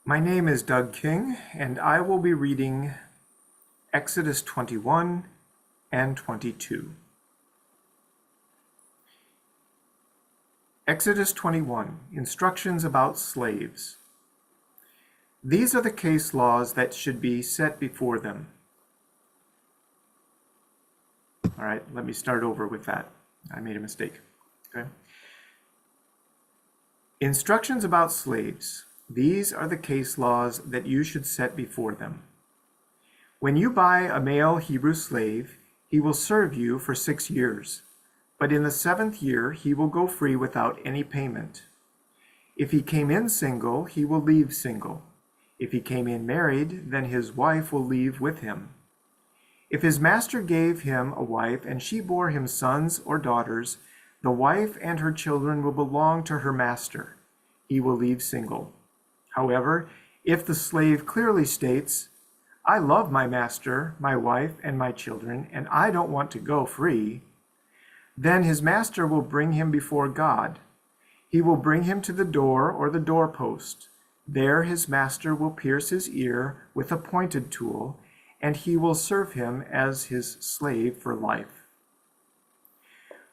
My name is Doug King, and I will be reading Exodus 21 and 22. Exodus 21, Instructions about Slaves. These are the case laws that should be set before them. All right, let me start over with that. I made a mistake. Okay. Instructions about slaves. These are the case laws that you should set before them. When you buy a male Hebrew slave, he will serve you for 6 years, but in the 7th year he will go free without any payment. If he came in single, he will leave single. If he came in married, then his wife will leave with him. If his master gave him a wife and she bore him sons or daughters, the wife and her children will belong to her master. He will leave single. However, if the slave clearly states, "I love my master, my wife, and my children, and I don't want to go free," then his master will bring him before God. He will bring him to the door or the doorpost. There his master will pierce his ear with a pointed tool, and he will serve him as his slave for life.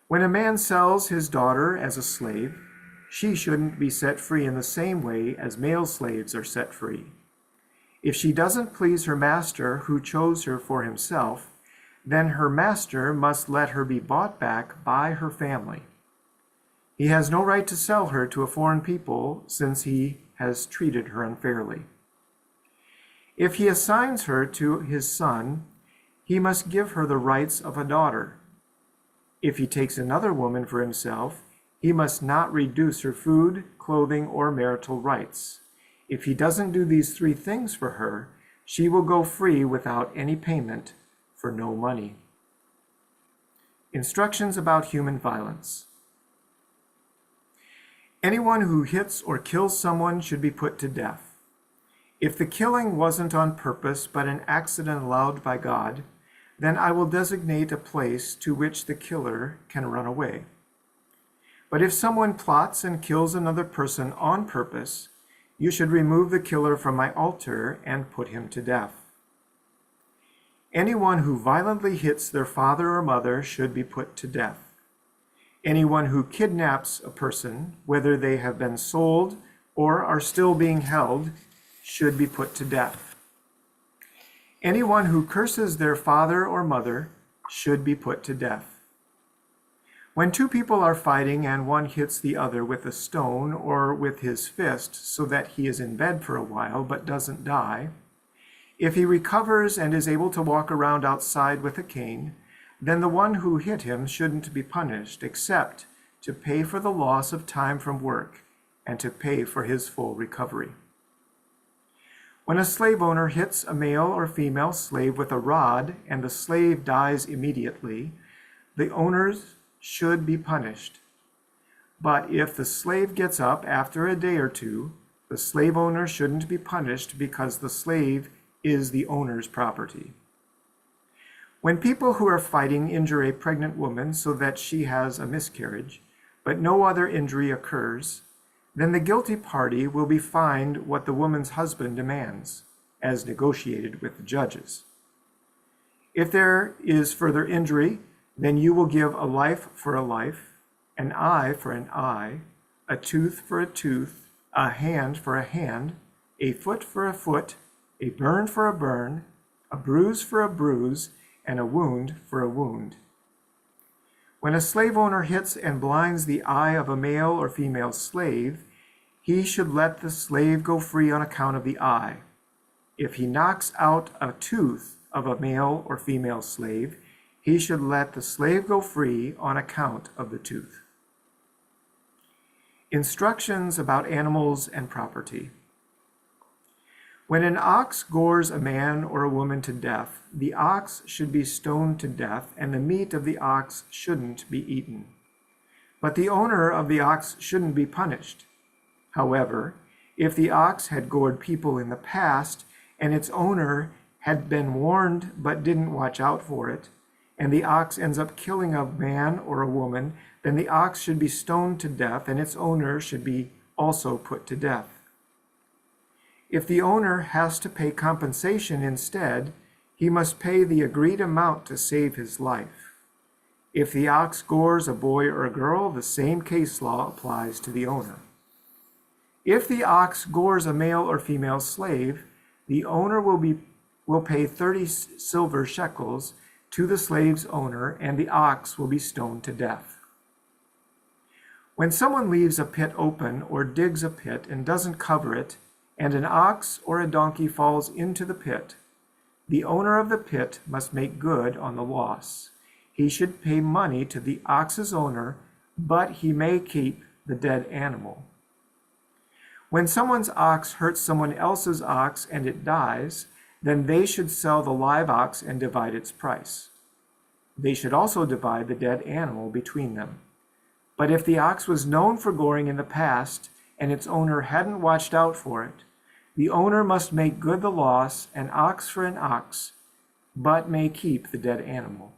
When a man sells his daughter as a slave, she shouldn't be set free in the same way as male slaves are set free. If she doesn't please her master who chose her for himself, then her master must let her be bought back by her family. He has no right to sell her to a foreign people since he has treated her unfairly. If he assigns her to his son, he must give her the rights of a daughter. If he takes another woman for himself, he must not reduce her food, clothing, or marital rights. If he doesn't do these 3 things for her, she will go free without any payment for no money. Instructions about human violence. Anyone who hits or kills someone should be put to death. If the killing wasn't on purpose but an accident allowed by God, then I will designate a place to which the killer can run away. But if someone plots and kills another person on purpose, you should remove the killer from my altar and put him to death. Anyone who violently hits their father or mother should be put to death. Anyone who kidnaps a person, whether they have been sold or are still being held, should be put to death. Anyone who curses their father or mother should be put to death. When 2 people are fighting and one hits the other with a stone or with his fist so that he is in bed for a while but doesn't die, if he recovers and is able to walk around outside with a cane, then the one who hit him shouldn't be punished except to pay for the loss of time from work and to pay for his full recovery. When a slave owner hits a male or female slave with a rod and the slave dies immediately, the owners should be punished. But if the slave gets up after a day or 2, the slave owner shouldn't be punished because the slave is the owner's property. When people who are fighting injure a pregnant woman so that she has a miscarriage, but no other injury occurs, then the guilty party will be fined what the woman's husband demands, as negotiated with the judges. If there is further injury, then you will give a life for a life, an eye for an eye, a tooth for a tooth, a hand for a hand, a foot for a foot, a burn for a burn, a bruise for a bruise, and a wound for a wound. When a slave owner hits and blinds the eye of a male or female slave, he should let the slave go free on account of the eye. If he knocks out a tooth of a male or female slave, he should let the slave go free on account of the tooth. Instructions about animals and property. When an ox gores a man or a woman to death, the ox should be stoned to death, and the meat of the ox shouldn't be eaten. But the owner of the ox shouldn't be punished. However, if the ox had gored people in the past, and its owner had been warned but didn't watch out for it, and the ox ends up killing a man or a woman, then the ox should be stoned to death, and its owner should be also put to death. If the owner has to pay compensation instead, he must pay the agreed amount to save his life. If the ox gores a boy or a girl, the same case law applies to the owner. If the ox gores a male or female slave, the owner will pay 30 silver shekels to the slave's owner, and the ox will be stoned to death. When someone leaves a pit open or digs a pit and doesn't cover it, and an ox or a donkey falls into the pit, the owner of the pit must make good on the loss. He should pay money to the ox's owner, but he may keep the dead animal. When someone's ox hurts someone else's ox and it dies, then they should sell the live ox and divide its price. They should also divide the dead animal between them. But if the ox was known for goring in the past and its owner hadn't watched out for it, the owner must make good the loss, an ox for an ox, but may keep the dead animal.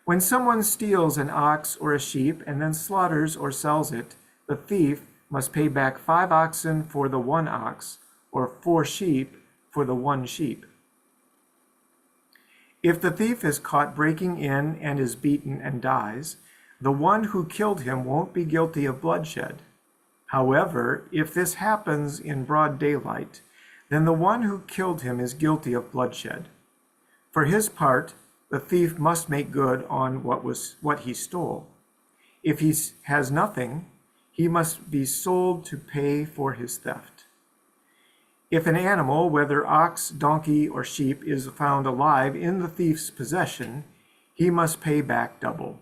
When someone steals an ox or a sheep and then slaughters or sells it, the thief must pay back 5 oxen for the 1 ox, or 4 sheep for the 1 sheep. If the thief is caught breaking in and is beaten and dies, the one who killed him won't be guilty of bloodshed. However, if this happens in broad daylight, then the one who killed him is guilty of bloodshed. For his part, the thief must make good on what he stole. If he has nothing, he must be sold to pay for his theft. If an animal, whether ox, donkey, or sheep, is found alive in the thief's possession, he must pay back double.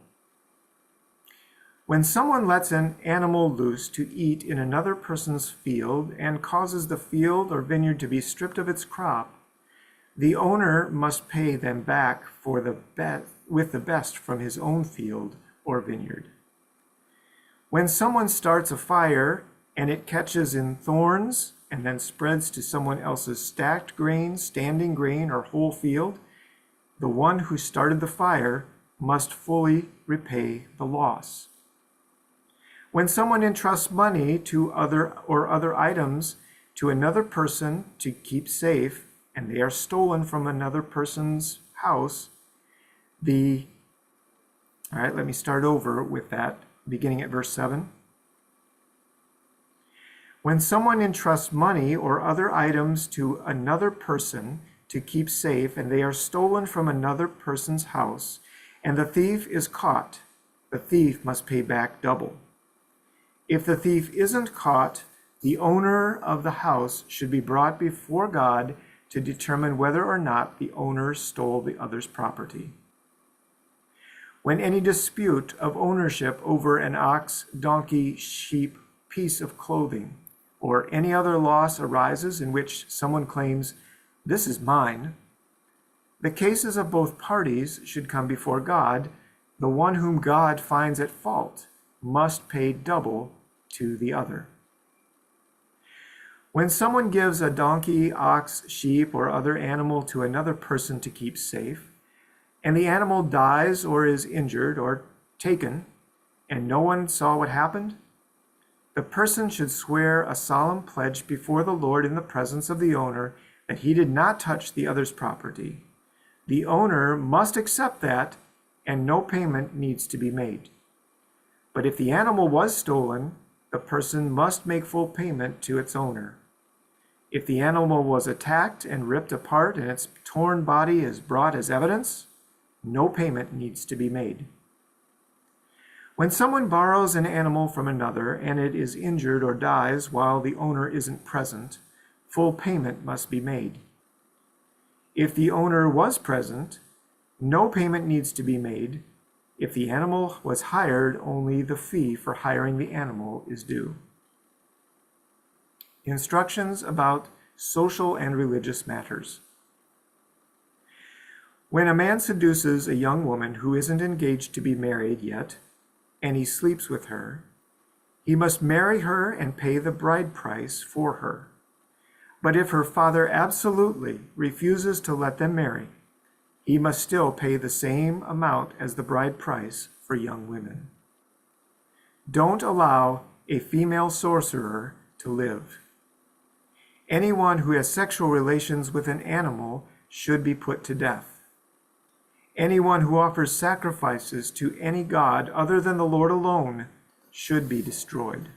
When someone lets an animal loose to eat in another person's field and causes the field or vineyard to be stripped of its crop, the owner must pay them back with the best from his own field or vineyard. When someone starts a fire and it catches in thorns and then spreads to someone else's stacked grain, standing grain, or whole field, the one who started the fire must fully repay the loss. When someone entrusts money to other items to another person to keep safe, and they are stolen from another person's house, let me start over with that, beginning at verse 7. When someone entrusts money or other items to another person to keep safe, and they are stolen from another person's house, and the thief is caught, the thief must pay back double. If the thief isn't caught, the owner of the house should be brought before God to determine whether or not the owner stole the other's property. When any dispute of ownership over an ox, donkey, sheep, piece of clothing, or any other loss arises in which someone claims, "This is mine," the cases of both parties should come before God. The one whom God finds at fault must pay double to the other. When someone gives a donkey, ox, sheep, or other animal to another person to keep safe, and the animal dies or is injured or taken, and no one saw what happened, the person should swear a solemn pledge before the Lord in the presence of the owner that he did not touch the other's property. The owner must accept that, and no payment needs to be made. But if the animal was stolen, the person must make full payment to its owner. If the animal was attacked and ripped apart and its torn body is brought as evidence, no payment needs to be made. When someone borrows an animal from another and it is injured or dies while the owner isn't present, full payment must be made. If the owner was present, no payment needs to be made. If the animal was hired, only the fee for hiring the animal is due. Instructions about social and religious matters. When a man seduces a young woman who isn't engaged to be married yet, and he sleeps with her, he must marry her and pay the bride price for her. But if her father absolutely refuses to let them marry, he must still pay the same amount as the bride price for young women. Don't allow a female sorcerer to live. Anyone who has sexual relations with an animal should be put to death. Anyone who offers sacrifices to any god other than the Lord alone should be destroyed.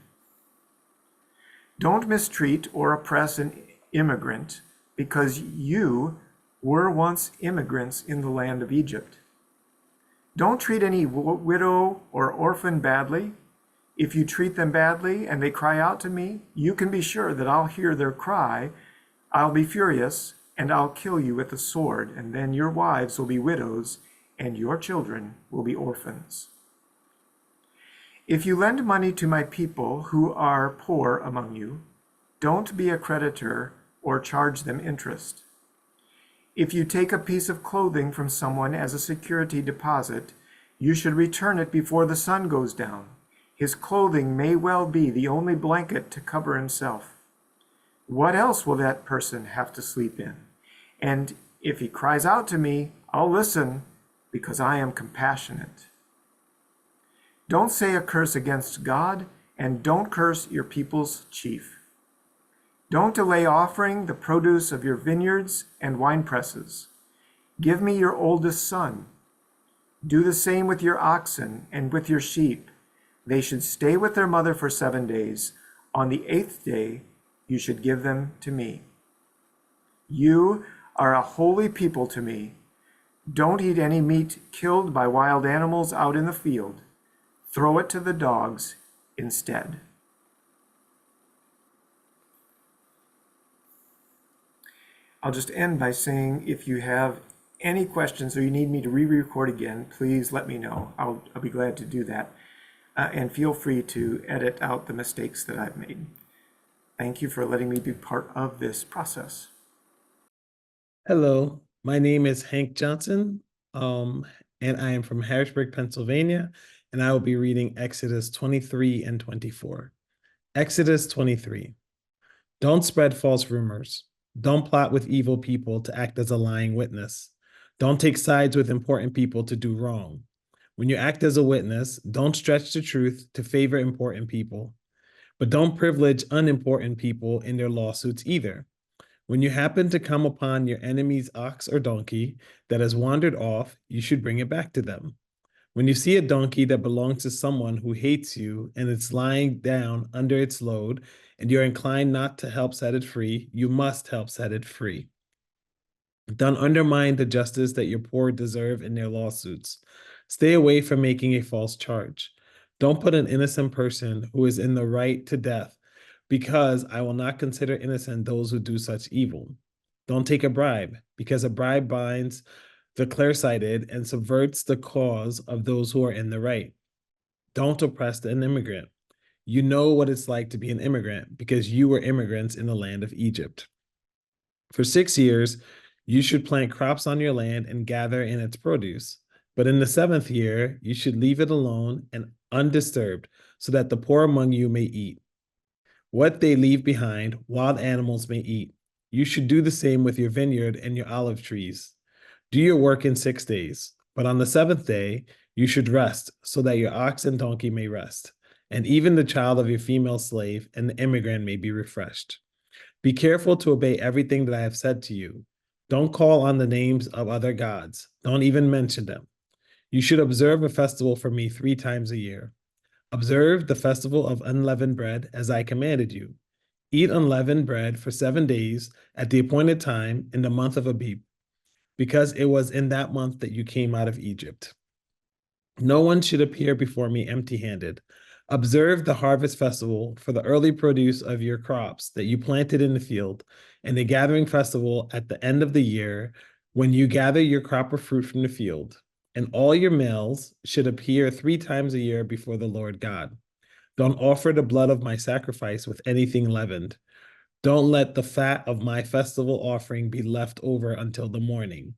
Don't mistreat or oppress an immigrant, because you were once immigrants in the land of Egypt. Don't treat any widow or orphan badly. If you treat them badly and they cry out to me, you can be sure that I'll hear their cry. I'll be furious, and I'll kill you with the sword, and then your wives will be widows, and your children will be orphans. If you lend money to my people who are poor among you, don't be a creditor or charge them interest. If you take a piece of clothing from someone as a security deposit, you should return it before the sun goes down. His clothing may well be the only blanket to cover himself. What else will that person have to sleep in? And if he cries out to me, I'll listen, because I am compassionate. Don't say a curse against God, and don't curse your people's chief. Don't delay offering the produce of your vineyards and winepresses. Give me your oldest son. Do the same with your oxen and with your sheep. They should stay with their mother for 7 days. On the 8th day, you should give them to me. You are a holy people to me. Don't eat any meat killed by wild animals out in the field. Throw it to the dogs instead. I'll just end by saying, if you have any questions or you need me to re-record again, please let me know. I'll be glad to do that. And feel free to edit out the mistakes that I've made. Thank you for letting me be part of this process. Hello, my name is Hank Johnson, and I am from Harrisburg, Pennsylvania, and I will be reading Exodus 23 and 24. Exodus 23. Don't spread false rumors. Don't plot with evil people to act as a lying witness. Don't take sides with important people to do wrong. When you act as a witness, don't stretch the truth to favor important people. But don't privilege unimportant people in their lawsuits either. When you happen to come upon your enemy's ox or donkey that has wandered off, you should bring it back to them. When you see a donkey that belongs to someone who hates you and it's lying down under its load, and you're inclined not to help set it free, you must help set it free. Don't undermine the justice that your poor deserve in their lawsuits. Stay away from making a false charge. Don't put an innocent person who is in the right to death, because I will not consider innocent those who do such evil. Don't take a bribe, because a bribe binds the clear-sighted and subverts the cause of those who are in the right. Don't oppress an immigrant. You know what it's like to be an immigrant, because you were immigrants in the land of Egypt. For 6 years, you should plant crops on your land and gather in its produce. But in the 7th year, you should leave it alone and undisturbed, so that the poor among you may eat. What they leave behind, wild animals may eat. You should do the same with your vineyard and your olive trees. Do your work in 6 days, but on the 7th day, you should rest, so that your ox and donkey may rest, and even the child of your female slave and the immigrant may be refreshed. Be careful to obey everything that I have said to you. Don't call on the names of other gods. Don't even mention them. You should observe a festival for me 3 times a year. Observe the festival of unleavened bread as I commanded you. Eat unleavened bread for 7 days at the appointed time in the month of Abib, because it was in that month that you came out of Egypt. No one should appear before me empty-handed. Observe the harvest festival for the early produce of your crops that you planted in the field, and the gathering festival at the end of the year, when you gather your crop of fruit from the field. And all your males should appear 3 times a year before the Lord God. Don't offer the blood of my sacrifice with anything leavened. Don't let the fat of my festival offering be left over until the morning.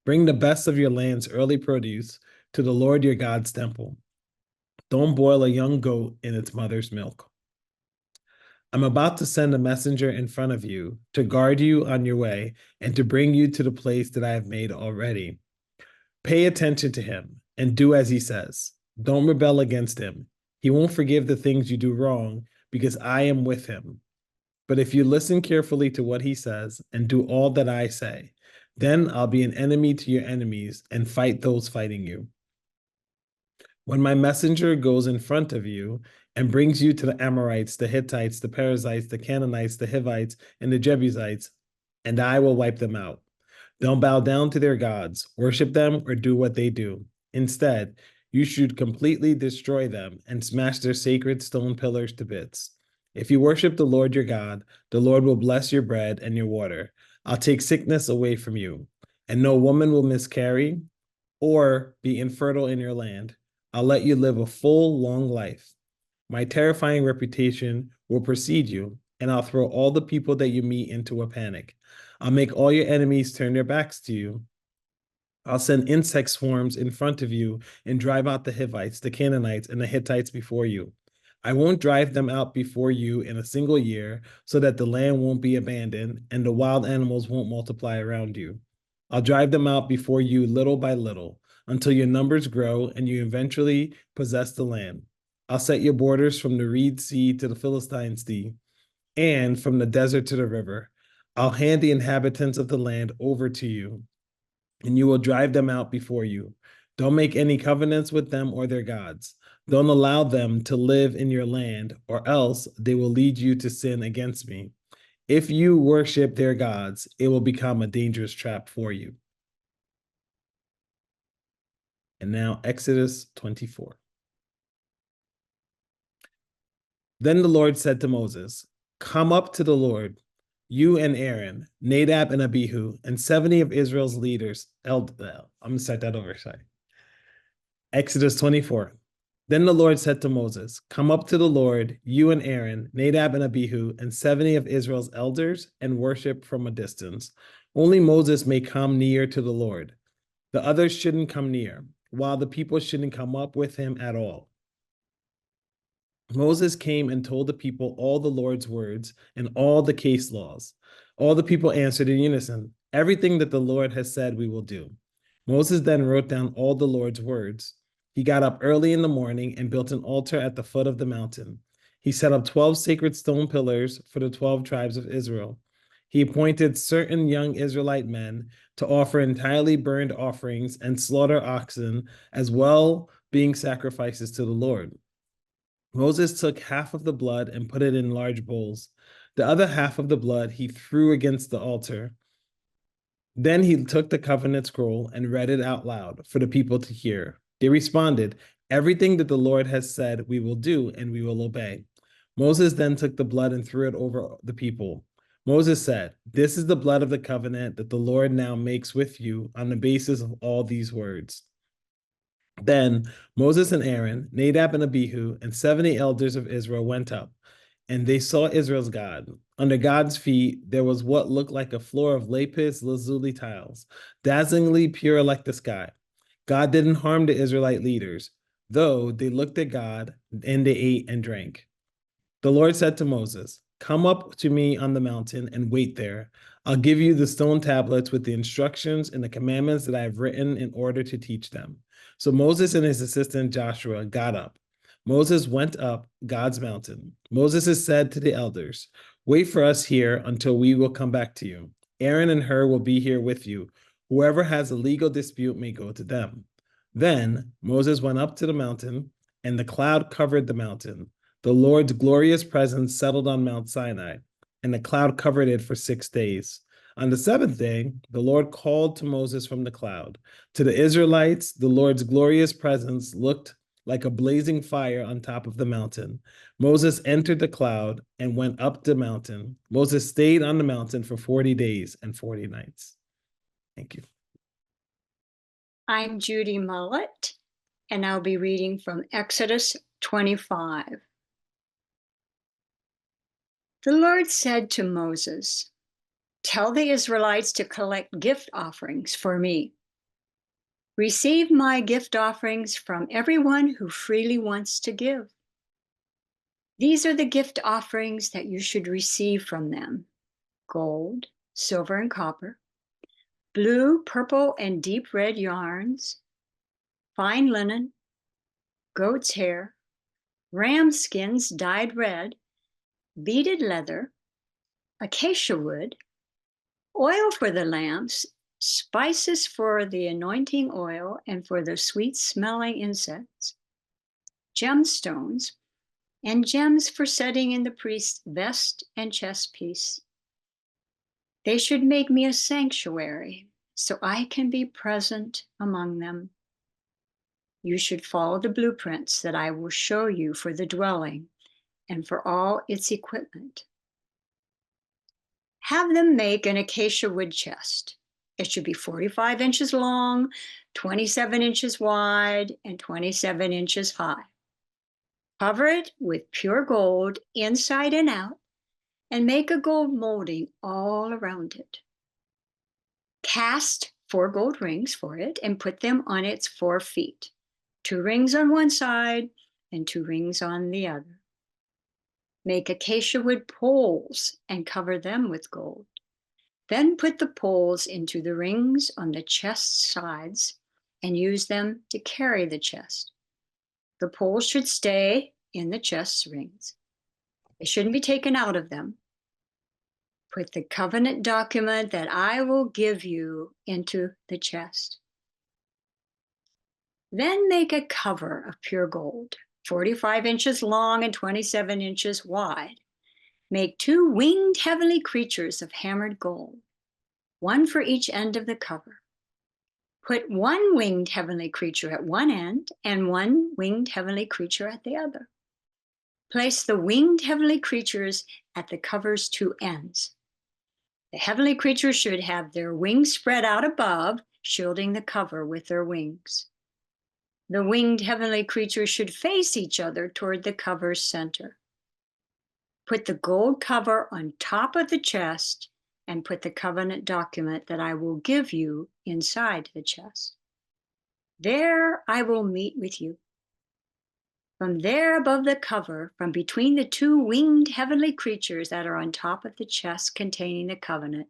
Bring the best of your land's early produce to the Lord your God's temple. Don't boil a young goat in its mother's milk. I'm about to send a messenger in front of you to guard you on your way and to bring you to the place that I have made already. Pay attention to him and do as he says. Don't rebel against him. He won't forgive the things you do wrong, because I am with him. But if you listen carefully to what he says and do all that I say, then I'll be an enemy to your enemies and fight those fighting you. When my messenger goes in front of you and brings you to the Amorites, the Hittites, the Perizzites, the Canaanites, the Hivites, and the Jebusites, and I will wipe them out. Don't bow down to their gods, worship them, or do what they do. Instead, you should completely destroy them and smash their sacred stone pillars to bits. If you worship the Lord your God, the Lord will bless your bread and your water. I'll take sickness away from you, and no woman will miscarry or be infertile in your land. I'll let you live a full, long life. My terrifying reputation will precede you, and I'll throw all the people that you meet into a panic. I'll make all your enemies turn their backs to you. I'll send insect swarms in front of you and drive out the Hivites, the Canaanites, and the Hittites before you. I won't drive them out before you in a single year so that the land won't be abandoned and the wild animals won't multiply around you. I'll drive them out before you little by little until your numbers grow and you eventually possess the land. I'll set your borders from the Reed Sea to the Philistine Sea and from the desert to the river. I'll hand the inhabitants of the land over to you, and you will drive them out before you. Don't make any covenants with them or their gods. Don't allow them to live in your land, or else they will lead you to sin against me. If you worship their gods, it will become a dangerous trap for you. And now, Exodus 24. Then the Lord said to Moses, "Come up to the Lord, you and Aaron, Nadab and Abihu, and 70 of Israel's leaders." I'm going to start that over, sorry. Exodus 24. Then the Lord said to Moses, "Come up to the Lord, you and Aaron, Nadab and Abihu, and 70 of Israel's elders, and worship from a distance. Only Moses may come near to the Lord. The others shouldn't come near, while the people shouldn't come up with him at all." Moses came and told the people all the Lord's words and all the case laws. All the people answered in unison, "Everything that the Lord has said we will do." Moses then wrote down all the Lord's words. He got up early in the morning and built an altar at the foot of the mountain. He set up 12 sacred stone pillars for the 12 tribes of Israel. He appointed certain young Israelite men to offer entirely burned offerings and slaughter oxen, as well being sacrifices to the Lord. Moses took half of the blood and put it in large bowls. The other half of the blood he threw against the altar. Then he took the covenant scroll and read it out loud for the people to hear. They responded, "Everything that the Lord has said we will do, and we will obey." Moses then took the blood and threw it over the people. Moses said, "This is the blood of the covenant that the Lord now makes with you on the basis of all these words." Then Moses and Aaron, Nadab and Abihu, and 70 elders of Israel went up, and they saw Israel's God. Under God's feet, there was what looked like a floor of lapis lazuli tiles, dazzlingly pure like the sky. God didn't harm the Israelite leaders, though they looked at God and they ate and drank. The Lord said to Moses, "Come up to me on the mountain and wait there. I'll give you the stone tablets with the instructions and the commandments that I have written in order to teach them." So Moses and his assistant Joshua got up. Moses went up God's mountain. Moses has said to the elders, "Wait for us here until we will come back to you. Aaron and Hur will be here with you. Whoever has a legal dispute may go to them." Then Moses went up to the mountain, and the cloud covered the mountain. The Lord's glorious presence settled on Mount Sinai, and the cloud covered it for 6 days. On the seventh day, the Lord called to Moses from the cloud. To the Israelites, the Lord's glorious presence looked like a blazing fire on top of the mountain. Moses entered the cloud and went up the mountain. Moses stayed on the mountain for 40 days and 40 nights. Thank you. I'm Judy Mullett, and I'll be reading from Exodus 25. The Lord said to Moses, "Tell the Israelites to collect gift offerings for me. Receive my gift offerings from everyone who freely wants to give. These are the gift offerings that you should receive from them: gold, silver, and copper, blue, purple, and deep red yarns, fine linen, goat's hair, ram skins dyed red, beaded leather, acacia wood, oil for the lamps, spices for the anointing oil and for the sweet-smelling incense, gemstones, and gems for setting in the priest's vest and chest piece. They should make me a sanctuary so I can be present among them. You should follow the blueprints that I will show you for the dwelling and for all its equipment. Have them make an acacia wood chest. It should be 45 inches long, 27 inches wide, and 27 inches high. Cover it with pure gold inside and out, and make a gold molding all around it. Cast 4 gold rings for it and put them on its 4 feet, 2 rings on one side and 2 rings on the other. Make acacia wood poles and cover them with gold. Then put the poles into the rings on the chest sides and use them to carry the chest. The poles should stay in the chest's rings. They shouldn't be taken out of them. Put the covenant document that I will give you into the chest. Then make a cover of pure gold, 45 inches long and 27 inches wide. Make 2 winged heavenly creatures of hammered gold, 1 for each end of the cover. Put 1 winged heavenly creature at one end and 1 winged heavenly creature at the other. Place the winged heavenly creatures at the cover's 2 ends. The heavenly creatures should have their wings spread out above, shielding the cover with their wings. The winged heavenly creatures should face each other toward the cover's center. Put the gold cover on top of the chest and put the covenant document that I will give you inside the chest. There I will meet with you. From there above the cover, from between the 2 winged heavenly creatures that are on top of the chest containing the covenant,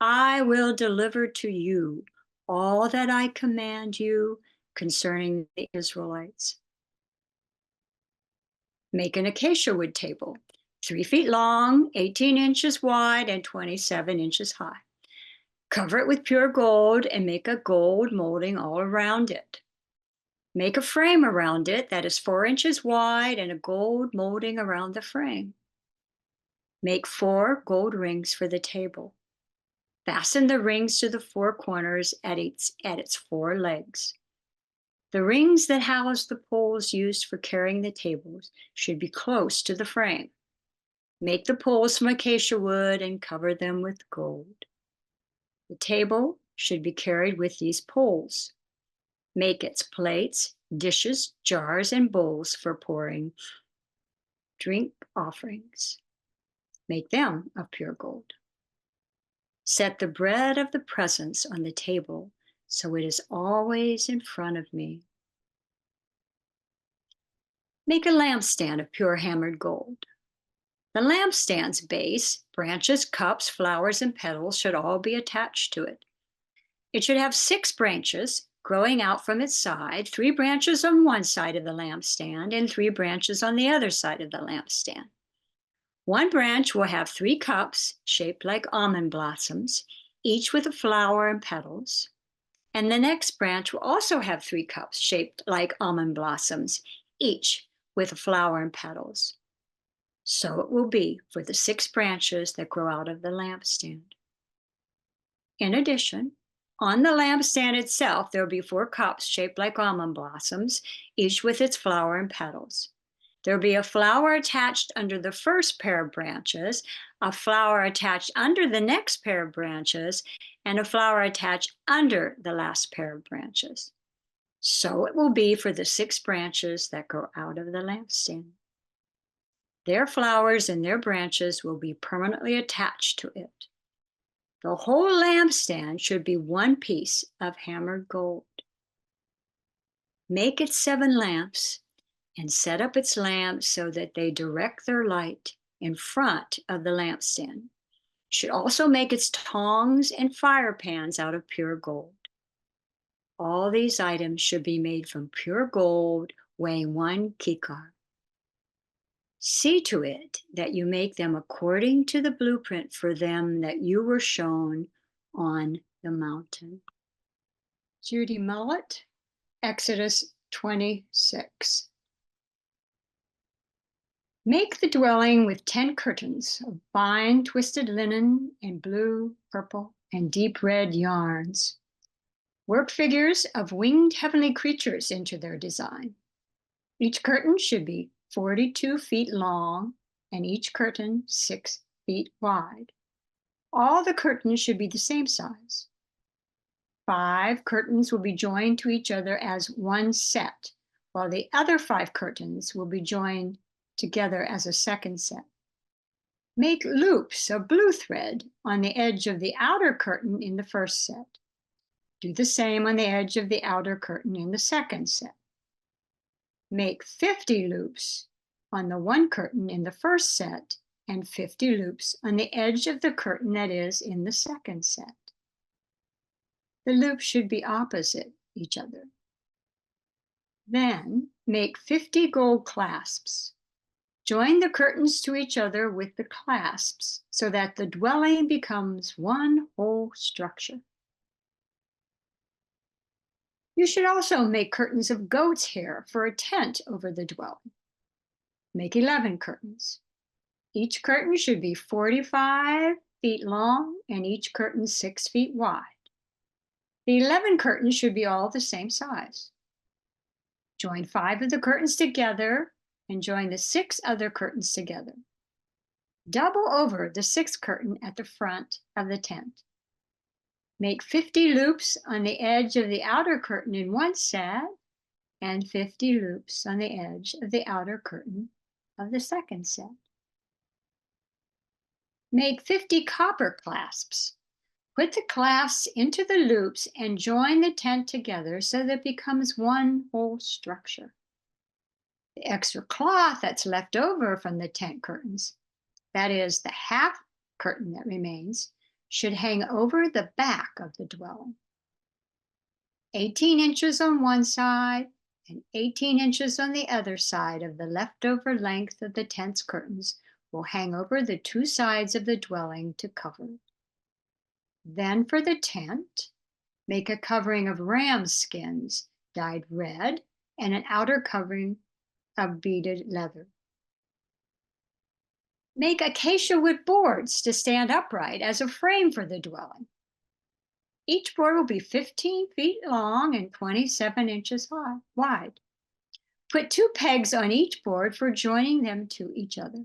I will deliver to you all that I command you concerning the Israelites. Make an acacia wood table, 3 feet long, 18 inches wide, and 27 inches high. Cover it with pure gold and make a gold molding all around it. Make a frame around it that is 4 inches wide and a gold molding around the frame. Make 4 gold rings for the table. Fasten the rings to the 4 corners at its 4 legs. The rings that house the poles used for carrying the tables should be close to the frame. Make the poles from acacia wood and cover them with gold. The table should be carried with these poles. Make its plates, dishes, jars, and bowls for pouring drink offerings. Make them of pure gold. Set the bread of the presence on the table so it is always in front of me. Make a lampstand of pure hammered gold. The lampstand's base, branches, cups, flowers, and petals should all be attached to it. It should have 6 branches growing out from its side, 3 branches on one side of the lampstand and 3 branches on the other side of the lampstand. One branch will have 3 cups shaped like almond blossoms, each with a flower and petals. And the next branch will also have 3 cups shaped like almond blossoms, each with a flower and petals. So it will be for the 6 branches that grow out of the lampstand. In addition, on the lampstand itself, there will be 4 cups shaped like almond blossoms, each with its flower and petals. There will be a flower attached under the first pair of branches, a flower attached under the next pair of branches, and a flower attached under the last pair of branches. So it will be for the 6 branches that grow out of the lampstand. Their flowers and their branches will be permanently attached to it. The whole lampstand should be one piece of hammered gold. Make it 7 lamps and set up its lamps so that they direct their light in front of the lampstand. You should also make its tongs and fire pans out of pure gold. All these items should be made from pure gold weighing 1 kikar. See to it that you make them according to the blueprint for them that you were shown on the mountain. Judy Mullet, Exodus 26. Make the dwelling with 10 curtains of fine twisted linen and blue, purple, and deep red yarns. Work figures of winged heavenly creatures into their design. Each curtain should be 42 feet long and each curtain 6 feet wide. All the curtains should be the same size. 5 curtains will be joined to each other as one set, while the other 5 curtains will be joined together as a second set. Make loops of blue thread on the edge of the outer curtain in the first set. Do the same on the edge of the outer curtain in the second set. Make 50 loops on the one curtain in the first set and 50 loops on the edge of the curtain that is in the second set. The loops should be opposite each other. Then make 50 gold clasps. Join the curtains to each other with the clasps so that the dwelling becomes one whole structure. You should also make curtains of goat's hair for a tent over the dwelling. Make 11 curtains. Each curtain should be 45 feet long and each curtain 6 feet wide. The 11 curtains should be all the same size. Join 5 of the curtains together and join the 6 other curtains together. Double over the 6th curtain at the front of the tent. Make 50 loops on the edge of the outer curtain in one set and 50 loops on the edge of the outer curtain of the second set. Make 50 copper clasps. Put the clasps into the loops and join the tent together so that it becomes one whole structure. The extra cloth that's left over from the tent curtains, that is the half curtain that remains, should hang over the back of the dwelling. 18 inches on one side and 18 inches on the other side of the leftover length of the tent's curtains will hang over the 2 sides of the dwelling to cover it. Then for the tent, make a covering of ram skins dyed red and an outer covering of beaded leather. Make acacia wood boards to stand upright as a frame for the dwelling. Each board will be 15 feet long and 27 inches wide. Put 2 pegs on each board for joining them to each other.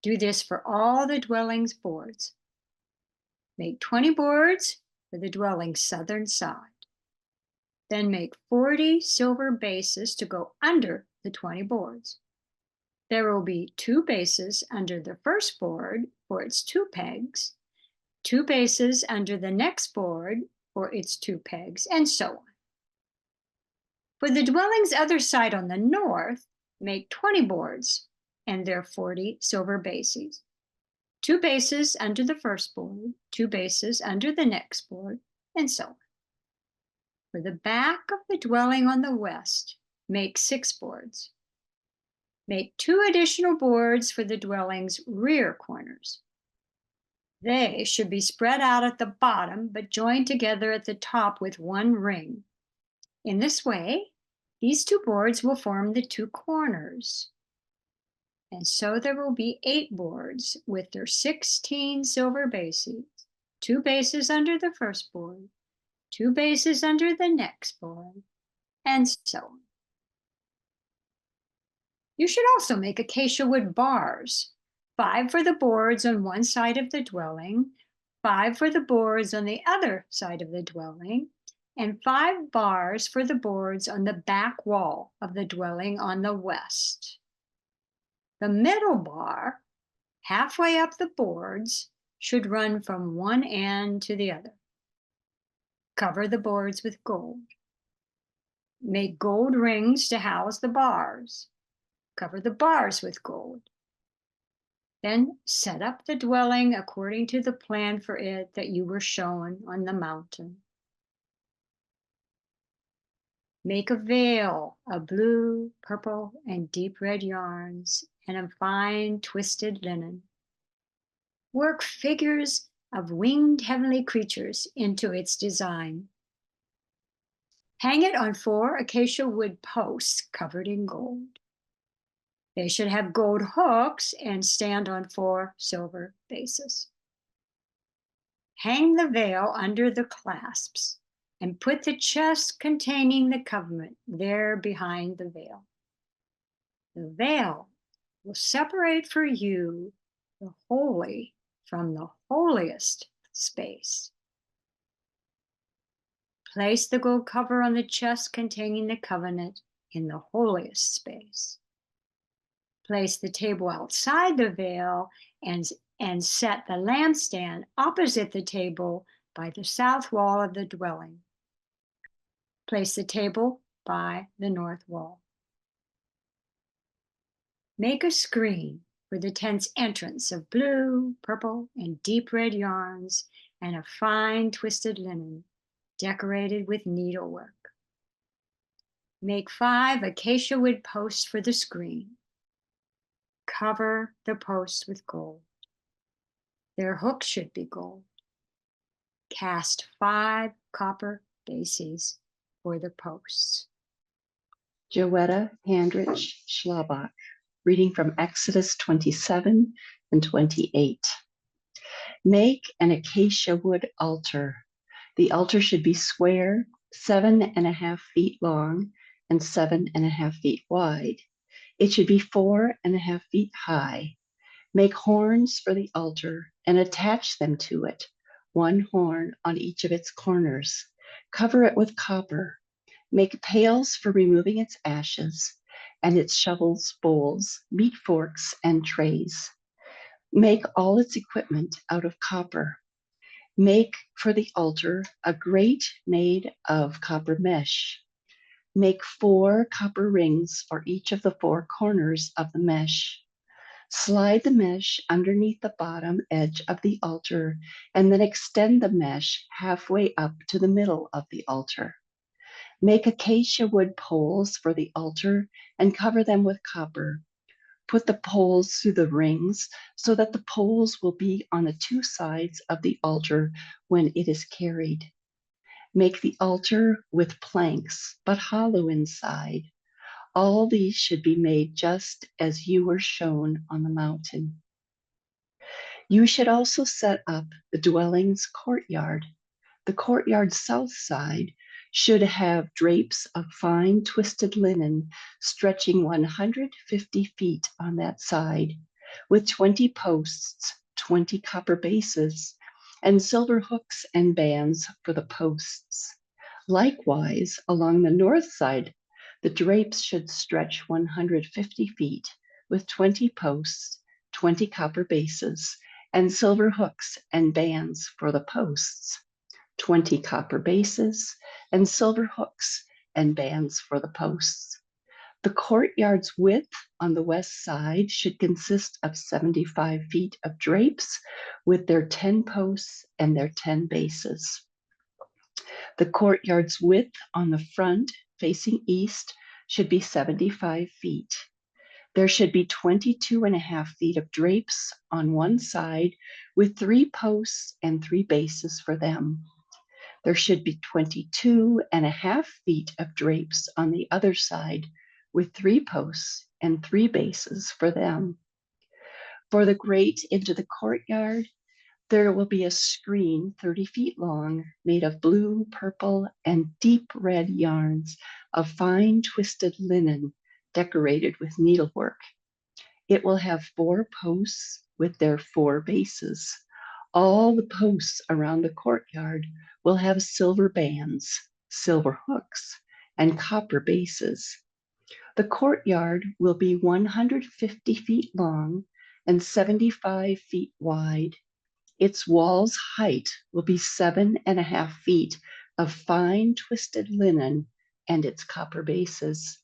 Do this for all the dwelling's boards. Make 20 boards for the dwelling's southern side. Then make 40 silver bases to go under the 20 boards. There will be 2 bases under the first board for its 2 pegs, 2 bases under the next board for its 2 pegs, and so on. For the dwelling's other side on the north, make 20 boards and their 40 silver bases. 2 bases under the first board, 2 bases under the next board, and so on. For the back of the dwelling on the west, make 6 boards. Make 2 additional boards for the dwelling's rear corners. They should be spread out at the bottom, but joined together at the top with 1 ring. In this way, these 2 boards will form the 2 corners. And so there will be 8 boards with their 16 silver bases, 2 bases under the first board, 2 bases under the next board, and so on. You should also make acacia wood bars, 5 for the boards on one side of the dwelling, 5 for the boards on the other side of the dwelling, and 5 bars for the boards on the back wall of the dwelling on the west. The middle bar, halfway up the boards, should run from one end to the other. Cover the boards with gold. Make gold rings to house the bars. Cover the bars with gold. Then set up the dwelling according to the plan for it that you were shown on the mountain. Make a veil of blue, purple, and deep red yarns and of fine twisted linen. Work figures of winged heavenly creatures into its design. Hang it on 4 acacia wood posts covered in gold. They should have gold hooks and stand on 4 silver bases. Hang the veil under the clasps and put the chest containing the covenant there behind the veil. The veil will separate for you the holy from the holiest space. Place the gold cover on the chest containing the covenant in the holiest space. Place the table outside the veil and set the lampstand opposite the table by the south wall of the dwelling. Place the table by the north wall. Make a screen for the tent's entrance of blue, purple, and deep red yarns and of fine twisted linen decorated with needlework. Make 5 acacia wood posts for the screen. Cover the posts with gold. Their hooks should be gold. Cast 5 copper bases for the posts. Joetta Handrich Schlabach, reading from Exodus 27 and 28. Make an acacia wood altar. The altar should be square, 7.5 feet long and 7.5 feet wide. It should be 4.5 feet high. Make horns for the altar and attach them to it, 1 horn on each of its corners. Cover it with copper. Make pails for removing its ashes, and its shovels, bowls, meat forks, and trays. Make all its equipment out of copper. Make for the altar a grate made of copper mesh. Make 4 copper rings for each of the 4 corners of the mesh. Slide the mesh underneath the bottom edge of the altar, and then extend the mesh halfway up to the middle of the altar. Make acacia wood poles for the altar and cover them with copper. Put the poles through the rings so that the poles will be on the 2 sides of the altar when it is carried. Make the altar with planks, but hollow inside. All these should be made just as you were shown on the mountain. You should also set up the dwelling's courtyard. The courtyard's south side should have drapes of fine twisted linen stretching 150 feet on that side, with 20 posts, 20 copper bases, and silver hooks and bands for the posts. Likewise, along the north side, the drapes should stretch 150 feet with 20 posts, 20 copper bases, and silver hooks and bands for the posts, 20 copper bases, and silver hooks and bands for the posts. The courtyard's width on the west side should consist of 75 feet of drapes with their 10 posts and their 10 bases. The courtyard's width on the front facing east should be 75 feet. There should be 22.5 feet of drapes on one side with 3 posts and 3 bases for them. There should be 22.5 feet of drapes on the other side with 3 posts and 3 bases for them. For the grate into the courtyard, there will be a screen 30 feet long made of blue, purple, and deep red yarns of fine twisted linen decorated with needlework. It will have 4 posts with their 4 bases. All the posts around the courtyard will have silver bands, silver hooks, and copper bases. The courtyard will be 150 feet long and 75 feet wide. Its wall's height will be 7.5 feet of fine twisted linen and its copper bases.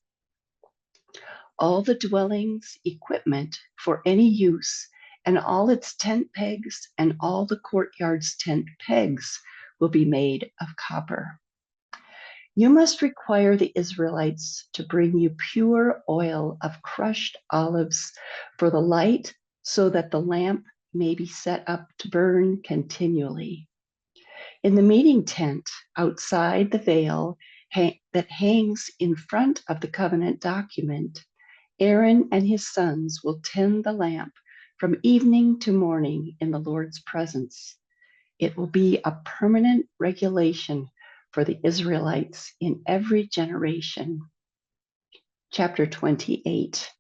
All the dwelling's equipment for any use and all its tent pegs and all the courtyard's tent pegs will be made of copper. You must require the Israelites to bring you pure oil of crushed olives for the light, so that the lamp may be set up to burn continually. In the meeting tent outside the veil that hangs in front of the covenant document, Aaron and his sons will tend the lamp from evening to morning in the Lord's presence. It will be a permanent regulation for the Israelites in every generation. Chapter 28.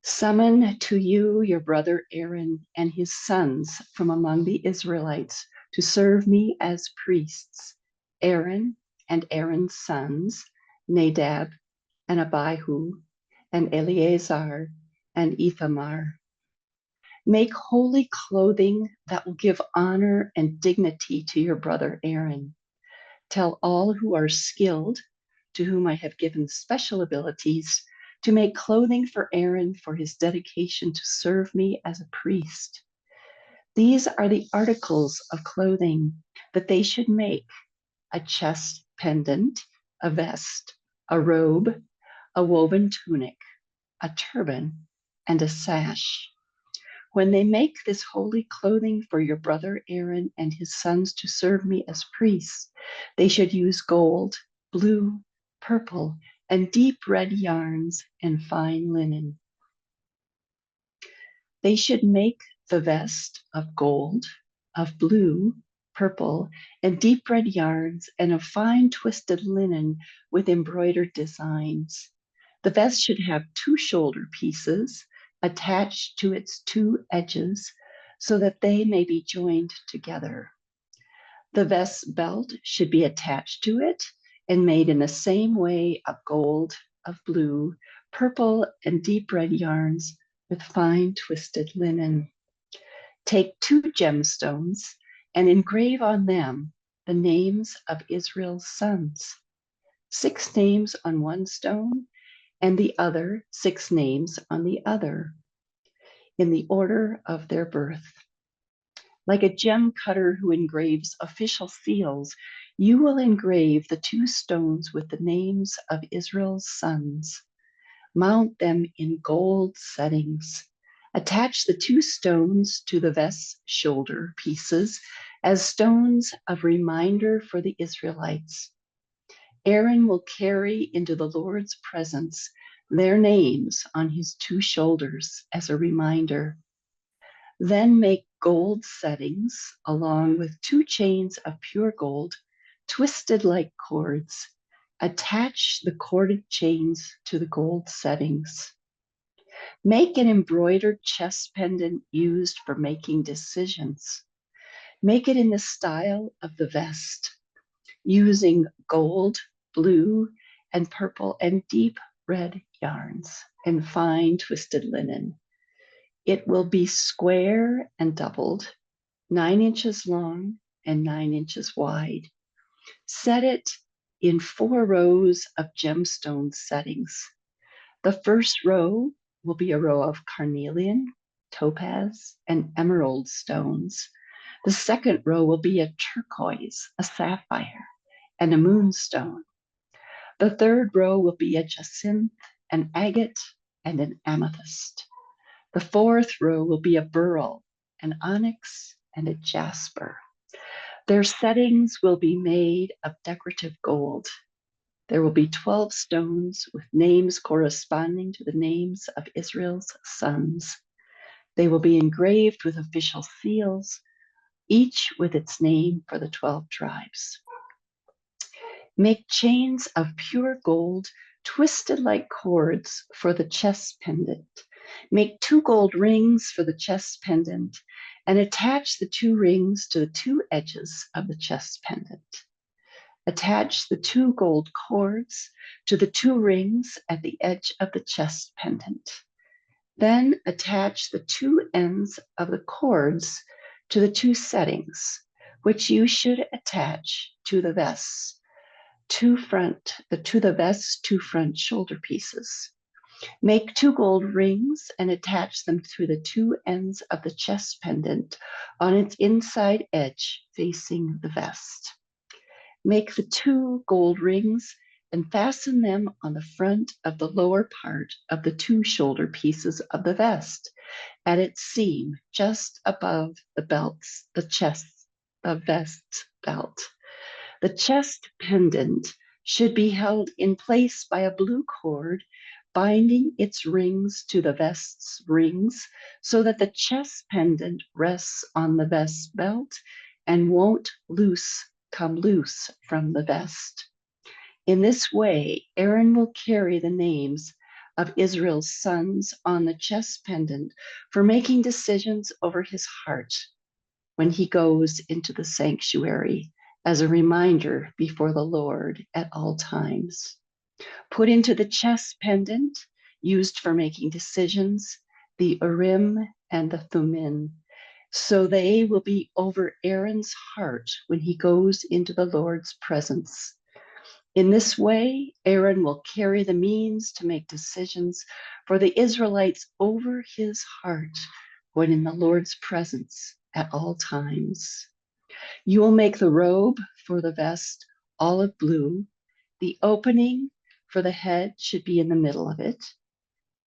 Summon to you your brother Aaron and his sons from among the Israelites to serve me as priests. Aaron and Aaron's sons, Nadab and Abihu, and Eleazar and Ithamar. Make holy clothing that will give honor and dignity to your brother Aaron. Tell all who are skilled, to whom I have given special abilities, to make clothing for Aaron for his dedication to serve me as a priest. These are the articles of clothing that they should make: a chest pendant, a vest, a robe, a woven tunic, a turban, and a sash. When they make this holy clothing for your brother Aaron and his sons to serve me as priests, they should use gold, blue, purple, and deep red yarns and fine linen. They should make the vest of gold, of blue, purple, and deep red yarns, and of fine twisted linen with embroidered designs. The vest should have 2 shoulder pieces attached to its 2 edges so that they may be joined together. The vest's belt should be attached to it and made in the same way of gold, of blue, purple, and deep red yarns with fine twisted linen. Take 2 gemstones and engrave on them the names of Israel's sons, 6 names on one stone and the other 6 names on the other, in the order of their birth. Like a gem cutter who engraves official seals, you will engrave the 2 stones with the names of Israel's sons. Mount them in gold settings. Attach the 2 stones to the vest's shoulder pieces as stones of reminder for the Israelites. Aaron will carry into the Lord's presence their names on his 2 shoulders as a reminder. Then make gold settings along with 2 chains of pure gold, twisted like cords. Attach the corded chains to the gold settings. Make an embroidered chest pendant used for making decisions. Make it in the style of the vest, using gold, blue, and purple and deep red yarns and fine twisted linen. It will be square and doubled, 9 inches long and 9 inches wide. Set it in 4 rows of gemstone settings. The first row will be a row of carnelian, topaz, and emerald stones. The second row will be a turquoise, a sapphire, and a moonstone. The third row will be a jacinth, an agate, and an amethyst. The fourth row will be a beryl, an onyx, and a jasper. Their settings will be made of decorative gold. There will be 12 stones with names corresponding to the names of Israel's sons. They will be engraved with official seals, each with its name for the 12 tribes. Make chains of pure gold twisted like cords for the chest pendant. Make 2 gold rings for the chest pendant and attach the 2 rings to the 2 edges of the chest pendant. Attach the 2 gold cords to the 2 rings at the edge of the chest pendant. Then attach the 2 ends of the cords to the 2 settings, which you should attach to the vest's to the vest's 2 front shoulder pieces. Make 2 gold rings and attach them through the 2 ends of the chest pendant on its inside edge facing the vest. Make the 2 gold rings and fasten them on the front of the lower part of the 2 shoulder pieces of the vest at its seam just above the vest belt. The chest pendant should be held in place by a blue cord binding its rings to the vest's rings so that the chest pendant rests on the vest belt and won't come loose from the vest. In this way, Aaron will carry the names of Israel's sons on the chest pendant for making decisions over his heart when he goes into the sanctuary as a reminder before the Lord at all times. Put into the chest pendant, used for making decisions, the Urim and the Thummim, so they will be over Aaron's heart when he goes into the Lord's presence. In this way, Aaron will carry the means to make decisions for the Israelites over his heart when in the Lord's presence at all times. You will make the robe for the vest olive blue. The opening for the head should be in the middle of it.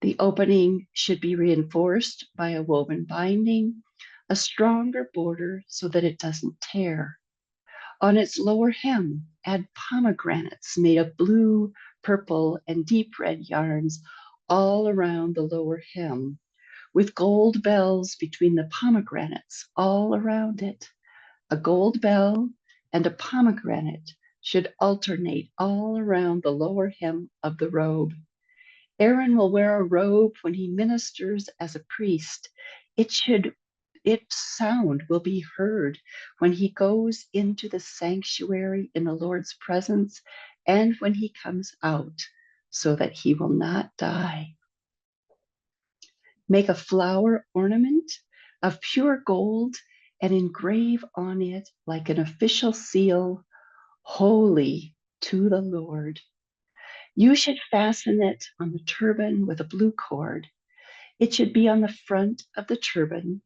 The opening should be reinforced by a woven binding, a stronger border so that it doesn't tear. On its lower hem, add pomegranates made of blue, purple, and deep red yarns all around the lower hem, with gold bells between the pomegranates all around it. A gold bell and a pomegranate should alternate all around the lower hem of the robe. Aaron will wear a robe when he ministers as a priest. Its sound will be heard when he goes into the sanctuary in the Lord's presence and when he comes out, so that he will not die. Make a flower ornament of pure gold and engrave on it like an official seal, holy to the Lord. You should fasten it on the turban with a blue cord. It should be on the front of the turban.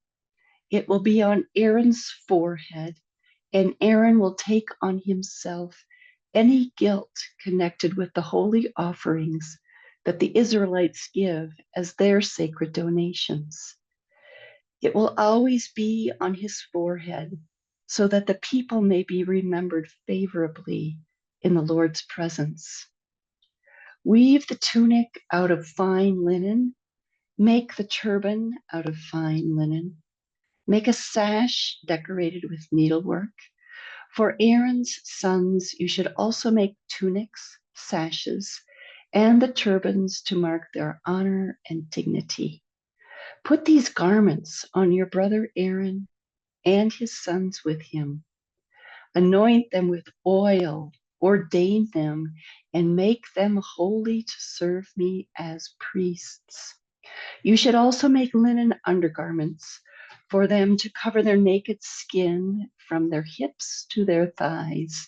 It will be on Aaron's forehead, and Aaron will take on himself any guilt connected with the holy offerings that the Israelites give as their sacred donations. It will always be on his forehead so that the people may be remembered favorably in the Lord's presence. Weave the tunic out of fine linen. Make the turban out of fine linen. Make a sash decorated with needlework. For Aaron's sons, you should also make tunics, sashes, and the turbans to mark their honor and dignity. Put these garments on your brother Aaron and his sons with him. Anoint them with oil, ordain them, and make them holy to serve me as priests. You should also make linen undergarments for them to cover their naked skin from their hips to their thighs.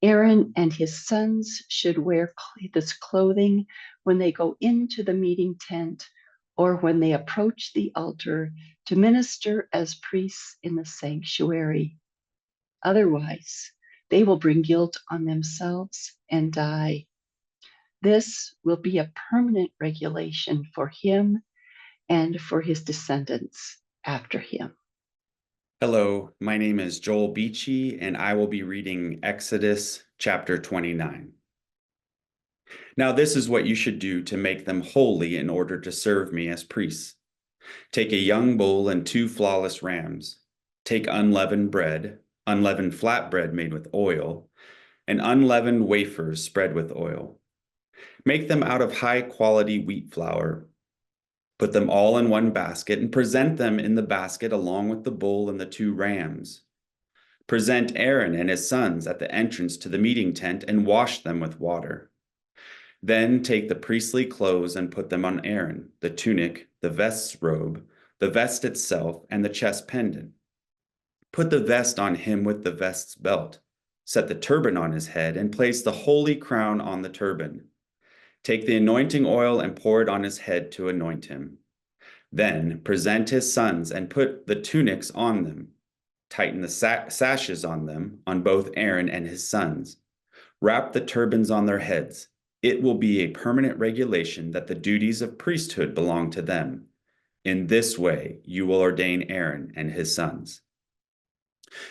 Aaron and his sons should wear this clothing when they go into the meeting tent or when they approach the altar to minister as priests in the sanctuary. Otherwise, they will bring guilt on themselves and die. This will be a permanent regulation for him and for his descendants after him. Hello, my name is Joel Beachy, and I will be reading Exodus chapter 29. Now this is what you should do to make them holy in order to serve me as priests. Take a young bull and 2 flawless rams. Take unleavened bread, unleavened flatbread made with oil, and unleavened wafers spread with oil. Make them out of high-quality wheat flour. Put them all in one basket and present them in the basket along with the bull and the 2 rams. Present Aaron and his sons at the entrance to the meeting tent and wash them with water. Then take the priestly clothes and put them on Aaron, the tunic, the vest's robe, the vest itself, and the chest pendant. Put the vest on him with the vest's belt. Set the turban on his head and place the holy crown on the turban. Take the anointing oil and pour it on his head to anoint him. Then present his sons and put the tunics on them. tighten the sashes on them, on both Aaron and his sons. Wrap the turbans on their heads. It will be a permanent regulation that the duties of priesthood belong to them. In this way, you will ordain Aaron and his sons.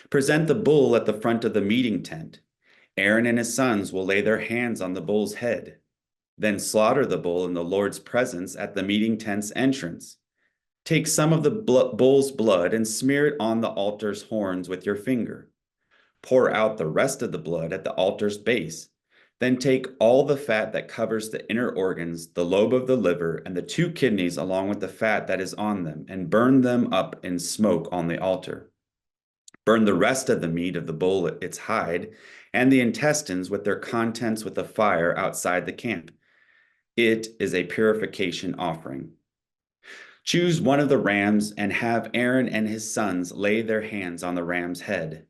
Present the bull at the front of the meeting tent. Aaron and his sons will lay their hands on the bull's head. Then slaughter the bull in the Lord's presence at the meeting tent's entrance. Take some of the bull's blood and smear it on the altar's horns with your finger. Pour out the rest of the blood at the altar's base. Then take all the fat that covers the inner organs, the lobe of the liver, and the 2 kidneys along with the fat that is on them, and burn them up in smoke on the altar. Burn the rest of the meat of the bull, its hide, and the intestines with their contents with a fire outside the camp. It is a purification offering. Choose one of the rams and have Aaron and his sons lay their hands on the ram's head.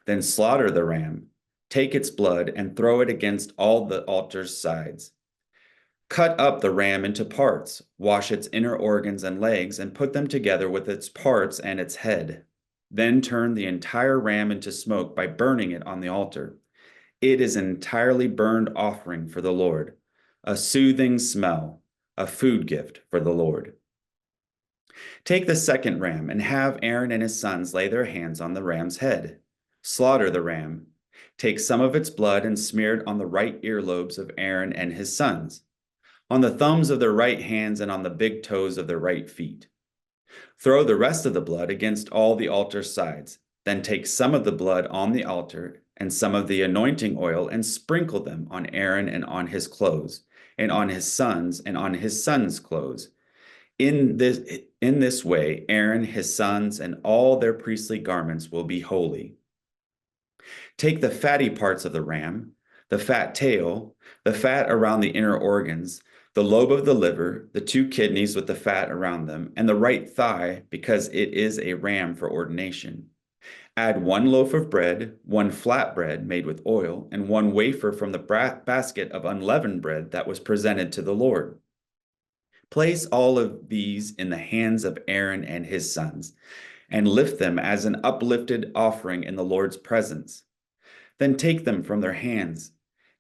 Then slaughter the ram. Take its blood and throw it against all the altar's sides. Cut up the ram into parts, wash its inner organs and legs, and put them together with its parts and its head. Then turn the entire ram into smoke by burning it on the altar. It is an entirely burned offering for the Lord, a soothing smell, a food gift for the Lord. Take the second ram and have Aaron and his sons lay their hands on the ram's head. Slaughter the ram. Take some of its blood and smear it on the right earlobes of Aaron and his sons, on the thumbs of their right hands and on the big toes of their right feet. Throw the rest of the blood against all the altar's sides. Then take some of the blood on the altar and some of the anointing oil and sprinkle them on Aaron and on his clothes, and on his sons and on his sons' clothes. In this way, Aaron, his sons, and all their priestly garments will be holy. Take the fatty parts of the ram, the fat tail, the fat around the inner organs, the lobe of the liver, the 2 kidneys with the fat around them, and the right thigh, because it is a ram for ordination. Add 1 loaf of bread, 1 flat bread made with oil, and 1 wafer from the basket of unleavened bread that was presented to the Lord. Place all of these in the hands of Aaron and his sons, and lift them as an uplifted offering in the Lord's presence. Then take them from their hands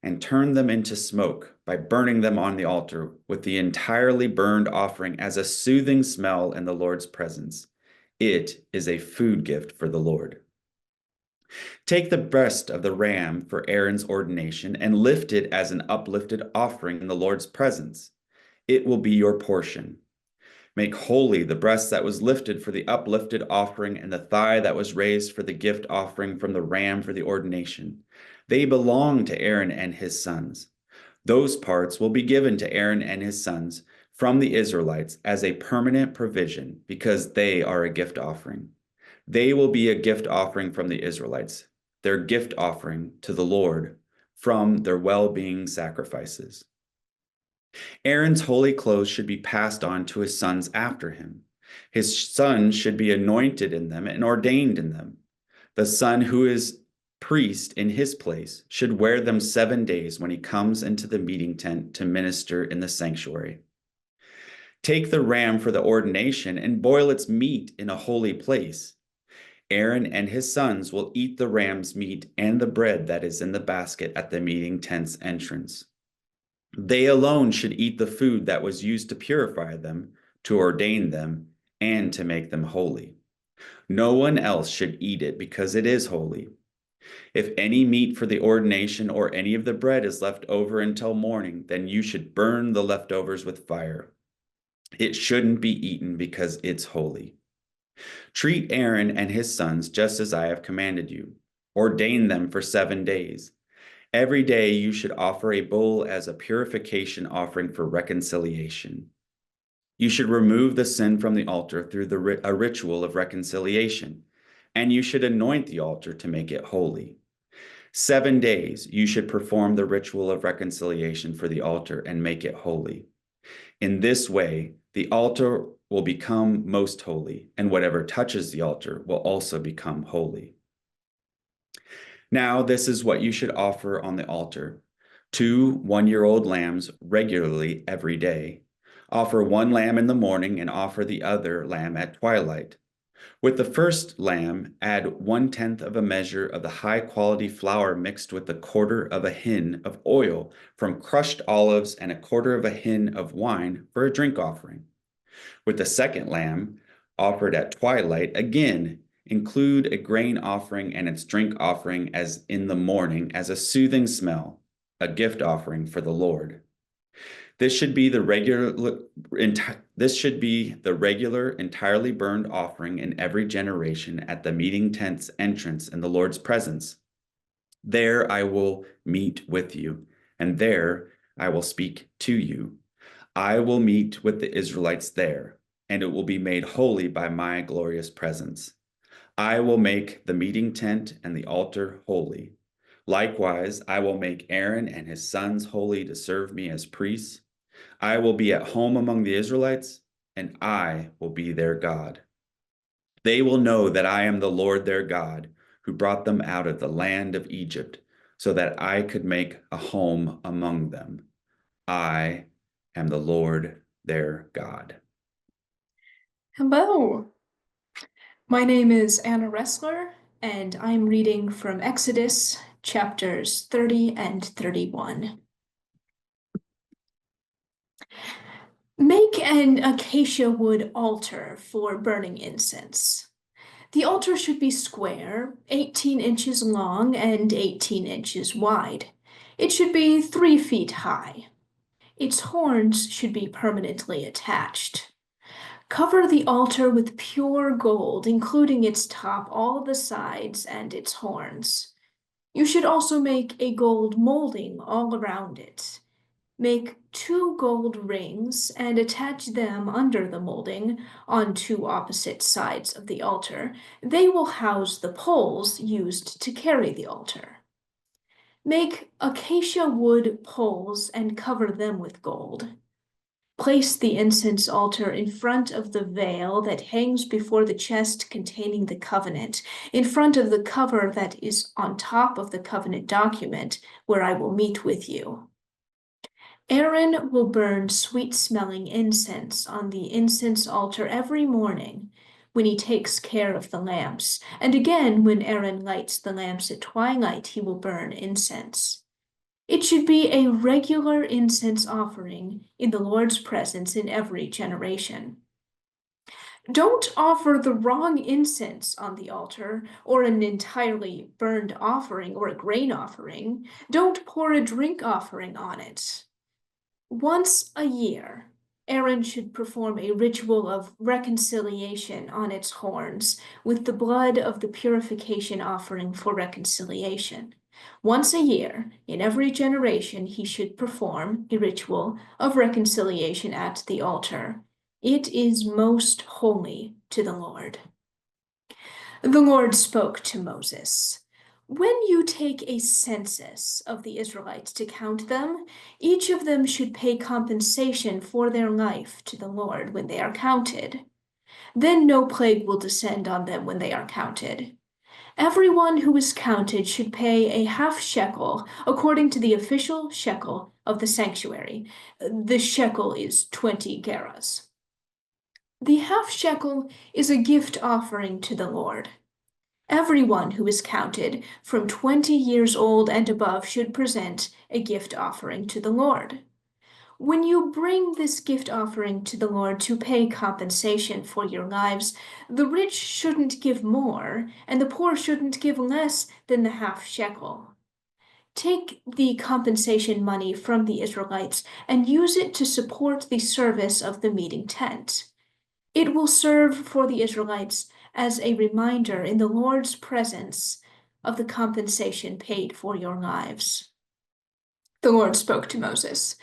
and turn them into smoke by burning them on the altar with the entirely burned offering as a soothing smell in the Lord's presence. It is a food gift for the Lord. Take the breast of the ram for Aaron's ordination and lift it as an uplifted offering in the Lord's presence. It will be your portion. Make holy the breast that was lifted for the uplifted offering and the thigh that was raised for the gift offering from the ram for the ordination. They belong to Aaron and his sons. Those parts will be given to Aaron and his sons from the Israelites as a permanent provision because they are a gift offering. They will be a gift offering from the Israelites, their gift offering to the Lord from their well-being sacrifices. Aaron's holy clothes should be passed on to his sons after him. His sons should be anointed in them and ordained in them. The son who is priest in his place should wear them 7 days when he comes into the meeting tent to minister in the sanctuary. Take the ram for the ordination and boil its meat in a holy place. Aaron and his sons will eat the ram's meat and the bread that is in the basket at the meeting tent's entrance. They alone should eat the food that was used to purify them, to ordain them, and to make them holy. No one else should eat it because it is holy. If any meat for the ordination or any of the bread is left over until morning, then you should burn the leftovers with fire. It shouldn't be eaten because it's holy. Treat Aaron and his sons just as I have commanded you. Ordain them for 7 days. Every day you should offer a bull as a purification offering for reconciliation. You should remove the sin from the altar through a ritual of reconciliation, and you should anoint the altar to make it holy. 7 days you should perform the ritual of reconciliation for the altar and make it holy. In this way, the altar will become most holy, and whatever touches the altar will also become holy. Now, this is what you should offer on the altar: 2 one-year-old lambs regularly every day. Offer 1 lamb in the morning and offer the other lamb at twilight. With the first lamb, add 1/10 of a measure of the high-quality flour mixed with 1/4 of a hin of oil from crushed olives and 1/4 of a hin of wine for a drink offering. With the second lamb, offered at twilight, again include a grain offering and its drink offering as in the morning as a soothing smell, a gift offering for the Lord. This should be the regular entirely burned offering in every generation at the meeting tent's entrance in the Lord's presence. There I will meet with you, and there I will speak to you. I will meet with the Israelites there, and it will be made holy by my glorious presence. I will make the meeting tent and the altar holy. Likewise, I will make Aaron and his sons holy to serve me as priests. I will be at home among the Israelites, and I will be their God. They will know that I am the Lord their God, who brought them out of the land of Egypt, so that I could make a home among them. I am the Lord their God. Hello, my name is Anna Ressler, and I'm reading from Exodus chapters 30 and 31. Make an acacia wood altar for burning incense. The altar should be square, 18 inches long and 18 inches wide. It should be 3 feet high. Its horns should be permanently attached. Cover the altar with pure gold, including its top, all the sides, and its horns. You should also make a gold molding all around it. Make 2 gold rings and attach them under the molding on 2 opposite sides of the altar. They will house the poles used to carry the altar. Make acacia wood poles and cover them with gold. Place the incense altar in front of the veil that hangs before the chest containing the covenant, in front of the cover that is on top of the covenant document where I will meet with you. Aaron will burn sweet-smelling incense on the incense altar every morning when he takes care of the lamps, and again when Aaron lights the lamps at twilight, he will burn incense. It should be a regular incense offering in the Lord's presence in every generation. Don't offer the wrong incense on the altar, or an entirely burned offering or a grain offering. Don't pour a drink offering on it. Once a year, Aaron should perform a ritual of reconciliation on its horns with the blood of the purification offering for reconciliation. Once a year, in every generation, he should perform a ritual of reconciliation at the altar. It is most holy to the Lord. The Lord spoke to Moses. When you take a census of the Israelites to count them, each of them should pay compensation for their life to the Lord when they are counted. Then no plague will descend on them when they are counted. Everyone who is counted should pay a half shekel according to the official shekel of the sanctuary. The shekel is 20 gerahs. The half shekel is a gift offering to the Lord. Everyone who is counted from 20 years old and above should present a gift offering to the Lord. When you bring this gift offering to the Lord to pay compensation for your lives, the rich shouldn't give more, and the poor shouldn't give less than the half shekel. Take the compensation money from the Israelites and use it to support the service of the meeting tent. It will serve for the Israelites as a reminder in the Lord's presence of the compensation paid for your lives. The Lord spoke to Moses.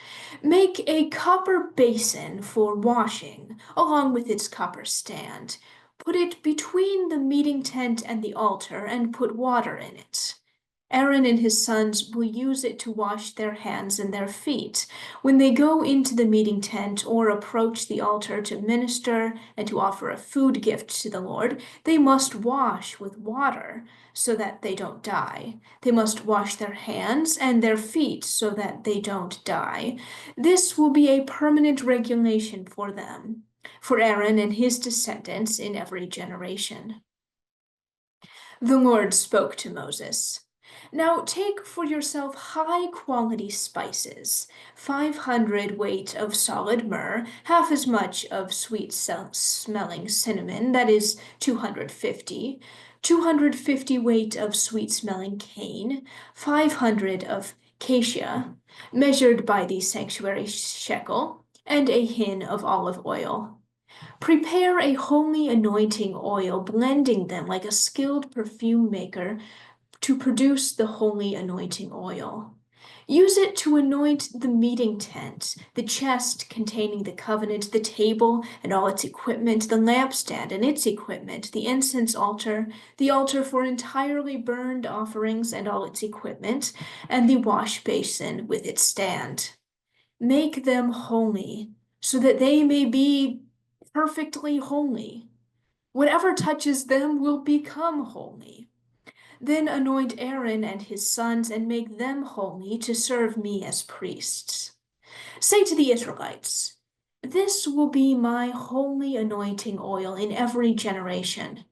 Make a copper basin for washing, along with its copper stand. Put it between the meeting tent and the altar and put water in it. Aaron and his sons will use it to wash their hands and their feet. When they go into the meeting tent or approach the altar to minister and to offer a food gift to the Lord, they must wash with water so that they don't die. They must wash their hands and their feet so that they don't die. This will be a permanent regulation for them. for Aaron and his descendants in every generation. The Lord spoke to Moses. Now take for yourself high-quality spices, 500 weight of solid myrrh, half as much of sweet-smelling cinnamon, that is 250, 250 weight of sweet-smelling cane, 500 of cassia, measured by the sanctuary shekel, and a hin of olive oil. Prepare a holy anointing oil, blending them like a skilled perfume maker to produce the holy anointing oil. Use it to anoint the meeting tent, the chest containing the covenant, the table and all its equipment, the lampstand and its equipment, the incense altar, the altar for entirely burned offerings and all its equipment, and the wash basin with its stand. Make them holy, so that they may be perfectly holy. Whatever touches them will become holy. Then anoint Aaron and his sons and make them holy to serve me as priests. Say to the Israelites, this will be my holy anointing oil in every generation.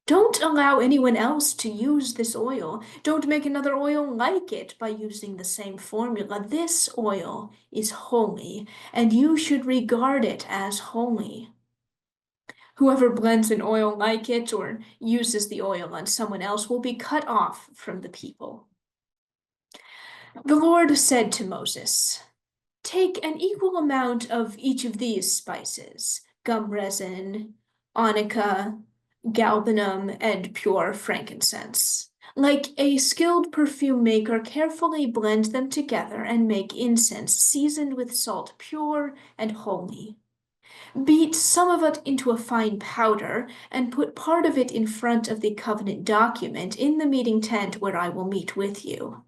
Don't allow anyone else to use this oil. Don't make another oil like it by using the same formula. This oil is holy, and you should regard it as holy. Whoever blends an oil like it or uses the oil on someone else will be cut off from the people. The Lord said to Moses, take an equal amount of each of these spices, gum resin, onycha, galbanum, and pure frankincense. Like a skilled perfume maker, carefully blend them together and make incense seasoned with salt, pure and holy. Beat some of it into a fine powder and put part of it in front of the covenant document in the meeting tent where I will meet with you.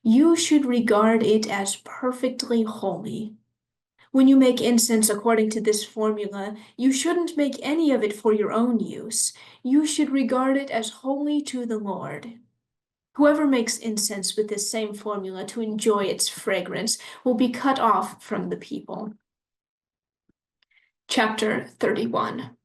You should regard it as perfectly holy. When you make incense according to this formula, you shouldn't make any of it for your own use. You should regard it as holy to the Lord. Whoever makes incense with this same formula to enjoy its fragrance will be cut off from the people. Chapter 31.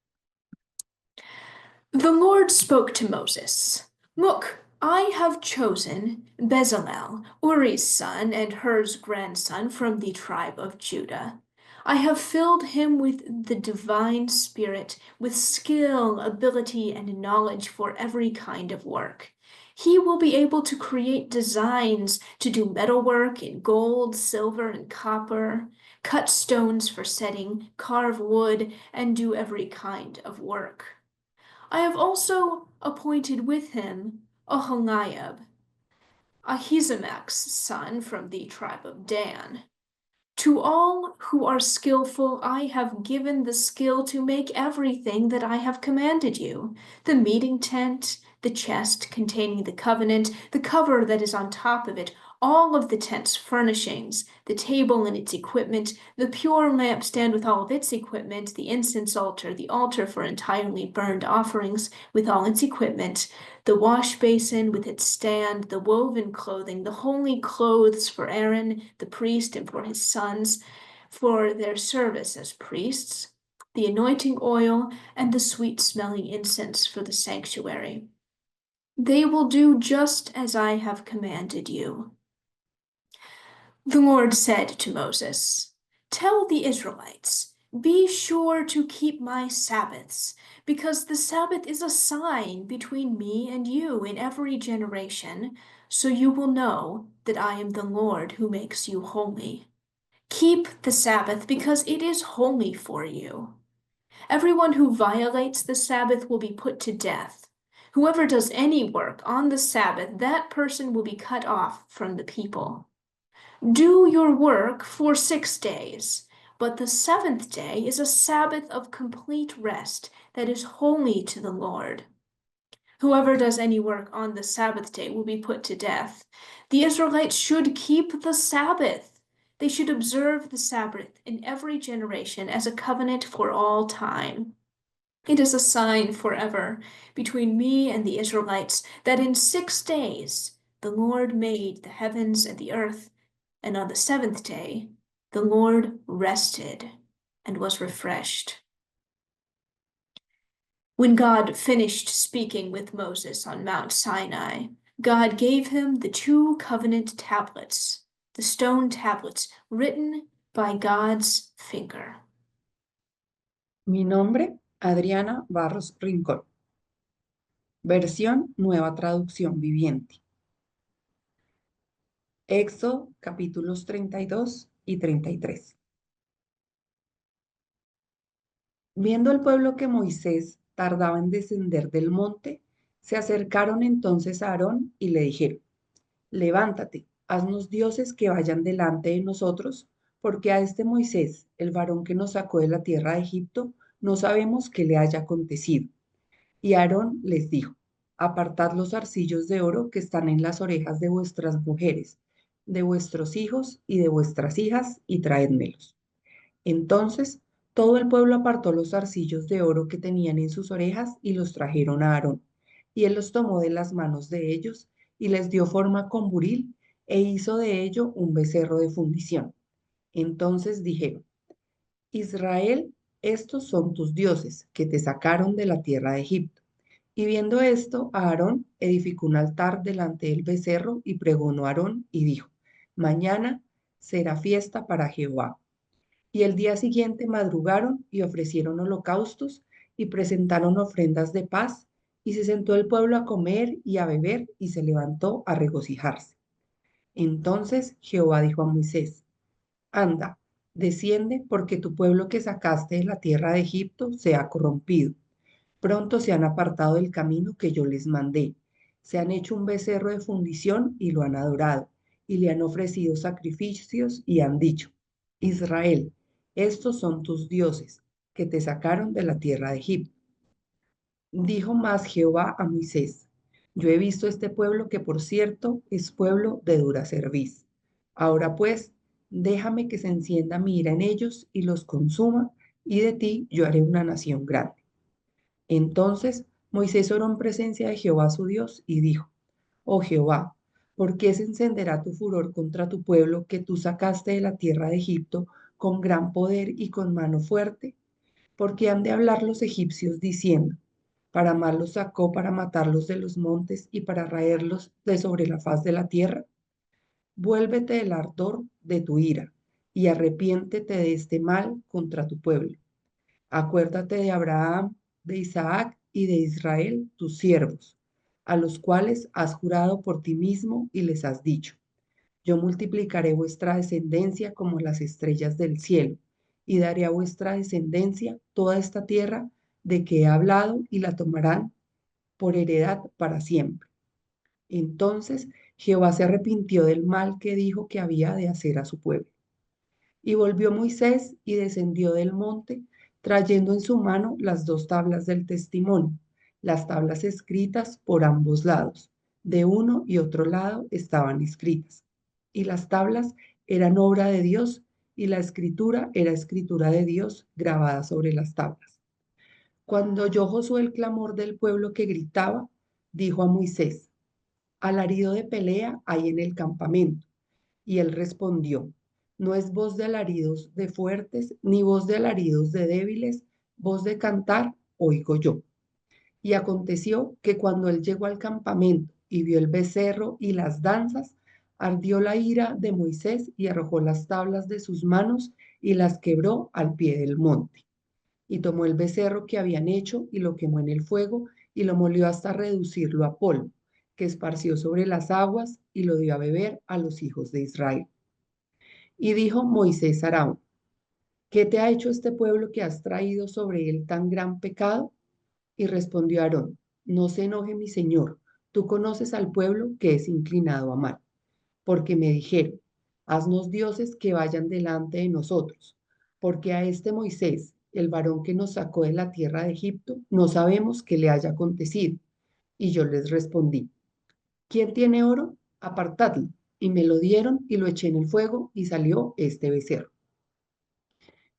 The Lord spoke to Moses. Look, I have chosen Bezalel, Uri's son and Hur's grandson from the tribe of Judah. I have filled him with the divine spirit, with skill, ability, and knowledge for every kind of work. He will be able to create designs to do metalwork in gold, silver, and copper, cut stones for setting, carve wood, and do every kind of work. I have also appointed with him Oholiab, Ahisamach's son from the tribe of Dan. To all who are skillful, I have given the skill to make everything that I have commanded you, the meeting tent, the chest containing the covenant, the cover that is on top of it, all of the tent's furnishings, the table and its equipment, the pure lampstand with all of its equipment, the incense altar, the altar for entirely burned offerings with all its equipment, the wash basin with its stand, the woven clothing, the holy clothes for Aaron, the priest, and for his sons, for their service as priests, the anointing oil, and the sweet-smelling incense for the sanctuary. They will do just as I have commanded you. The Lord said to Moses, tell the Israelites, be sure to keep my Sabbaths, because the Sabbath is a sign between me and you in every generation, so you will know that I am the Lord who makes you holy. Keep the Sabbath because it is holy for you. Everyone who violates the Sabbath will be put to death. Whoever does any work on the Sabbath, that person will be cut off from the people. Do your work for 6 days, but the 7th day is a Sabbath of complete rest that is holy to the Lord. Whoever does any work on the Sabbath day will be put to death. The Israelites should keep the Sabbath. They should observe the Sabbath in every generation as a covenant for all time. It is a sign forever between me and the Israelites that in 6 days the Lord made the heavens and the earth, and on the 7th day, the Lord rested and was refreshed. When God finished speaking with Moses on Mount Sinai, God gave him the 2 covenant tablets, the stone tablets written by God's finger. Mi nombre, Adriana Barros Rincón. Versión Nueva Traducción Viviente. Éxodo capítulos 32 y 33. Viendo el pueblo que Moisés tardaba en descender del monte, se acercaron entonces a Aarón y le dijeron: Levántate, haznos dioses que vayan delante de nosotros, porque a este Moisés, el varón que nos sacó de la tierra de Egipto, no sabemos qué le haya acontecido. Y Aarón les dijo: Apartad los zarcillos de oro que están en las orejas de vuestras mujeres, de vuestros hijos y de vuestras hijas, y traédmelos. Entonces todo el pueblo apartó los zarcillos de oro que tenían en sus orejas y los trajeron a Aarón. Y él los tomó de las manos de ellos y les dio forma con buril e hizo de ello un becerro de fundición. Entonces dijeron: Israel, estos son tus dioses que te sacaron de la tierra de Egipto. Y viendo esto, Aarón edificó un altar delante del becerro y pregonó a Aarón y dijo: Mañana será fiesta para Jehová. Y el día siguiente madrugaron y ofrecieron holocaustos y presentaron ofrendas de paz, y se sentó el pueblo a comer y a beber y se levantó a regocijarse. Entonces Jehová dijo a Moisés: Anda, desciende, porque tu pueblo que sacaste de la tierra de Egipto se ha corrompido. Pronto se han apartado del camino que yo les mandé. Se han hecho un becerro de fundición y lo han adorado, y le han ofrecido sacrificios y han dicho: Israel, estos son tus dioses, que te sacaron de la tierra de Egipto. Dijo más Jehová a Moisés: Yo he visto este pueblo que por cierto es pueblo de dura cerviz. Ahora pues, déjame que se encienda mi ira en ellos y los consuma, y de ti yo haré una nación grande. Entonces Moisés oró en presencia de Jehová su Dios y dijo: Oh Jehová, ¿por qué se encenderá tu furor contra tu pueblo que tú sacaste de la tierra de Egipto con gran poder y con mano fuerte? Porque han de hablar los egipcios diciendo: para mal los sacó, para matarlos de los montes y para raerlos de sobre la faz de la tierra. Vuélvete del ardor de tu ira y arrepiéntete de este mal contra tu pueblo. Acuérdate de Abraham, de Isaac y de Israel, tus siervos, a los cuales has jurado por ti mismo y les has dicho: Yo multiplicaré vuestra descendencia como las estrellas del cielo, y daré a vuestra descendencia toda esta tierra de que he hablado, y la tomarán por heredad para siempre. Entonces Jehová se arrepintió del mal que dijo que había de hacer a su pueblo. Y volvió Moisés y descendió del monte, trayendo en su mano las 2 tablas del testimonio, las tablas escritas por ambos lados. De uno y otro lado estaban escritas. Y las tablas eran obra de Dios, y la escritura era escritura de Dios grabada sobre las tablas. Cuando oyó Josué el clamor del pueblo que gritaba, dijo a Moisés: Alarido de pelea hay en el campamento. Y él respondió: No es voz de alaridos de fuertes, ni voz de alaridos de débiles, voz de cantar oigo yo. Y aconteció que cuando él llegó al campamento y vio el becerro y las danzas, ardió la ira de Moisés y arrojó las tablas de sus manos y las quebró al pie del monte. Y tomó el becerro que habían hecho y lo quemó en el fuego y lo molió hasta reducirlo a polvo, que esparció sobre las aguas y lo dio a beber a los hijos de Israel. Y dijo Moisés a Aarón: ¿Qué te ha hecho este pueblo que has traído sobre él tan gran pecado? Y respondió Aarón: No se enoje mi señor, tú conoces al pueblo que es inclinado a mal, porque me dijeron: Haznos dioses que vayan delante de nosotros, porque a este Moisés, el varón que nos sacó de la tierra de Egipto, no sabemos qué le haya acontecido. Y yo les respondí: ¿Quién tiene oro? Apartadlo. Y me lo dieron y lo eché en el fuego y salió este becerro.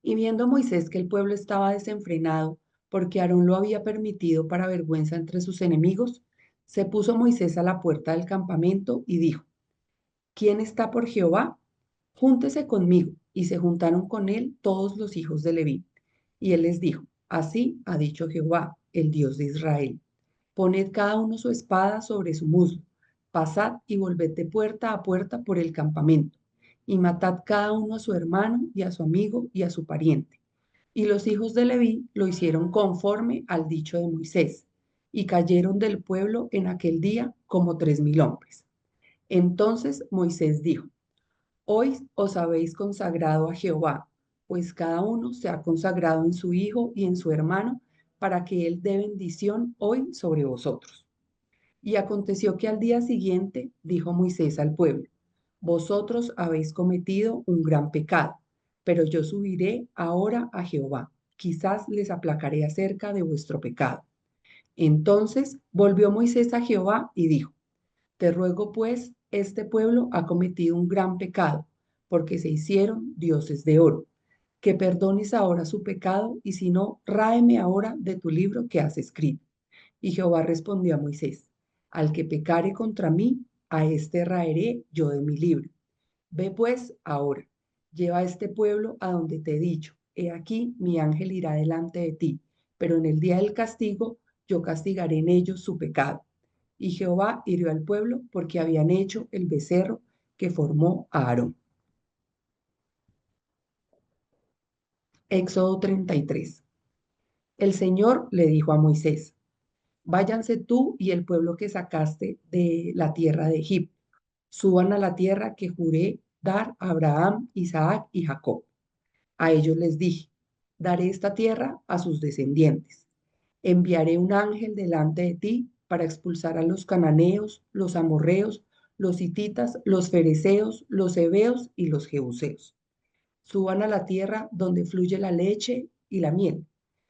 Y viendo Moisés que el pueblo estaba desenfrenado, porque Aarón lo había permitido para vergüenza entre sus enemigos, se puso Moisés a la puerta del campamento y dijo: ¿Quién está por Jehová? Júntese conmigo. Y se juntaron con él todos los hijos de Leví. Y él les dijo: Así ha dicho Jehová: el Dios de Israel. Poned cada uno su espada sobre su muslo, pasad y volved de puerta a puerta por el campamento, y matad cada uno a su hermano y a su amigo y a su pariente. Y los hijos de Leví lo hicieron conforme al dicho de Moisés, y cayeron del pueblo en aquel día como 3.000 hombres. Entonces Moisés dijo: Hoy os habéis consagrado a Jehová, pues cada uno se ha consagrado en su hijo y en su hermano, para que él dé bendición hoy sobre vosotros. Y aconteció que al día siguiente dijo Moisés al pueblo: Vosotros habéis cometido un gran pecado, pero yo subiré ahora a Jehová. Quizás les aplacaré acerca de vuestro pecado. Entonces volvió Moisés a Jehová y dijo: Te ruego pues, este pueblo ha cometido un gran pecado, porque se hicieron dioses de oro. Que perdones ahora su pecado, y si no, ráeme ahora de tu libro que has escrito. Y Jehová respondió a Moisés: Al que pecare contra mí, a este raeré yo de mi libro. Ve pues ahora, lleva a este pueblo a donde te he dicho. He aquí, mi ángel irá delante de ti, pero en el día del castigo yo castigaré en ellos su pecado. Y Jehová hirió al pueblo porque habían hecho el becerro que formó a Aarón. Éxodo 33. El Señor le dijo a Moisés: Váyanse tú y el pueblo que sacaste de la tierra de Egipto. Suban a la tierra que juré dar a Abraham, Isaac y Jacob. A ellos les dije: Daré esta tierra a sus descendientes. Enviaré un ángel delante de ti para expulsar a los cananeos, los amorreos, los hititas, los fereceos, los heveos y los jebuseos. Suban a la tierra donde fluye la leche y la miel.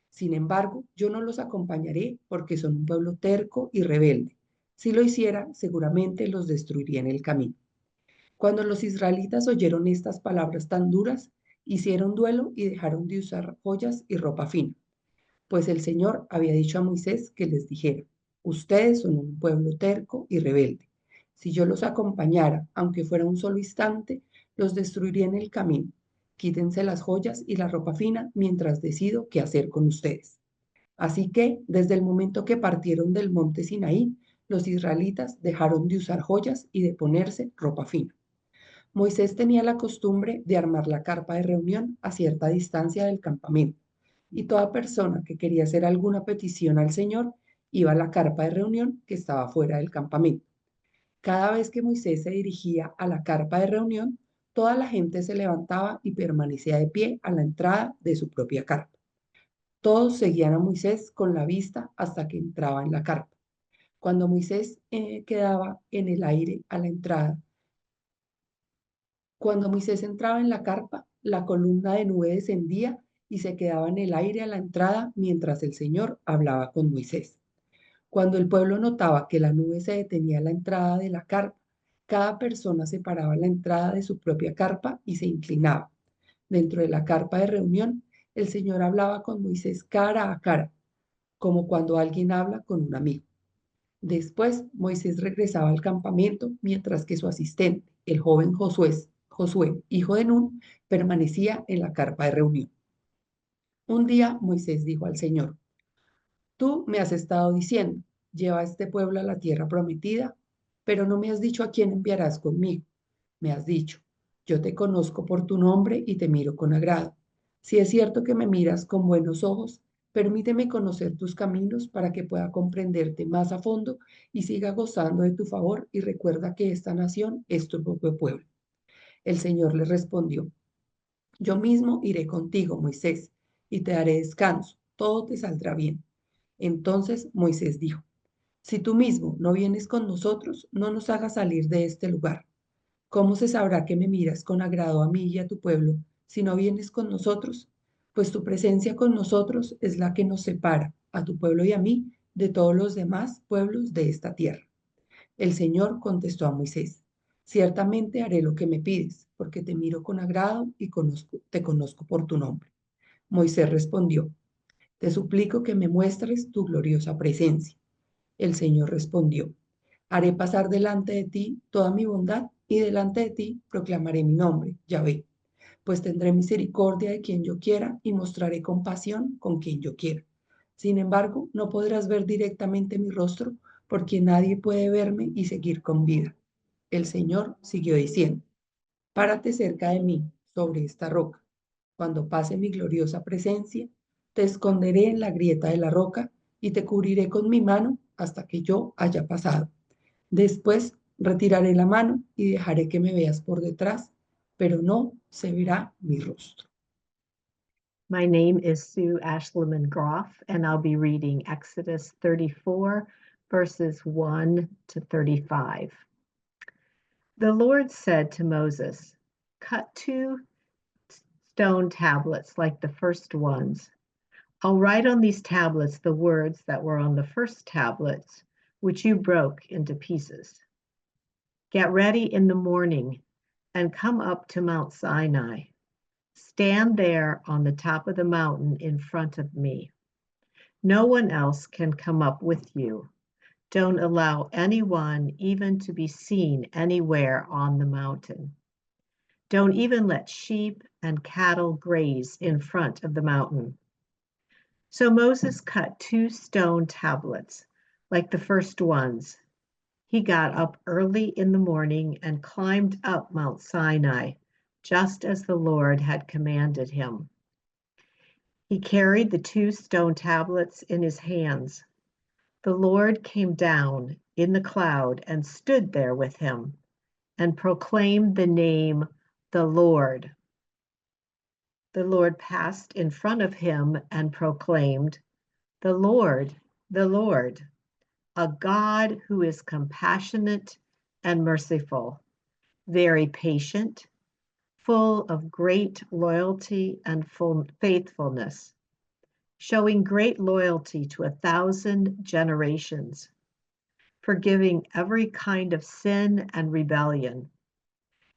Sin embargo, yo no los acompañaré porque son un pueblo terco y rebelde. Si lo hiciera, seguramente los destruiría en el camino. Cuando los israelitas oyeron estas palabras tan duras, hicieron duelo y dejaron de usar joyas y ropa fina, pues el Señor había dicho a Moisés que les dijera: Ustedes son un pueblo terco y rebelde. Si yo los acompañara, aunque fuera un solo instante, los destruiría en el camino. Quítense las joyas y la ropa fina mientras decido qué hacer con ustedes. Así que, desde el momento que partieron del monte Sinaí, los israelitas dejaron de usar joyas y de ponerse ropa fina. Moisés tenía la costumbre de armar la carpa de reunión a cierta distancia del campamento, y toda persona que quería hacer alguna petición al Señor iba a la carpa de reunión que estaba fuera del campamento. Cada vez que Moisés se dirigía a la carpa de reunión, toda la gente se levantaba y permanecía de pie a la entrada de su propia carpa. Todos seguían a Moisés con la vista hasta que entraba en la carpa. Cuando Moisés quedaba en el aire a la entrada, Cuando Moisés entraba en la carpa, la columna de nube descendía y se quedaba en el aire a la entrada mientras el Señor hablaba con Moisés. Cuando el pueblo notaba que la nube se detenía a la entrada de la carpa, cada persona separaba la entrada de su propia carpa y se inclinaba. Dentro de la carpa de reunión, el Señor hablaba con Moisés cara a cara, como cuando alguien habla con un amigo. Después, Moisés regresaba al campamento mientras que su asistente, el joven Josué, hijo de Nun, permanecía en la carpa de reunión. Un día Moisés dijo al Señor: Tú me has estado diciendo: Lleva a este pueblo a la tierra prometida, pero no me has dicho a quién enviarás conmigo. Me has dicho: Yo te conozco por tu nombre y te miro con agrado. Si es cierto que me miras con buenos ojos, permíteme conocer tus caminos para que pueda comprenderte más a fondo y siga gozando de tu favor, y recuerda que esta nación es tu propio pueblo. El Señor le respondió: Yo mismo iré contigo, Moisés, y te daré descanso. Todo te saldrá bien. Entonces Moisés dijo: Si tú mismo no vienes con nosotros, no nos hagas salir de este lugar. ¿Cómo se sabrá que me miras con agrado a mí y a tu pueblo si no vienes con nosotros? Pues tu presencia con nosotros es la que nos separa, a tu pueblo y a mí, de todos los demás pueblos de esta tierra. El Señor contestó a Moisés: Ciertamente haré lo que me pides, porque te miro con agrado y te conozco por tu nombre. Moisés respondió: Te suplico que me muestres tu gloriosa presencia. El Señor respondió: Haré pasar delante de ti toda mi bondad, y delante de ti proclamaré mi nombre, Yahvé, pues tendré misericordia de quien yo quiera y mostraré compasión con quien yo quiera. Sin embargo, no podrás ver directamente mi rostro porque nadie puede verme y seguir con vida. El Señor siguió diciendo, párate cerca de mí, sobre esta roca. Cuando pase mi gloriosa presencia, te esconderé en la grieta de la roca y te cubriré con mi mano hasta que yo haya pasado. Después retiraré la mano y dejaré que me veas por detrás, pero no se verá mi rostro. My name is Sue Ashleman Groff, and I'll be reading Exodus 34, verses 1 to 35. The Lord said to Moses, cut 2 stone tablets like the first ones. I'll write on these tablets the words that were on the first tablets, which you broke into pieces. Get ready in the morning and come up to Mount Sinai. Stand there on the top of the mountain in front of me. No one else can come up with you. Don't allow anyone even to be seen anywhere on the mountain. Don't even let sheep and cattle graze in front of the mountain. So Moses cut 2 stone tablets, like the first ones. He got up early in the morning and climbed up Mount Sinai, just as the Lord had commanded him. He carried the 2 stone tablets in his hands. The Lord came down in the cloud and stood there with him and proclaimed the name, the Lord. The Lord passed in front of him and proclaimed, the Lord, a God who is compassionate and merciful, very patient, full of great loyalty and full faithfulness, showing great loyalty to 1,000 generations, forgiving every kind of sin and rebellion,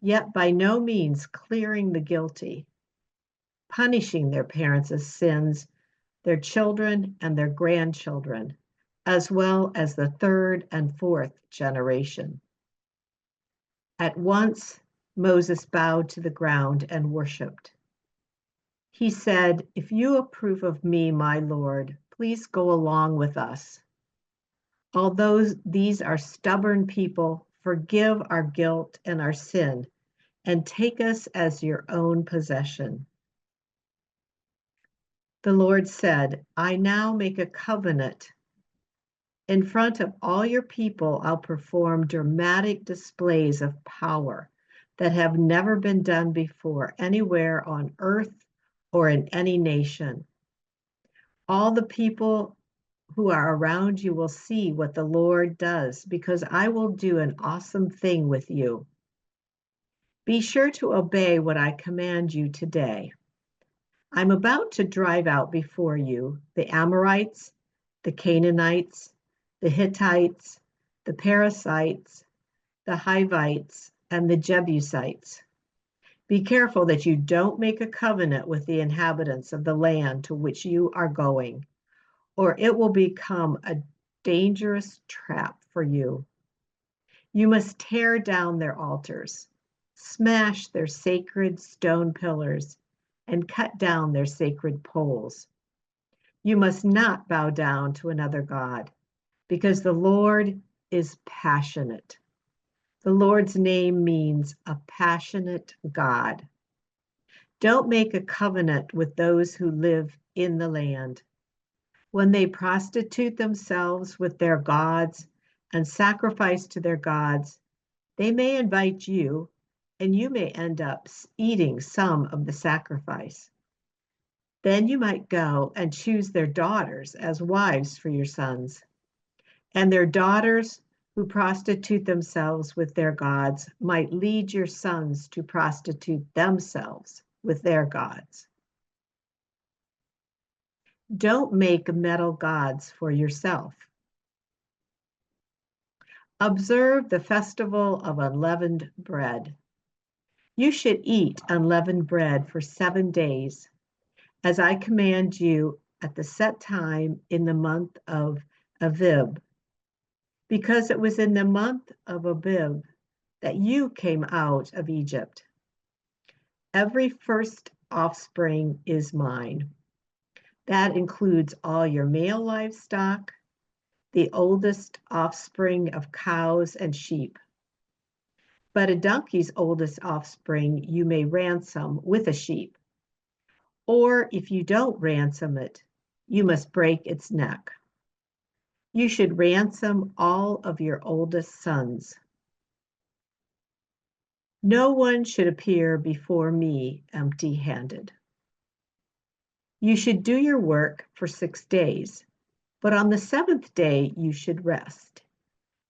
yet by no means clearing the guilty, punishing their parents' sins, their children and their grandchildren, as well as the 3rd and 4th generation. At once, Moses bowed to the ground and worshiped. He said, if you approve of me, my Lord, please go along with us. Although these are stubborn people, forgive our guilt and our sin, and take us as your own possession. The Lord said, I now make a covenant. In front of all your people, I'll perform dramatic displays of power that have never been done before anywhere on earth or in any nation. All the people who are around you will see what the Lord does, because I will do an awesome thing with you. Be sure to obey what I command you today. I'm about to drive out before you the Amorites, the Canaanites, the Hittites, the Perizzites, the Hivites, and the Jebusites. Be careful that you don't make a covenant with the inhabitants of the land to which you are going, or it will become a dangerous trap for you. You must tear down their altars, smash their sacred stone pillars, and cut down their sacred poles. You must not bow down to another god, because the Lord is passionate. The Lord's name means a passionate God. Don't make a covenant with those who live in the land. When they prostitute themselves with their gods and sacrifice to their gods, they may invite you, and you may end up eating some of the sacrifice. Then you might go and choose their daughters as wives for your sons. And their daughters who prostitute themselves with their gods might lead your sons to prostitute themselves with their gods. Don't make metal gods for yourself. Observe the festival of unleavened bread. You should eat unleavened bread for 7 days, as I command you at the set time in the month of Aviv, because it was in the month of Aviv that you came out of Egypt. Every first offspring is mine. That includes all your male livestock, the oldest offspring of cows and sheep. But a donkey's oldest offspring you may ransom with a sheep. Or if you don't ransom it, you must break its neck. You should ransom all of your oldest sons. No one should appear before me empty-handed. You should do your work for 6 days, but on the 7th day you should rest.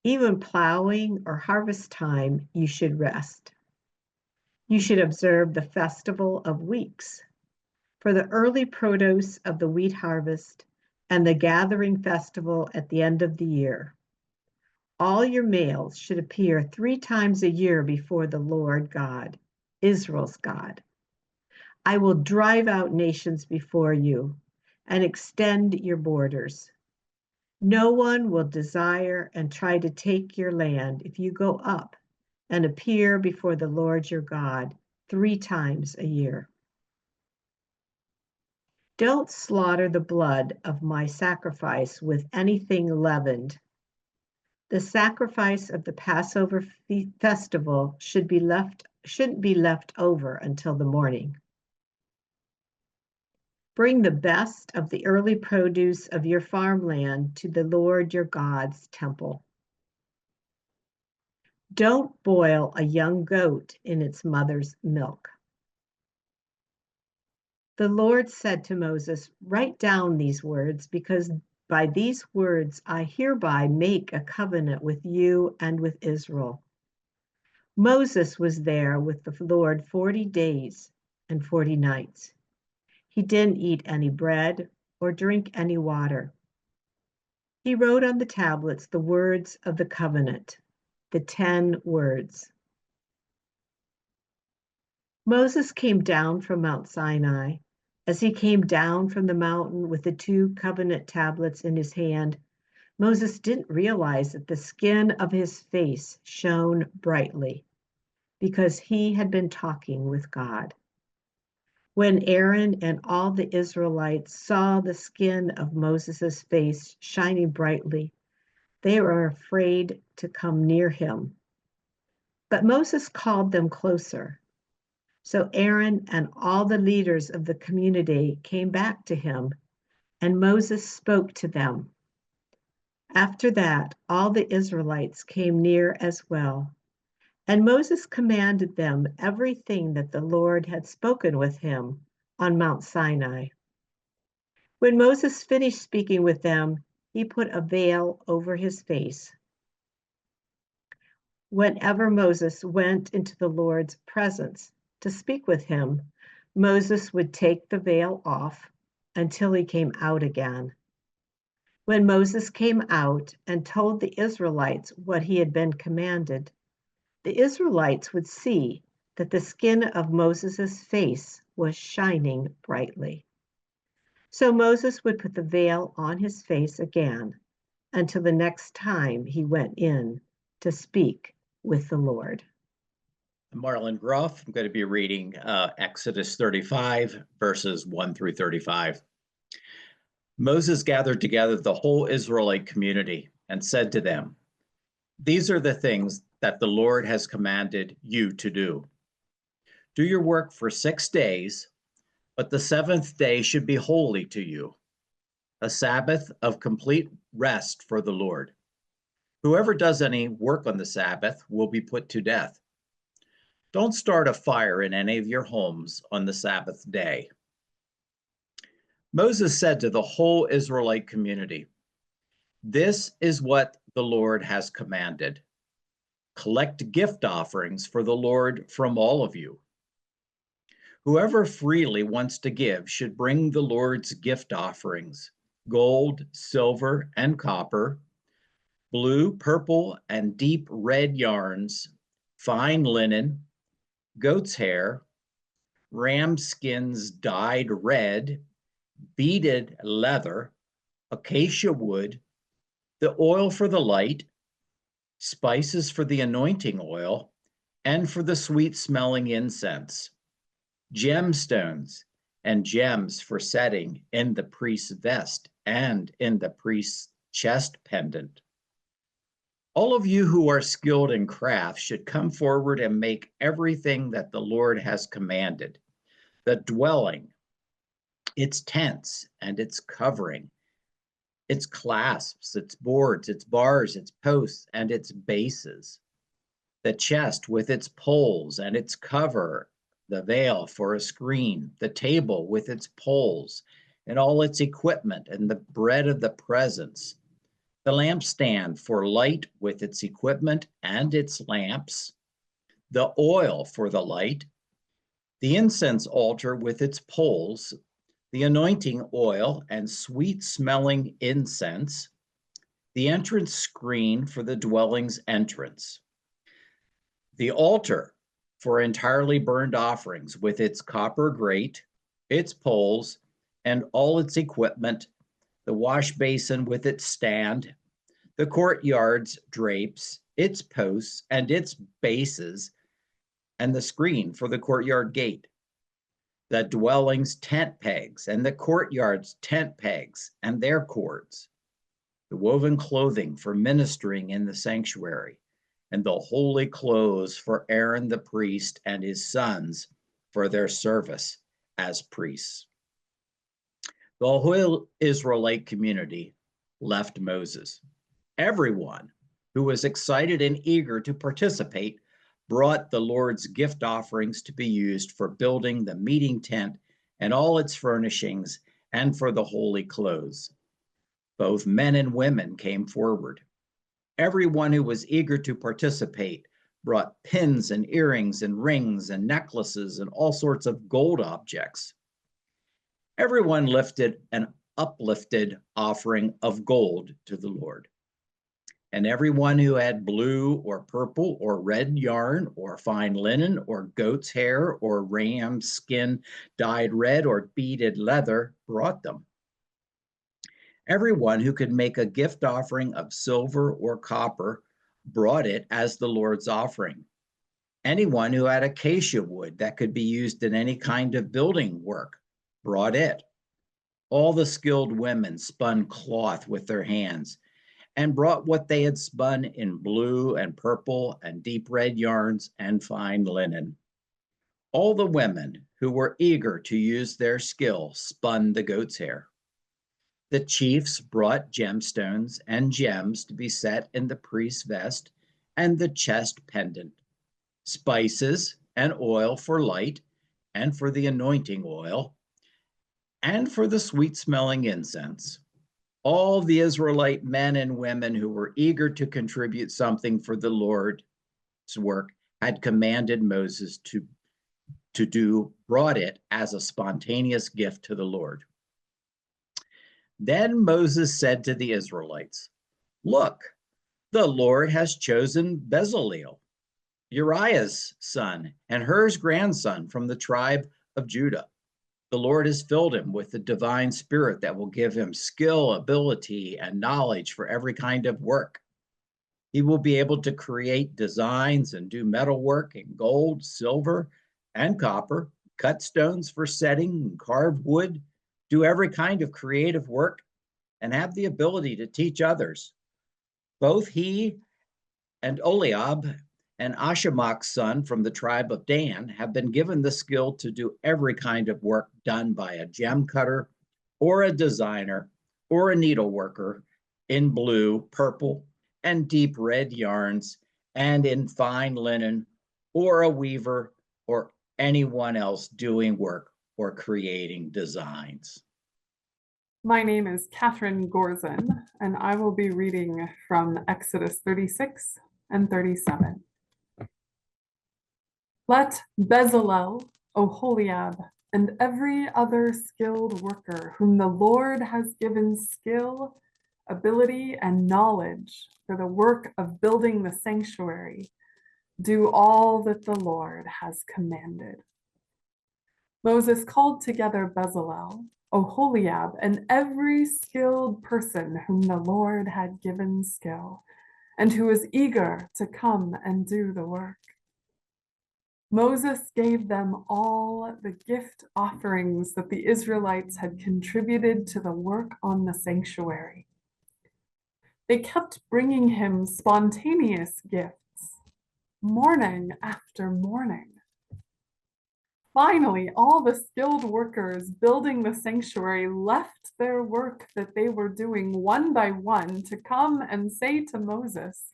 Even plowing or harvest time, you should rest. You should observe the festival of weeks, for the early produce of the wheat harvest and the gathering festival at the end of the year. All your males should appear 3 times a year before the Lord God, Israel's God. I will drive out nations before you and extend your borders. No one will desire and try to take your land if you go up and appear before the Lord your God 3 times a year. Don't slaughter the blood of my sacrifice with anything leavened. The sacrifice of the Passover festival shouldn't be left over until the morning. Bring the best of the early produce of your farmland to the Lord your God's temple. Don't boil a young goat in its mother's milk. The Lord said to Moses, "Write down these words, because by these words I hereby make a covenant with you and with Israel." Moses was there with the Lord 40 days and 40 nights. He didn't eat any bread or drink any water. He wrote on the tablets the words of the covenant, the 10 words. Moses came down from Mount Sinai. As he came down from the mountain with the 2 covenant tablets in his hand, Moses didn't realize that the skin of his face shone brightly because he had been talking with God. When Aaron and all the Israelites saw the skin of Moses' face shining brightly, they were afraid to come near him. But Moses called them closer. So Aaron and all the leaders of the community came back to him, and Moses spoke to them. After that, all the Israelites came near as well, and Moses commanded them everything that the Lord had spoken with him on Mount Sinai. When Moses finished speaking with them, he put a veil over his face. Whenever Moses went into the Lord's presence to speak with him, Moses would take the veil off until he came out again. When Moses came out and told the Israelites what he had been commanded, the Israelites would see that the skin of Moses' face was shining brightly. So Moses would put the veil on his face again until the next time he went in to speak with the Lord. I'm Marlon Groff. I'm going to be reading Exodus 35, verses 1 through 35. Moses gathered together the whole Israelite community and said to them, "These are the things that the Lord has commanded you to do. Do your work for 6 days, but the 7th day should be holy to you, a Sabbath of complete rest for the Lord. Whoever does any work on the Sabbath will be put to death. Don't start a fire in any of your homes on the Sabbath day." Moses said to the whole Israelite community, "This is what the Lord has commanded. Collect gift offerings for the Lord from all of you. Whoever freely wants to give should bring the Lord's gift offerings, gold, silver, and copper, blue, purple, and deep red yarns, fine linen, goat's hair, ram skins dyed red, beaded leather, acacia wood, the oil for the light, spices for the anointing oil, and for the sweet-smelling incense, gemstones, and gems for setting in the priest's vest and in the priest's chest pendant. All of you who are skilled in crafts should come forward and make everything that the Lord has commanded: the dwelling, its tents and its covering, its clasps, its boards, its bars, its posts, and its bases, the chest with its poles and its cover, the veil for a screen, the table with its poles and all its equipment, and the bread of the presence, the lampstand for light with its equipment and its lamps, the oil for the light, the incense altar with its poles, the anointing oil and sweet-smelling incense, the entrance screen for the dwelling's entrance, the altar for entirely burned offerings with its copper grate, its poles, and all its equipment, the wash basin with its stand, the courtyard's drapes, its posts, and its bases, and the screen for the courtyard gate, the dwelling's tent pegs and the courtyard's tent pegs and their cords, the woven clothing for ministering in the sanctuary, and the holy clothes for Aaron the priest and his sons for their service as priests. The whole Israelite community left Moses. Everyone who was excited and eager to participate brought the Lord's gift offerings to be used for building the meeting tent and all its furnishings, and for the holy clothes. Both men and women came forward. Everyone who was eager to participate brought pins and earrings and rings and necklaces and all sorts of gold objects. Everyone lifted an uplifted offering of gold to the Lord. And everyone who had blue or purple or red yarn or fine linen or goat's hair or ram skin dyed red or beaded leather brought them. Everyone who could make a gift offering of silver or copper brought it as the Lord's offering. Anyone who had acacia wood that could be used in any kind of building work brought it. All the skilled women spun cloth with their hands and brought what they had spun in blue and purple and deep red yarns and fine linen. All the women who were eager to use their skill spun the goat's hair. The chiefs brought gemstones and gems to be set in the priest's vest and the chest pendant, spices and oil for light and for the anointing oil and for the sweet-smelling incense. All the Israelite men and women who were eager to contribute something for the Lord's work had commanded Moses to do, brought it as a spontaneous gift to the Lord. Then Moses said to the Israelites, "Look, the Lord has chosen Bezalel, Uriah's son, and Hur's grandson from the tribe of Judah. The Lord has filled him with the divine spirit that will give him skill, ability, and knowledge for every kind of work. He will be able to create designs and do metalwork in gold, silver, and copper, cut stones for setting, carve wood, do every kind of creative work, and have the ability to teach others. Both he and Oliab and Ahisamach's son from the tribe of Dan have been given the skill to do every kind of work done by a gem cutter or a designer or a needleworker in blue, purple, and deep red yarns and in fine linen, or a weaver or anyone else doing work or creating designs." My name is Catherine Gorzin, and I will be reading from Exodus 36 and 37. Let Bezalel, Oholiab, and every other skilled worker whom the Lord has given skill, ability, and knowledge for the work of building the sanctuary do all that the Lord has commanded. Moses called together Bezalel, Oholiab, and every skilled person whom the Lord had given skill, and who was eager to come and do the work. Moses gave them all the gift offerings that the Israelites had contributed to the work on the sanctuary. They kept bringing him spontaneous gifts, morning after morning. Finally, all the skilled workers building the sanctuary left their work that they were doing one by one to come and say to Moses,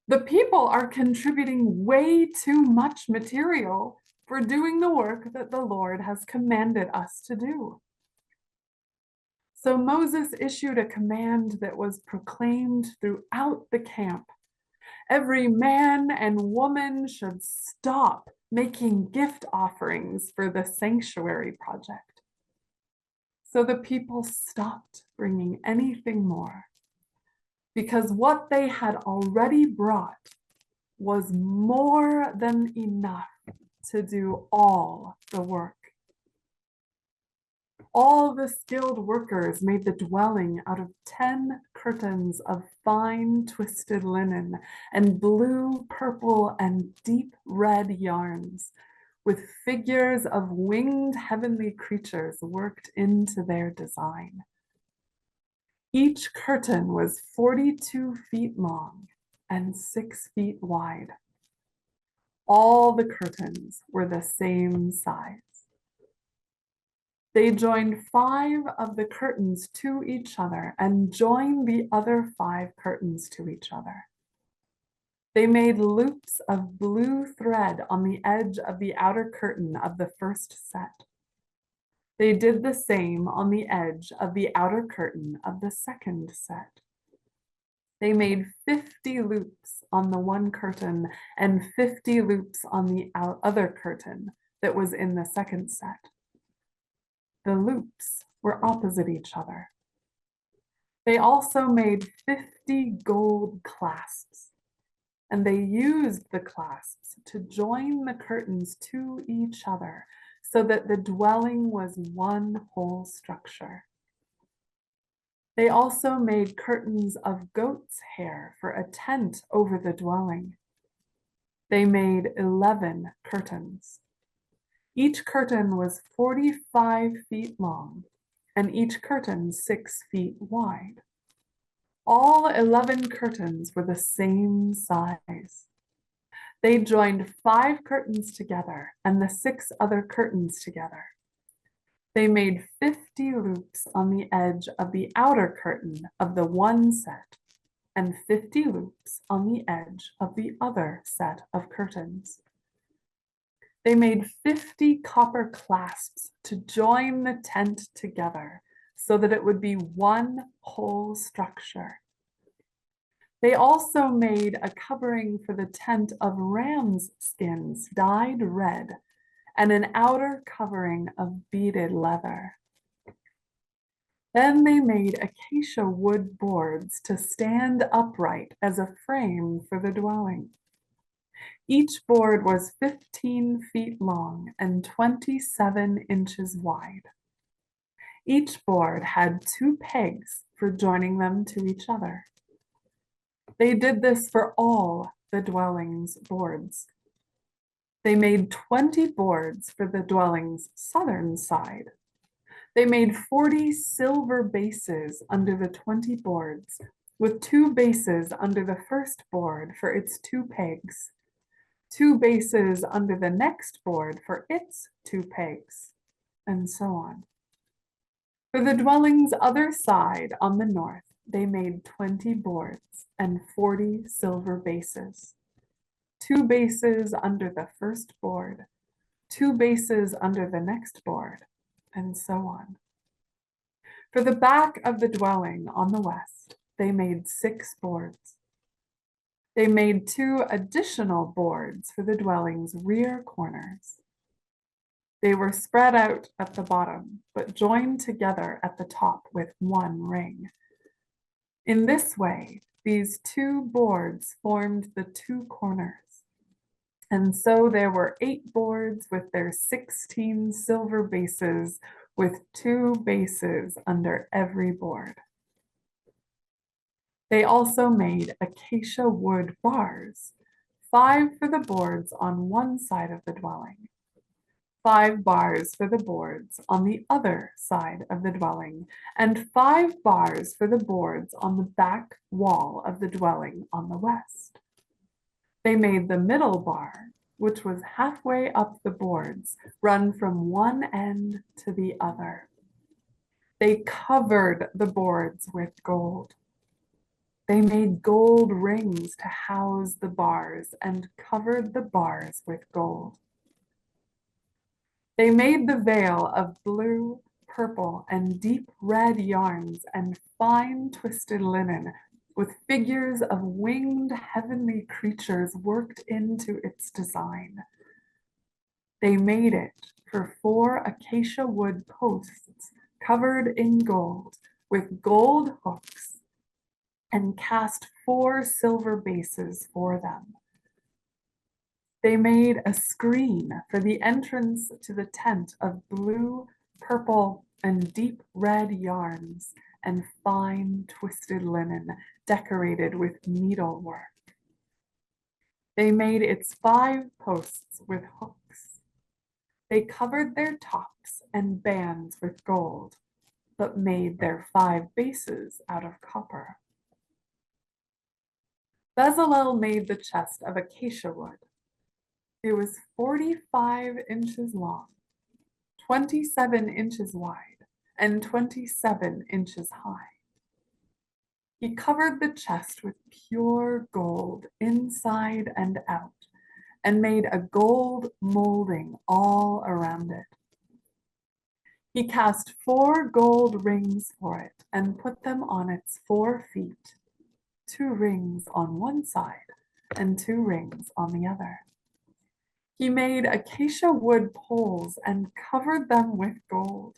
"The people are contributing way too much material for doing the work that the Lord has commanded us to do." So Moses issued a command that was proclaimed throughout the camp. Every man and woman should stop making gift offerings for the sanctuary project. So the people stopped bringing anything more, because what they had already brought was more than enough to do all the work. All the skilled workers made the dwelling out of 10 curtains of fine twisted linen and blue, purple, and deep red yarns, with figures of winged heavenly creatures worked into their design. Each curtain was 42 feet long and 6 feet wide. All the curtains were the same size. They joined 5 of the curtains to each other and joined the other 5 curtains to each other. They made loops of blue thread on the edge of the outer curtain of the first set. They did the same on the edge of the outer curtain of the second set. They made 50 loops on the one curtain and 50 loops on the other curtain that was in the second set. The loops were opposite each other. They also made 50 gold clasps, and they used the clasps to join the curtains to each other so that the dwelling was one whole structure. They also made curtains of goat's hair for a tent over the dwelling. They made 11 curtains. Each curtain was 45 feet long, and each curtain 6 feet wide. All 11 curtains were the same size. They joined 5 curtains together and the 6 other curtains together. They made 50 loops on the edge of the outer curtain of the one set and 50 loops on the edge of the other set of curtains. They made 50 copper clasps to join the tent together so that it would be one whole structure. They also made a covering for the tent of ram's skins dyed red and an outer covering of beaded leather. Then they made acacia wood boards to stand upright as a frame for the dwelling. Each board was 15 feet long and 27 inches wide. Each board had 2 pegs for joining them to each other. They did this for all the dwelling's boards. They made 20 boards for the dwelling's southern side. They made 40 silver bases under the 20 boards, with 2 bases under the first board for its 2 pegs, 2 bases under the next board for its 2 pegs, and so on. For the dwelling's other side on the north, they made 20 boards and 40 silver bases, 2 bases under the first board, 2 bases under the next board, and so on. For the back of the dwelling on the west, they made 6 boards. They made 2 additional boards for the dwelling's rear corners. They were spread out at the bottom, but joined together at the top with one ring. In this way, these 2 boards formed the 2 corners. And so there were 8 boards with their 16 silver bases, with 2 bases under every board. They also made acacia wood bars, 5 for the boards on one side of the dwelling, 5 bars for the boards on the other side of the dwelling, and 5 bars for the boards on the back wall of the dwelling on the west. They made the middle bar, which was halfway up the boards, run from one end to the other. They covered the boards with gold. They made gold rings to house the bars and covered the bars with gold. They made the veil of blue, purple, and deep red yarns and fine twisted linen with figures of winged heavenly creatures worked into its design. They made it for 4 acacia wood posts covered in gold with gold hooks and cast 4 silver bases for them. They made a screen for the entrance to the tent of blue, purple, and deep red yarns and fine twisted linen decorated with needlework. They made its 5 posts with hooks. They covered their tops and bands with gold, but made their 5 bases out of copper. Bezalel made the chest of acacia wood. It was 45 inches long, 27 inches wide, and 27 inches high. He covered the chest with pure gold inside and out, and made a gold molding all around it. He cast 4 gold rings for it and put them on its 4 feet, 2 rings on one side and 2 rings on the other. He made acacia wood poles and covered them with gold.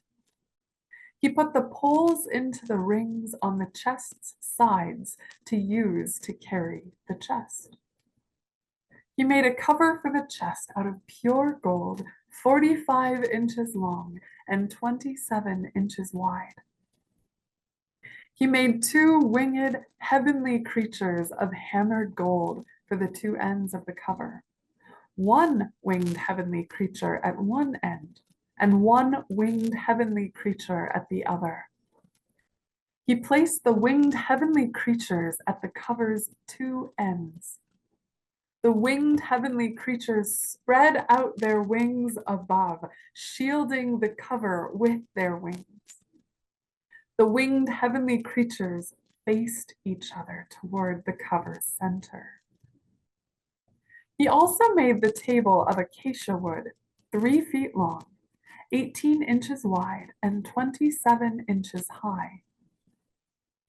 He put the poles into the rings on the chest's sides to use to carry the chest. He made a cover for the chest out of pure gold, 45 inches long and 27 inches wide. He made 2 winged heavenly creatures of hammered gold for the 2 ends of the cover. 1 winged heavenly creature at one end, and 1 winged heavenly creature at the other. He placed the winged heavenly creatures at the cover's 2 ends. The winged heavenly creatures spread out their wings above, shielding the cover with their wings. The winged heavenly creatures faced each other toward the cover's center. He also made the table of acacia wood, 3 feet long, 18 inches wide, and 27 inches high.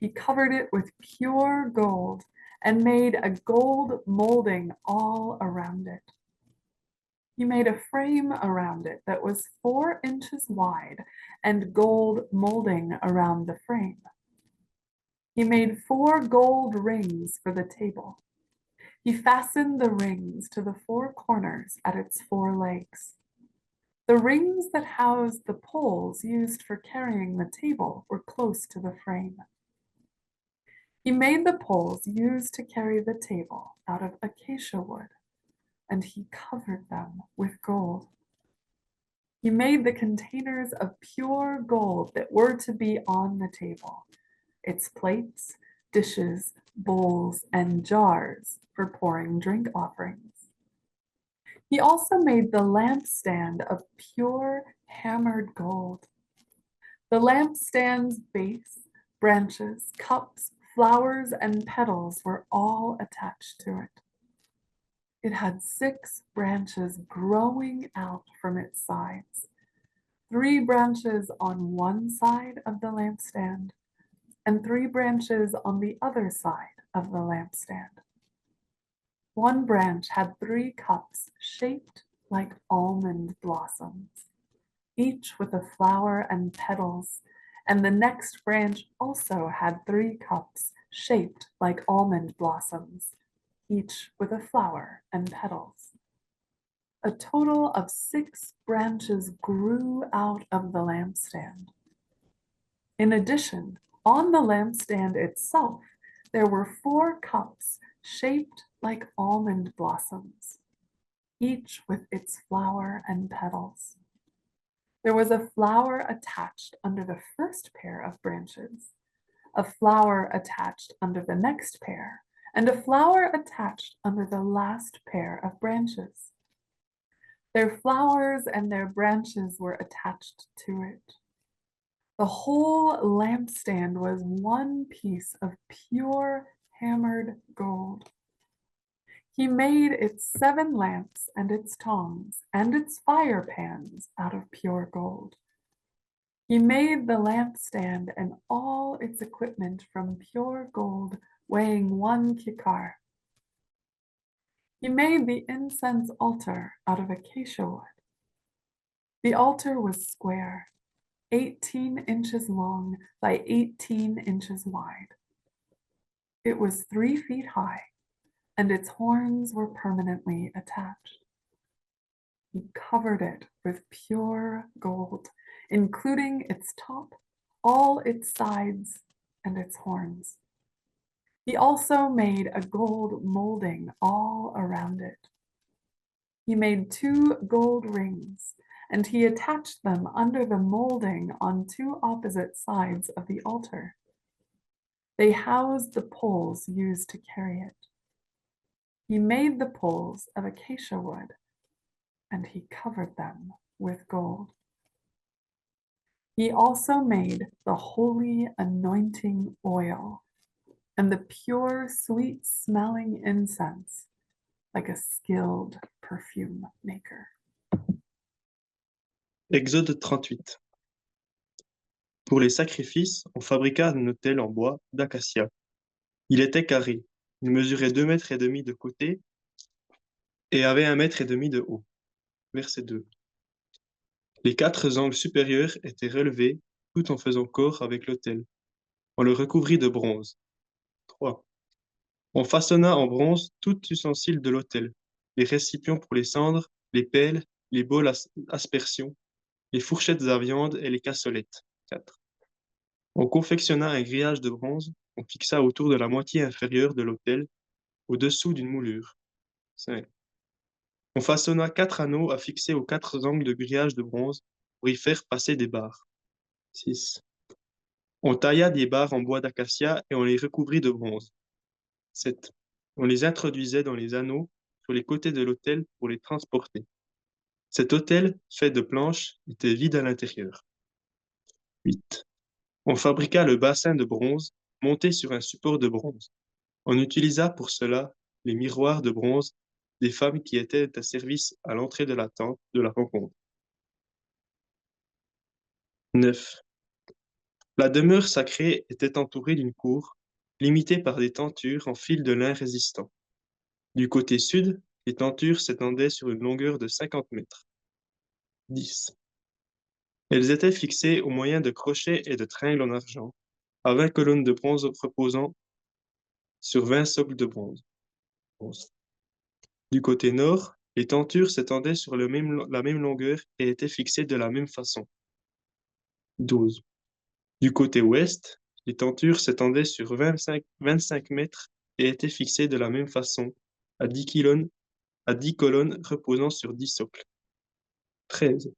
He covered it with pure gold and made a gold molding all around it. He made a frame around it that was 4 inches wide and gold molding around the frame. He made 4 gold rings for the table. He fastened the rings to the 4 corners at its 4 legs. The rings that housed the poles used for carrying the table were close to the frame. He made the poles used to carry the table out of acacia wood, and he covered them with gold. He made the containers of pure gold that were to be on the table, its plates, dishes, bowls, and jars for pouring drink offerings. He also made the lampstand of pure hammered gold. The lampstand's base, branches, cups, flowers, and petals were all attached to it. It had 6 branches growing out from its sides, 3 branches on one side of the lampstand, and 3 branches on the other side of the lampstand. 1 branch had 3 cups shaped like almond blossoms, each with a flower and petals, and the next branch also had 3 cups shaped like almond blossoms, each with a flower and petals. A total of 6 branches grew out of the lampstand. In addition, on the lampstand itself, there were 4 cups shaped like almond blossoms, each with its flower and petals. There was a flower attached under the first pair of branches, a flower attached under the next pair, and a flower attached under the last pair of branches. Their flowers and their branches were attached to it. The whole lampstand was one piece of pure hammered gold. He made its 7 lamps and its tongs and its fire pans out of pure gold. He made the lampstand and all its equipment from pure gold, weighing 1 kikar. He made the incense altar out of acacia wood. The altar was square, 18 inches long by 18 inches wide. It was 3 feet high, and its horns were permanently attached. He covered it with pure gold, including its top, all its sides, and its horns. He also made a gold molding all around it. He made 2 gold rings, and he attached them under the molding on 2 opposite sides of the altar. They housed the poles used to carry it. He made the poles of acacia wood, and he covered them with gold. He also made the holy anointing oil and the pure, sweet-smelling incense like a skilled perfume maker. Exode 38. Pour les sacrifices, on fabriqua un autel en bois d'acacia. Il était carré. Il mesurait 2 mètres et demi de côté et avait 1 mètre et demi de haut. Verset 2. Les 4 angles supérieurs étaient relevés tout en faisant corps avec l'autel. On le recouvrit de bronze. 3. On façonna en bronze tout ustensile de l'autel, les récipients pour les cendres, les pelles, les bols aspersion, les fourchettes à viande et les cassolettes. 4. On confectionna un grillage de bronze, on fixa autour de la moitié inférieure de l'autel, au-dessous d'une moulure. 5. On façonna 4 anneaux à fixer aux 4 angles de grillage de bronze pour y faire passer des barres. 6. On tailla des barres en bois d'acacia et on les recouvrit de bronze. 7. On les introduisait dans les anneaux sur les côtés de l'autel pour les transporter. Cet autel, fait de planches, était vide à l'intérieur. 8. On fabriqua le bassin de bronze monté sur un support de bronze. On utilisa pour cela les miroirs de bronze des femmes qui étaient à service à l'entrée de la tente de la rencontre. 9. La demeure sacrée était entourée d'une cour, limitée par des tentures en fil de lin résistant. Du côté sud, les tentures s'étendaient sur une longueur de 50 mètres. 10. Elles étaient fixées au moyen de crochets et de tringles en argent, à 20 colonnes de bronze reposant sur 20 socles de bronze. 11. Du côté nord, les tentures s'étendaient sur la même longueur et étaient fixées de la même façon. 12. Du côté ouest, les tentures s'étendaient sur 25 mètres et étaient fixées de la même façon, à 10 colonnes reposant sur 10 socles. 13.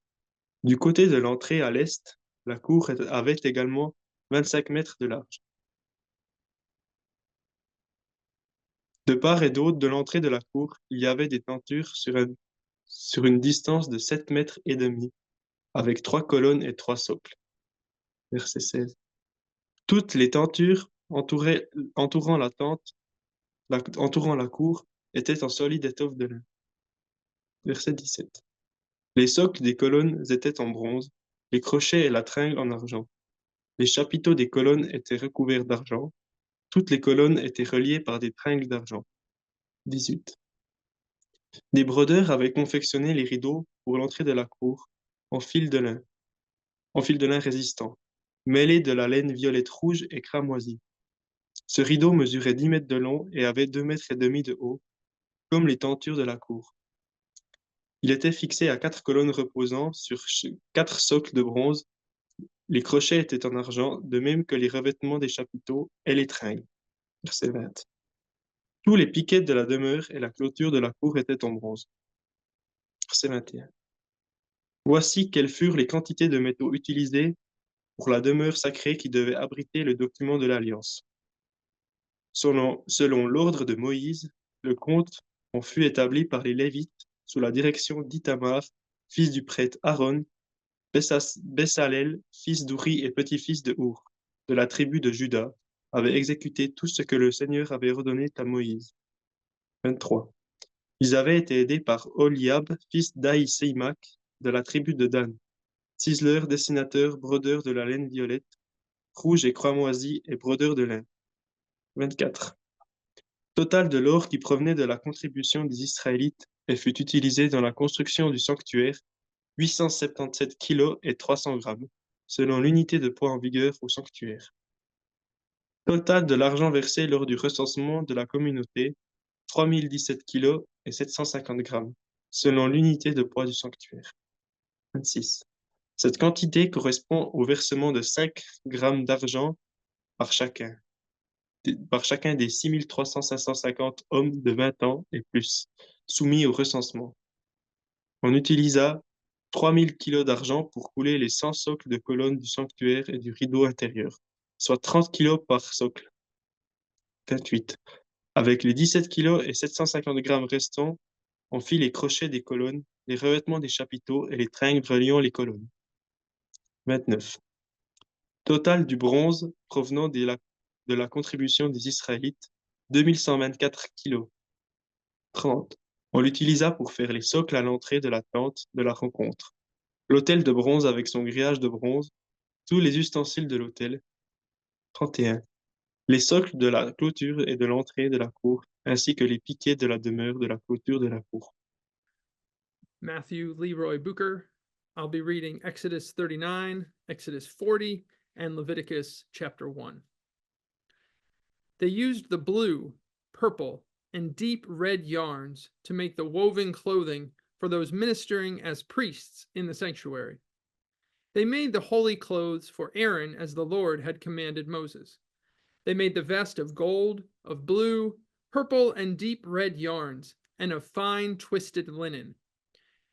Du côté de l'entrée à l'est, la cour avait également 25 mètres de large. De part et d'autre de l'entrée de la cour, il y avait des tentures sur une distance de 7 mètres et demi, avec 3 colonnes et 3 socles. Verset 16. Toutes les tentures entourant la cour étaient en solide étoffe de lin. Verset 17. Les socles des colonnes étaient en bronze, les crochets et la tringle en argent. Les chapiteaux des colonnes étaient recouverts d'argent. Toutes les colonnes étaient reliées par des tringles d'argent. 18. Des brodeurs avaient confectionné les rideaux pour l'entrée de la cour en fil de lin résistant, mêlé de la laine violette rouge et cramoisie. Ce rideau mesurait 10 mètres de long et avait 2 mètres et demi de haut, comme les tentures de la cour. Il était fixé à 4 colonnes reposant sur 4 socles de bronze. Les crochets étaient en argent, de même que les revêtements des chapiteaux et les tringles. Verset 20. Tous les piquets de la demeure et la clôture de la cour étaient en bronze. Verset 21. Voici quelles furent les quantités de métaux utilisées pour la demeure sacrée qui devait abriter le document de l'Alliance. Selon l'ordre de Moïse, le compte en fut établi par les Lévites sous la direction d'Ithamar, fils du prêtre Aaron, Bessalel, fils d'Ouri et petit-fils de Our, de la tribu de Juda, avait exécuté tout ce que le Seigneur avait ordonné à Moïse. 23. Ils avaient été aidés par Oliab, fils d'Ahisémac, de la tribu de Dan, ciseleur, dessinateur, brodeur de la laine violette, rouge et cramoisie et brodeur de lin. 24. Total de l'or qui provenait de la contribution des Israélites et fut utilisé dans la construction du sanctuaire, 877 kg et 300 grammes, selon l'unité de poids en vigueur au sanctuaire. Total de l'argent versé lors du recensement de la communauté, 3017 kg et 750 grammes, selon l'unité de poids du sanctuaire. 26. Cette quantité correspond au versement de 5 grammes d'argent par chacun des 6350 hommes de 20 ans et plus, soumis au recensement. On utilisa 3000 kilos d'argent pour couler les 100 socles de colonnes du sanctuaire et du rideau intérieur, soit 30 kilos par socle. 28. Avec les 17 kilos et 750 grammes restants, on fit les crochets des colonnes, les revêtements des chapiteaux et les tringles reliant les colonnes. 29. Total du bronze provenant de la contribution des Israélites, 2124 kilos. 30. On l'utilisa pour faire les socles à l'entrée de la tente de la rencontre, l'autel de bronze avec son grillage de bronze, tous les ustensiles de l'autel. 31. Les socles de la clôture et de l'entrée de la cour, ainsi que les piquets de la demeure de la clôture de la cour. Matthew Leroy Booker. I'll be reading Exodus 39, Exodus 40, and Leviticus chapter 1. They used the blue, purple, and deep red yarns to make the woven clothing for those ministering as priests in the sanctuary. They made the holy clothes for Aaron as the Lord had commanded Moses. They made the vest of gold, of blue, purple, and deep red yarns, and of fine twisted linen.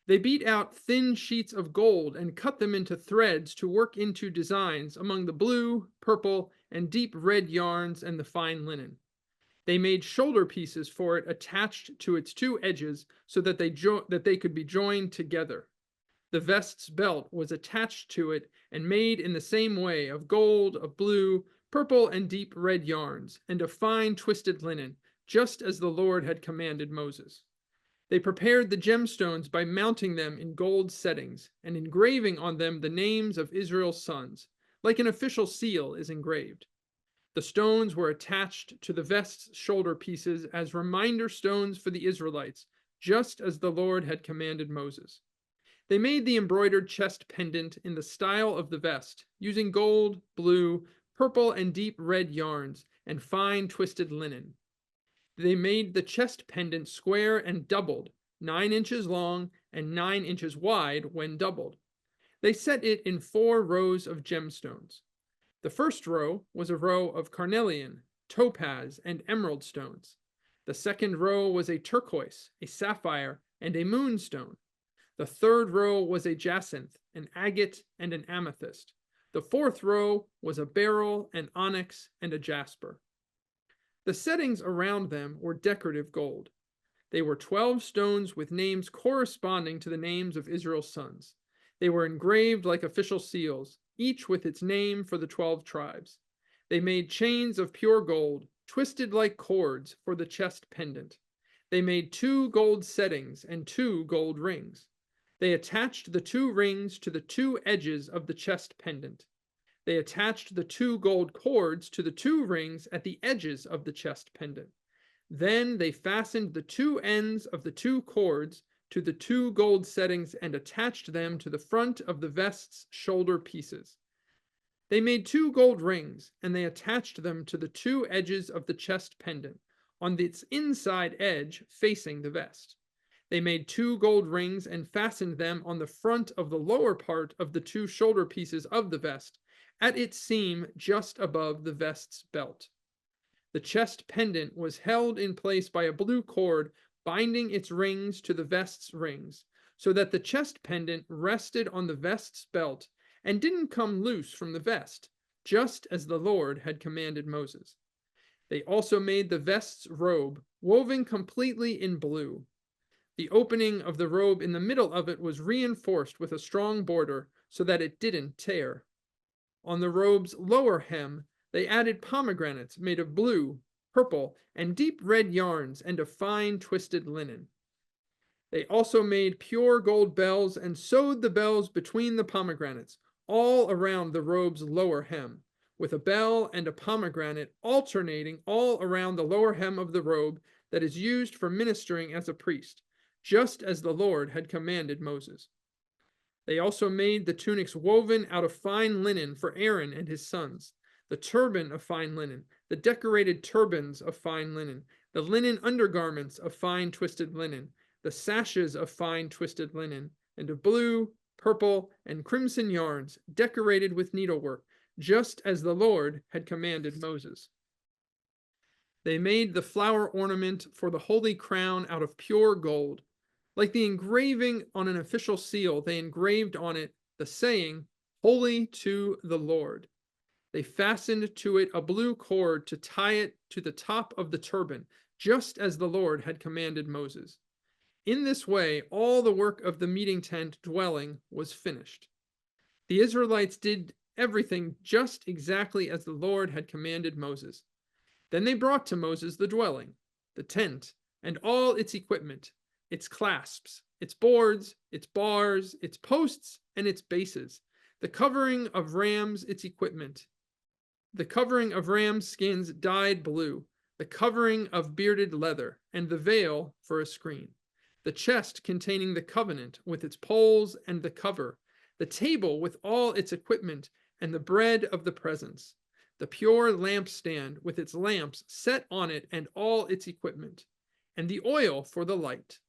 They beat out thin sheets of gold and cut them into threads to work into designs among the blue, purple, and deep red yarns and the fine linen. They made shoulder pieces for it attached to its two edges so that they could be joined together. The vest's belt was attached to it and made in the same way of gold, of blue, purple, and deep red yarns, and of fine twisted linen, just as the Lord had commanded Moses. They prepared the gemstones by mounting them in gold settings and engraving on them the names of Israel's sons, like an official seal is engraved. The stones were attached to the vest's shoulder pieces as reminder stones for the Israelites, just as the Lord had commanded Moses. They made the embroidered chest pendant in the style of the vest, using gold, blue, purple, and deep red yarns, and fine twisted linen. They made the chest pendant square and doubled, 9 inches long and 9 inches wide when doubled. They set it in 4 rows of gemstones. The first row was a row of carnelian, topaz, and emerald stones. The second row was a turquoise, a sapphire, and a moonstone. The third row was a jacinth, an agate, and an amethyst. The fourth row was a beryl, an onyx, and a jasper. The settings around them were decorative gold. They were 12 stones with names corresponding to the names of Israel's sons. They were engraved like official seals, each with its name for the 12 tribes. They made chains of pure gold, twisted like cords, for the chest pendant. They made 2 gold settings and 2 gold rings. They attached the 2 rings to the 2 edges of the chest pendant. They attached the 2 gold cords to the 2 rings at the edges of the chest pendant. Then they fastened the 2 ends of the 2 cords to the 2 gold settings and attached them to the front of the vest's shoulder pieces. They made 2 gold rings, and they attached them to the 2 edges of the chest pendant, on its inside edge facing the vest. They made 2 gold rings and fastened them on the front of the lower part of the 2 shoulder pieces of the vest, at its seam just above the vest's belt. The chest pendant was held in place by a blue cord binding its rings to the vest's rings, so that the chest pendant rested on the vest's belt and didn't come loose from the vest, just as the Lord had commanded Moses. They also made the vest's robe, woven completely in blue. The opening of the robe in the middle of it was reinforced with a strong border so that it didn't tear. On the robe's lower hem, they added pomegranates made of blue, purple, and deep red yarns and of fine twisted linen. They also made pure gold bells and sewed the bells between the pomegranates, all around the robe's lower hem, with a bell and a pomegranate alternating all around the lower hem of the robe that is used for ministering as a priest, just as the Lord had commanded Moses. They also made the tunics woven out of fine linen for Aaron and his sons, the turban of fine linen, the decorated turbans of fine linen, the linen undergarments of fine twisted linen, the sashes of fine twisted linen, and of blue, purple, and crimson yarns decorated with needlework, just as the Lord had commanded Moses. They made the flower ornament for the holy crown out of pure gold. Like the engraving on an official seal, they engraved on it the saying, "Holy to the Lord." They fastened to it a blue cord to tie it to the top of the turban, just as the Lord had commanded Moses. In this way, all the work of the meeting tent dwelling was finished. The Israelites did everything just exactly as the Lord had commanded Moses. Then they brought to Moses the dwelling, the tent, and all its equipment, its clasps, its boards, its bars, its posts, and its bases, the covering of rams, its equipment, the covering of rams' skins dyed blue, the covering of bearded leather, and the veil for a screen, the chest containing the covenant with its poles and the cover, the table with all its equipment, and the bread of the presence, the pure lampstand with its lamps set on it and all its equipment, and the oil for the light,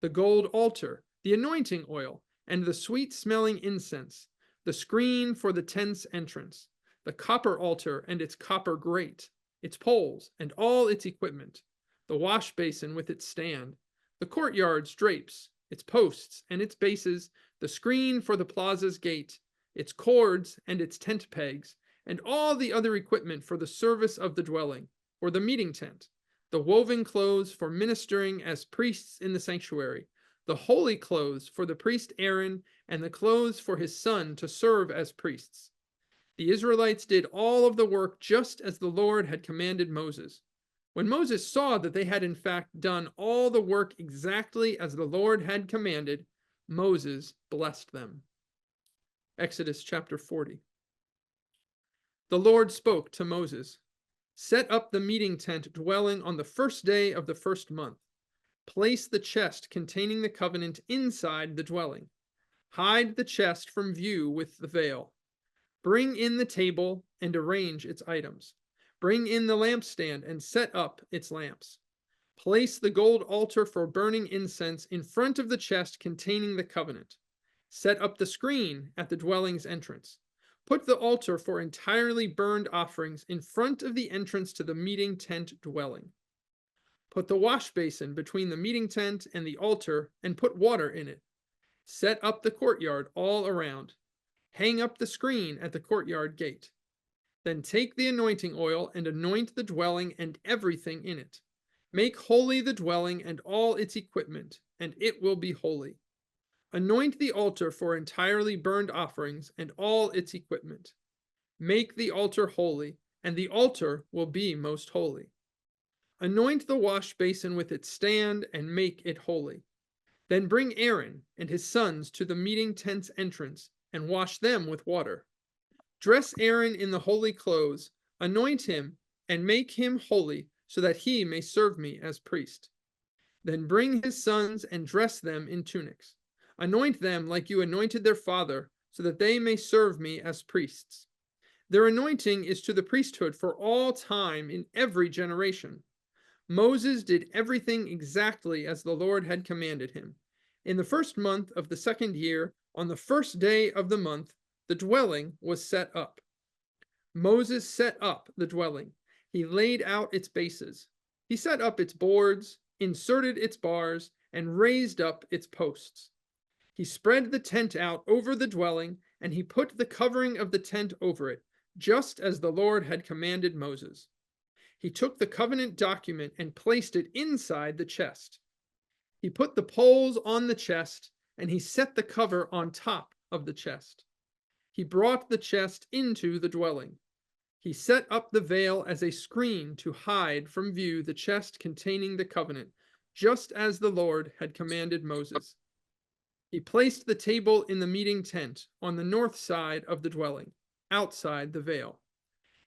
the gold altar, the anointing oil, and the sweet-smelling incense, the screen for the tent's entrance, the copper altar and its copper grate, its poles, and all its equipment, the wash basin with its stand, the courtyard's drapes, its posts and its bases, the screen for the plaza's gate, its cords and its tent pegs, and all the other equipment for the service of the dwelling, or the meeting tent, the woven clothes for ministering as priests in the sanctuary, the holy clothes for the priest Aaron, and the clothes for his son to serve as priests. The Israelites did all of the work just as the Lord had commanded Moses. When Moses saw that they had in fact done all the work exactly as the Lord had commanded, Moses blessed them. Exodus chapter 40. The Lord spoke to Moses, "Set up the meeting tent dwelling on the first day of the first month. Place the chest containing the covenant inside the dwelling. Hide the chest from view with the veil. Bring in the table and arrange its items. Bring in the lampstand and set up its lamps. Place the gold altar for burning incense in front of the chest containing the covenant. Set up the screen at the dwelling's entrance. Put the altar for entirely burned offerings in front of the entrance to the meeting tent dwelling. Put the wash basin between the meeting tent and the altar and put water in it. Set up the courtyard all around. Hang up the screen at the courtyard gate. Then take the anointing oil and anoint the dwelling and everything in it. Make holy the dwelling and all its equipment, and it will be holy. Anoint the altar for entirely burned offerings and all its equipment. Make the altar holy, and the altar will be most holy. Anoint the wash basin with its stand and make it holy. Then bring Aaron and his sons to the meeting tent's entrance and wash them with water. Dress Aaron in the holy clothes, anoint him, and make him holy so that he may serve me as priest. Then bring his sons and dress them in tunics. Anoint them like you anointed their father, so that they may serve me as priests. Their anointing is to the priesthood for all time in every generation. Moses did everything exactly as the Lord had commanded him. In the first month of the second year, on the first day of the month, the dwelling was set up. Moses set up the dwelling. He laid out its bases. He set up its boards, inserted its bars, and raised up its posts. He spread the tent out over the dwelling, and he put the covering of the tent over it, just as the Lord had commanded Moses. He took the covenant document and placed it inside the chest. He put the poles on the chest, and he set the cover on top of the chest. He brought the chest into the dwelling. He set up the veil as a screen to hide from view the chest containing the covenant, just as the Lord had commanded Moses. He placed the table in the meeting tent on the north side of the dwelling, outside the veil.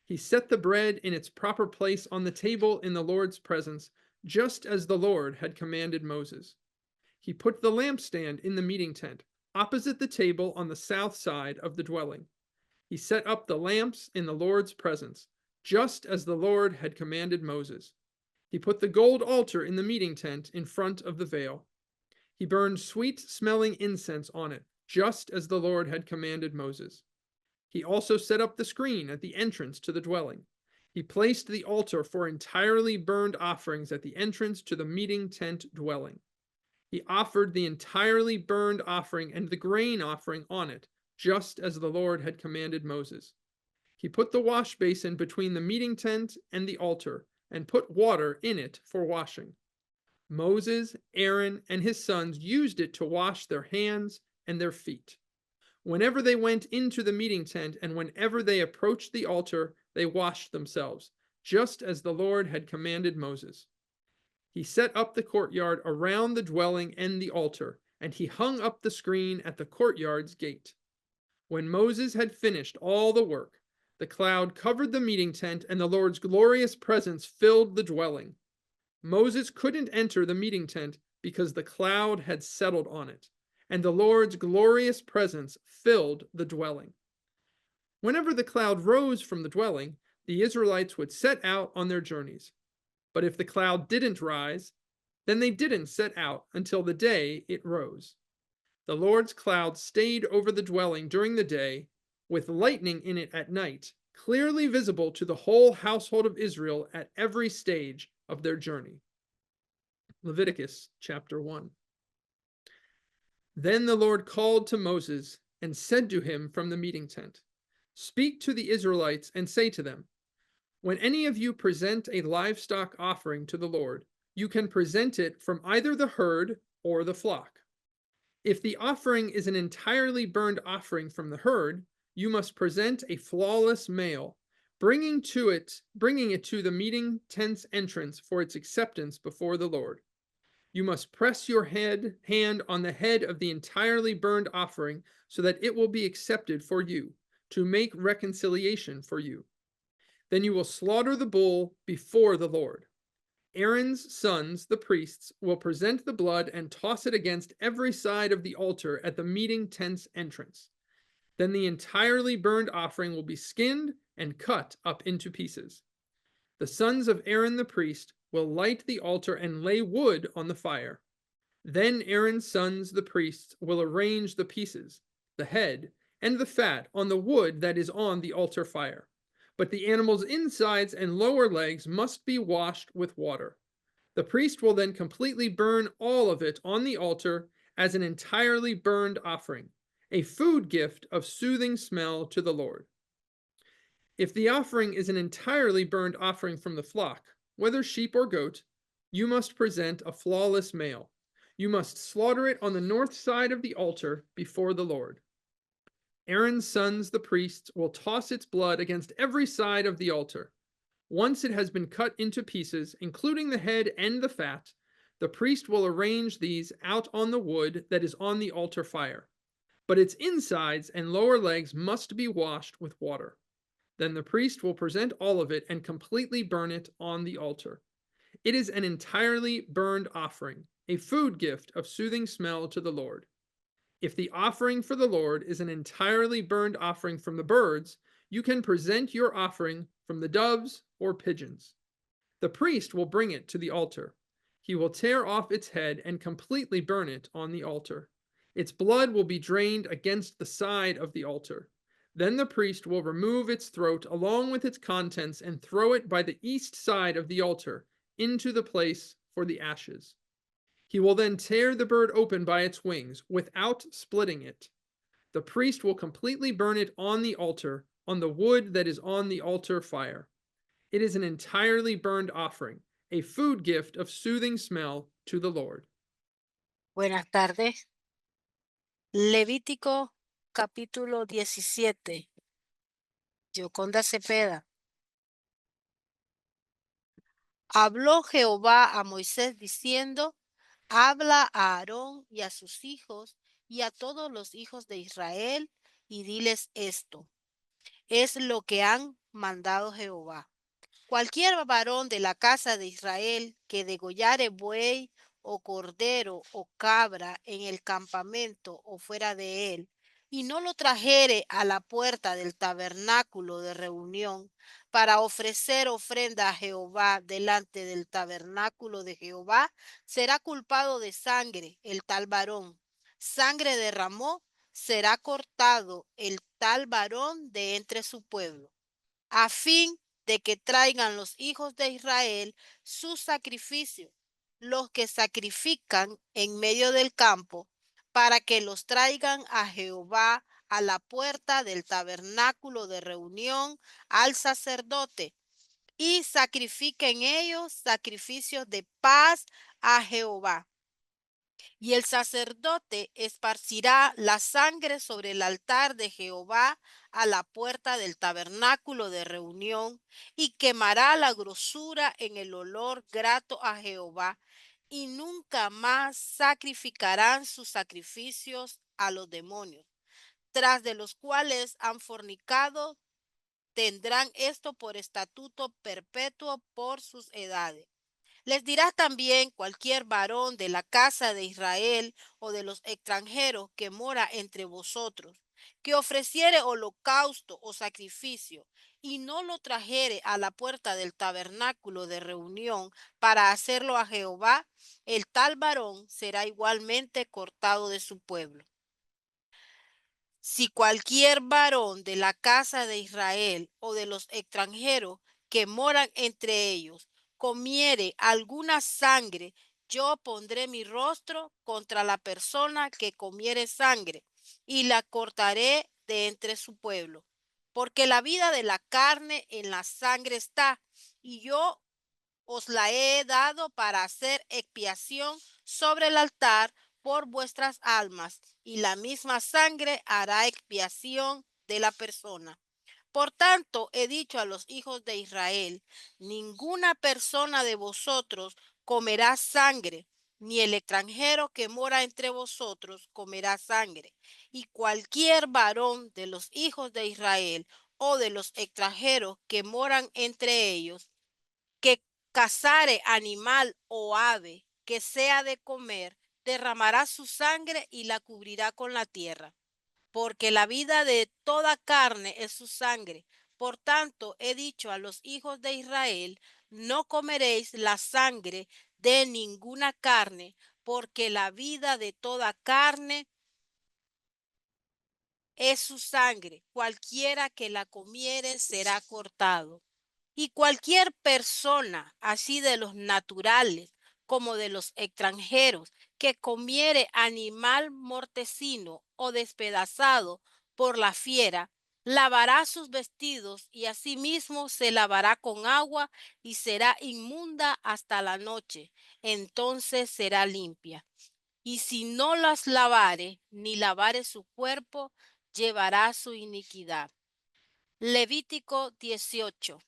He set the bread in its proper place on the table in the Lord's presence, just as the Lord had commanded Moses. He put the lampstand in the meeting tent, opposite the table on the south side of the dwelling. He set up the lamps in the Lord's presence, just as the Lord had commanded Moses. He put the gold altar in the meeting tent in front of the veil. He burned sweet-smelling incense on it, just as the Lord had commanded Moses. He also set up the screen at the entrance to the dwelling. He placed the altar for entirely burned offerings at the entrance to the meeting tent dwelling. He offered the entirely burned offering and the grain offering on it, just as the Lord had commanded Moses. He put the wash basin between the meeting tent and the altar, and put water in it for washing. Moses, Aaron, and his sons used it to wash their hands and their feet. Whenever they went into the meeting tent and whenever they approached the altar, they washed themselves, just as the Lord had commanded Moses. He set up the courtyard around the dwelling and the altar, and he hung up the screen at the courtyard's gate. When Moses had finished all the work, the cloud covered the meeting tent, and the Lord's glorious presence filled the dwelling. Moses couldn't enter the meeting tent because the cloud had settled on it, and the Lord's glorious presence filled the dwelling. Whenever the cloud rose from the dwelling, the Israelites would set out on their journeys. But if the cloud didn't rise, then they didn't set out until the day it rose. The Lord's cloud stayed over the dwelling during the day, with lightning in it at night, clearly visible to the whole household of Israel at every stage of their journey. Leviticus chapter 1. Then the Lord called to Moses and said to him from the meeting tent, "Speak to the Israelites and say to them, when any of you present a livestock offering to the Lord, you can present it from either the herd or the flock. If the offering is an entirely burned offering from the herd, you must present a flawless male, bringing it to the meeting tent's entrance for its acceptance before the Lord. You must press your hand on the head of the entirely burned offering so that it will be accepted for you, to make reconciliation for you. Then you will slaughter the bull before the Lord. Aaron's sons, the priests, will present the blood and toss it against every side of the altar at the meeting tent's entrance. Then the entirely burned offering will be skinned and cut up into pieces. The sons of Aaron the priest will light the altar and lay wood on the fire. Then Aaron's sons, the priests, will arrange the pieces, the head, and the fat on the wood that is on the altar fire. But the animal's insides and lower legs must be washed with water. The priest will then completely burn all of it on the altar as an entirely burned offering, a food gift of soothing smell to the Lord. If the offering is an entirely burned offering from the flock, whether sheep or goat, you must present a flawless male. You must slaughter it on the north side of the altar before the Lord. Aaron's sons, the priests, will toss its blood against every side of the altar. Once it has been cut into pieces, including the head and the fat, the priest will arrange these out on the wood that is on the altar fire. But its insides and lower legs must be washed with water. Then the priest will present all of it and completely burn it on the altar. It is an entirely burned offering, a food gift of soothing smell to the Lord. If the offering for the Lord is an entirely burned offering from the birds, you can present your offering from the doves or pigeons. The priest will bring it to the altar. He will tear off its head and completely burn it on the altar. Its blood will be drained against the side of the altar. Then the priest will remove its throat along with its contents and throw it by the east side of the altar into the place for the ashes. He will then tear the bird open by its wings without splitting it. The priest will completely burn it on the altar, on the wood that is on the altar fire. It is an entirely burned offering, a food gift of soothing smell to the Lord. Buenas tardes. Levítico capítulo 17. Yoconda Cepeda. Habló Jehová a Moisés diciendo, habla a Aarón y a sus hijos y a todos los hijos de Israel y diles esto. Es lo que han mandado Jehová. Cualquier varón de la casa de Israel que degollare buey o cordero o cabra en el campamento o fuera de él, y no lo trajere a la puerta del tabernáculo de reunión para ofrecer ofrenda a Jehová delante del tabernáculo de Jehová, será culpado de sangre el tal varón. Sangre derramó, será cortado el tal varón de entre su pueblo, a fin de que traigan los hijos de Israel su sacrificio, los que sacrifican en medio del campo, para que los traigan a Jehová a la puerta del tabernáculo de reunión al sacerdote, y sacrifiquen ellos sacrificios de paz a Jehová. Y el sacerdote esparcirá la sangre sobre el altar de Jehová a la puerta del tabernáculo de reunión y quemará la grosura en el olor grato a Jehová, y nunca más sacrificarán sus sacrificios a los demonios, tras de los cuales han fornicado. Tendrán esto por estatuto perpetuo por sus edades. Les dirá también cualquier varón de la casa de Israel o de los extranjeros que mora entre vosotros, que ofreciere holocausto o sacrificio, y no lo trajere a la puerta del tabernáculo de reunión para hacerlo a Jehová, el tal varón será igualmente cortado de su pueblo. Si cualquier varón de la casa de Israel o de los extranjeros que moran entre ellos comiere alguna sangre, yo pondré mi rostro contra la persona que comiere sangre y la cortaré de entre su pueblo. Porque la vida de la carne en la sangre está, y yo os la he dado para hacer expiación sobre el altar por vuestras almas, y la misma sangre hará expiación de la persona. Por tanto, he dicho a los hijos de Israel, ninguna persona de vosotros comerá sangre, ni el extranjero que mora entre vosotros comerá sangre. Y cualquier varón de los hijos de Israel o de los extranjeros que moran entre ellos, que cazare animal o ave que sea de comer, derramará su sangre y la cubrirá con la tierra, porque la vida de toda carne es su sangre. Por tanto, he dicho a los hijos de Israel, no comeréis la sangre de ninguna carne, porque la vida de toda carne es su sangre. Cualquiera que la comiere será cortado. Y cualquier persona, así de los naturales como de los extranjeros, que comiere animal mortecino o despedazado por la fiera, lavará sus vestidos y asimismo se lavará con agua y será inmunda hasta la noche. Entonces será limpia. Y si no las lavare, ni lavare su cuerpo, llevará su iniquidad. Levítico 18.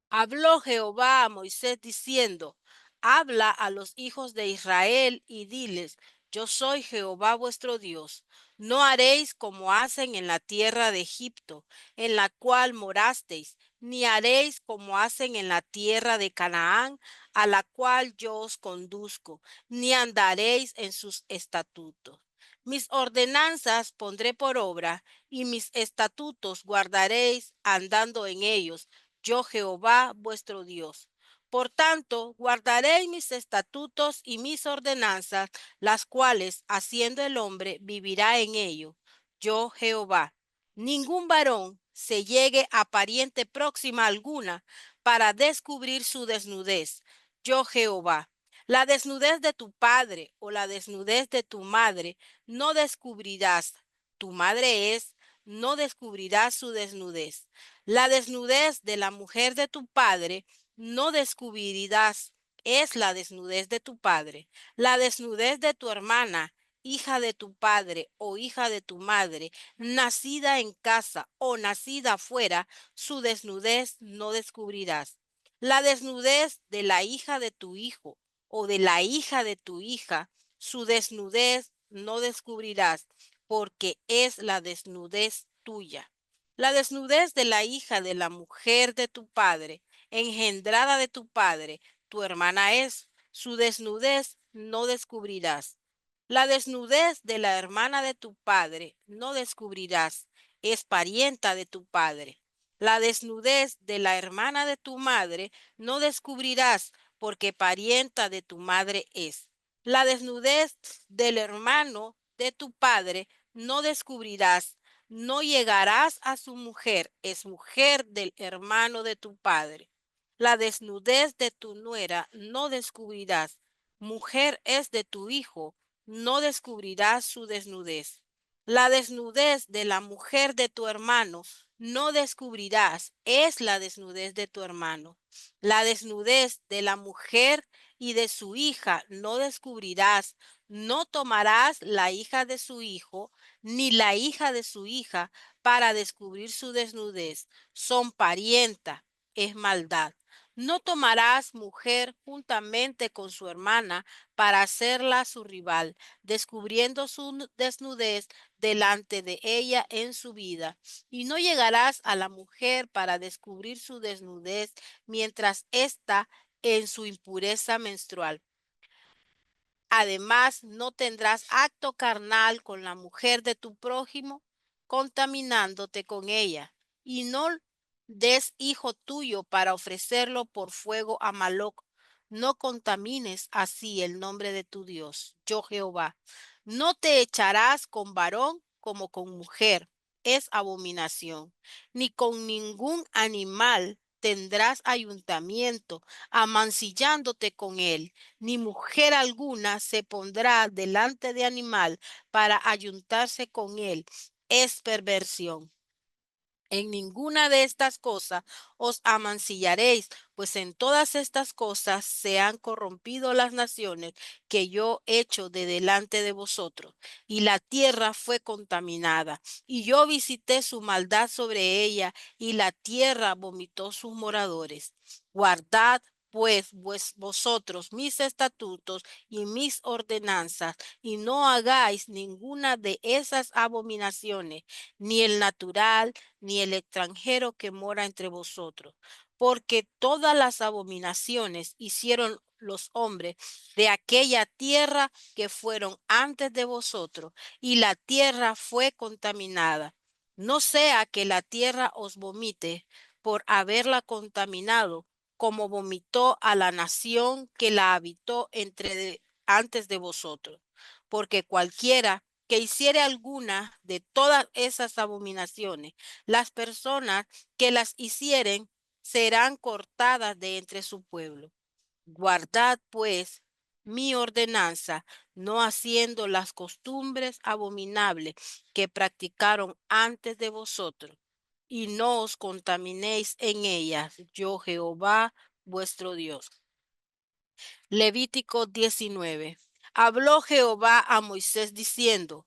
Habló Jehová a Moisés diciendo, habla a los hijos de Israel y diles, yo soy Jehová vuestro Dios. No haréis como hacen en la tierra de Egipto, en la cual morasteis, ni haréis como hacen en la tierra de Canaán, a la cual yo os conduzco, ni andaréis en sus estatutos. Mis ordenanzas pondré por obra, y mis estatutos guardaréis andando en ellos, yo Jehová vuestro Dios. Por tanto, guardaréis mis estatutos y mis ordenanzas, las cuales, haciendo el hombre, vivirá en ello. Yo Jehová. Ningún varón se llegue a pariente próxima alguna para descubrir su desnudez. Yo Jehová. La desnudez de tu padre o la desnudez de tu madre no descubrirás. Tu madre es, no descubrirás su desnudez. La desnudez de la mujer de tu padre no descubrirás. Es la desnudez de tu padre. La desnudez de tu hermana, hija de tu padre o hija de tu madre, nacida en casa o nacida afuera, su desnudez no descubrirás. La desnudez de la hija de tu hijo o de la hija de tu hija, su desnudez no descubrirás, porque es la desnudez tuya. La desnudez de la hija de la mujer de tu padre, engendrada de tu padre, tu hermana es, su desnudez no descubrirás. La desnudez de la hermana de tu padre no descubrirás, es parienta de tu padre. La desnudez de la hermana de tu madre no descubrirás, porque parienta de tu madre es. La desnudez del hermano de tu padre no descubrirás, no llegarás a su mujer, es mujer del hermano de tu padre. La desnudez de tu nuera no descubrirás, mujer es de tu hijo, no descubrirás su desnudez. La desnudez de la mujer de tu hermano no descubrirás, es la desnudez de tu hermano. La desnudez de la mujer y de su hija no descubrirás, no tomarás la hija de su hijo, ni la hija de su hija, para descubrir su desnudez. Son parienta, es maldad. No tomarás mujer juntamente con su hermana para hacerla su rival, descubriendo su desnudez delante de ella en su vida. Y no llegarás a la mujer para descubrir su desnudez mientras está en su impureza menstrual. Además, no tendrás acto carnal con la mujer de tu prójimo, contaminándote con ella, y no des hijo tuyo para ofrecerlo por fuego a Maloc. No contamines así el nombre de tu Dios, yo Jehová. No te echarás con varón como con mujer, es abominación, ni con ningún animal tendrás ayuntamiento, amancillándote con él, ni mujer alguna se pondrá delante de animal para ayuntarse con él. Es perversión. En ninguna de estas cosas os amancillaréis, pues en todas estas cosas se han corrompido las naciones que yo he hecho de delante de vosotros, y la tierra fue contaminada, y yo visité su maldad sobre ella, y la tierra vomitó sus moradores. Guardad pues vosotros mis estatutos y mis ordenanzas, y no hagáis ninguna de esas abominaciones, ni el natural, ni el extranjero que mora entre vosotros, porque todas las abominaciones hicieron los hombres de aquella tierra que fueron antes de vosotros, y la tierra fue contaminada. No sea que la tierra os vomite por haberla contaminado, como vomitó a la nación que la habitó antes de vosotros, porque cualquiera que hiciere alguna de todas esas abominaciones, las personas que las hicieren serán cortadas de entre su pueblo. Guardad pues mi ordenanza, no haciendo las costumbres abominables que practicaron antes de vosotros, y no os contaminéis en ellas, yo Jehová vuestro Dios. Levítico 19. Habló Jehová a Moisés diciendo: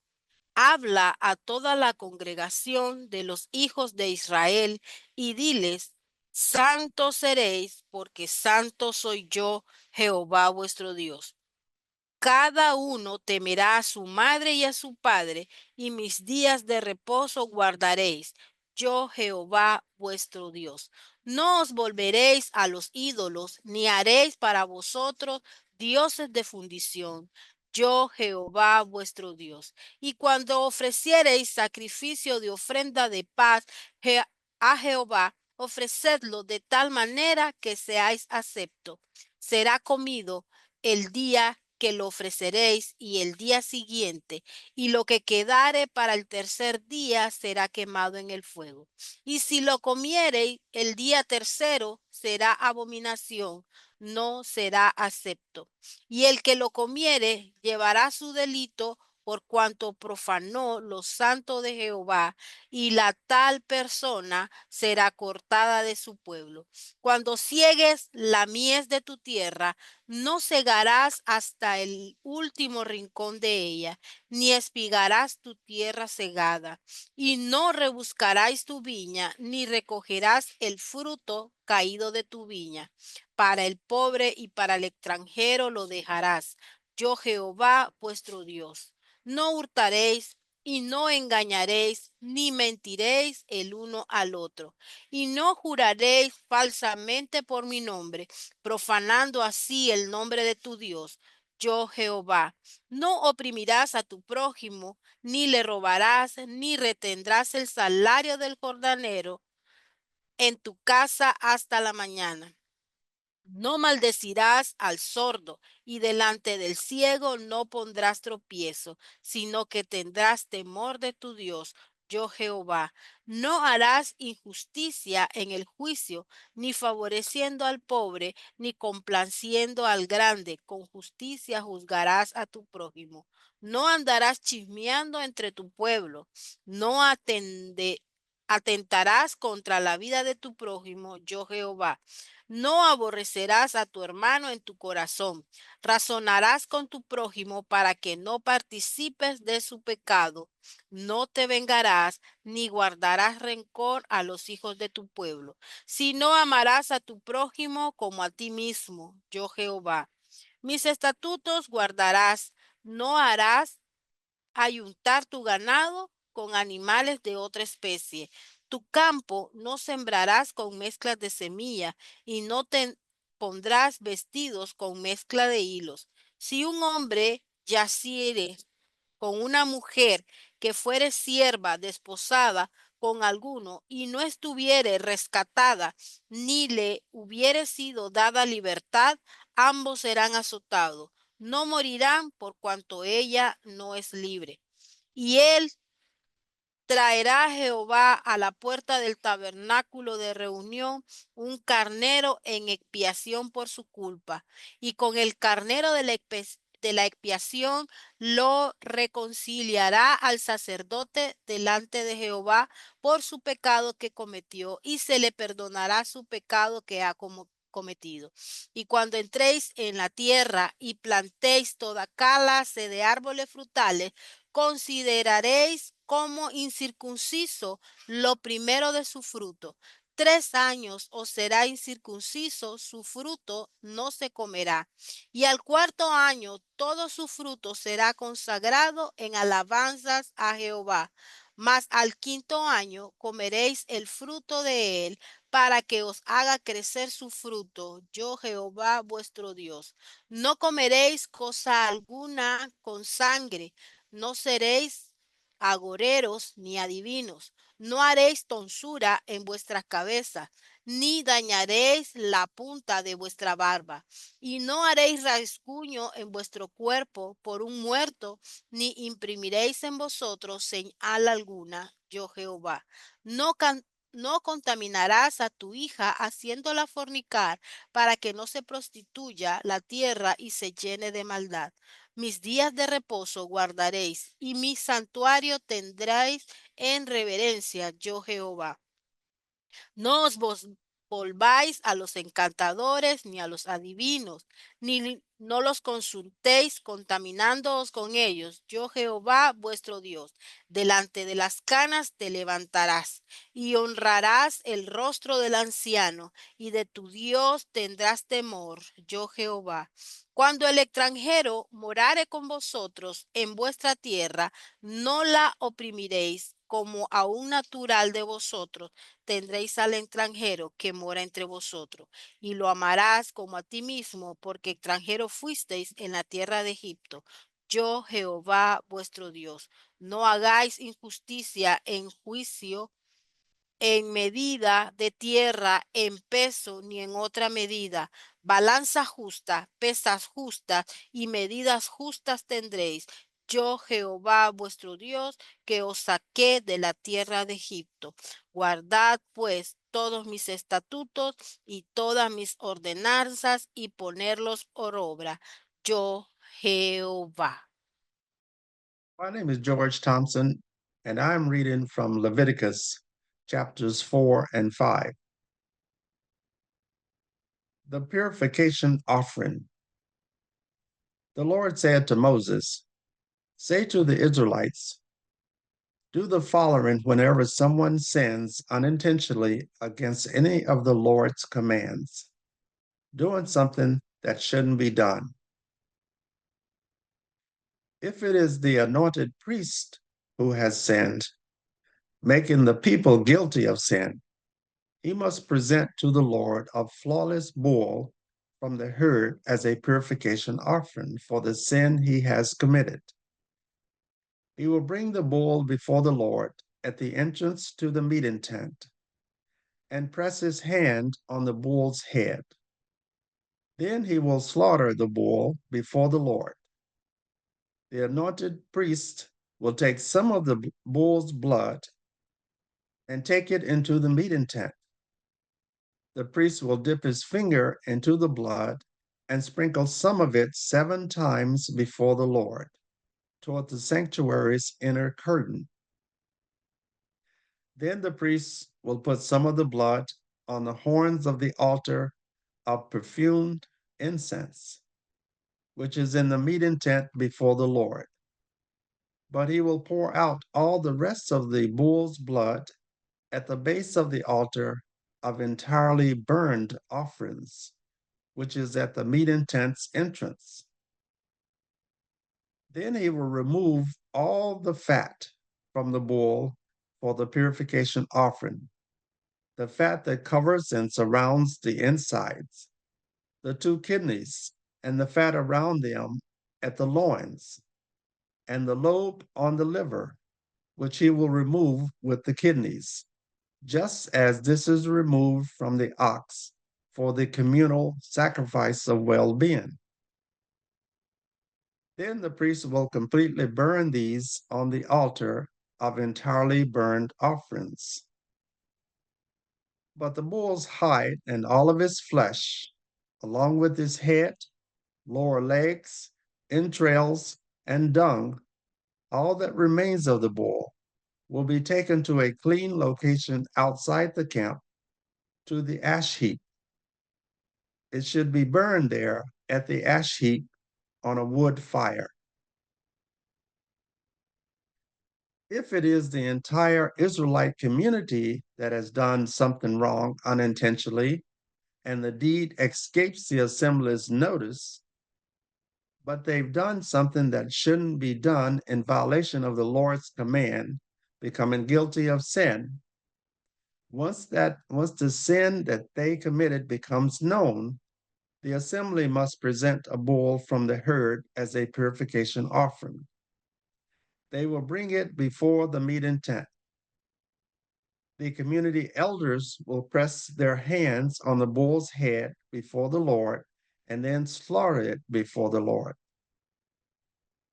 habla a toda la congregación de los hijos de Israel y diles: santos seréis, porque santo soy yo, Jehová vuestro Dios. Cada uno temerá a su madre y a su padre, y mis días de reposo guardaréis. Yo, Jehová, vuestro Dios. No os volveréis a los ídolos, ni haréis para vosotros dioses de fundición. Yo, Jehová, vuestro Dios. Y cuando ofreciereis sacrificio de ofrenda de paz a Jehová, ofrecedlo de tal manera que seáis acepto. Será comido el día que lo ofreceréis y el día siguiente, y lo que quedare para el tercer día será quemado en el fuego. Y si lo comiereis el día tercero, será abominación, no será acepto. Y el que lo comiere llevará su delito por cuanto profanó lo santo de Jehová, y la tal persona será cortada de su pueblo. Cuando ciegues la mies de tu tierra, no cegarás hasta el último rincón de ella, ni espigarás tu tierra cegada, y no rebuscarás tu viña, ni recogerás el fruto caído de tu viña. Para el pobre y para el extranjero lo dejarás. Yo Jehová vuestro Dios. No hurtaréis y no engañaréis, ni mentiréis el uno al otro, y no juraréis falsamente por mi nombre, profanando así el nombre de tu Dios. Yo Jehová. No oprimirás a tu prójimo, ni le robarás, ni retendrás el salario del jornalero en tu casa hasta la mañana. No maldecirás al sordo, y delante del ciego no pondrás tropiezo, sino que tendrás temor de tu Dios, yo Jehová. No harás injusticia en el juicio, ni favoreciendo al pobre, ni complaciendo al grande. Con justicia juzgarás a tu prójimo. No andarás chismeando entre tu pueblo. No atentarás contra la vida de tu prójimo, yo Jehová. No aborrecerás a tu hermano en tu corazón. Razonarás con tu prójimo para que no participes de su pecado. No te vengarás ni guardarás rencor a los hijos de tu pueblo, sino amarás a tu prójimo como a ti mismo, yo Jehová. Mis estatutos guardarás, no harás ayuntar tu ganado con animales de otra especie. Tu campo no sembrarás con mezclas de semilla, y no te pondrás vestidos con mezcla de hilos. Si un hombre yaciere con una mujer que fuere sierva desposada con alguno y no estuviere rescatada, ni le hubiere sido dada libertad, ambos serán azotados. No morirán por cuanto ella no es libre. Y él traerá Jehová a la puerta del tabernáculo de reunión un carnero en expiación por su culpa, y con el carnero de la expiación lo reconciliará al sacerdote delante de Jehová por su pecado que cometió, y se le perdonará su pecado que ha cometido. Y cuando entréis en la tierra y plantéis toda clase de árboles frutales, consideraréis como incircunciso lo primero de su fruto. 3 años os será incircunciso, su fruto no se comerá. Y al cuarto año todo su fruto será consagrado en alabanzas a Jehová. Mas al quinto año comeréis el fruto de él, para que os haga crecer su fruto, yo Jehová vuestro Dios. No comeréis cosa alguna con sangre, no seréis agoreros ni adivinos, no haréis tonsura en vuestras cabezas, ni dañaréis la punta de vuestra barba, y no haréis rasguño en vuestro cuerpo por un muerto, ni imprimiréis en vosotros señal alguna, yo Jehová. No contaminarás a tu hija haciéndola fornicar, para que no se prostituya la tierra y se llene de maldad. Mis días de reposo guardaréis, y mi santuario tendréis en reverencia, yo Jehová. No os volváis a los encantadores ni a los adivinos, ni no los consultéis contaminándoos con ellos. Yo Jehová vuestro Dios. Delante de las canas te levantarás y honrarás el rostro del anciano, y de tu Dios tendrás temor, yo Jehová. Cuando el extranjero morare con vosotros en vuestra tierra, no la oprimiréis como a un natural de vosotros. Tendréis al extranjero que mora entre vosotros, y lo amarás como a ti mismo, porque extranjero fuisteis en la tierra de Egipto. Yo, Jehová vuestro Dios. No hagáis injusticia en juicio en medida de tierra, en peso, ni en otra medida. Balanza justa, pesas justas y medidas justas tendréis. Yo, Jehová vuestro Dios, que os saqué de la tierra de Egipto. Guardad, pues, todos mis estatutos y todas mis ordenanzas y ponerlos por obra. Yo, Jehová. My name is George Thompson, and I'm reading from Leviticus chapters 4 and 5. The purification offering. The Lord said to Moses, "Say to the Israelites, do the following whenever someone sins unintentionally against any of the Lord's commands, doing something that shouldn't be done. If it is the anointed priest who has sinned, making the people guilty of sin, he must present to the Lord a flawless bull from the herd as a purification offering for the sin he has committed. He will bring the bull before the Lord at the entrance to the meeting tent and press his hand on the bull's head. Then he will slaughter the bull before the Lord. The anointed priest will take some of the bull's blood and take it into the meeting tent. The priest will dip his finger into the blood and sprinkle some of it 7 times before the Lord toward the sanctuary's inner curtain. Then the priest will put some of the blood on the horns of the altar of perfumed incense, which is in the meeting tent before the Lord. But he will pour out all the rest of the bull's blood at the base of the altar of entirely burned offerings, which is at the meeting tent's entrance. Then he will remove all the fat from the bull for the purification offering, the fat that covers and surrounds the insides, the 2 kidneys, and the fat around them at the loins, and the lobe on the liver, which he will remove with the kidneys, just as this is removed from the ox for the communal sacrifice of well-being. Then the priest will completely burn these on the altar of entirely burned offerings. But the bull's hide and all of his flesh, along with his head, lower legs, entrails, and dung, all that remains of the bull, will be taken to a clean location outside the camp to the ash heap. It should be burned there at the ash heap on a wood fire. If it is the entire Israelite community that has done something wrong unintentionally, and the deed escapes the assembly's notice, but they've done something that shouldn't be done in violation of the Lord's command, becoming guilty of sin, once the sin that they committed becomes known, the assembly must present a bull from the herd as a purification offering. They will bring it before the meeting tent. The community elders will press their hands on the bull's head before the Lord and then slaughter it before the Lord.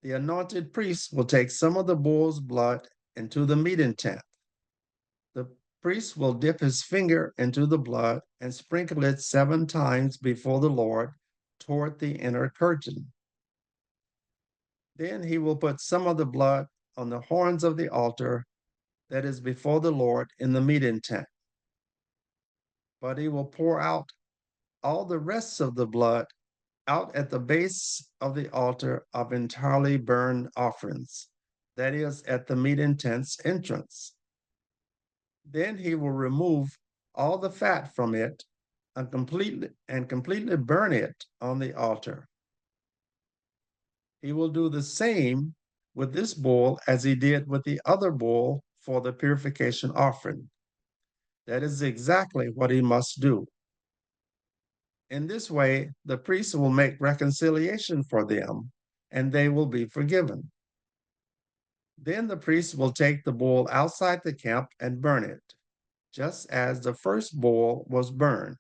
The anointed priest will take some of the bull's blood into the meeting tent. The priest will dip his finger into the blood and sprinkle it 7 times before the Lord toward the inner curtain. Then he will put some of the blood on the horns of the altar that is before the Lord in the meeting tent. But he will pour out all the rest of the blood out at the base of the altar of entirely burned offerings, that is, at the meeting tent's entrance. Then he will remove all the fat from it and completely burn it on the altar. He will do the same with this bull as he did with the other bull for the purification offering. That is exactly what he must do. In this way, the priest will make reconciliation for them, and they will be forgiven. Then the priest will take the bull outside the camp and burn it, just as the first bull was burned.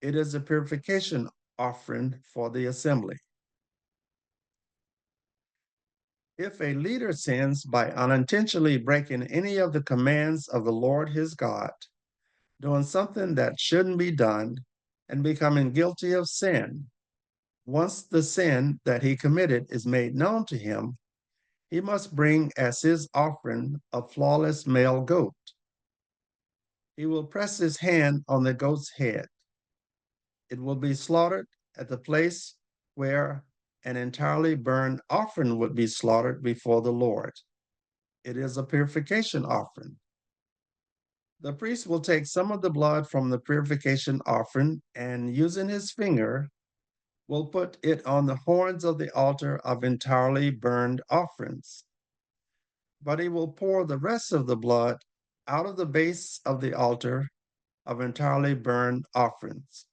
It is a purification offering for the assembly. If a leader sins by unintentionally breaking any of the commands of the Lord his God, doing something that shouldn't be done, and becoming guilty of sin, once the sin that he committed is made known to him, he must bring as his offering a flawless male goat. He will press his hand on the goat's head. It will be slaughtered at the place where an entirely burned offering would be slaughtered before the Lord. It is a purification offering. The priest will take some of the blood from the purification offering and, using his finger, will put it on the horns of the altar of entirely burned offerings. But he will pour the rest of the blood out of the base of the altar of entirely burned offerings.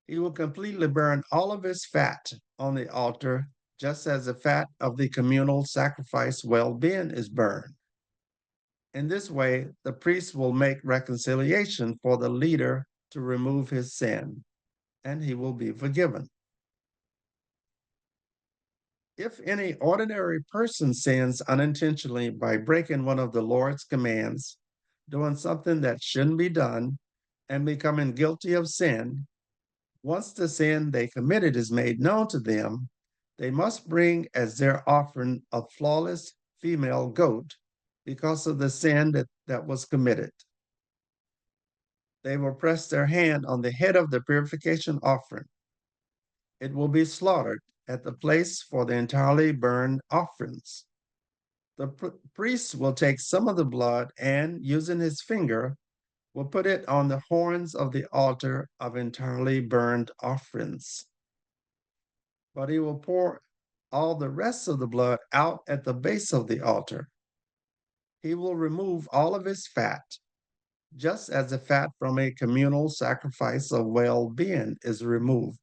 He will completely burn all of his fat on the altar, just as the fat of the communal sacrifice well-being is burned. In this way, the priest will make reconciliation for the leader to remove his sin, and he will be forgiven. If any ordinary person sins unintentionally by breaking one of the Lord's commands, doing something that shouldn't be done, and becoming guilty of sin, once the sin they committed is made known to them, they must bring as their offering a flawless female goat because of the sin that was committed. They will press their hand on the head of the purification offering. It will be slaughtered at the place for the entirely burned offerings. The priest will take some of the blood and, using his finger, will put it on the horns of the altar of entirely burned offerings. But he will pour all the rest of the blood out at the base of the altar. He will remove all of his fat, just as the fat from a communal sacrifice of well-being is removed.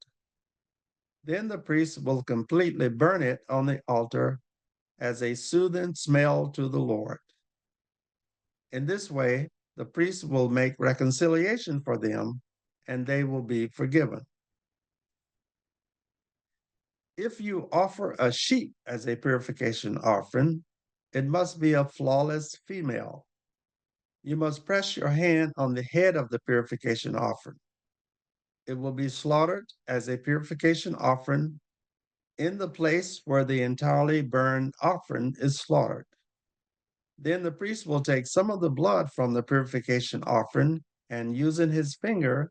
Then the priest will completely burn it on the altar as a soothing smell to the Lord. In this way, the priest will make reconciliation for them, and they will be forgiven. If you offer a sheep as a purification offering, it must be a flawless female. You must press your hand on the head of the purification offering. It will be slaughtered as a purification offering in the place where the entirely burned offering is slaughtered. Then the priest will take some of the blood from the purification offering and, using his finger,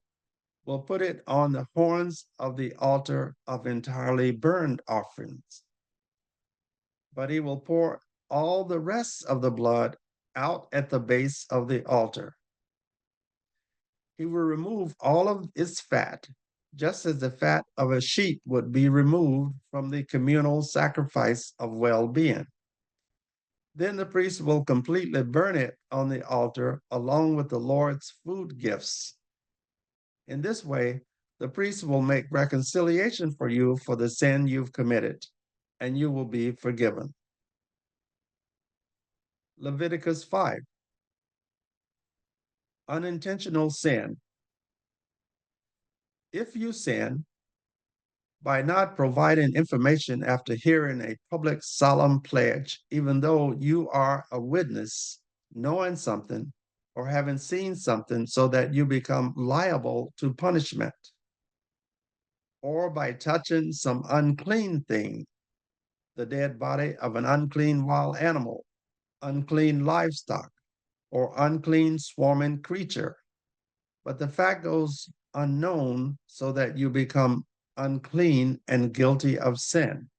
will put it on the horns of the altar of entirely burned offerings. But he will pour all the rest of the blood out at the base of the altar. He will remove all of its fat, just as the fat of a sheep would be removed from the communal sacrifice of well-being. Then the priest will completely burn it on the altar along with the Lord's food gifts. In this way, the priest will make reconciliation for you for the sin you've committed, and you will be forgiven. Leviticus 5. Unintentional sin. If you sin by not providing information after hearing a public solemn pledge, even though you are a witness, knowing something, or having seen something so that you become liable to punishment, or by touching some unclean thing, the dead body of an unclean wild animal, unclean livestock, or unclean swarming creature, but the fact goes unknown so that you become unclean and guilty of sin,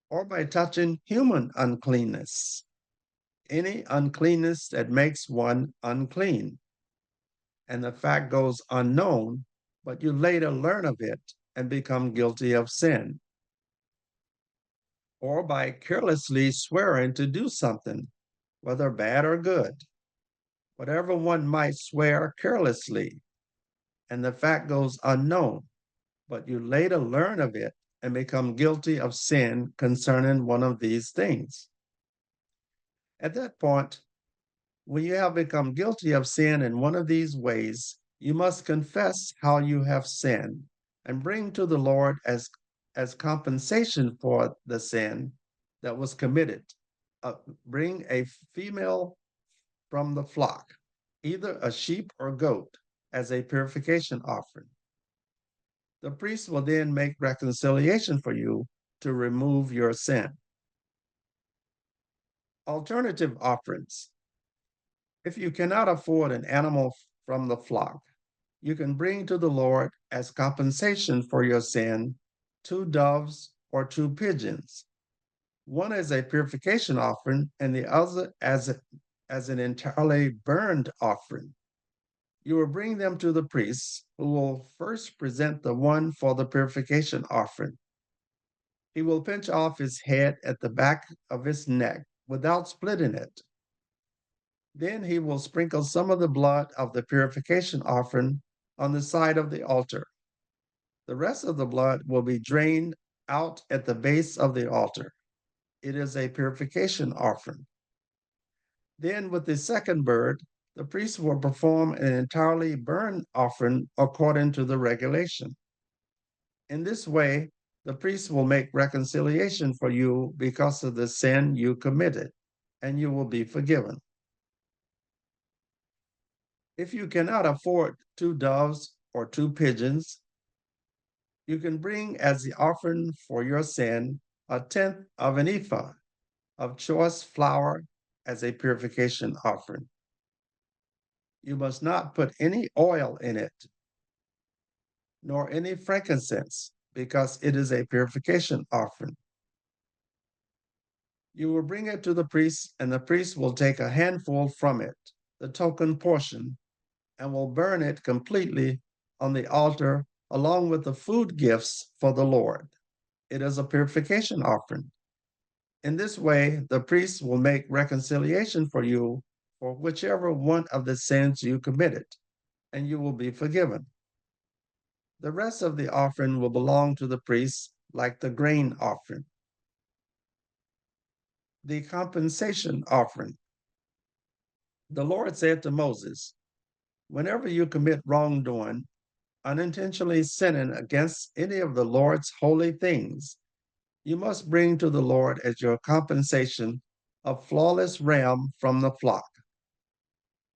or by touching human uncleanness, any uncleanness that makes one unclean, and the fact goes unknown, but you later learn of it and become guilty of sin, or by carelessly swearing to do something, whether bad or good, whatever one might swear carelessly, and the fact goes unknown, but you later learn of it and become guilty of sin concerning one of these things. At that point, When you have become guilty of sin in one of these ways, you must confess how you have sinned and bring to the Lord as compensation for the sin that was committed. Bring a female from the flock, either a sheep or goat, as a purification offering. The priest will then make reconciliation for you to remove your sin. Alternative offerings. If you cannot afford an animal from the flock, you can bring to the Lord as compensation for your sin 2 doves or 2 pigeons. One as a purification offering and the other as an entirely burned offering. You will bring them to the priest, who will first present the one for the purification offering. He will pinch off his head at the back of his neck without splitting it. Then he will sprinkle some of the blood of the purification offering on the side of the altar. The rest of the blood will be drained out at the base of the altar. It is a purification offering. Then, with the second bird, the priest will perform an entirely burnt offering according to the regulation. In this way, the priest will make reconciliation for you because of the sin you committed, and you will be forgiven. If you cannot afford 2 doves or 2 pigeons, you can bring as the offering for your sin 1/10 of an ephah of choice flour as a purification offering. You must not put any oil in it, nor any frankincense, because it is a purification offering. You will bring it to the priest, and the priest will take a handful from it, the token portion, and will burn it completely on the altar along with the food gifts for the Lord. It is a purification offering. In this way, the priest will make reconciliation for you for whichever one of the sins you committed, and you will be forgiven. The rest of the offering will belong to the priest, like the grain offering. The compensation offering. The Lord said to Moses, "Whenever you commit wrongdoing, unintentionally sinning against any of the Lord's holy things, you must bring to the Lord as your compensation a flawless ram from the flock.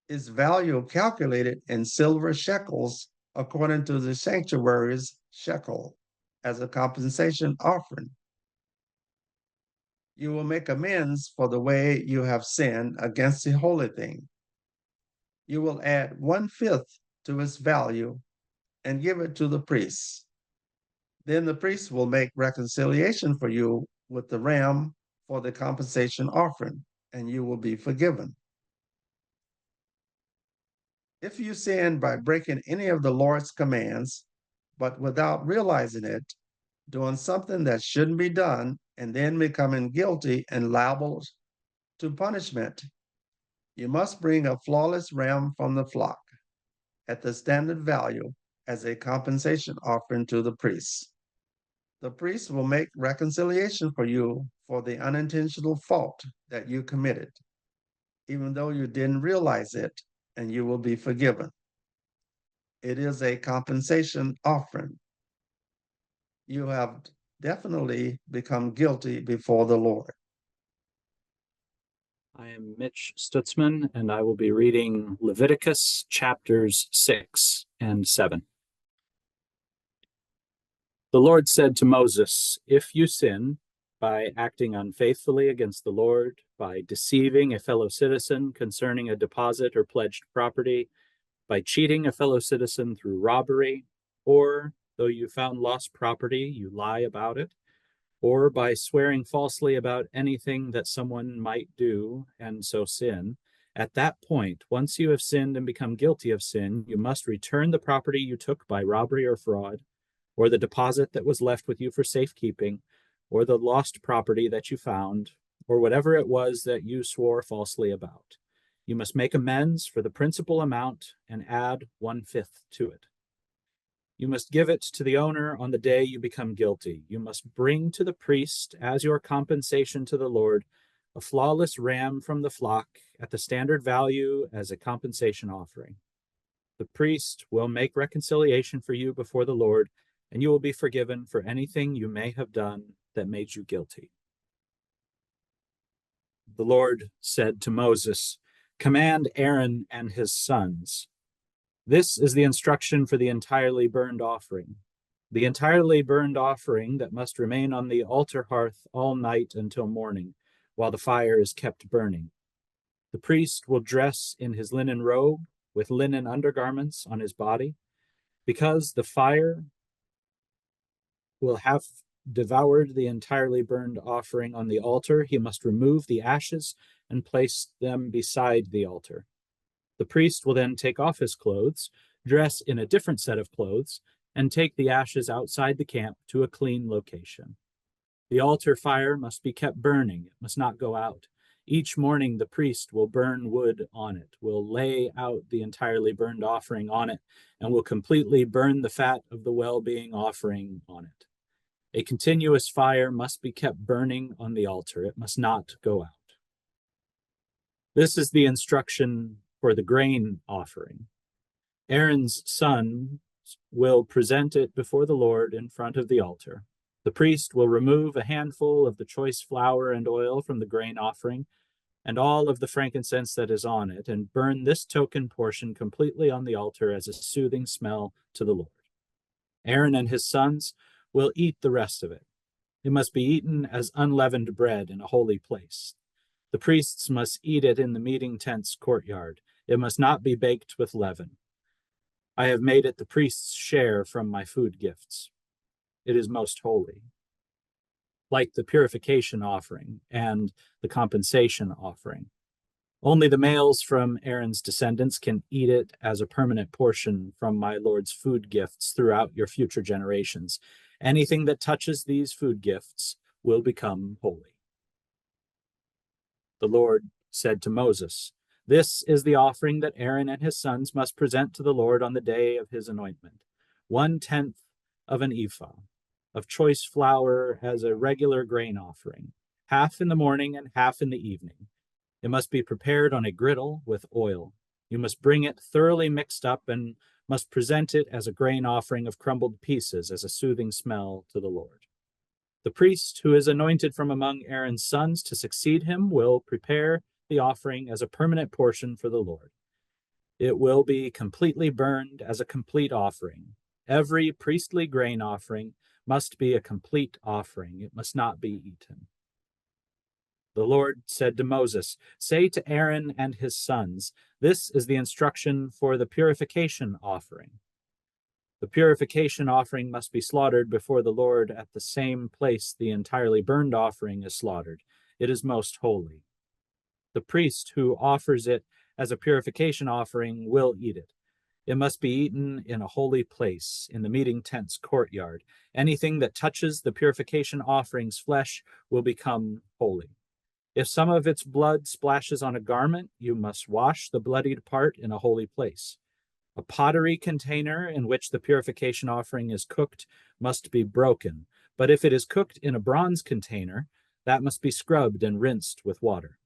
Its value calculated in silver shekels according to the sanctuary's shekel as a compensation offering. You will make amends for the way you have sinned against the holy thing. You will add 1/5 to its value and give it to the priest. Then the priest will make reconciliation for you with the ram for the compensation offering, and you will be forgiven. If you sin by breaking any of the Lord's commands, but without realizing it, doing something that shouldn't be done, and then becoming guilty and liable to punishment, you must bring a flawless ram from the flock at the standard value as a compensation offering to the priest. The priest will make reconciliation for you for the unintentional fault that you committed, even though you didn't realize it, and you will be forgiven. It is a compensation offering. You have definitely become guilty before the Lord. I am Mitch Stutzman, and I will be reading Leviticus chapters 6 and 7. The Lord said to Moses, "If you sin by acting unfaithfully against the Lord, by deceiving a fellow citizen concerning a deposit or pledged property, by cheating a fellow citizen through robbery, or though you found lost property, you lie about it, or by swearing falsely about anything that someone might do and so sin, at that point, once you have sinned and become guilty of sin, you must return the property you took by robbery or fraud, or the deposit that was left with you for safekeeping, or the lost property that you found, or whatever it was that you swore falsely about. You must make amends for the principal amount and add 1/5 to it. You must give it to the owner on the day you become guilty. You must bring to the priest as your compensation to the Lord a flawless ram from the flock at the standard value as a compensation offering. The priest will make reconciliation for you before the Lord, and you will be forgiven for anything you may have done that made you guilty. The Lord said to Moses, "Command Aaron and his sons. This is the instruction for the entirely burned offering. The entirely burned offering that must remain on the altar hearth all night until morning, while the fire is kept burning. The priest will dress in his linen robe with linen undergarments on his body. Because the fire will have devoured the entirely burned offering on the altar, he must remove the ashes and place them beside the altar. The priest will then take off his clothes, dress in a different set of clothes, and take the ashes outside the camp to a clean location. The altar fire must be kept burning. It must not go out. Each morning, the priest will burn wood on it, will lay out the entirely burned offering on it, and will completely burn the fat of the well-being offering on it. A continuous fire must be kept burning on the altar. It must not go out. This is the instruction for the grain offering. Aaron's son will present it before the Lord in front of the altar. The priest will remove a handful of the choice flour and oil from the grain offering and all of the frankincense that is on it, and burn this token portion completely on the altar as a soothing smell to the Lord. Aaron and his sons will eat the rest of it. It must be eaten as unleavened bread in a holy place. The priests must eat it in the meeting tent's courtyard. It must not be baked with leaven. I have made it the priest's share from my food gifts. It is most holy. Like the purification offering and the compensation offering. Only the males from Aaron's descendants can eat it as a permanent portion from my Lord's food gifts throughout your future generations. Anything that touches these food gifts will become holy. The Lord said to Moses, "This is the offering that Aaron and his sons must present to the Lord on the day of his anointment. 1/10 of an ephah of choice flour as a regular grain offering, half in the morning and half in the evening. It must be prepared on a griddle with oil. You must bring it thoroughly mixed up and must present it as a grain offering of crumbled pieces as a soothing smell to the Lord. The priest who is anointed from among Aaron's sons to succeed him will prepare the offering as a permanent portion for the Lord. It will be completely burned as a complete offering. Every priestly grain offering must be a complete offering. It must not be eaten." The Lord said to Moses, "Say to Aaron and his sons, this is the instruction for the purification offering. The purification offering must be slaughtered before the Lord at the same place the entirely burned offering is slaughtered. It is most holy. The priest who offers it as a purification offering will eat it. It must be eaten in a holy place, in the meeting tent's courtyard. Anything that touches the purification offering's flesh will become holy. If some of its blood splashes on a garment, you must wash the bloodied part in a holy place. A pottery container in which the purification offering is cooked must be broken, but if it is cooked in a bronze container, that must be scrubbed and rinsed with water.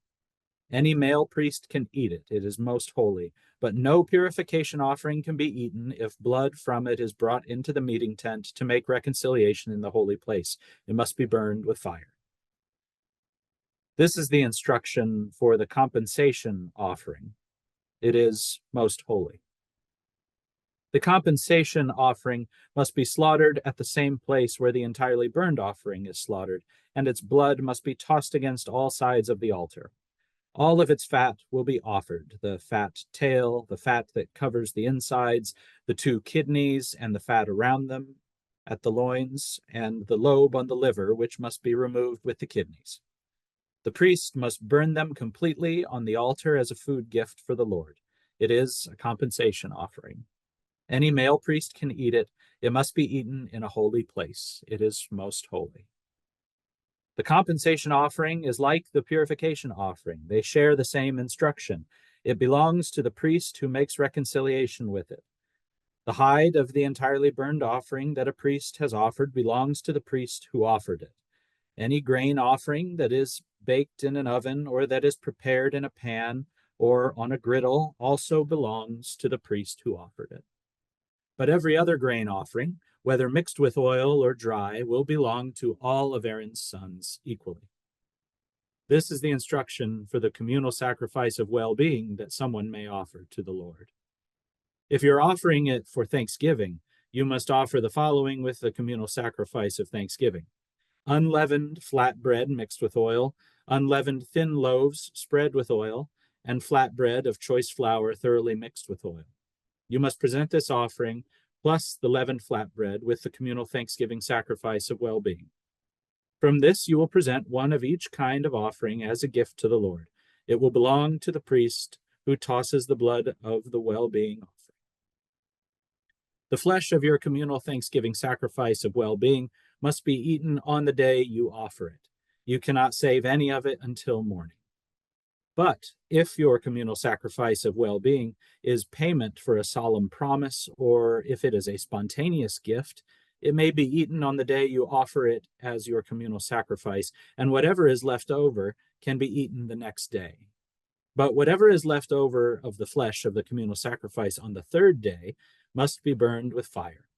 Any male priest can eat it. It is most holy, but no purification offering can be eaten if blood from it is brought into the meeting tent to make reconciliation in the holy place. It must be burned with fire. This is the instruction for the compensation offering. It is most holy. The compensation offering must be slaughtered at the same place where the entirely burned offering is slaughtered, and its blood must be tossed against all sides of the altar. All of its fat will be offered, the fat tail, the fat that covers the insides, the 2 kidneys and the fat around them at the loins, and the lobe on the liver, which must be removed with the kidneys. The priest must burn them completely on the altar as a food gift for the Lord. It is a compensation offering. Any male priest can eat it. It must be eaten in a holy place. It is most holy. The compensation offering is like the purification offering. They share the same instruction. It belongs to the priest who makes reconciliation with it. The hide of the entirely burned offering that a priest has offered belongs to the priest who offered it. Any grain offering that is baked in an oven or that is prepared in a pan or on a griddle also belongs to the priest who offered it. But every other grain offering, whether mixed with oil or dry, will belong to all of Aaron's sons equally. This is the instruction for the communal sacrifice of well-being that someone may offer to the Lord. If you're offering it for thanksgiving, you must offer the following with the communal sacrifice of thanksgiving: unleavened flat bread mixed with oil, unleavened thin loaves spread with oil, and flat bread of choice flour thoroughly mixed with oil. You must present this offering plus the leavened flatbread with the communal thanksgiving sacrifice of well-being. From this you will present one of each kind of offering as a gift to the Lord. It will belong to the priest who tosses the blood of the well-being offering. The flesh of your communal thanksgiving sacrifice of well-being must be eaten on the day you offer it. You cannot save any of it until morning. But if your communal sacrifice of well-being is payment for a solemn promise, or if it is a spontaneous gift, it may be eaten on the day you offer it as your communal sacrifice, and whatever is left over can be eaten the next day. But whatever is left over of the flesh of the communal sacrifice on the third day must be burned with fire.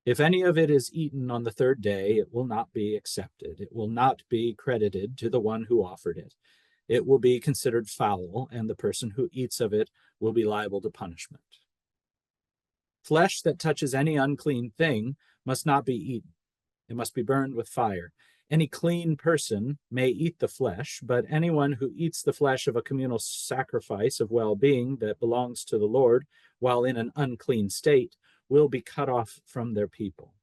If any of it is eaten on the third day, it will not be accepted. It will not be credited to the one who offered it. It will be considered foul, and the person who eats of it will be liable to punishment. Flesh that touches any unclean thing must not be eaten. It must be burned with fire. Any clean person may eat the flesh, but anyone who eats the flesh of a communal sacrifice of well-being that belongs to the Lord while in an unclean state will be cut off from their people.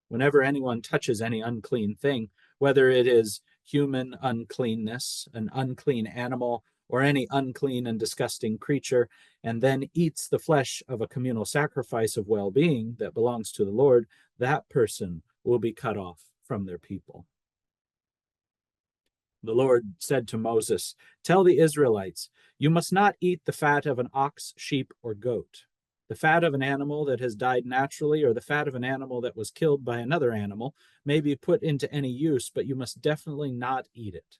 Whenever anyone touches any unclean thing, whether it is human uncleanness, an unclean animal, or any unclean and disgusting creature, and then eats the flesh of a communal sacrifice of well-being that belongs to the Lord, that person will be cut off from their people. The Lord said to Moses, "Tell the Israelites, you must not eat the fat of an ox, sheep, or goat. The fat of an animal that has died naturally or the fat of an animal that was killed by another animal may be put into any use, but you must definitely not eat it.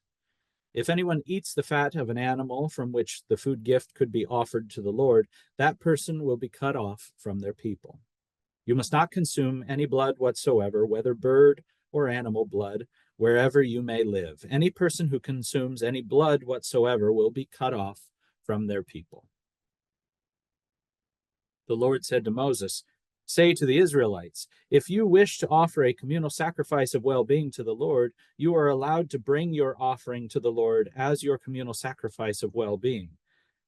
If anyone eats the fat of an animal from which the food gift could be offered to the Lord, that person will be cut off from their people. You must not consume any blood whatsoever, whether bird or animal blood, wherever you may live. Any person who consumes any blood whatsoever will be cut off from their people." The Lord said to Moses, "Say to the Israelites, if you wish to offer a communal sacrifice of well-being to the Lord, you are allowed to bring your offering to the Lord as your communal sacrifice of well-being.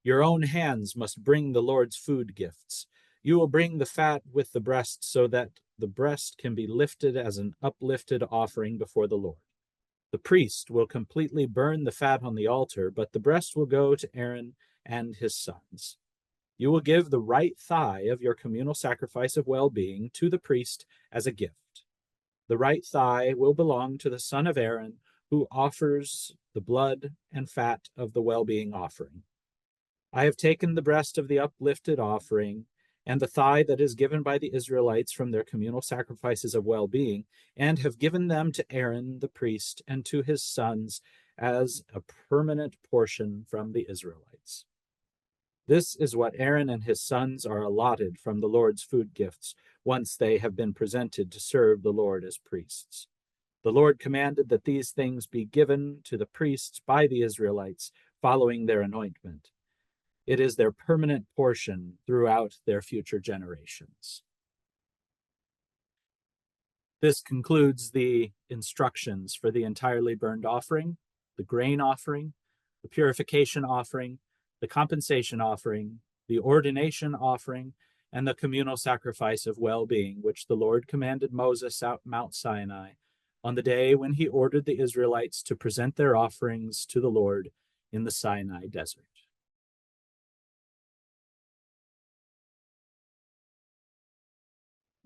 Your own hands must bring the Lord's food gifts. You will bring the fat with the breast so that the breast can be lifted as an uplifted offering before the Lord. The priest will completely burn the fat on the altar, but the breast will go to Aaron and his sons. You will give the right thigh of your communal sacrifice of well-being to the priest as a gift. The right thigh will belong to the son of Aaron, who offers the blood and fat of the well-being offering. I have taken the breast of the uplifted offering and the thigh that is given by the Israelites from their communal sacrifices of well-being, and have given them to Aaron the priest and to his sons as a permanent portion from the Israelites. This is what Aaron and his sons are allotted from the Lord's food gifts once they have been presented to serve the Lord as priests. The Lord commanded that these things be given to the priests by the Israelites following their anointment. It is their permanent portion throughout their future generations." This concludes the instructions for the entirely burned offering, the grain offering, the purification offering, the compensation offering, the ordination offering, and the communal sacrifice of well-being, which the Lord commanded Moses at Mount Sinai on the day when he ordered the Israelites to present their offerings to the Lord in the Sinai desert.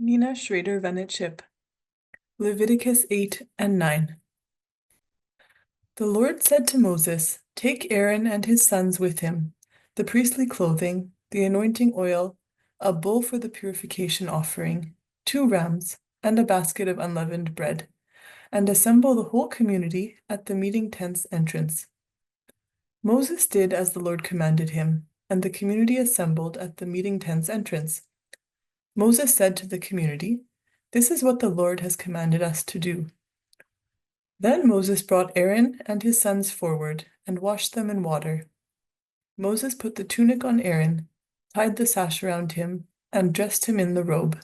Nina Schrader-Vennet-Chip, Leviticus 8 and 9. The Lord said to Moses, "Take Aaron and his sons with him, the priestly clothing, the anointing oil, a bull for the purification offering, 2 rams, and a basket of unleavened bread, and assemble the whole community at the meeting tent's entrance. Moses did as the Lord commanded him, and the community assembled at the meeting tent's entrance. Moses said to the community, "This is what the Lord has commanded us to do." Then Moses brought Aaron and his sons forward and washed them in water. Moses put the tunic on Aaron, tied the sash around him, and dressed him in the robe.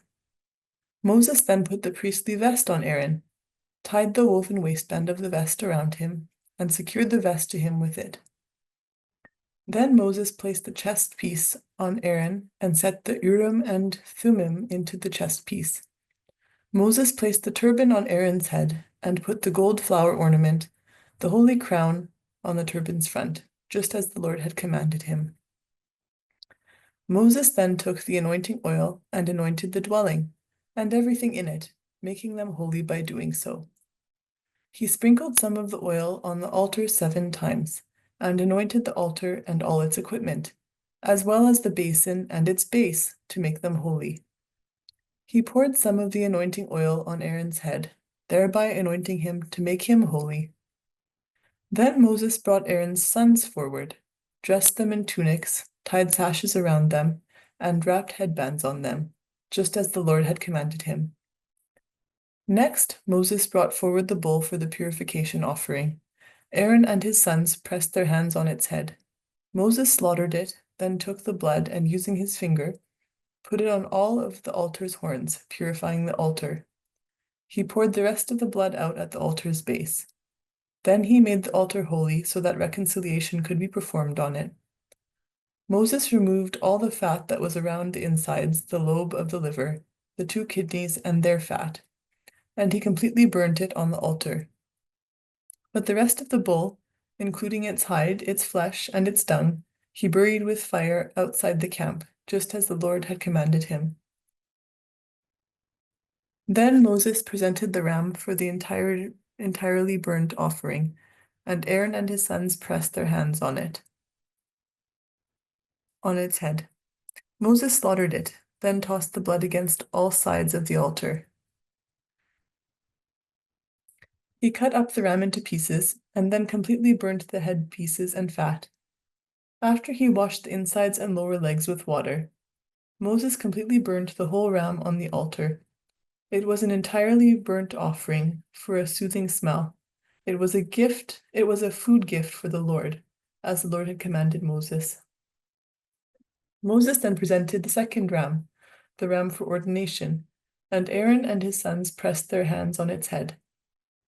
Moses then put the priestly vest on Aaron, tied the woven waistband of the vest around him, and secured the vest to him with it. Then Moses placed the chest piece on Aaron and set the Urim and Thummim into the chest piece. Moses placed the turban on Aaron's head and put the gold flower ornament, the holy crown, on the turban's front, just as the Lord had commanded him. Moses then took the anointing oil and anointed the dwelling and everything in it, making them holy by doing so. He sprinkled some of the oil on the altar 7 times and anointed the altar and all its equipment, as well as the basin and its base, to make them holy. He poured some of the anointing oil on Aaron's head, thereby anointing him to make him holy. Then Moses brought Aaron's sons forward, dressed them in tunics, tied sashes around them, and wrapped headbands on them, just as the Lord had commanded him. Next, Moses brought forward the bull for the purification offering. Aaron and his sons pressed their hands on its head. Moses slaughtered it, then took the blood and, using his finger, put it on all of the altar's horns, purifying the altar. He poured the rest of the blood out at the altar's base. Then he made the altar holy so that reconciliation could be performed on it. Moses removed all the fat that was around the insides, the lobe of the liver, the 2 kidneys, and their fat, and he completely burnt it on the altar. But the rest of the bull, including its hide, its flesh, and its dung, he buried with fire outside the camp, just as the Lord had commanded him. Then Moses presented the ram for the entirely burnt offering, and Aaron and his sons pressed their hands on its head. Moses slaughtered it, then tossed the blood against all sides of the altar. He cut up the ram into pieces, and then completely burnt the head pieces and fat. After he washed the insides and lower legs with water, Moses completely burnt the whole ram on the altar. It was an entirely burnt offering for a soothing smell. It was a food gift for the Lord, as the Lord had commanded Moses. Moses then presented the second ram, the ram for ordination, and Aaron and his sons pressed their hands on its head.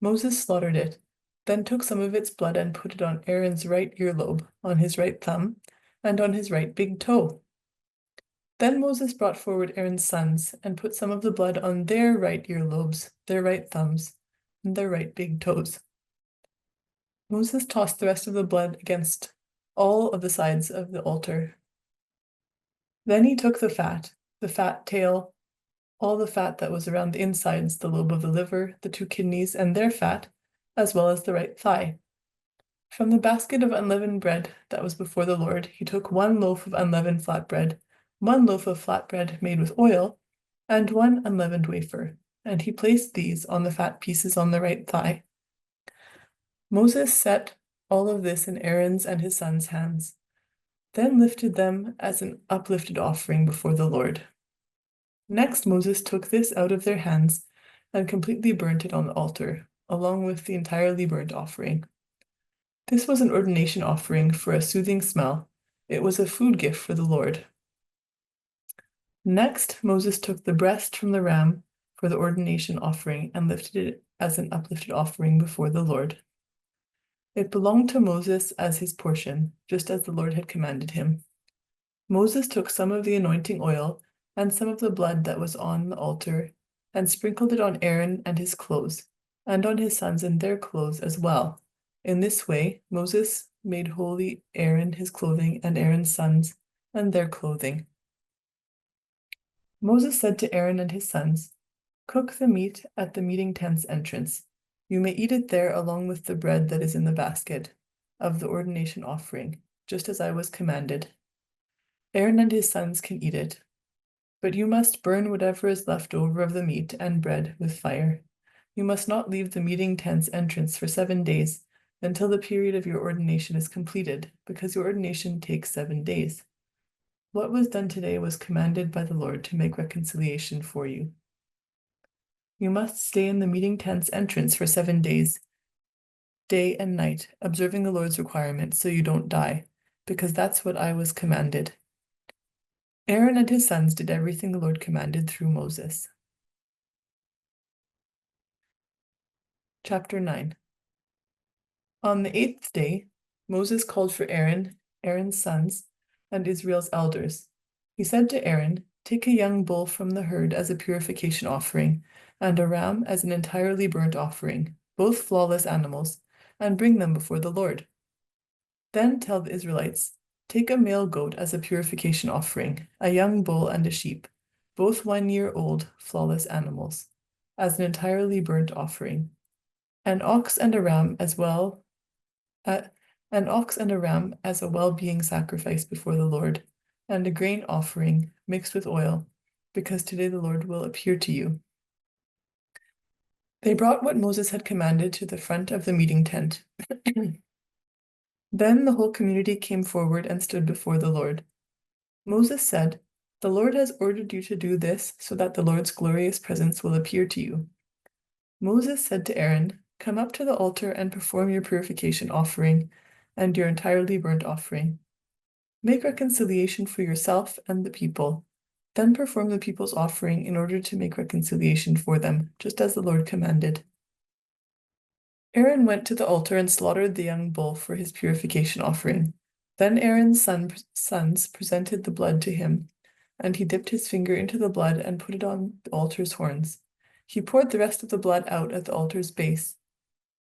Moses slaughtered it, then took some of its blood and put it on Aaron's right earlobe, on his right thumb, and on his right big toe. Then Moses brought forward Aaron's sons and put some of the blood on their right earlobes, their right thumbs, and their right big toes. Moses tossed the rest of the blood against all of the sides of the altar. Then he took the fat tail, all the fat that was around the insides, the lobe of the liver, the 2 kidneys, and their fat, as well as the right thigh. From the basket of unleavened bread that was before the Lord, he took 1 loaf of unleavened flatbread, 1 loaf of flatbread made with oil, and 1 unleavened wafer, and he placed these on the fat pieces on the right thigh. Moses set all of this in Aaron's and his sons' hands, then lifted them as an uplifted offering before the Lord. Next, Moses took this out of their hands and completely burnt it on the altar, along with the entirely burnt offering. This was an ordination offering for a soothing smell. It was a food gift for the Lord. Next, Moses took the breast from the ram for the ordination offering and lifted it as an uplifted offering before the Lord. It belonged to Moses as his portion, just as the Lord had commanded him. Moses took some of the anointing oil and some of the blood that was on the altar and sprinkled it on Aaron and his clothes, and on his sons and their clothes as well. In this way, Moses made holy Aaron, his clothing, and Aaron's sons and their clothing. Moses said to Aaron and his sons, "Cook the meat at the meeting tent's entrance. You may eat it there along with the bread that is in the basket of the ordination offering, just as I was commanded. Aaron and his sons can eat it, but you must burn whatever is left over of the meat and bread with fire. You must not leave the meeting tent's entrance for 7 days, until the period of your ordination is completed, because your ordination takes 7 days. What was done today was commanded by the Lord to make reconciliation for you. You must stay in the meeting tent's entrance for 7 days, day and night, observing the Lord's requirements so you don't die, because that's what I was commanded. Aaron and his sons did everything the Lord commanded through Moses. Chapter 9. On the 8th day, Moses called for Aaron, Aaron's sons, and Israel's elders. He said to Aaron, "Take a young bull from the herd as a purification offering, and a ram as an entirely burnt offering, both flawless animals, and bring them before the Lord. Then tell the Israelites, take a male goat as a purification offering, a young bull and a sheep, both 1 year old, flawless animals, as an entirely burnt offering, an ox and a ram as well, an ox and a ram as a well-being sacrifice before the Lord, and a grain offering mixed with oil, because today the Lord will appear to you." They brought what Moses had commanded to the front of the meeting tent. Then the whole community came forward and stood before the Lord. Moses said, "The Lord has ordered you to do this so that the Lord's glorious presence will appear to you." Moses said to Aaron, "Come up to the altar and perform your purification offering and your entirely burnt offering. Make reconciliation for yourself and the people. Then perform the people's offering in order to make reconciliation for them, just as the Lord commanded." Aaron went to the altar and slaughtered the young bull for his purification offering. Then Aaron's sons presented the blood to him, and he dipped his finger into the blood and put it on the altar's horns. He poured the rest of the blood out at the altar's base.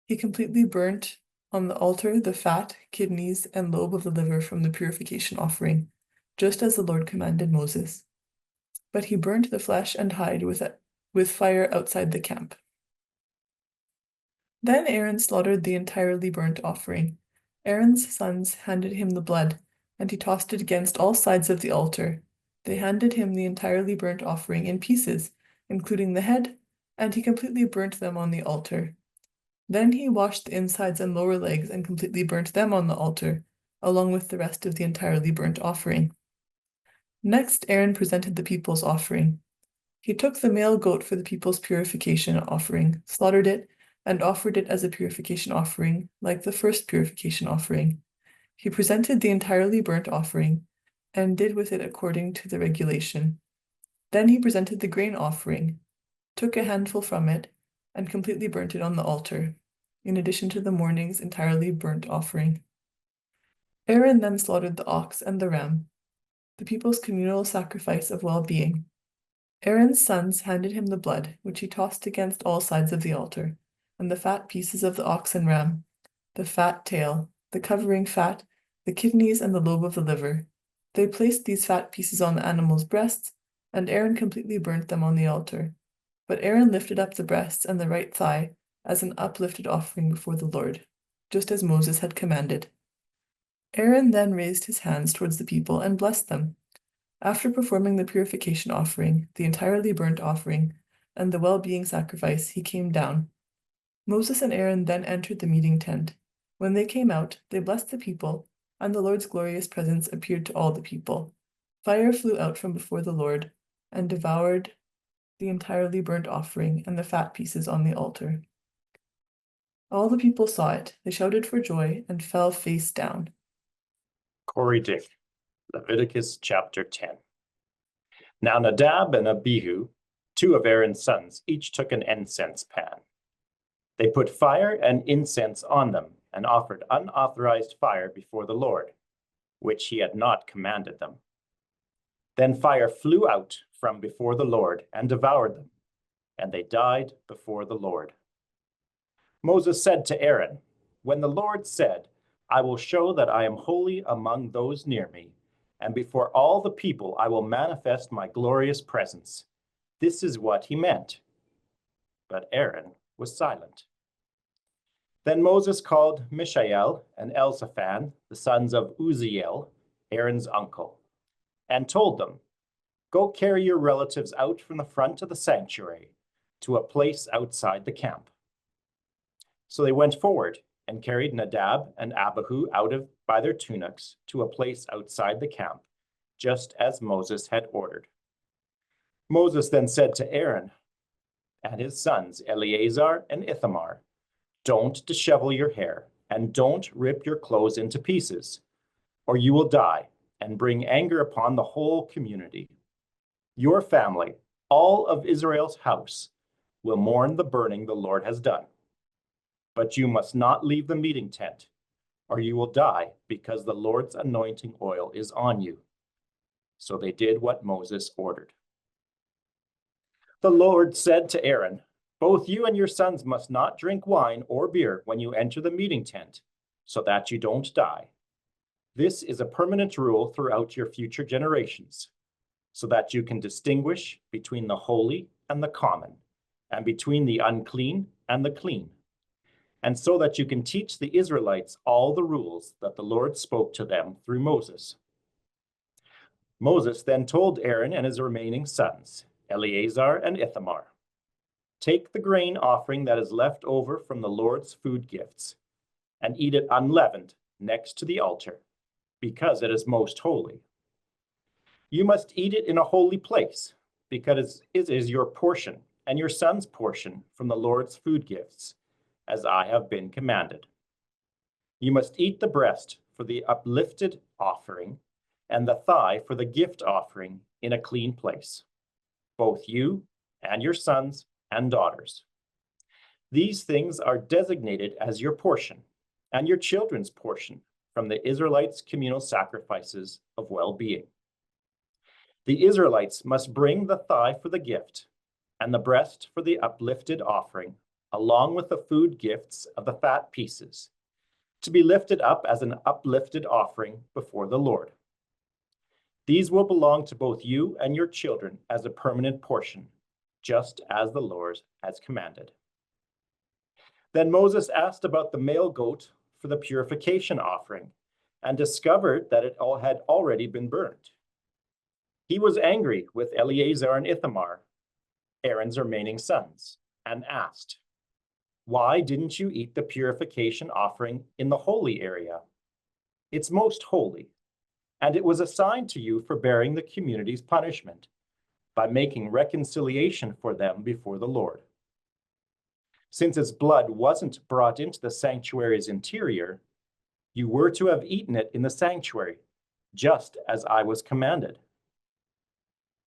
He completely burnt on the altar the fat, kidneys, and lobe of the liver from the purification offering, just as the Lord commanded Moses. But he burnt the flesh and hide with fire outside the camp. Then Aaron slaughtered the entirely burnt offering. Aaron's sons handed him the blood, and he tossed it against all sides of the altar. They handed him the entirely burnt offering in pieces, including the head, and he completely burnt them on the altar. Then he washed the insides and lower legs and completely burnt them on the altar, along with the rest of the entirely burnt offering. Next, Aaron presented the people's offering. He took the male goat for the people's purification offering, slaughtered it, and offered it as a purification offering, like the first purification offering. He presented the entirely burnt offering, and did with it according to the regulation. Then he presented the grain offering, took a handful from it, and completely burnt it on the altar, in addition to the morning's entirely burnt offering. Aaron then slaughtered the ox and the ram, the people's communal sacrifice of well-being. Aaron's sons handed him the blood, which he tossed against all sides of the altar, and the fat pieces of the ox and ram, the fat tail, the covering fat, the kidneys, and the lobe of the liver. They placed these fat pieces on the animal's breasts, and Aaron completely burnt them on the altar. But Aaron lifted up the breasts and the right thigh as an uplifted offering before the Lord, just as Moses had commanded. Aaron then raised his hands towards the people and blessed them. After performing the purification offering, the entirely burnt offering, and the well-being sacrifice, he came down. Moses and Aaron then entered the meeting tent. When they came out, they blessed the people, and the Lord's glorious presence appeared to all the people. Fire flew out from before the Lord and devoured the entirely burnt offering and the fat pieces on the altar. All the people saw it. They shouted for joy and fell face down. Corey Dick, Leviticus chapter 10. Now Nadab and Abihu, two of Aaron's sons, each took an incense pan. They put fire and incense on them and offered unauthorized fire before the Lord, which he had not commanded them. Then fire flew out from before the Lord and devoured them, and they died before the Lord. Moses said to Aaron, "When the Lord said, 'I will show that I am holy among those near me, and before all the people I will manifest my glorious presence,' this is what he meant." But Aaron was silent. Then Moses called Mishael and Elzaphan, the sons of Uzziel, Aaron's uncle, and told them, "Go carry your relatives out from the front of the sanctuary to a place outside the camp." So they went forward, and carried Nadab and Abihu by their tunics to a place outside the camp, just as Moses had ordered. Moses then said to Aaron and his sons, Eleazar and Ithamar, "Don't dishevel your hair, and don't rip your clothes into pieces, or you will die and bring anger upon the whole community. Your family, all of Israel's house, will mourn the burning the Lord has done. But you must not leave the meeting tent, or you will die, because the Lord's anointing oil is on you." So they did what Moses ordered. The Lord said to Aaron, "Both you and your sons must not drink wine or beer when you enter the meeting tent, so that you don't die. This is a permanent rule throughout your future generations, so that you can distinguish between the holy and the common, and between the unclean and the clean, and so that you can teach the Israelites all the rules that the Lord spoke to them through Moses." Moses then told Aaron and his remaining sons, Eleazar and Ithamar, "Take the grain offering that is left over from the Lord's food gifts, and eat it unleavened next to the altar, because it is most holy. You must eat it in a holy place, because it is your portion and your son's portion from the Lord's food gifts, as I have been commanded. You must eat the breast for the uplifted offering and the thigh for the gift offering in a clean place, both you and your sons and daughters. These things are designated as your portion and your children's portion from the Israelites' communal sacrifices of well-being. The Israelites must bring the thigh for the gift and the breast for the uplifted offering, along with the food gifts of the fat pieces, to be lifted up as an uplifted offering before the Lord. These will belong to both you and your children as a permanent portion, just as the Lord has commanded. Then Moses asked about the male goat for the purification offering and discovered that it all had already been burnt. He was angry with Eleazar and Ithamar, Aaron's remaining sons, and asked, "Why didn't you eat the purification offering in the holy area? It's most holy, and it was assigned to you for bearing the community's punishment by making reconciliation for them before the Lord. Since its blood wasn't brought into the sanctuary's interior, you were to have eaten it in the sanctuary, just as I was commanded."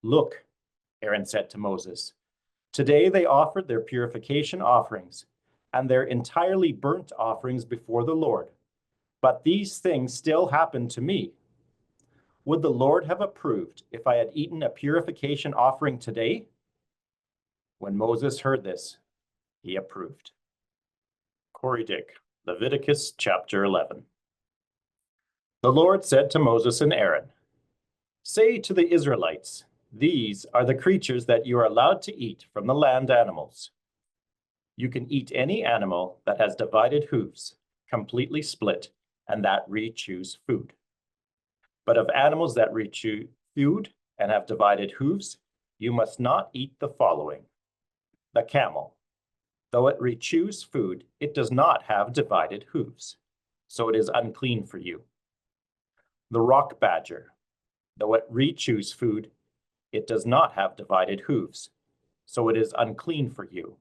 "Look," Aaron said to Moses, "today they offered their purification offerings and their entirely burnt offerings before the Lord, but these things still happen to me. Would the Lord have approved if I had eaten a purification offering today?" When Moses heard this, he approved. Corey Dick, Leviticus chapter 11. The Lord said to Moses and Aaron, "Say to the Israelites, these are the creatures that you are allowed to eat from the land animals. You can eat any animal that has divided hooves, completely split, and that re-chews food. But of animals that re-chew food and have divided hooves, you must not eat the following: the camel. Though it re-chews food, it does not have divided hooves, so it is unclean for you. The rock badger. Though it re-chews food, it does not have divided hooves, so it is unclean for you.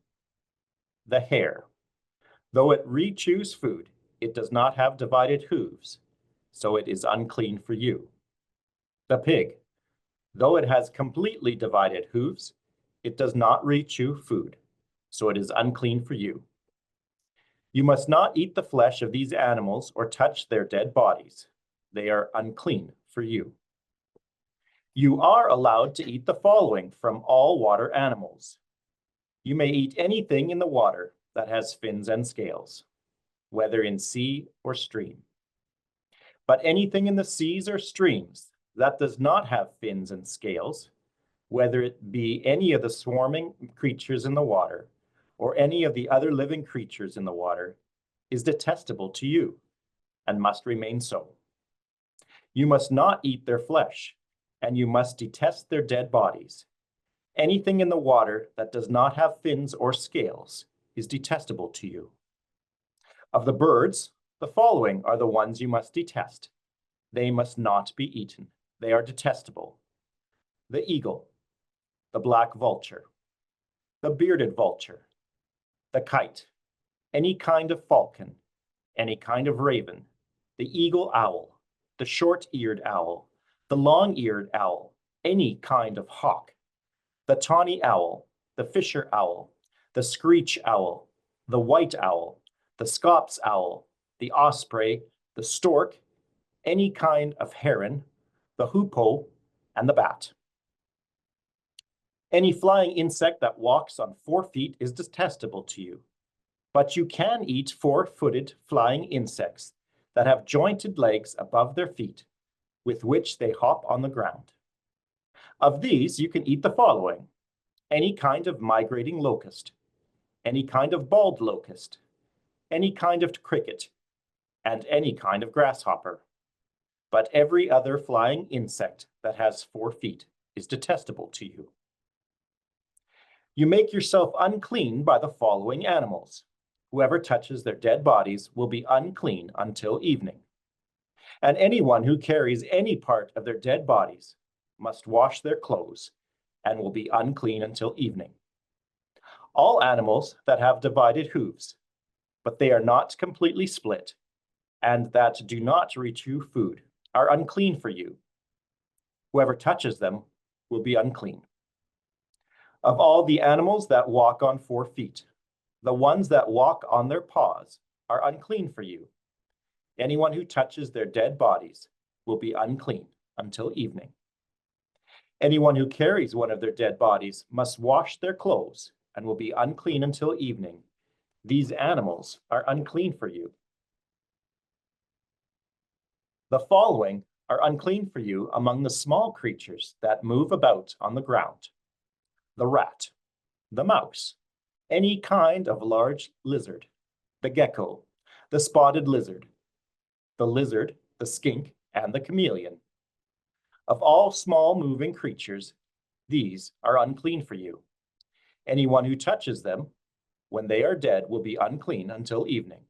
The hare. Though it re-chews food, it does not have divided hooves, so it is unclean for you. The pig. Though it has completely divided hooves, it does not re-chew food, so it is unclean for you. You must not eat the flesh of these animals or touch their dead bodies. They are unclean for you. You are allowed to eat the following from all water animals. You may eat anything in the water that has fins and scales, whether in sea or stream. But anything in the seas or streams that does not have fins and scales, whether it be any of the swarming creatures in the water or any of the other living creatures in the water, is detestable to you and must remain so. You must not eat their flesh, and you must detest their dead bodies. Anything in the water that does not have fins or scales is detestable to you. Of the birds, the following are the ones you must detest. They must not be eaten. They are detestable. The eagle, the black vulture, the bearded vulture, the kite, any kind of falcon, any kind of raven, the eagle owl, the short-eared owl, the long-eared owl, any kind of hawk, the tawny owl, the fisher owl, the screech owl, the white owl, the scops owl, the osprey, the stork, any kind of heron, the hoopoe, and the bat. Any flying insect that walks on 4 feet is detestable to you, but you can eat 4-footed flying insects that have jointed legs above their feet, with which they hop on the ground. Of these, you can eat the following: any kind of migrating locust, any kind of bald locust, any kind of cricket, and any kind of grasshopper. But every other flying insect that has 4 feet is detestable to you. You make yourself unclean by the following animals. Whoever touches their dead bodies will be unclean until evening. And anyone who carries any part of their dead bodies must wash their clothes and will be unclean until evening. All animals that have divided hooves, but they are not completely split, and that do not rechew food, are unclean for you. Whoever touches them will be unclean. Of all the animals that walk on 4 feet, the ones that walk on their paws are unclean for you. Anyone who touches their dead bodies will be unclean until evening. Anyone who carries one of their dead bodies must wash their clothes and will be unclean until evening. These animals are unclean for you. The following are unclean for you among the small creatures that move about on the ground: the rat, the mouse, any kind of large lizard, the gecko, the spotted lizard, the skink, and the chameleon. Of all small moving creatures, these are unclean for you. Anyone who touches them when they are dead will be unclean until evening.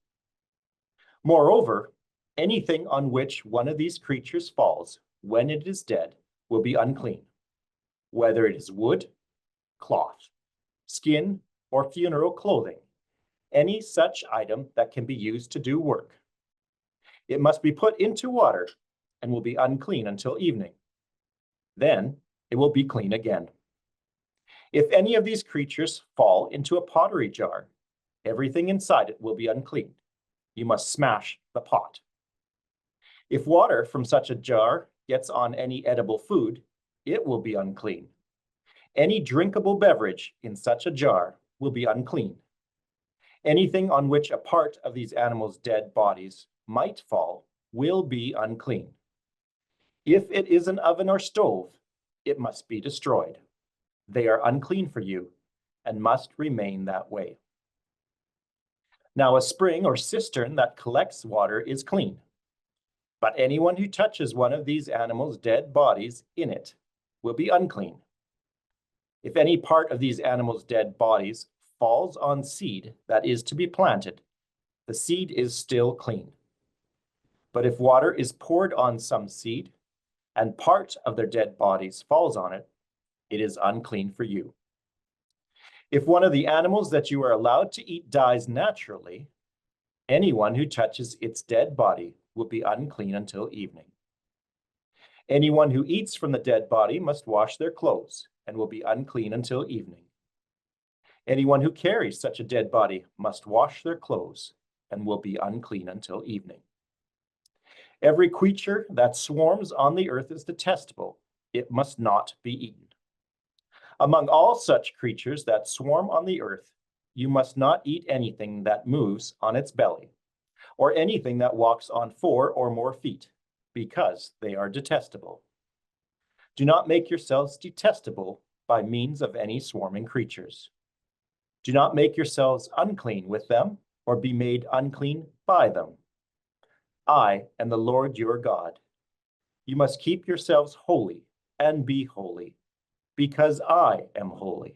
Moreover, anything on which one of these creatures falls when it is dead will be unclean, whether it is wood, cloth, skin, or funeral clothing, any such item that can be used to do work. It must be put into water and will be unclean until evening. Then it will be clean again. If any of these creatures fall into a pottery jar, everything inside it will be unclean. You must smash the pot. If water from such a jar gets on any edible food, it will be unclean. Any drinkable beverage in such a jar will be unclean. Anything on which a part of these animals' dead bodies might fall will be unclean. If it is an oven or stove, it must be destroyed. They are unclean for you and must remain that way. Now, a spring or cistern that collects water is clean, but anyone who touches one of these animals' dead bodies in it will be unclean. If any part of these animals' dead bodies falls on seed that is to be planted, the seed is still clean. But if water is poured on some seed, and part of their dead bodies falls on it, it is unclean for you. If one of the animals that you are allowed to eat dies naturally, anyone who touches its dead body will be unclean until evening. Anyone who eats from the dead body must wash their clothes and will be unclean until evening. Anyone who carries such a dead body must wash their clothes and will be unclean until evening. Every creature that swarms on the earth is detestable. It must not be eaten. Among all such creatures that swarm on the earth, you must not eat anything that moves on its belly, or anything that walks on 4 or more feet, because they are detestable. Do not make yourselves detestable by means of any swarming creatures. Do not make yourselves unclean with them, or be made unclean by them. I am the Lord your God. You must keep yourselves holy and be holy, because I am holy.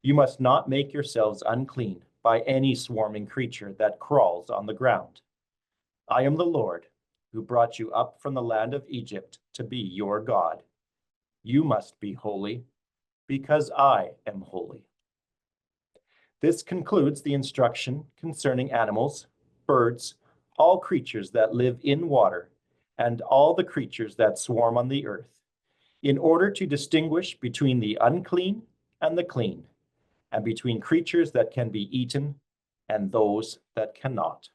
You must not make yourselves unclean by any swarming creature that crawls on the ground. I am the Lord, who brought you up from the land of Egypt to be your God. You must be holy, because I am holy. This concludes the instruction concerning animals, birds, all creatures that live in water, and all the creatures that swarm on the earth, in order to distinguish between the unclean and the clean, and between creatures that can be eaten and those that cannot.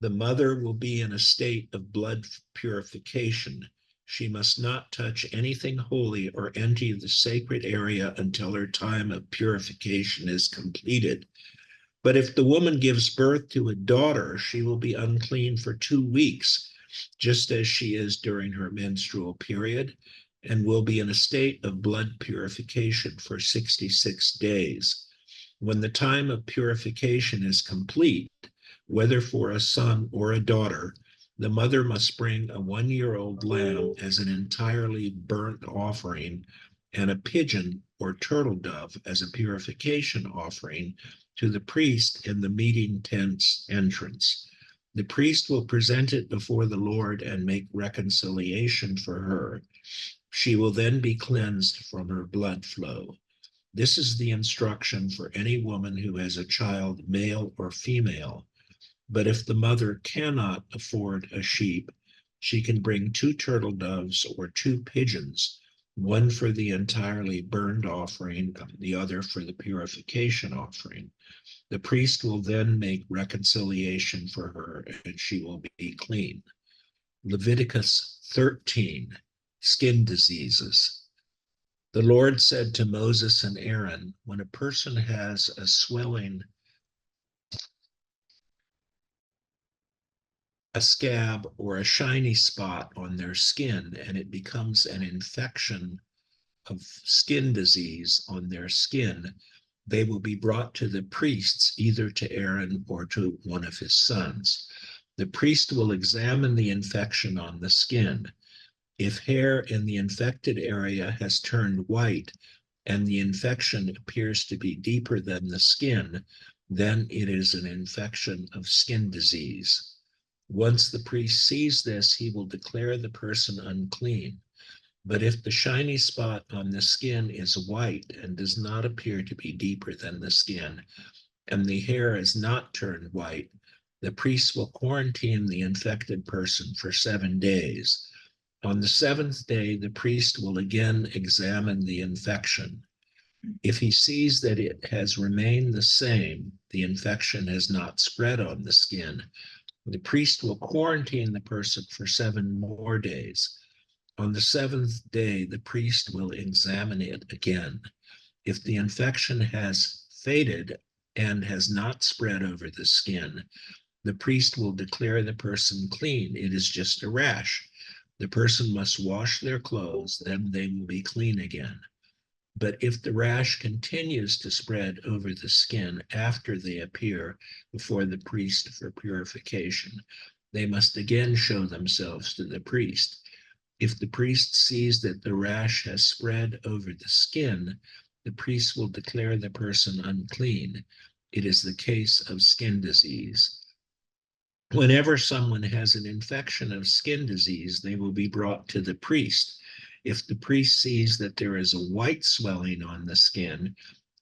The mother will be in a state of blood purification. She must not touch anything holy or enter the sacred area until her time of purification is completed. But if the woman gives birth to a daughter, she will be unclean for 2 weeks, just as she is during her menstrual period, and will be in a state of blood purification for 66 days. When the time of purification is complete, whether for a son or a daughter, the mother must bring a 1-year-old lamb as an entirely burnt offering and a pigeon or turtle dove as a purification offering to the priest in the meeting tent's entrance. The priest will present it before the Lord and make reconciliation for her. She will then be cleansed from her blood flow. This is the instruction for any woman who has a child, male or female. But if the mother cannot afford a sheep, she can bring 2 turtle doves or 2 pigeons, one for the entirely burned offering, the other for the purification offering. The priest will then make reconciliation for her, and she will be clean. Leviticus 13, skin diseases. The Lord said to Moses and Aaron, when a person has a swelling, a scab, or a shiny spot on their skin, and it becomes an infection of skin disease on their skin, they will be brought to the priests, either to Aaron or to one of his sons. The priest will examine the infection on the skin. If hair in the infected area has turned white and the infection appears to be deeper than the skin, then it is an infection of skin disease. Once the priest sees this, he will declare the person unclean. But if the shiny spot on the skin is white and does not appear to be deeper than the skin, and the hair is not turned white, the priest will quarantine the infected person for 7 days. On the 7th day, the priest will again examine the infection. If he sees that it has remained the same, the infection has not spread on the skin, the priest will quarantine the person for 7 more days. On the 7th day, the priest will examine it again. If the infection has faded and has not spread over the skin, the priest will declare the person clean. It is just a rash. The person must wash their clothes, then they will be clean again. But if the rash continues to spread over the skin after they appear before the priest for purification, they must again show themselves to the priest. If the priest sees that the rash has spread over the skin, the priest will declare the person unclean. It is the case of skin disease. Whenever someone has an infection of skin disease, they will be brought to the priest. If the priest sees that there is a white swelling on the skin,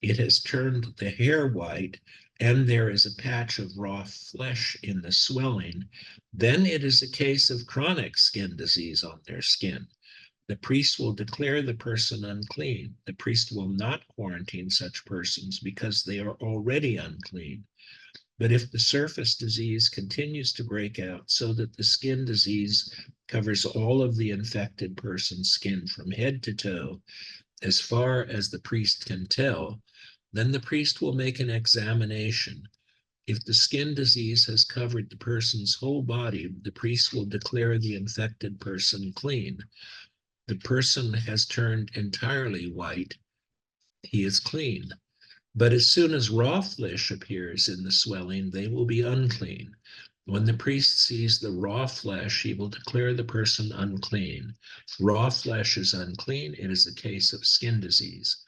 it has turned the hair white, and there is a patch of raw flesh in the swelling, then it is a case of chronic skin disease on their skin. The priest will declare the person unclean. The priest will not quarantine such persons because they are already unclean. But if the surface disease continues to break out so that the skin disease covers all of the infected person's skin from head to toe, as far as the priest can tell, then the priest will make an examination. If the skin disease has covered the person's whole body, the priest will declare the infected person clean. The person has turned entirely white. He is clean. But as soon as raw flesh appears in the swelling, they will be unclean. When the priest sees the raw flesh, he will declare the person unclean. Raw flesh is unclean. It is a case of skin disease.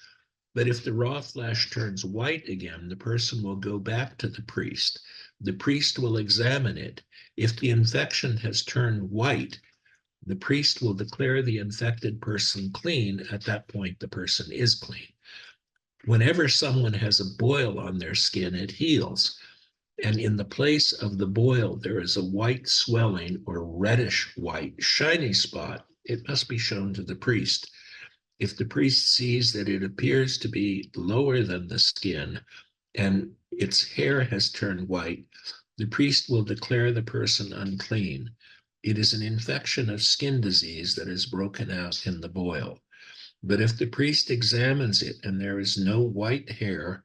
But if the raw flesh turns white again, the person will go back to the priest. The priest will examine it. If the infection has turned white, the priest will declare the infected person clean. At that point, the person is clean. Whenever someone has a boil on their skin, it heals. And in the place of the boil, there is a white swelling or reddish white shiny spot. It must be shown to the priest. If the priest sees that it appears to be lower than the skin and its hair has turned white, the priest will declare the person unclean. It is an infection of skin disease that is broken out in the boil. But if the priest examines it and there is no white hair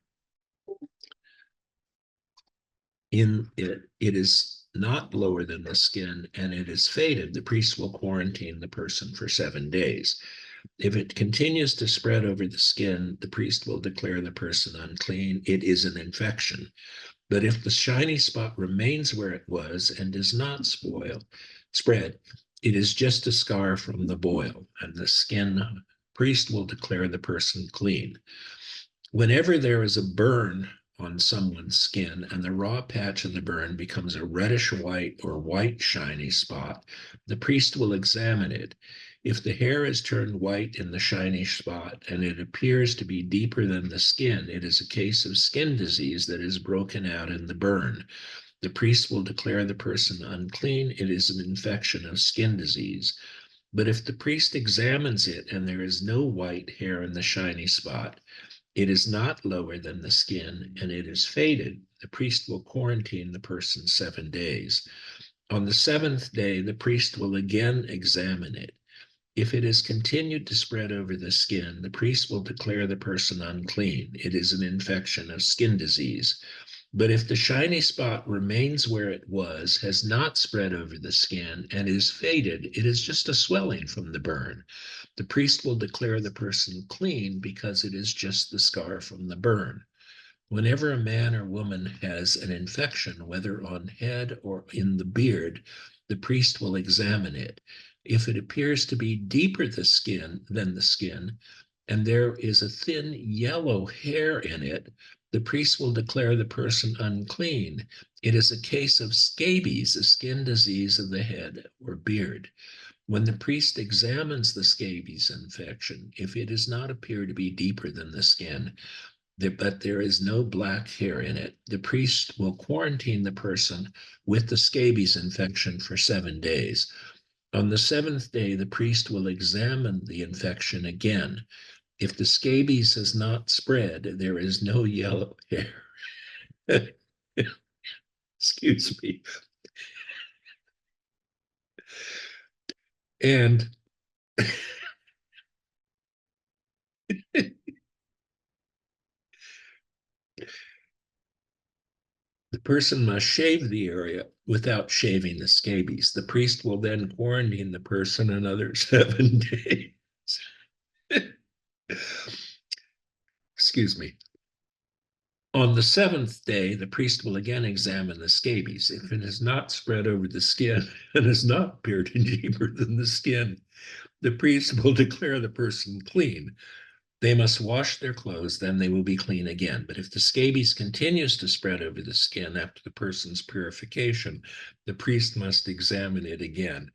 in it, it is not lower than the skin and it is faded, the priest will quarantine the person for 7 days. If it continues to spread over the skin, the priest will declare the person unclean. It is an infection. But if the shiny spot remains where it was and does not spread, it is just a scar from the boil, and the skin priest will declare the person clean. Whenever there is a burn on someone's skin and the raw patch of the burn becomes a reddish white or white shiny spot, the priest will examine it. If the hair is turned white in the shiny spot and it appears to be deeper than the skin, it is a case of skin disease that is broken out in the burn. The priest will declare the person unclean. It is an infection of skin disease. But if the priest examines it and there is no white hair in the shiny spot, it is not lower than the skin and it is faded, the priest will quarantine the person 7 days. On the 7th day, the priest will again examine it. If it has continued to spread over the skin, the priest will declare the person unclean. It is an infection of skin disease. But if the shiny spot remains where it was, has not spread over the skin, and is faded, it is just a swelling from the burn. The priest will declare the person clean because it is just the scar from the burn. Whenever a man or woman has an infection, whether on head or in the beard, the priest will examine it. If it appears to be deeper than the skin, and there is a thin yellow hair in it, the priest will declare the person unclean. It is a case of scabies, a skin disease of the head or beard. When the priest examines the scabies infection, if it does not appear to be deeper than the skin, but there is no black hair in it, the priest will quarantine the person with the scabies infection for 7 days. On the 7th day, the priest will examine the infection again. If the scabies has not spread, there is no yellow hair. Excuse me. And the person must shave the area without shaving the scabies. The priest will then quarantine the person another 7 days. Excuse me. On the 7th day, the priest will again examine the scabies. If it has not spread over the skin and has not appeared deeper than the skin, the priest will declare the person clean. They must wash their clothes, then they will be clean again. But if the scabies continues to spread over the skin after the person's purification, the priest must examine it again.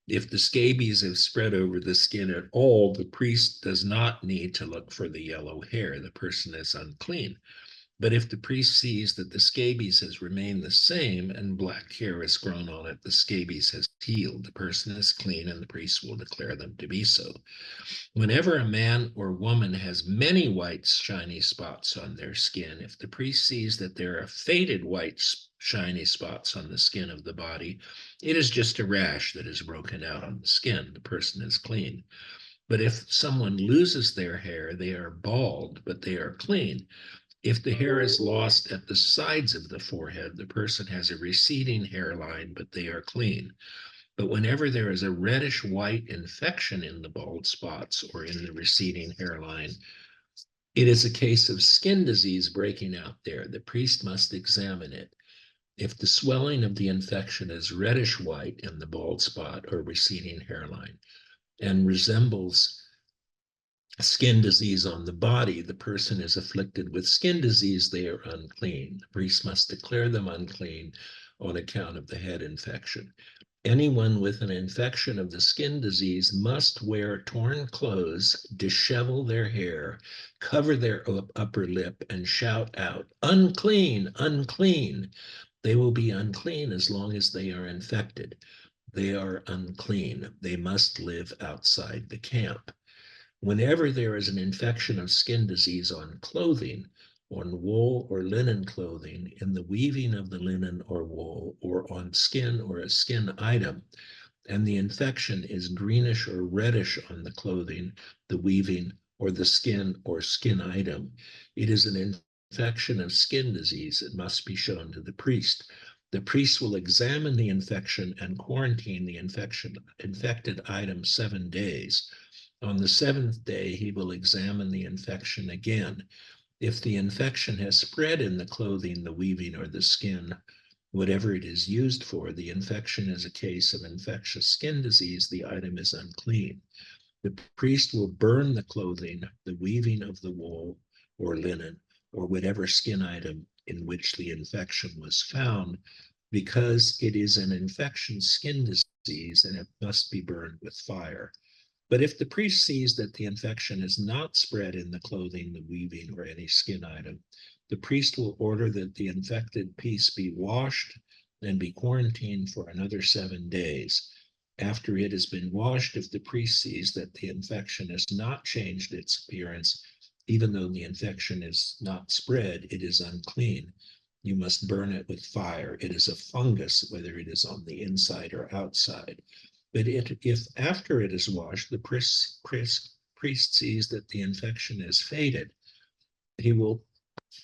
If the scabies have spread over the skin at all, the priest does not need to look for the yellow hair. The person is unclean. But if the priest sees that the scabies has remained the same and black hair has grown on it, the scabies has healed. The person is clean and the priest will declare them to be so. Whenever a man or woman has many white shiny spots on their skin, if the priest sees that there are faded white shiny spots on the skin of the body, it is just a rash that is broken out on the skin. The person is clean. But if someone loses their hair, they are bald, but they are clean. If the hair is lost at the sides of the forehead, the person has a receding hairline, but they are clean. But whenever there is a reddish white infection in the bald spots or in the receding hairline, it is a case of skin disease breaking out there. The priest must examine it. If the swelling of the infection is reddish white in the bald spot or receding hairline and resembles skin disease on the body, the person is afflicted with skin disease, they are unclean. The priest must declare them unclean on account of the head infection. Anyone with an infection of the skin disease must wear torn clothes, dishevel their hair, cover their upper lip, and shout out, "Unclean, unclean." They will be unclean as long as they are infected. They are unclean. They must live outside the camp. Whenever there is an infection of skin disease on clothing, on wool or linen clothing, in the weaving of the linen or wool, or on skin or a skin item, and the infection is greenish or reddish on the clothing, the weaving, or the skin or skin item, it is an infection of skin disease. It must be shown to the priest. The priest will examine the infection and quarantine the infected item 7 days. On the 7th day, he will examine the infection again. If the infection has spread in the clothing, the weaving, or the skin, whatever it is used for, the infection is a case of infectious skin disease, the item is unclean. The priest will burn the clothing, the weaving of the wool or linen, or whatever skin item in which the infection was found, because it is an infectious skin disease and it must be burned with fire. But if the priest sees that the infection is not spread in the clothing, the weaving, or any skin item, the priest will order that the infected piece be washed and be quarantined for another 7 days. After it has been washed, if the priest sees that the infection has not changed its appearance, even though the infection is not spread, it is unclean. You must burn it with fire. It is a fungus, whether it is on the inside or outside. But if after it is washed, the priest sees that the infection has faded, he will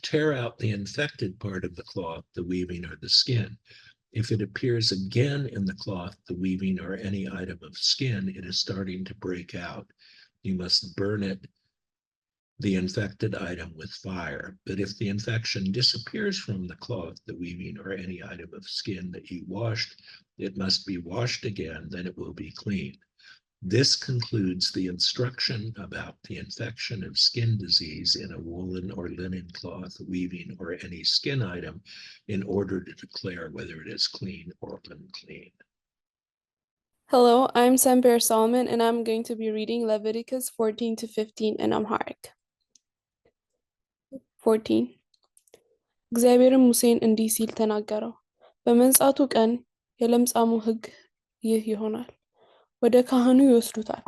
tear out the infected part of the cloth, the weaving, or the skin. If it appears again in the cloth, the weaving, or any item of skin, it is starting to break out. You must burn it, the infected item, with fire. But if the infection disappears from the cloth, the weaving, or any item of skin that you washed, it must be washed again, then it will be clean. This concludes the instruction about the infection of skin disease in a woolen or linen cloth, weaving, or any skin item in order to declare whether it is clean or unclean. Hello, I'm Samber Solomon, and I'm going to be reading Leviticus 14 to 15 in Amharic. 14 እግዚአብሔርም ሙሴን እንዲህ ሲል ተናገረው። በመንጻቱ ቀን የለምጻሙ ሕግ ይህ ይሆናል። ወደ ካህኑ ይወስዱታል።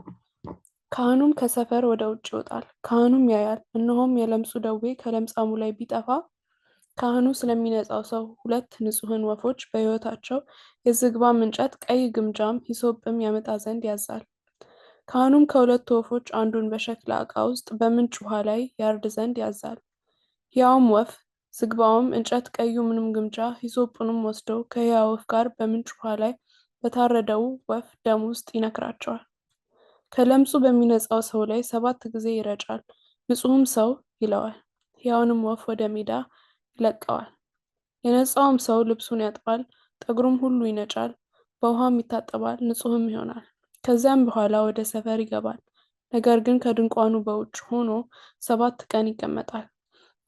ካህኑም ከሰፈር ወደ ውጭ ይወጣል። ካህኑም ያያል፣ እነሆም የለምጹ ደዌ ከለምጻሙ ላይ ቢጠፋ፣ ካህኑ ስለሚነጻው ሰው 2 ንጹሕን ወፎች በሕይወታቸው የዝግባም እንጨት፣ ቀይ ግምጃም ሂሶጵም ያመጣ ዘንድ ያዛል። ካህኑም ከ2 ወፎች አንዱን በሸክላ ዕቃ ውስጥ በምንጭ ውሃ ላይ ያርድ ዘንድ ያዛል። ሕያውም ወፍ፣ ዝግባውም እንጨት፣ ቀዩንም ግምጃ ሂሶጵንም ወስደው ከሕያው ወፍ ጋር በምንጭ ውሃ ላይ በታረደው ወፍ ደም ውስጥ ይነክራቸዋል። ከለምጹ በሚነጻው ሰው ላይ 7 ጊዜ ይረጫል፣ ንጹሕም ሰው ይለዋል። ሕያውንም ወፍ ወደ ሜዳ ይለቀዋል። የነጻውም ሰው ልብሱን ያጥባል፣ ጠጉሩም ሁሉ ይነጫል፣ በውሃም ይታጠባል፣ ንጹሕም ይሆናል። ከዚያም በኋላ ወደ ሰፈር ይገባል። ነገር ግን ከድንኳኑ በውጭ ሆኖ 7 ቀን ይቀመጣል።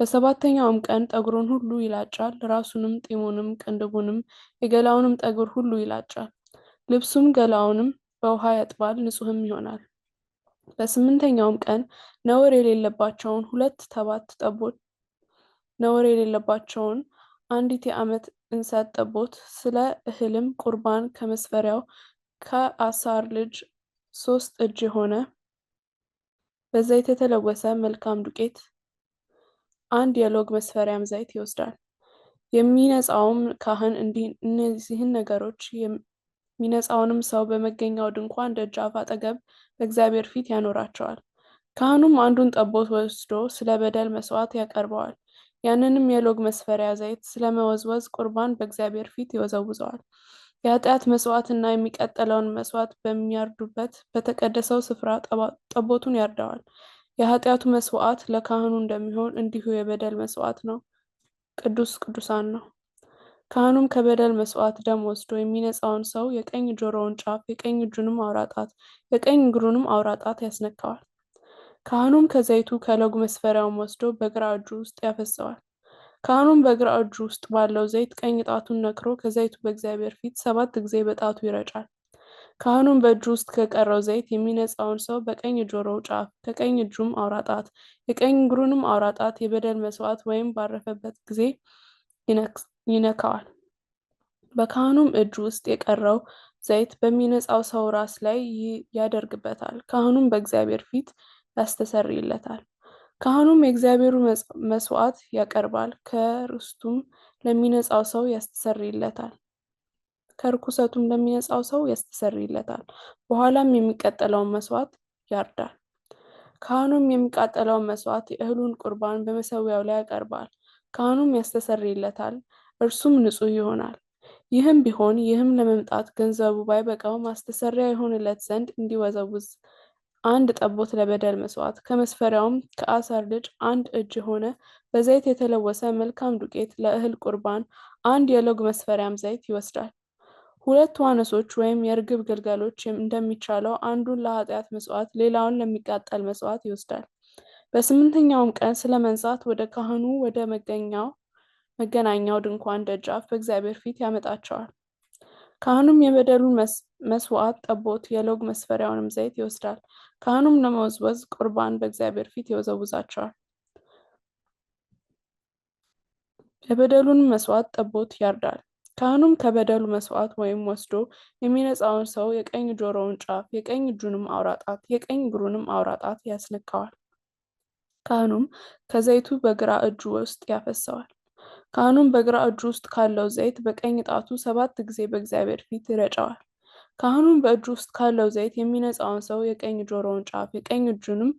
በሰባተኛውም ቀን ጠጉሩን ሁሉ ይላጫል፣ ራሱንም፣ ጢሙንም፣ ቅንድቡንም፣ የገላውንም ጠጉር ሁሉ ይላጫል። ልብሱም ገላውንም በውሃ ያጥባል፣ ንጹሕም ይሆናል። በ8ኛውም ቀን ነውር የሌለባቸውን 2 ተባት ጠቦት፣ ነውር የሌለባቸውን አንዲት የዓመት እንሰት ጠቦት፣ ስለ እህልም ቁርባን ከመስፈሪያው ከአሳር ልጅ 3 እጅ የሆነ በዘይት የተለወሰ መልካም ዱቄት፣ 1 የሎግ መስፈሪያም ዘይት ይወስዳል። የሚነጻውም ካህን እነዚህን ነገሮች የሚነጻውንም ሰው በመገኛው ድንኳን ደጃፍ አጠገብ በእግዚአብሔር ፊት ያኖራቸዋል። ካህኑም አንዱን ጠቦት ወስዶ ስለ በደል መሥዋዕት ያቀርበዋል። ያንንም የሎግ መስፈሪያ ዘይት ስለ መወዝወዝ ቁርባን በእግዚአብሔር ፊት ይወዘውዘዋል። የኃጢአት መሥዋዕትና የሚቃጠለውን መሥዋዕት በሚያርዱበት በተቀደሰው ስፍራ ጠቦቱን ያርደዋል። የኃጢአቱ መሥዋዕት ለካህኑ እንደሚሆን እንዲሁ የበደል መሥዋዕት ነው፣ ቅዱስ ቅዱሳን ነው። ካህኑም ከበደል መሥዋዕት ደም ወስዶ የሚነጻውን ሰው የቀኝ ጆሮውን ጫፍ፣ የቀኝ እጁንም አውራ ጣት፣ የቀኝ እግሩንም አውራ ጣት ያስነካዋል። ካህኑም ከዘይቱ ከሎግ መስፈሪያውም ወስዶ በግራ እጁ ውስጥ ያፈሰዋል። ካህኑም በግራ እጁ ውስጥ ባለው ዘይት ቀኝ ጣቱን ነክሮ ከዘይቱ በእግዚአብሔር ፊት 7 ጊዜ በጣቱ ይረጫል። ካህኑም በእጁ ውስጥ ከቀረው ዘይት የሚነጻውን ሰው በቀኝ ጆሮው ጫፍ ከቀኝ እጁም አውራ ጣት የቀኝ እግሩንም አውራ ጣት የበደል መስዋዕት ወይም ባረፈበት ጊዜ ይነካዋል። በካህኑም እጅ ውስጥ የቀረው ዘይት በሚነጻው ሰው ራስ ላይ ያደርግበታል። ካህኑም በእግዚአብሔር ፊት ያስተሰርይለታል። ካህኑም የእግዚአብሔሩ መስዋዕት ያቀርባል፣ ከርኩሰቱም ለሚነጻው ሰው ያስተሰርይለታል። በኋላም የሚቃጠለውን መስዋዕት ያርዳል። ካህኑም የሚቃጠለውን መስዋዕት የእህሉን ቁርባን በመሠዊያው ላይ ያቀርባል። ካህኑም ያስተሰርይለታል፣ እርሱም ንጹሕ ይሆናል። ይህም ቢሆን ይህም ለመምጣት ገንዘቡ ባይበቃው ማስተሰሪያ ይሆንለት ዘንድ እንዲወዘውዝ 1 ጠቦት ለበደል መስዋዕት ከመስፈሪያውም ከአሳር ልጅ 1 እጅ የሆነ በዘይት የተለወሰ መልካም ዱቄት ለእህል ቁርባን 1 የሎግ መስፈሪያም ዘይት ይወስዳል። 2 ዋኖሶች ወይም የርግብ ግልገሎች እንደሚቻለው አንዱን ለኃጢአት መስዋዕት ሌላውን ለሚቃጠል መስዋዕት ይወስዳል። በ8ኛውም ቀን ስለ መንጻት ወደ ካህኑ ወደ መገናኛው ድንኳን ደጃፍ በእግዚአብሔር ፊት ያመጣቸዋል። ካህኑም የበደሉን መስዋዕት ጠቦት የሎግ መስፈሪያውንም ዘይት ይወስዳል። ካህኑም ለመወዝወዝ ቁርባን በእግዚአብሔር ፊት ይወዘውዛቸዋል። የበደሉን መስዋዕት ጠቦት ያርዳል። ካህኑም ከበደሉ መስዋዕት ወይም ወስዶ የሚነጻውን ሰው የቀኝ ጆሮውን ጫፍ የቀኝ እጁንም አውራ ጣት የቀኝ እግሩንም አውራ ጣት ያስነካዋል። ካህኑም ከዘይቱ በግራ እጁ ውስጥ ያፈሰዋል። ካህኑም በግራ እጁ ውስጥ ካለው ዘይት በቀኝ ጣቱ 7 ጊዜ በእግዚአብሔር ፊት ይረጨዋል። ካህኑም በእጁ ውስጥ ካለው ዘይት የሚነጻውን ሰው የቀኝ ጆሮውን ጫፍ የቀኝ እጁንም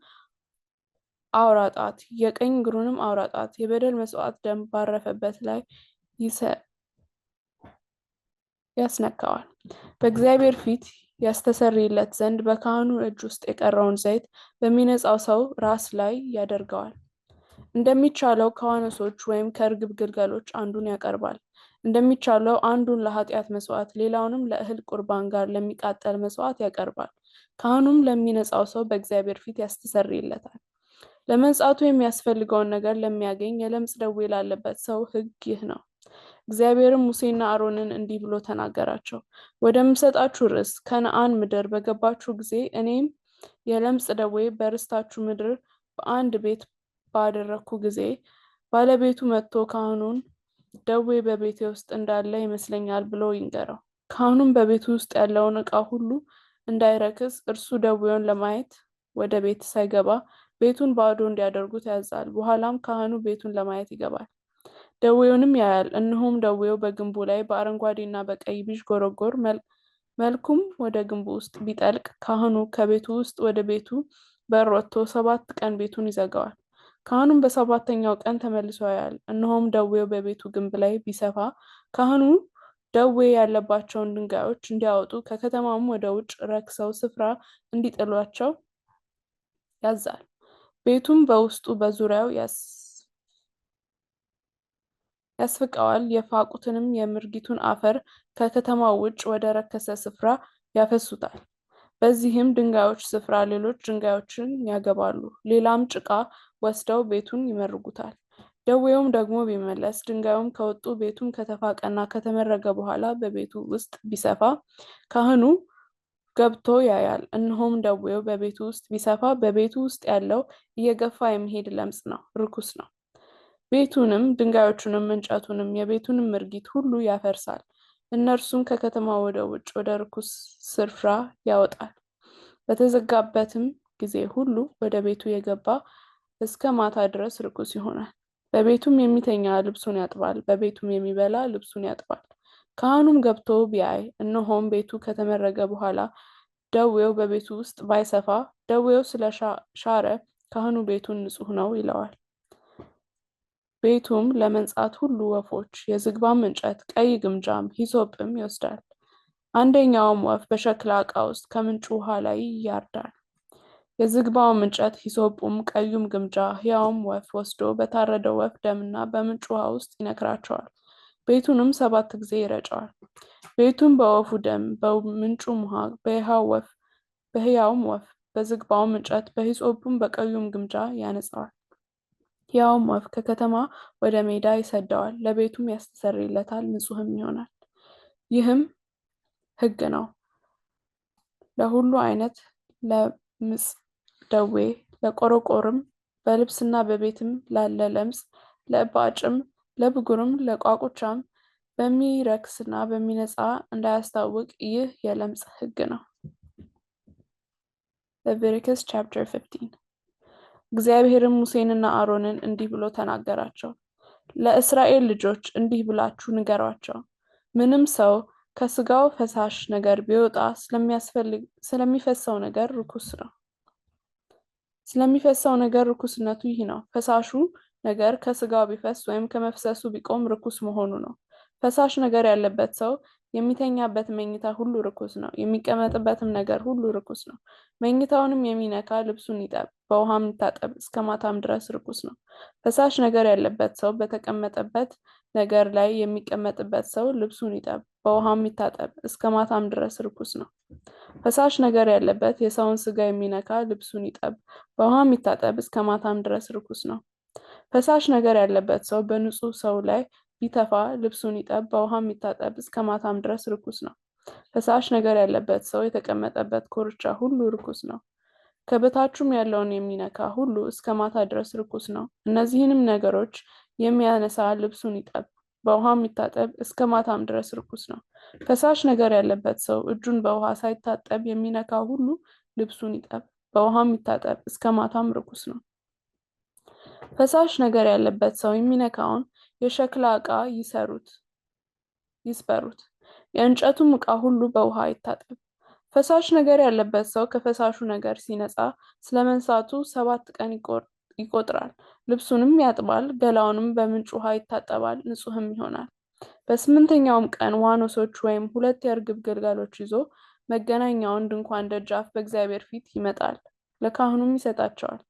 አውራ ጣት የቀኝ እግሩንም አውራ ጣት የበደል መስዋዕት ደም ባረፈበት ላይ ያስነካዋል። በእግዚአብሔር ፊት ያስተሰርይለት ዘንድ በካህኑ እጅ ውስጥ የቀረውን ዘይት በሚነጻው ሰው ራስ ላይ ያደርገዋል። እንደሚቻለው ከዋኖሶች ወይም ከርግብ ግልገሎች አንዱን ያቀርባል። እንደሚቻለው አንዱን ለኃጢአት መስዋዕት ሌላውንም ለእህል ቁርባን ጋር ለሚቃጠል መስዋዕት ያቀርባል። ካህኑም ለሚነጻው ሰው በእግዚአብሔር ፊት ያስተሰርይለታል። ለመንጻቱ የሚያስፈልገውን ነገር ለሚያገኝ የለምጽ ደዌ ላለበት ሰው ሕግ ይህ ነው። እግዚአብሔርም ሙሴና አሮንን እንዲህ ብሎ ተናገራቸው። ወደምሰጣችሁ ርስት ከነዓን ምድር በገባችሁ ጊዜ እኔም የለምጽ ደዌ በርስታችሁ ምድር በአንድ ቤት ባደረግኩ ጊዜ ባለቤቱ መጥቶ ካህኑን ደዌ በቤቴ ውስጥ እንዳለ ይመስለኛል ብሎ ይንገረው። ካህኑም በቤቱ ውስጥ ያለውን ዕቃ ሁሉ እንዳይረክስ እርሱ ደዌውን ለማየት ወደ ቤት ሳይገባ ቤቱን ባዶ እንዲያደርጉት ያዛል። በኋላም ካህኑ ቤቱን ለማየት ይገባል፣ ደዌውንም ያያል። እነሆም ደዌው በግንቡ ላይ በአረንጓዴና በቀይ ቢዥጎረጎር መልኩም ወደ ግንቡ ውስጥ ቢጠልቅ ካህኑ ከቤቱ ውስጥ ወደ ቤቱ በር ወጥቶ 7 ቀን ቤቱን ይዘጋዋል። ካህኑም በሰባተኛው ቀን ተመልሶ ያያል። እነሆም ደዌው በቤቱ ግንብ ላይ ቢሰፋ ካህኑ ደዌ ያለባቸውን ድንጋዮች እንዲያወጡ ከከተማውም ወደ ውጭ ረክሰው ስፍራ እንዲጥሏቸው ያዛል። ቤቱም በውስጡ በዙሪያው ያስፍቀዋል። የፋቁትንም የምርጊቱን አፈር ከከተማው ውጭ ወደ ረከሰ ስፍራ ያፈሱታል። በዚህም ድንጋዮች ስፍራ ሌሎች ድንጋዮችን ያገባሉ። ሌላም ጭቃ ወስደው ቤቱን ይመርጉታል። ደዌውም ደግሞ ቢመለስ ድንጋዩም ከወጡ ቤቱም ከተፋቀና ከተመረገ በኋላ በቤቱ ውስጥ ቢሰፋ ካህኑ ገብቶ ያያል። እነሆም ደዌው በቤቱ ውስጥ ቢሰፋ በቤቱ ውስጥ ያለው እየገፋ የሚሄድ ለምጽ ነው፣ ርኩስ ነው። ቤቱንም ድንጋዮቹንም እንጨቱንም የቤቱንም ምርጊት ሁሉ ያፈርሳል። እነርሱም ከከተማ ወደ ውጭ ወደ ርኩስ ስፍራ ያወጣል። በተዘጋበትም ጊዜ ሁሉ ወደ ቤቱ የገባ እስከ ማታ ድረስ ርኩስ ይሆናል። በቤቱም የሚተኛ ልብሱን ያጥባል፣ በቤቱም የሚበላ ልብሱን ያጥባል። ካህኑም ገብቶ ቢያይ እነሆም ቤቱ ከተመረገ በኋላ ደዌው በቤቱ ውስጥ ባይሰፋ ደዌው ስለሻረ ካህኑ ቤቱን ንጹሕ ነው ይለዋል። ቤቱም ለመንጻት ሁሉ ወፎች፣ የዝግባም እንጨት፣ ቀይ ግምጃም ሂሶጵም ይወስዳል። አንደኛውም ወፍ በሸክላ ዕቃ ውስጥ ከምንጩ ውሃ ላይ ያርዳል። የዝግባውም እንጨት ሂሶጱም ቀዩም ግምጃ ሕያውም ወፍ ወስዶ በታረደው ወፍ ደምና በምንጩ ውሃ ውስጥ ይነክራቸዋል። ቤቱንም 7 ጊዜ ይረጨዋል። ቤቱም በወፉ ደም በምንጩም ውሃ በሕያውም ወፍ በዝግባውም እንጨት በሂሶጱም በቀዩም ግምጃ ያነጻዋል። ሕያውም ወፍ ከከተማ ወደ ሜዳ ይሰደዋል፣ ለቤቱም ያስተሰርይለታል፣ ንጹሕም ይሆናል። ይህም ሕግ ነው ለሁሉ አይነት፣ ለምጽ ደዌ፣ ለቆረቆርም፣ በልብስና በቤትም ላለ ለምጽ፣ ለእባጭም፣ ለብጉርም፣ ለቋቁቻም፣ በሚረክስና በሚነጻ እንዳያስታውቅ ይህ የለምጽ ሕግ ነው። Leviticus chapter 15 እግዚአብሔርም ሙሴንና አሮንን እንዲህ ብሎ ተናገራቸው። ለእስራኤል ልጆች እንዲህ ብላችሁ ንገሯቸው፣ ምንም ሰው ከስጋው ፈሳሽ ነገር ቢወጣ ስለሚፈሰው ነገር ርኩስ ነው። ስለሚፈሰው ነገር ርኩስነቱ ይህ ነው፣ ፈሳሹ ነገር ከስጋው ቢፈስ ወይም ከመፍሰሱ ቢቆም ርኩስ መሆኑ ነው። ፈሳሽ ነገር ያለበት ሰው የሚተኛበት መኝታ ሁሉ ርኩስ ነው፣ የሚቀመጥበትም ነገር ሁሉ ርኩስ ነው። መኝታውንም የሚነካ ልብሱን ይጠብ፣ በውሃም ይታጠብ፣ እስከ ማታም ድረስ ርኩስ ነው። ፈሳሽ ነገር ያለበት ሰው በተቀመጠበት ነገር ላይ የሚቀመጥበት ሰው ልብሱን ይጠብ፣ በውሃም ይታጠብ፣ እስከ ማታም ድረስ ርኩስ ነው። ፈሳሽ ነገር ያለበት የሰውን ስጋ የሚነካ ልብሱን ይጠብ፣ በውሃም ይታጠብ፣ እስከ ማታም ድረስ ርኩስ ነው። ፈሳሽ ነገር ያለበት ሰው በንጹሕ ሰው ላይ ቢተፋ ልብሱን ይጠብ፣ በውሃም ይታጠብ፣ እስከ ማታም ድረስ ርኩስ ነው። ፈሳሽ ነገር ያለበት ሰው የተቀመጠበት ኮርቻ ሁሉ ርኩስ ነው። ከበታቹም ያለውን የሚነካ ሁሉ እስከ ማታ ድረስ ርኩስ ነው። እነዚህንም ነገሮች የሚያነሳ ልብሱን ይጠብ፣ በውሃም ይታጠብ፣ እስከ ማታም ድረስ ርኩስ ነው። ፈሳሽ ነገር ያለበት ሰው እጁን በውሃ ሳይታጠብ የሚነካ ሁሉ ልብሱን ይጠብ፣ በውሃም ይታጠብ፣ እስከ ማታም ርኩስ ነው። ፈሳሽ ነገር ያለበት ሰው የሚነካውን የሸክላ ዕቃ ይስበሩት፣ የእንጨቱም ዕቃ ሁሉ በውሃ ይታጠብ። ፈሳሽ ነገር ያለበት ሰው ከፈሳሹ ነገር ሲነጻ ስለመንሳቱ 7 ቀን ይቆጥራል፣ ልብሱንም ያጥባል፣ ገላውንም በምንጭ ውሃ ይታጠባል፣ ንጹሕም ይሆናል። በስምንተኛውም ቀን ዋኖሶች ወይም 2 የርግብ ግልገሎች ይዞ መገናኛውን ድንኳን ደጃፍ በእግዚአብሔር ፊት ይመጣል፣ ለካህኑም ይሰጣቸዋል።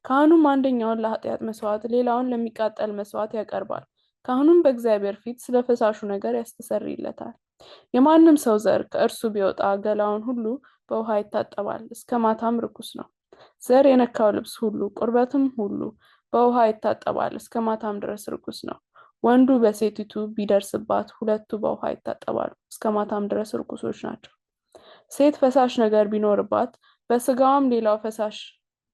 ካህኑም አንደኛውን ለኃጢአት መስዋዕት ሌላውን ለሚቃጠል መስዋዕት ያቀርባል። ካህኑም በእግዚአብሔር ፊት ስለ ፈሳሹ ነገር ያስተሰርይለታል። የማንም ሰው ዘር ከእርሱ ቢወጣ ገላውን ሁሉ በውሃ ይታጠባል፣ እስከ ማታም ርኩስ ነው። ዘር የነካው ልብስ ሁሉ ቁርበትም ሁሉ በውሃ ይታጠባል፣ እስከ ማታም ድረስ ርኩስ ነው። ወንዱ በሴቲቱ ቢደርስባት ሁለቱ በውሃ ይታጠባሉ፣ እስከ ማታም ድረስ ርኩሶች ናቸው። ሴት ፈሳሽ ነገር ቢኖርባት በስጋዋም ሌላው ፈሳሽ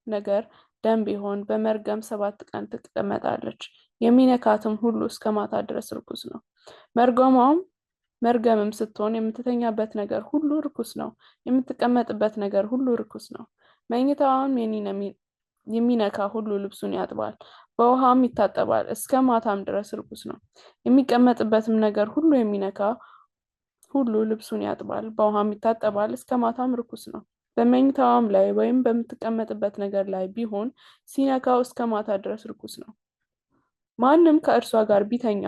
ነገር ደም ቢሆን በመርገም 7 ቀን ትቀመጣለች። የሚነካትም ሁሉ እስከ ማታ ድረስ ርኩስ ነው። መርገምም ስትሆን የምትተኛበት ነገር ሁሉ ርኩስ ነው፣ የምትቀመጥበት ነገር ሁሉ ርኩስ ነው። መኝታዋን የሚነካ ሁሉ ልብሱን ያጥባል፣ በውሃም ይታጠባል፣ እስከ ማታም ድረስ ርኩስ ነው። የሚቀመጥበትም ነገር ሁሉ የሚነካ ሁሉ ልብሱን ያጥባል፣ በውሃም ይታጠባል፣ እስከ ማታም ርኩስ ነው። በመኝታዋም ላይ ወይም በምትቀመጥበት ነገር ላይ ቢሆን ሲነካው እስከ ማታ ድረስ ርኩስ ነው። ማንም ከእርሷ ጋር ቢተኛ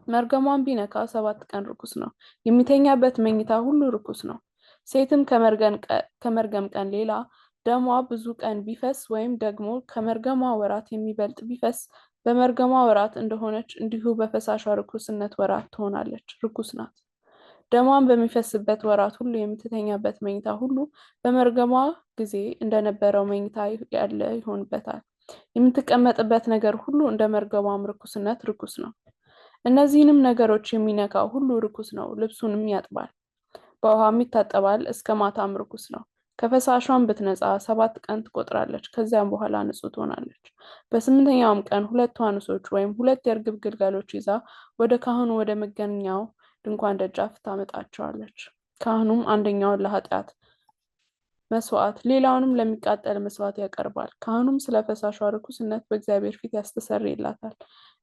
መርገሟን ቢነካ 7 ቀን ርኩስ ነው። የሚተኛበት መኝታ ሁሉ ርኩስ ነው። ሴትም ከመርገም ቀን ሌላ ደሟ ብዙ ቀን ቢፈስ ወይም ደግሞ ከመርገሟ ወራት የሚበልጥ ቢፈስ በመርገሟ ወራት እንደሆነች እንዲሁ በፈሳሿ ርኩስነት ወራት ትሆናለች፣ ርኩስ ናት። ደሟን በሚፈስበት ወራት ሁሉ የምትተኛበት መኝታ ሁሉ በመርገሟ ጊዜ እንደነበረው መኝታ ያለ ይሆንበታል። የምትቀመጥበት ነገር ሁሉ እንደ መርገሟም ርኩስነት ርኩስ ነው። እነዚህንም ነገሮች የሚነካ ሁሉ ርኩስ ነው፣ ልብሱንም ያጥባል፣ በውሃም ይታጠባል፣ እስከ ማታም ርኩስ ነው። ከፈሳሿም ብትነጻ 7 ቀን ትቆጥራለች፣ ከዚያም በኋላ ንጹሕ ትሆናለች። በስምንተኛውም ቀን 2 ዋኖሶች ወይም 2 የርግብ ግልገሎች ይዛ ወደ ካህኑ ወደ መገናኛው ድንኳን ደጃፍ ታመጣቸዋለች። ካህኑም አንደኛውን ለኃጢአት መስዋዕት ሌላውንም ለሚቃጠል መስዋዕት ያቀርባል። ካህኑም ስለ ፈሳሿ ርኩስነት በእግዚአብሔር ፊት ያስተሰርይላታል።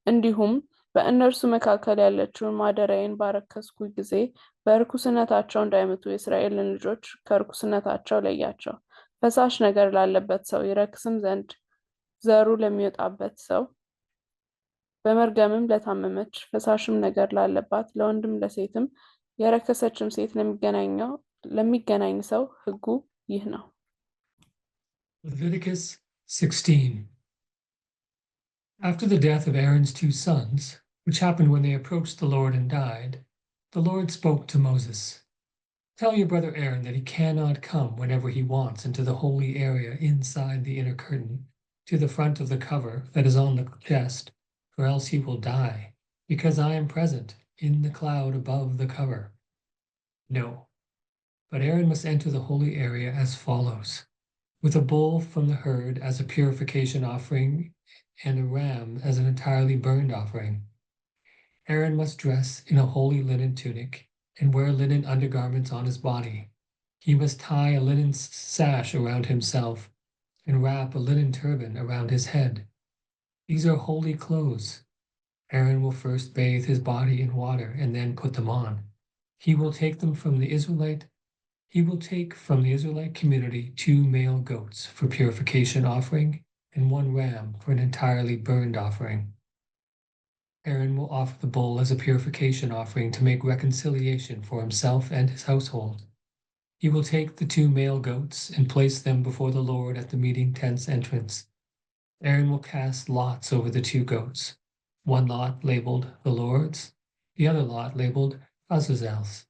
እንዲሁም በእነርሱ መካከል ያለችውን ማደሪያዬን ባረከስኩ ጊዜ በርኩስነታቸው እንዳይመቱ የእስራኤልን ልጆች ከርኩስነታቸው ለያቸው። ፈሳሽ ነገር ላለበት ሰው ይረክስም ዘንድ ዘሩ ለሚወጣበት ሰው በመርገምም ለታመመች ፈሳሽም ነገር ላለባት ለወንድም ለሴትም የረከሰችም ሴት ለሚገናኝ ሰው ሕጉ ይህ ነው። Leviticus 16. After the death of Aaron's 2 sons, which happened when they approached the Lord and died, the Lord spoke to Moses, Tell your brother Aaron that he cannot come whenever he wants into the holy area inside the inner curtain, to the front of the cover that is on the chest, or else he will die, because I am present in the cloud above the cover. No, but Aaron must enter the holy area as follows: with a bull from the herd as a purification offering and a ram as an entirely burned offering. Aaron must dress in a holy linen tunic and wear linen undergarments on his body. He must tie a linen sash around himself and wrap a linen turban around his head. These are holy clothes. Aaron will first bathe his body in water and then put them on. He will take from the Israelite community 2 male goats for purification offering and 1 ram for an entirely burned offering. Aaron will offer the bull as a purification offering to make reconciliation for himself and his household. He will take the 2 male goats and place them before the Lord at the meeting tent's entrance. Aaron will cast lots over the 2 goats, one lot labeled the Lord's, the other lot labeled Azazel's.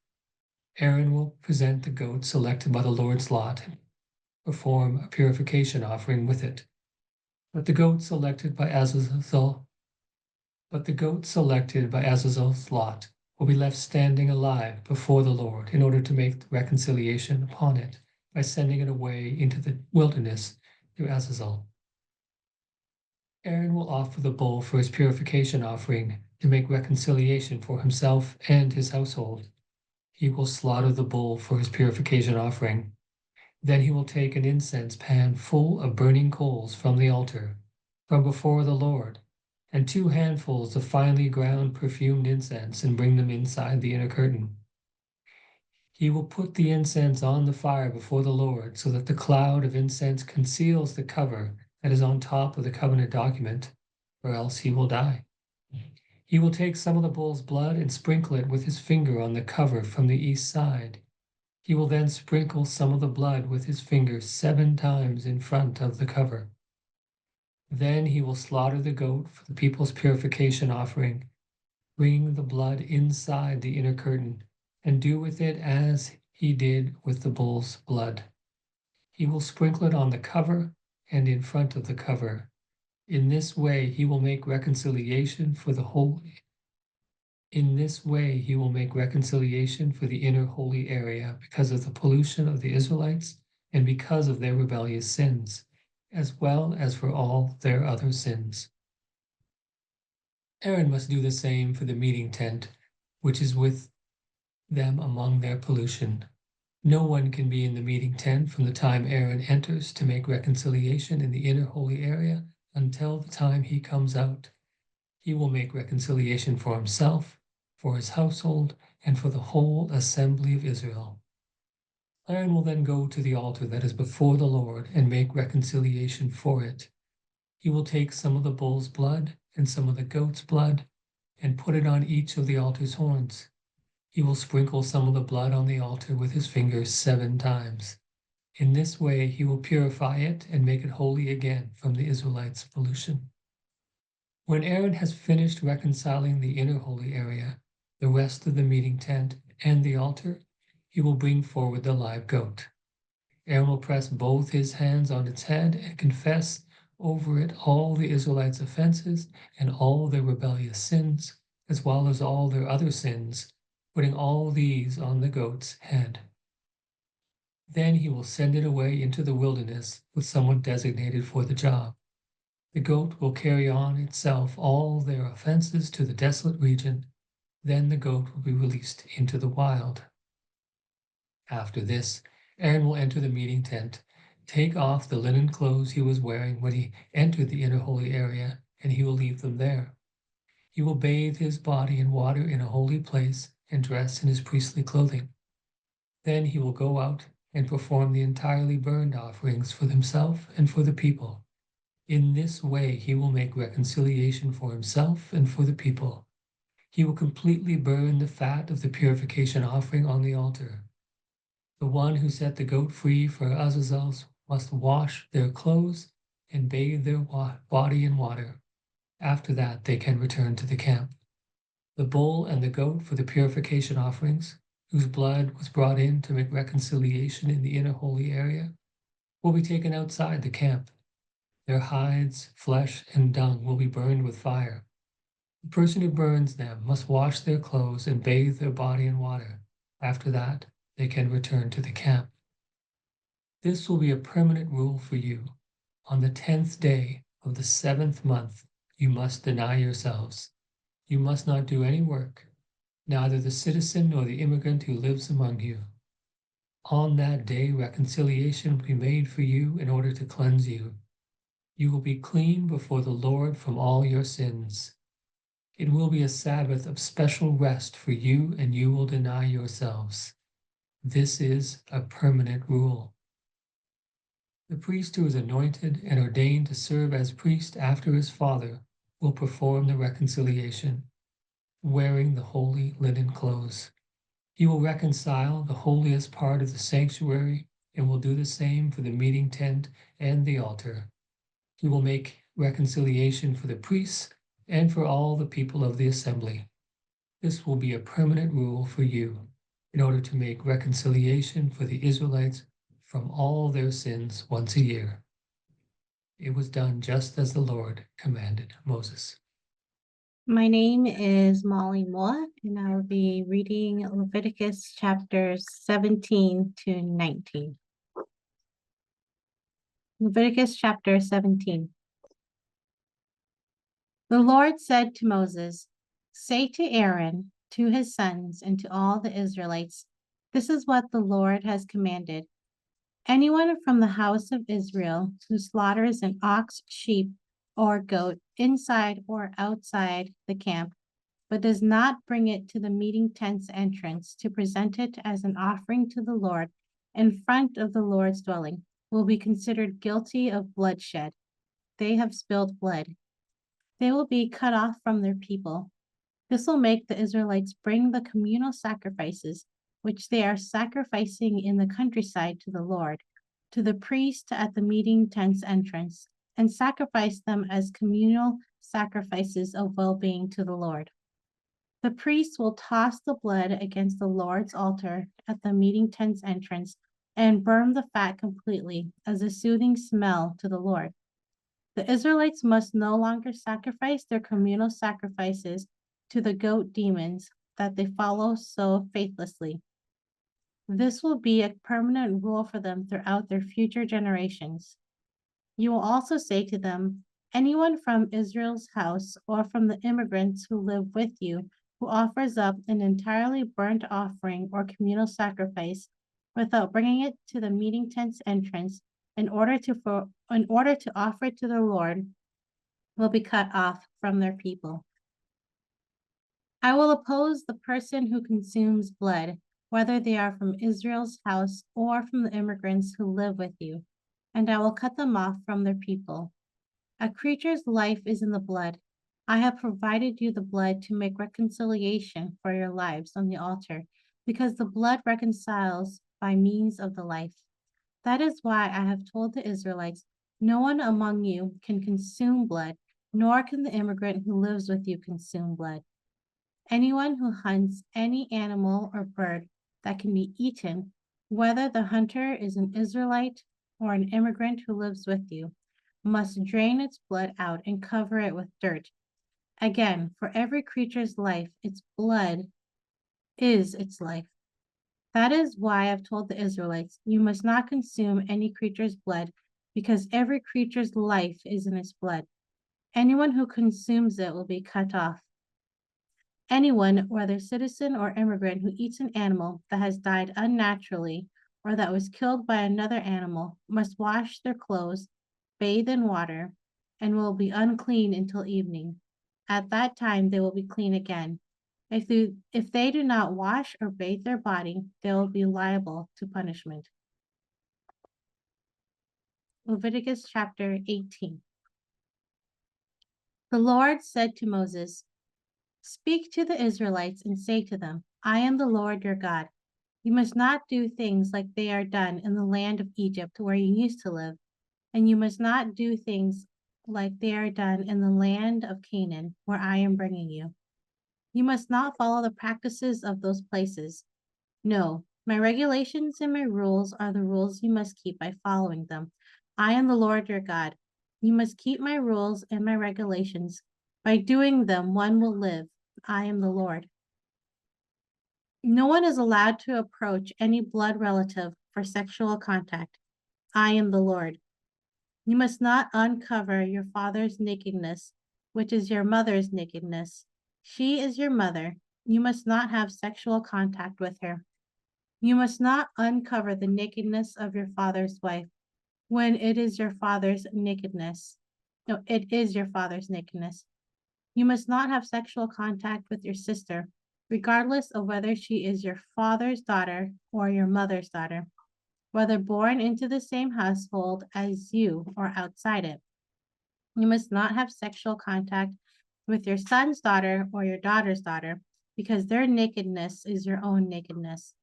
Aaron will present the goat selected by the Lord's lot and perform a purification offering with it. But the goat selected by Azazel's lot will be left standing alive before the Lord in order to make the reconciliation upon it by sending it away into the wilderness to Azazel. Aaron will offer the bull for his purification offering to make reconciliation for himself and his household. He will slaughter the bull for his purification offering. Then he will take an incense pan full of burning coals from the altar, from before the Lord, and 2 handfuls of finely ground perfumed incense and bring them inside the inner curtain. He will put the incense on the fire before the Lord so that the cloud of incense conceals the cover that is on top of the covenant document, or else he will die. He will take some of the bull's blood and sprinkle it with his finger on the cover from the east side. He will then sprinkle some of the blood with his finger 7 times in front of the cover. Then he will slaughter the goat for the people's purification offering, bring the blood inside the inner curtain, and do with it as he did with the bull's blood. He will sprinkle it on the cover and in front of the cover. In this way he will make reconciliation for the inner holy area because of the pollution of the Israelites and because of their rebellious sins, as well as for all their other sins. Aaron must do the same for the meeting tent, which is with them among their pollution. No one can be in the meeting tent from the time Aaron enters to make reconciliation in the inner holy area until the time he comes out. He will make reconciliation for himself, for his household, and for the whole assembly of Israel. Aaron will then go to the altar that is before the Lord and make reconciliation for it. He will take some of the bull's blood and some of the goat's blood and put it on each of the altar's horns. He will sprinkle some of the blood on the altar with his fingers 7 times. In this way he will purify it and make it holy again from the Israelites' pollution. When Aaron has finished reconciling the inner holy area, the rest of the meeting tent, and the altar, he will bring forward the live goat. Aaron will press both his hands on its head and confess over it all the Israelites' offenses and all their rebellious sins, as well as all their other sins, putting all these on the goat's head. Then he will send it away into the wilderness with someone designated for the job. The goat will carry on itself all their offenses to the desolate region. Then the goat will be released into the wild. After this, Aaron will enter the meeting tent, take off the linen clothes he was wearing when he entered the inner holy area, and he will leave them there. He will bathe his body in water in a holy place and dress in his priestly clothing. Then he will go out and perform the entirely burned offerings for himself and for the people. In this way he will make reconciliation for himself and for the people. He will completely burn the fat of the purification offering on the altar. The one who set the goat free for Azazel's must wash their clothes and bathe their body in water. After that, they can return to the camp. The bull and the goat for the purification offerings, whose blood was brought in to make reconciliation in the inner holy area, will be taken outside the camp. Their hides, flesh, and dung will be burned with fire. The person who burns them must wash their clothes and bathe their body in water. After that, they can return to the camp. This will be a permanent rule for you. On the 10th day of the 7th month, you must deny yourselves. You must not do any work, neither the citizen nor the immigrant who lives among you. On that day, reconciliation will be made for you in order to cleanse you. You will be clean before the Lord from all your sins. It will be a Sabbath of special rest for you, and you will deny yourselves. This is a permanent rule. The priest who is anointed and ordained to serve as priest after his father will perform the reconciliation, wearing the holy linen clothes. He will reconcile the holiest part of the sanctuary and will do the same for the meeting tent and the altar. He will make reconciliation for the priests and for all the people of the assembly. This will be a permanent rule for you in order to make reconciliation for the Israelites from all their sins once a year. It was done just as the Lord commanded Moses. My name is Molly Moore, and I'll be reading Leviticus chapters 17 to 19. Leviticus chapter 17. The Lord said to Moses, "Say to Aaron, to his sons, and to all the Israelites, this is what the Lord has commanded. Anyone from the house of Israel who slaughters an ox, sheep, or goat inside or outside the camp, but does not bring it to the meeting tent's entrance to present it as an offering to the Lord in front of the Lord's dwelling, will be considered guilty of bloodshed. They have spilled blood. They will be cut off from their people. This will make the Israelites bring the communal sacrifices, which they are sacrificing in the countryside to the Lord, to the priest at the meeting tent's entrance, and sacrifice them as communal sacrifices of well-being to the Lord. The priest will toss the blood against the Lord's altar at the meeting tent's entrance and burn the fat completely as a soothing smell to the Lord. The Israelites must no longer sacrifice their communal sacrifices to the goat demons that they follow so faithlessly. This will be a permanent rule for them throughout their future generations. You will also say to them, anyone from Israel's house or from the immigrants who live with you who offers up an entirely burnt offering or communal sacrifice without bringing it to the meeting tent's entrance in order to offer it to the Lord will be cut off from their people. I will oppose the person who consumes blood, whether they are from Israel's house or from the immigrants who live with you, and I will cut them off from their people. A creature's life is in the blood. I have provided you the blood to make reconciliation for your lives on the altar, because the blood reconciles by means of the life. That is why I have told the Israelites, no one among you can consume blood, nor can the immigrant who lives with you consume blood. Anyone who hunts any animal or bird that can be eaten, whether the hunter is an Israelite or an immigrant who lives with you, must drain its blood out and cover it with dirt. Again, for every creature's life, its blood is its life. That is why I've told the Israelites, you must not consume any creature's blood, because every creature's life is in its blood. Anyone who consumes it will be cut off. Anyone, whether citizen or immigrant, who eats an animal that has died unnaturally or that was killed by another animal must wash their clothes, bathe in water, and will be unclean until evening. At that time, they will be clean again. If they do not wash or bathe their body, they will be liable to punishment. Leviticus chapter 18. The Lord said to Moses, "Speak to the Israelites and say to them, I am the Lord your God. You must not do things like they are done in the land of Egypt where you used to live, and you must not do things like they are done in the land of Canaan where I am bringing you. You must not follow the practices of those places. No, my regulations and my rules are the rules you must keep by following them. I am the Lord your God. You must keep my rules and my regulations. By doing them, one will live. I am the Lord. No one is allowed to approach any blood relative for sexual contact. I am the Lord. You must not uncover your father's nakedness, which is your mother's nakedness. She is your mother. You must not have sexual contact with her. You must not uncover the nakedness of your father's wife when it is your father's nakedness. No, it is your father's nakedness. You must not have sexual contact with your sister, regardless of whether she is your father's daughter or your mother's daughter, whether born into the same household as you or outside it. You must not have sexual contact with your son's daughter or your daughter's daughter, because their nakedness is your own nakedness.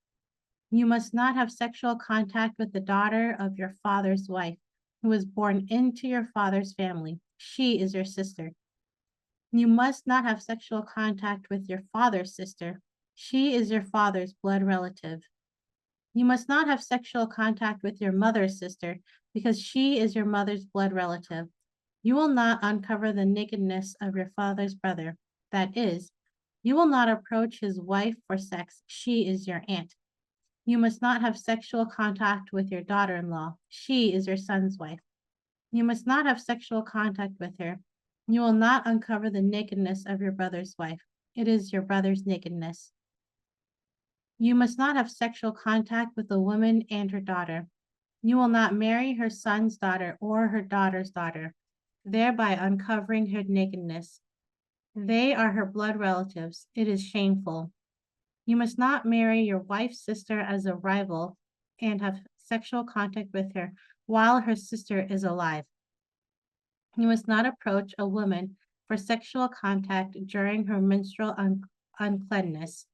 You must not have sexual contact with the daughter of your father's wife, who was born into your father's family. She is your sister. You must not have sexual contact with your father's sister. She is your father's blood relative. You must not have sexual contact with your mother's sister, because she is your mother's blood relative. You will not uncover the nakedness of your father's brother. That is, you will not approach his wife for sex. She is your aunt. You must not have sexual contact with your daughter-in-law. She is your son's wife. You must not have sexual contact with her. You will not uncover the nakedness of your brother's wife. It is your brother's nakedness. You must not have sexual contact with a woman and her daughter. You will not marry her son's daughter or her daughter's daughter, thereby uncovering her nakedness. They are her blood relatives. It is shameful. You must not marry your wife's sister as a rival and have sexual contact with her while her sister is alive. You must not approach a woman for sexual contact during her menstrual uncleanness.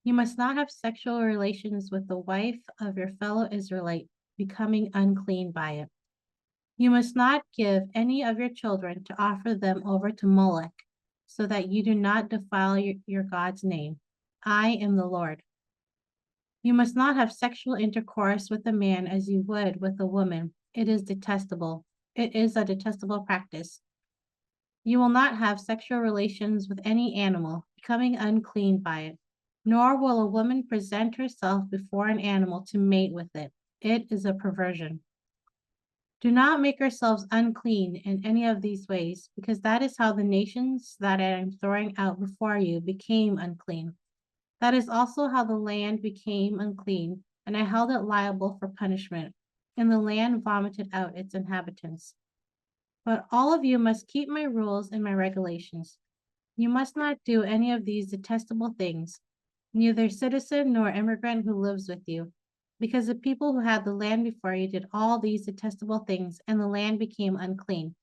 You must not have sexual relations with the wife of your fellow Israelite, becoming unclean by it. You must not give any of your children to offer them over to Molech, so that you do not defile your God's name. I am the Lord. You must not have sexual intercourse with a man as you would with a woman. It is detestable. It is a detestable practice. You will not have sexual relations with any animal, becoming unclean by it, nor will a woman present herself before an animal to mate with it. It is a perversion. Do not make yourselves unclean in any of these ways, because that is how the nations that I am throwing out before you became unclean. That is also how the land became unclean, and I held it liable for punishment, and the land vomited out its inhabitants. But all of you must keep my rules and my regulations. You must not do any of these detestable things, neither citizen nor immigrant who lives with you, because the people who had the land before you did all these detestable things, and the land became unclean,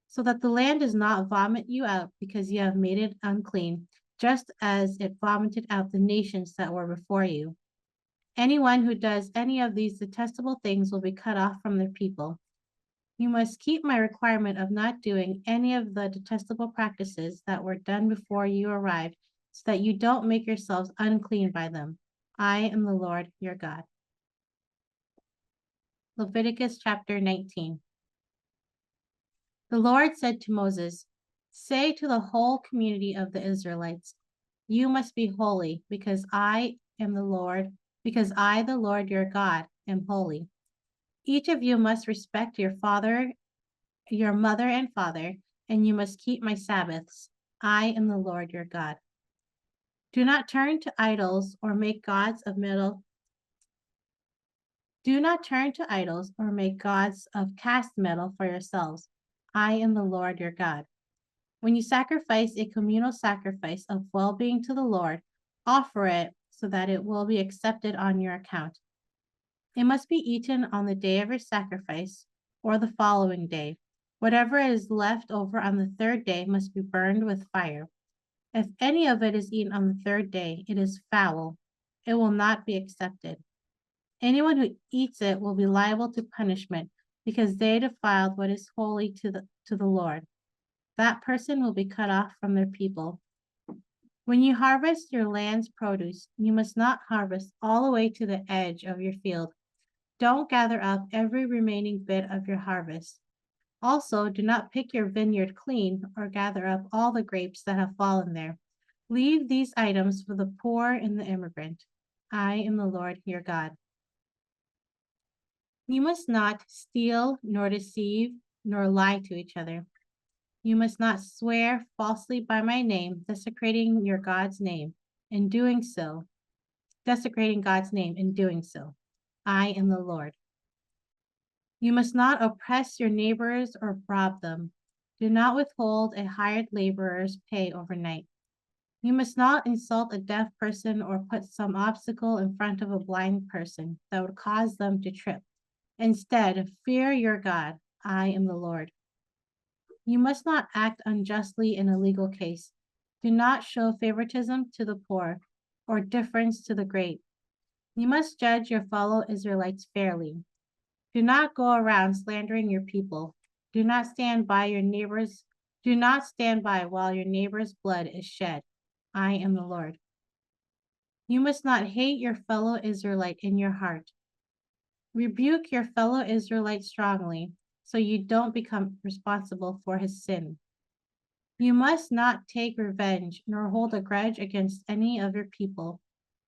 so that the land does not vomit you out because you have made it unclean, just as it vomited out the nations that were before you. Anyone who does any of these detestable things will be cut off from their people. You must keep my requirement of not doing any of the detestable practices that were done before you arrived, so that you don't make yourselves unclean by them. I am the Lord your God. Leviticus chapter 19. The Lord said to Moses, "Say to the whole community of the Israelites, you must be holy, because I am the Lord, because I, the Lord your God, am holy. Each of you must respect your mother and father, and you must keep my Sabbaths. I am the Lord your God. Do not turn to idols or make gods of metal. Do not turn to idols or make gods of cast metal for yourselves. I am the Lord your God. When you sacrifice a communal sacrifice of well-being to the Lord, offer it so that it will be accepted on your account. It must be eaten on the day of your sacrifice or the following day. Whatever is left over on the third day must be burned with fire. If any of it is eaten on the third day, it is foul. It will not be accepted. Anyone who eats it will be liable to punishment because they defiled what is holy to the Lord. That person will be cut off from their people. When you harvest your land's produce, you must not harvest all the way to the edge of your field. Don't gather up every remaining bit of your harvest. Also, do not pick your vineyard clean or gather up all the grapes that have fallen there. Leave these items for the poor and the immigrant. I am the Lord your God. You must not steal, nor deceive, nor lie to each other. You must not swear falsely by my name, desecrating God's name in doing so. I am the Lord. You must not oppress your neighbors or rob them. Do not withhold a hired laborer's pay overnight. You must not insult a deaf person or put some obstacle in front of a blind person that would cause them to trip. Instead, fear your God. I am the Lord. You must not act unjustly in a legal case. Do not show favoritism to the poor or deference to the great. You must judge your fellow Israelites fairly. Do not go around slandering your people. Do not stand by while your neighbor's blood is shed. I am the Lord. You must not hate your fellow Israelite in your heart. Rebuke your fellow Israelite strongly, so you don't become responsible for his sin. You must not take revenge nor hold a grudge against any of your people.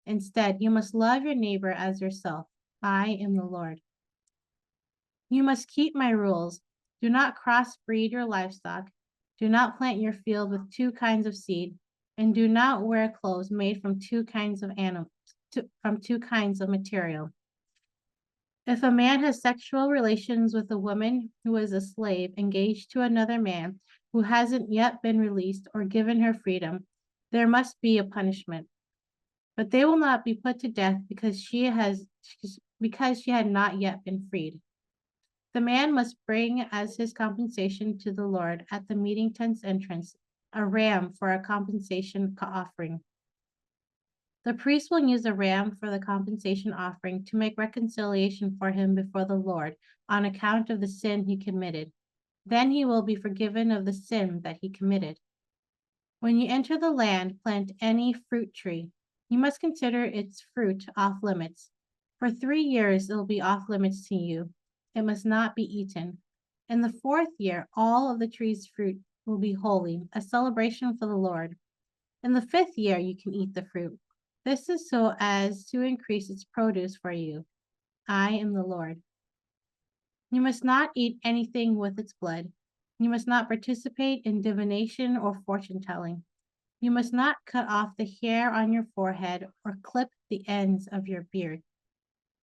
Instead, you must love your neighbor as yourself. I am the Lord. You must keep my rules. Do not crossbreed your livestock. Do not plant your field with two kinds of seed, and do not wear clothes made from two kinds of material. If a man has sexual relations with a woman who is a slave engaged to another man who hasn't yet been released or given her freedom, there must be a punishment. But they will not be put to death because she had not yet been freed. The man must bring as his compensation to the Lord at the meeting tent's entrance a ram for a compensation offering. The priest will use a ram for the compensation offering to make reconciliation for him before the Lord on account of the sin he committed. Then he will be forgiven of the sin that he committed. When you enter the land, plant any fruit tree. You must consider its fruit off limits. For 3 years, it will be off limits to you. It must not be eaten. In the 4th year, all of the tree's fruit will be holy, a celebration for the Lord. In the 5th year, you can eat the fruit. This is so as to increase its produce for you. I am the Lord. You must not eat anything with its blood. You must not participate in divination or fortune telling. You must not cut off the hair on your forehead or clip the ends of your beard.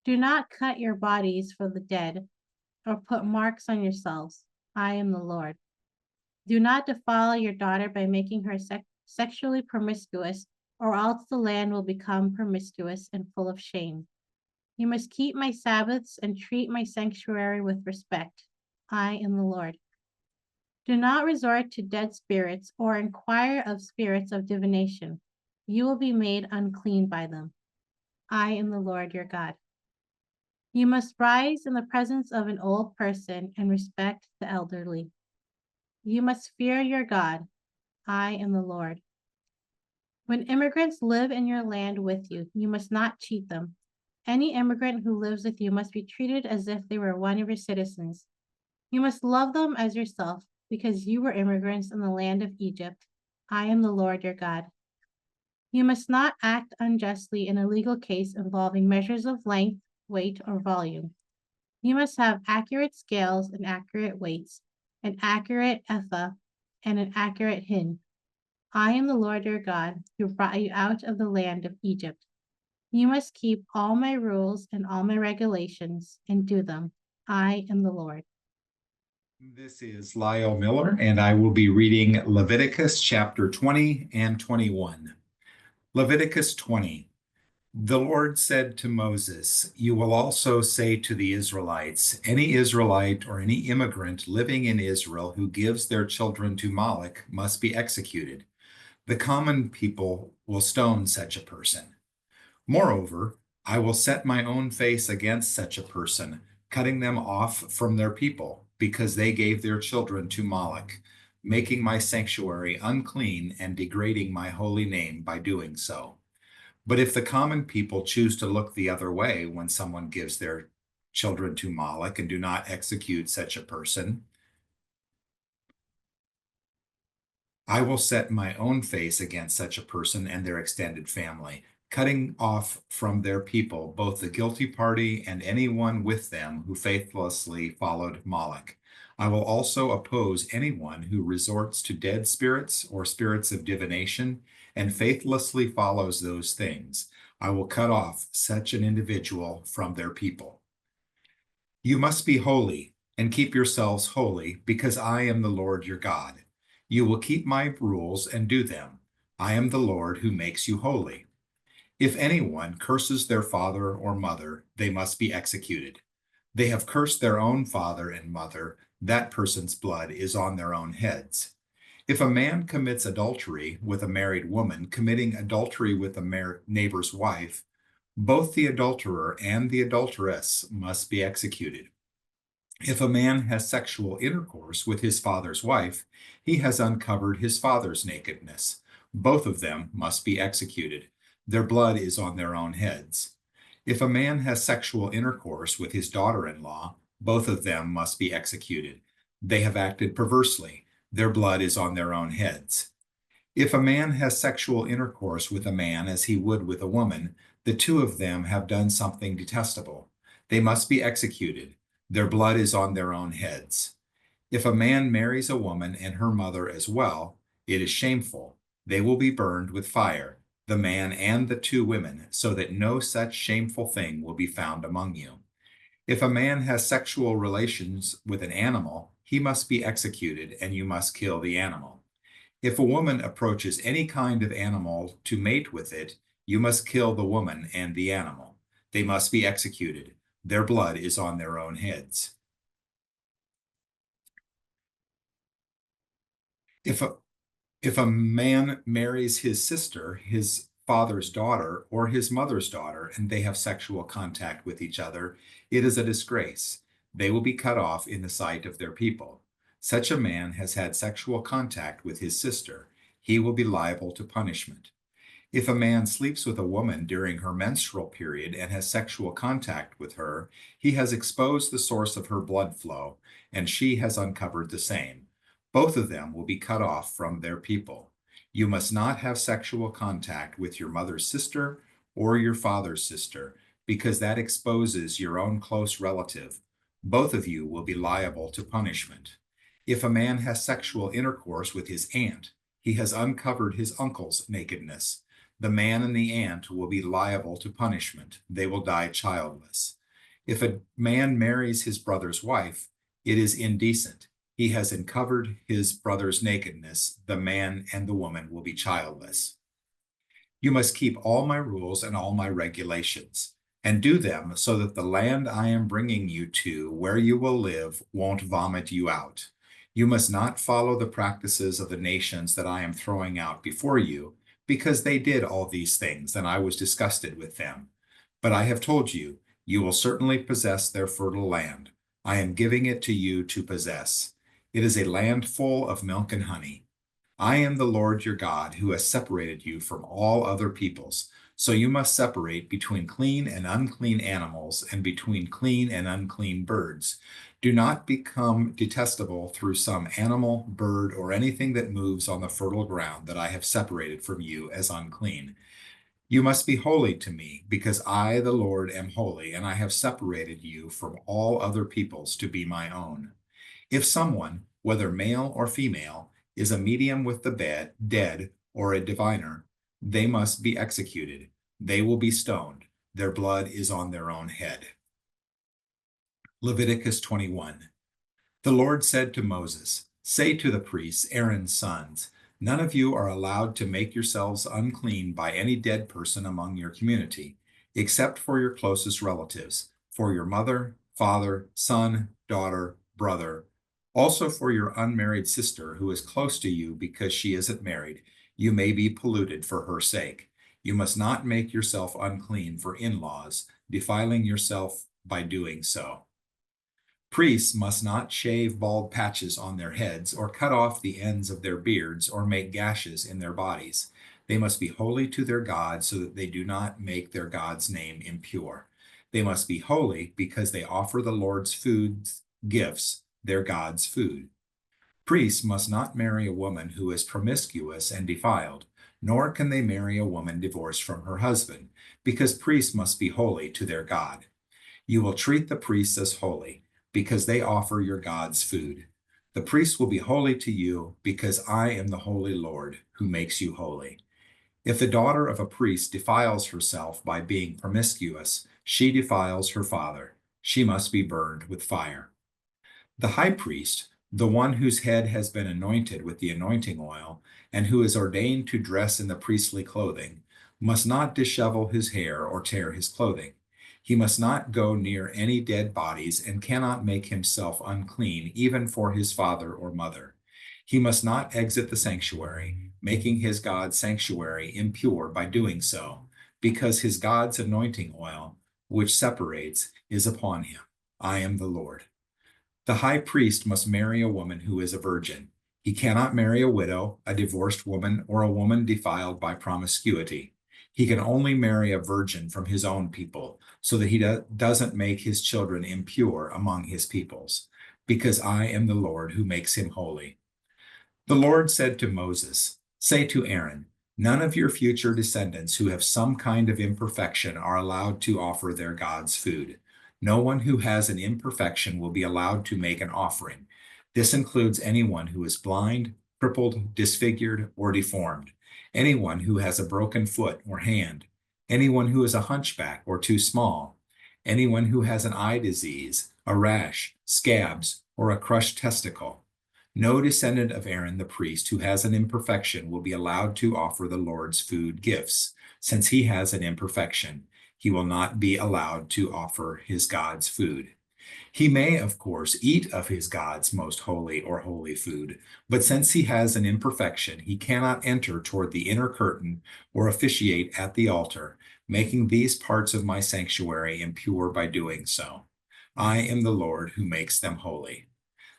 Do not cut your bodies for the dead or put marks on yourselves. I am the Lord. Do not defile your daughter by making her sexually promiscuous, or else the land will become promiscuous and full of shame. You must keep my Sabbaths and treat my sanctuary with respect. I am the Lord. Do not resort to dead spirits or inquire of spirits of divination. You will be made unclean by them. I am the Lord your God. You must rise in the presence of an old person and respect the elderly. You must fear your God. I am the Lord. When immigrants live in your land with you, you must not cheat them. Any immigrant who lives with you must be treated as if they were one of your citizens. You must love them as yourself, because you were immigrants in the land of Egypt. I am the Lord your God. You must not act unjustly in a legal case involving measures of length, weight, or volume. You must have accurate scales and accurate weights, an accurate ephah, and an accurate hin. I am the Lord your God, who brought you out of the land of Egypt. You must keep all my rules and all my regulations and do them. I am the Lord. This is Lyle Miller, and I will be reading Leviticus chapter 20 and 21. Leviticus 20. The Lord said to Moses, "You will also say to the Israelites, any Israelite or any immigrant living in Israel who gives their children to Moloch must be executed. The common people will stone such a person. Moreover, I will set my own face against such a person, cutting them off from their people, because they gave their children to Moloch. making my sanctuary unclean and degrading my holy name by doing so. But if the common people choose to look the other way when someone gives their children to Moloch and do not execute such a person, I will set my own face against such a person and their extended family, cutting off from their people both the guilty party and anyone with them who faithlessly followed Moloch. I will also oppose anyone who resorts to dead spirits or spirits of divination and faithlessly follows those things. I will cut off such an individual from their people. You must be holy and keep yourselves holy, because I am the Lord your God. You will keep my rules and do them. I am the Lord who makes you holy. If anyone curses their father or mother, they must be executed. They have cursed their own father and mother. That person's blood is on their own heads. If a man commits adultery with a married woman, committing adultery with a neighbor's wife, both the adulterer and the adulteress must be executed. If a man has sexual intercourse with his father's wife, he has uncovered his father's nakedness. Both of them must be executed. Their blood is on their own heads. If a man has sexual intercourse with his daughter-in-law, both of them must be executed. They have acted perversely. Their blood is on their own heads. If a man has sexual intercourse with a man as he would with a woman, the two of them have done something detestable. They must be executed. Their blood is on their own heads. If a man marries a woman and her mother as well, it is shameful. They will be burned with fire, the man and the two women, so that no such shameful thing will be found among you. If a man has sexual relations with an animal, he must be executed, and you must kill the animal. If a woman approaches any kind of animal to mate with it, you must kill the woman and the animal. They must be executed. Their blood is on their own heads. If a man marries his sister, his father's daughter, or his mother's daughter, and they have sexual contact with each other, it is a disgrace. They will be cut off in the sight of their people. Such a man has had sexual contact with his sister. He will be liable to punishment. If a man sleeps with a woman during her menstrual period and has sexual contact with her, he has exposed the source of her blood flow, and she has uncovered the same. Both of them will be cut off from their people. You must not have sexual contact with your mother's sister or your father's sister, because that exposes your own close relative. Both of you will be liable to punishment. If a man has sexual intercourse with his aunt, he has uncovered his uncle's nakedness. The man and the aunt will be liable to punishment. They will die childless. If a man marries his brother's wife, it is indecent. He has uncovered his brother's nakedness. The man and the woman will be childless. You must keep all my rules and all my regulations, and do them so that the land I am bringing you to, where you will live, won't vomit you out. You must not follow the practices of the nations that I am throwing out before you, because they did all these things, and I was disgusted with them. But I have told you, you will certainly possess their fertile land. I am giving it to you to possess. It is a land full of milk and honey. I am the Lord your God, who has separated you from all other peoples. So you must separate between clean and unclean animals and between clean and unclean birds. Do not become detestable through some animal, bird, or anything that moves on the fertile ground that I have separated from you as unclean. You must be holy to me, because I, the Lord, am holy, and I have separated you from all other peoples to be my own. If someone, whether male or female, is a medium with the dead or a diviner, they must be executed. They will be stoned. Their blood is on their own head. Leviticus 21. The Lord said to Moses, "Say to the priests, Aaron's sons, none of you are allowed to make yourselves unclean by any dead person among your community, except for your closest relatives, for your mother, father, son, daughter, brother, also for your unmarried sister who is close to you because she isn't married. You may be polluted for her sake. You must not make yourself unclean for in-laws, defiling yourself by doing so." Priests must not shave bald patches on their heads or cut off the ends of their beards or make gashes in their bodies. They must be holy to their God so that they do not make their God's name impure. They must be holy because they offer the Lord's gifts, their God's food. Priests must not marry a woman who is promiscuous and defiled, nor can they marry a woman divorced from her husband, because priests must be holy to their God. You will treat the priests as holy, because they offer your God's food. The priests will be holy to you, because I am the holy Lord, who makes you holy. If the daughter of a priest defiles herself by being promiscuous, she defiles her father. She must be burned with fire. The high priest, the one whose head has been anointed with the anointing oil, and who is ordained to dress in the priestly clothing, must not dishevel his hair or tear his clothing. He must not go near any dead bodies and cannot make himself unclean even for his father or mother. He must not exit the sanctuary, making his God's sanctuary impure by doing so, because his God's anointing oil, which separates, is upon him. I am the Lord. The high priest must marry a woman who is a virgin. He cannot marry a widow, a divorced woman, or a woman defiled by promiscuity. He can only marry a virgin from his own people, so that he doesn't make his children impure among his peoples, because I am the Lord who makes him holy. The Lord said to Moses, "Say to Aaron, none of your future descendants who have some kind of imperfection are allowed to offer their God's food. No one who has an imperfection will be allowed to make an offering. This includes anyone who is blind, crippled, disfigured, or deformed, anyone who has a broken foot or hand, anyone who is a hunchback or too small, anyone who has an eye disease, a rash, scabs, or a crushed testicle. No descendant of Aaron the priest who has an imperfection will be allowed to offer the Lord's food gifts. Since he has an imperfection, he will not be allowed to offer his God's food. He may, of course, eat of his God's most holy or holy food, but since he has an imperfection, he cannot enter toward the inner curtain or officiate at the altar, making these parts of my sanctuary impure by doing so. I am the Lord who makes them holy.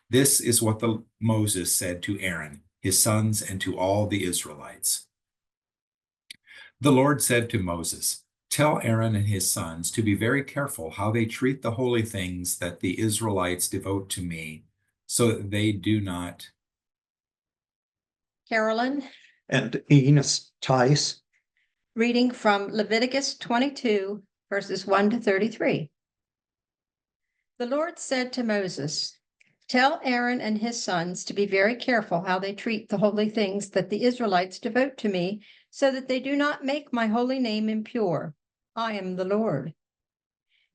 This is what Moses said to Aaron, his sons, and to all the Israelites. The Lord said to Moses, "Tell Aaron and his sons to be very careful how they treat the holy things that the Israelites devote to me, so that they do not." Carolyn, and Enos Tice, reading from Leviticus 22, verses 1 to 33. The Lord said to Moses, "Tell Aaron and his sons to be very careful how they treat the holy things that the Israelites devote to me, so that they do not make my holy name impure. I am the Lord.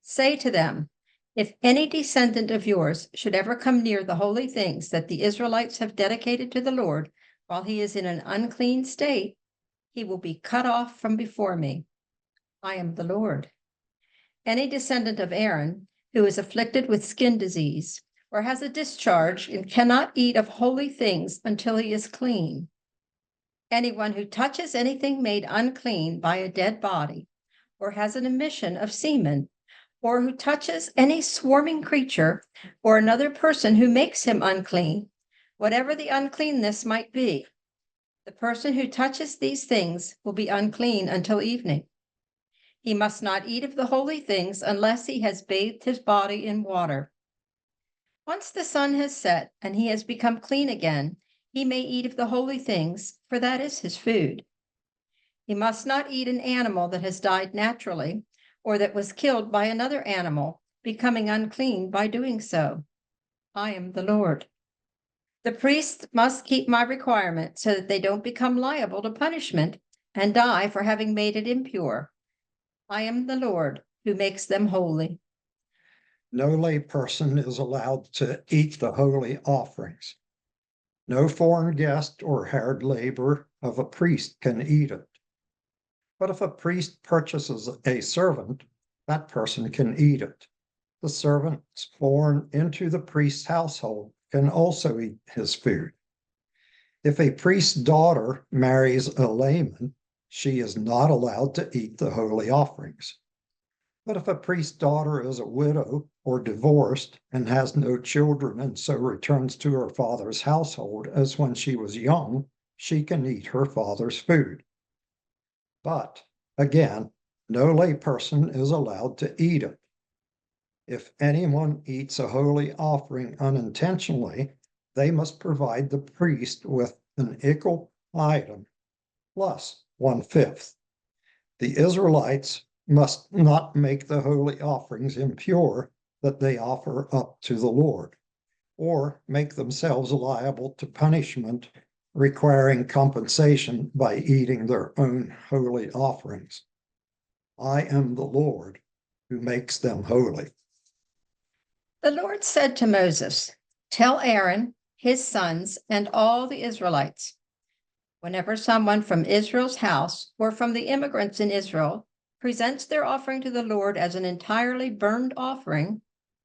Say to them, if any descendant of yours should ever come near the holy things that the Israelites have dedicated to the Lord while he is in an unclean state, he will be cut off from before me. I am the Lord. Any descendant of Aaron who is afflicted with skin disease or has a discharge and cannot eat of holy things until he is clean. Anyone who touches anything made unclean by a dead body, or has an emission of semen, or who touches any swarming creature or another person who makes him unclean, whatever the uncleanness might be, the person who touches these things will be unclean until evening. He must not eat of the holy things unless he has bathed his body in water. Once the sun has set and he has become clean again, he may eat of the holy things, for that is his food. He must not eat an animal that has died naturally, or that was killed by another animal, becoming unclean by doing so. I am the Lord. The priests must keep my requirement so that they don't become liable to punishment and die for having made it impure. I am the Lord who makes them holy. no lay person is allowed to eat the holy offerings. No foreign guest or hired labor of a priest can eat it. But if a priest purchases a servant, that person can eat it. The servants born into the priest's household can also eat his food. If a priest's daughter marries a layman, she is not allowed to eat the holy offerings. But if a priest's daughter is a widow or divorced and has no children and so returns to her father's household as when she was young, she can eat her father's food. But again, no layperson is allowed to eat it. If anyone eats a holy offering unintentionally, they must provide the priest with an equal item plus 1/5. The Israelites must not make the holy offerings impure that they offer up to the Lord, or make themselves liable to punishment requiring compensation by eating their own holy offerings. I am the Lord who makes them holy. The Lord said to Moses, "Tell Aaron, his sons, and all the Israelites, whenever someone from Israel's house or from the immigrants in Israel presents their offering to the Lord as an entirely burned offering,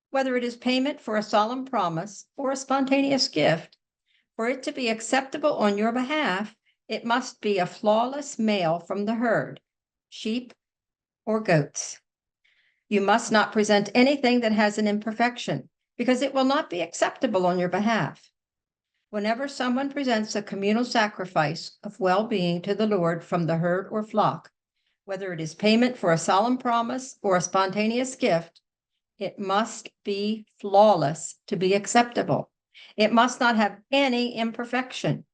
whether it is payment for a solemn promise or a spontaneous gift, for it to be acceptable on your behalf, it must be a flawless male from the herd, sheep or goats. You must not present anything that has an imperfection, because it will not be acceptable on your behalf. Whenever someone presents a communal sacrifice of well-being to the Lord from the herd or flock, whether it is payment for a solemn promise or a spontaneous gift, it must be flawless to be acceptable. It must not have any imperfection.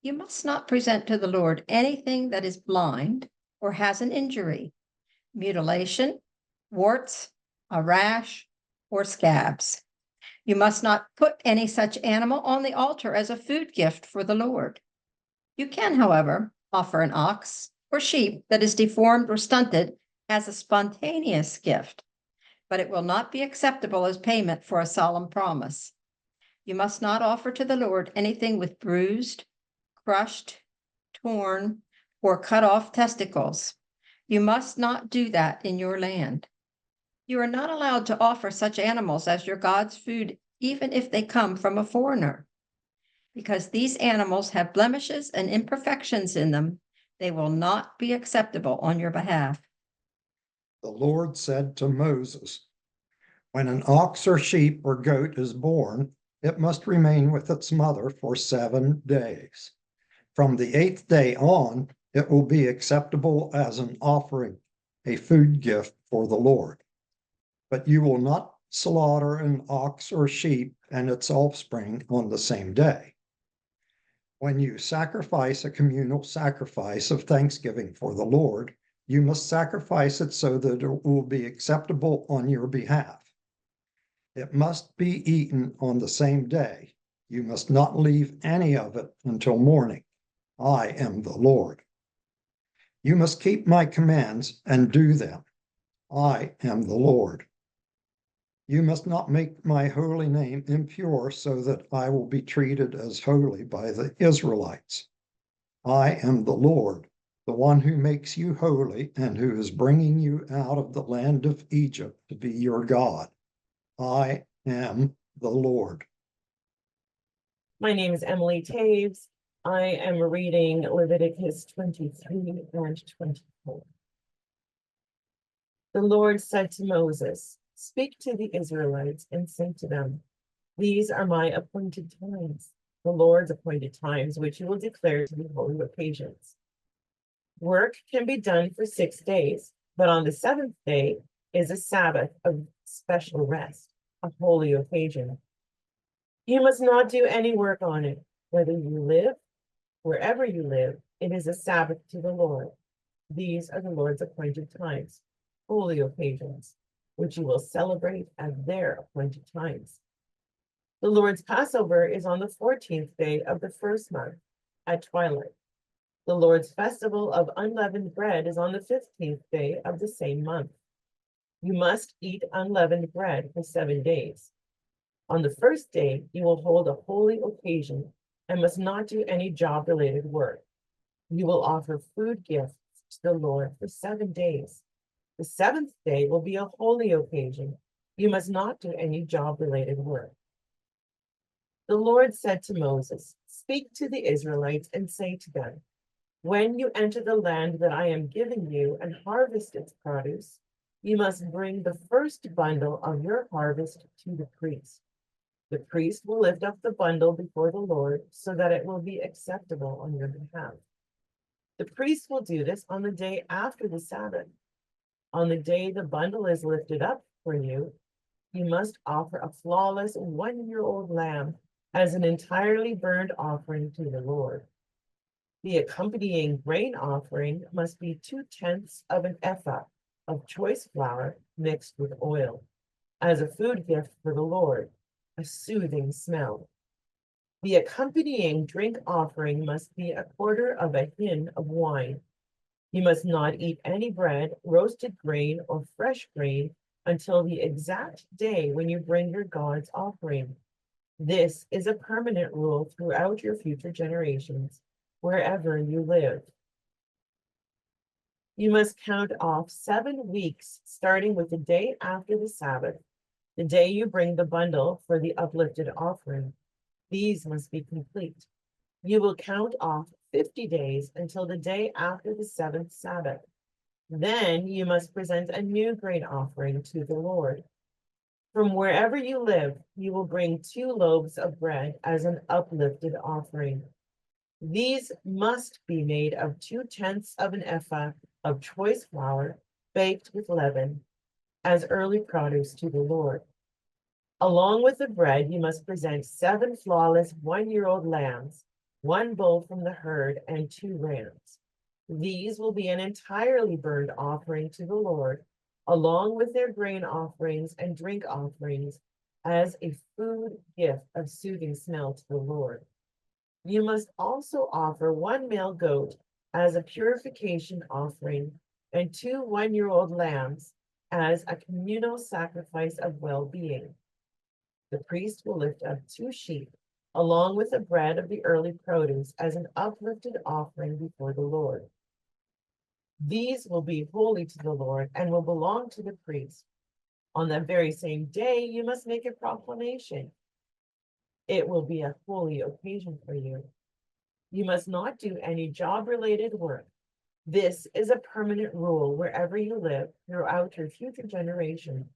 You must not present to the Lord anything that is blind or has an injury, mutilation, warts, a rash, or scabs. You must not put any such animal on the altar as a food gift for the Lord. You can, however, offer an ox or sheep that is deformed or stunted as a spontaneous gift, but it will not be acceptable as payment for a solemn promise. You must not offer to the Lord anything with bruised, crushed, torn, or cut off testicles. You must not do that in your land. You are not allowed to offer such animals as your God's food, even if they come from a foreigner. Because these animals have blemishes and imperfections in them, they will not be acceptable on your behalf. The Lord said to Moses, when an ox or sheep or goat is born, it must remain with its mother for 7 days. From the 8th day on, it will be acceptable as an offering, a food gift for the Lord. But you will not slaughter an ox or sheep and its offspring on the same day. When you sacrifice a communal sacrifice of thanksgiving for the Lord, you must sacrifice it so that it will be acceptable on your behalf. It must be eaten on the same day. You must not leave any of it until morning. I am the Lord. You must keep my commands and do them. I am the Lord. You must not make my holy name impure so that I will be treated as holy by the Israelites. I am the Lord, the one who makes you holy and who is bringing you out of the land of Egypt to be your God. I am the Lord. My name is Emily Taves. I am reading Leviticus 23 and 24. The Lord said to Moses, "Speak to the Israelites and say to them, these are my appointed times, the Lord's appointed times, which you will declare to be holy occasions. Work can be done for 6 days, but on the 7th day is a Sabbath of special rest, a holy occasion. You must not do any work on it, whether you live, wherever you live, it is a Sabbath to the Lord. These are the Lord's appointed times, holy occasions, which you will celebrate at their appointed times. The Lord's Passover is on the 14th day of the 1st month at twilight. The Lord's festival of unleavened bread is on the 15th day of the same month. You must eat unleavened bread for 7 days. On the 1st day, you will hold a holy occasion and must not do any job-related work. You will offer food gifts to the Lord for 7 days. The 7th day will be a holy occasion. You must not do any job-related work. The Lord said to Moses, "Speak to the Israelites and say to them, 'When you enter the land that I am giving you and harvest its produce, You must bring the first bundle of your harvest to the priest. The priest will lift up the bundle before the Lord so that it will be acceptable on your behalf. The priest will do this on the day after the Sabbath. On the day the bundle is lifted up for you, you must offer a flawless 1-year-old lamb as an entirely burned offering to the Lord. The accompanying grain offering must be 2/10 of an ephah of choice flour mixed with oil, as a food gift for the Lord, a soothing smell. The accompanying drink offering must be 1/4 of a hin of wine. You must not eat any bread, roasted grain, or fresh grain until the exact day when you bring your God's offering. This is a permanent rule throughout your future generations, wherever you live. You must count off 7 weeks, starting with the day after the Sabbath, the day you bring the bundle for the uplifted offering. These must be complete. You will count off 50 days until the day after the 7th Sabbath. Then you must present a new grain offering to the Lord. From wherever you live, you will bring 2 loaves of bread as an uplifted offering. These must be made of 2/10 of an ephah of choice flour baked with leaven as early produce to the Lord. Along with the bread, you must present 7 flawless 1-year-old lambs, 1 bull from the herd, and 2 rams. These will be an entirely burned offering to the Lord, along with their grain offerings and drink offerings, as a food gift of soothing smell to the Lord. You must also offer 1 male goat as a purification offering and 2 1-year-old lambs as a communal sacrifice of well-being. The priest will lift up 2 sheep along with the bread of the early produce as an uplifted offering before the Lord. These will be holy to the Lord and will belong to the priest. On that very same day, you must make a proclamation. It will be a holy occasion for you. You must not do any job-related work. This is a permanent rule wherever you live throughout your future generations.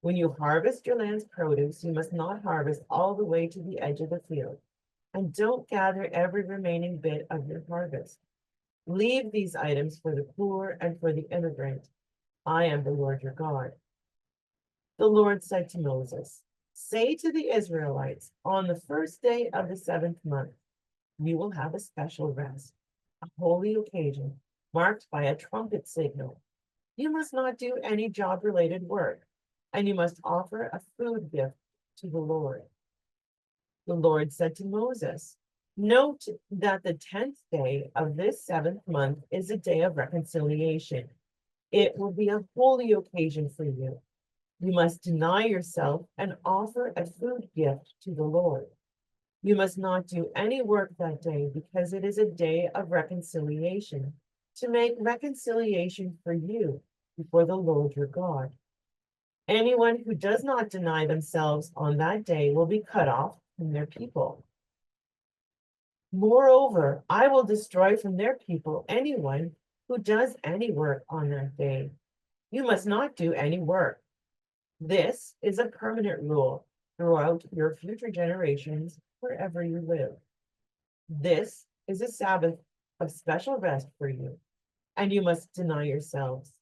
When you harvest your land's produce, you must not harvest all the way to the edge of the field, and don't gather every remaining bit of your harvest. Leave these items for the poor and for the immigrant. I am the Lord your God. The Lord said to Moses, "Say to the Israelites, on the first day of the 7th month, you will have a special rest, a holy occasion marked by a trumpet signal. You must not do any job-related work, and you must offer a food gift to the Lord." The Lord said to Moses, "Note that the 10th day of this 7th month is a day of reconciliation. It will be a holy occasion for you. You must deny yourself and offer a food gift to the Lord. You must not do any work that day because it is a day of reconciliation, to make reconciliation for you before the Lord your God. Anyone who does not deny themselves on that day will be cut off from their people. Moreover, I will destroy from their people anyone who does any work on that day. You must not do any work. This is a permanent rule throughout your future generations, wherever you live. This is a Sabbath of special rest for you, and you must deny yourselves.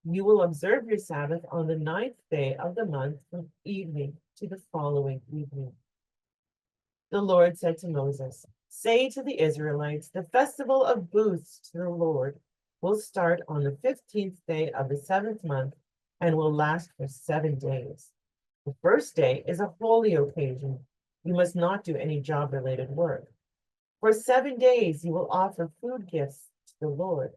You will observe your Sabbath on the 9th day of the month from evening to the following evening. The Lord said to Moses, "Say to the Israelites, the festival of booths to the Lord will start on the 15th day of the 7th month and will last for 7 days. The first day is a holy occasion. You must not do any job-related work. For 7 days you will offer food gifts to the Lord.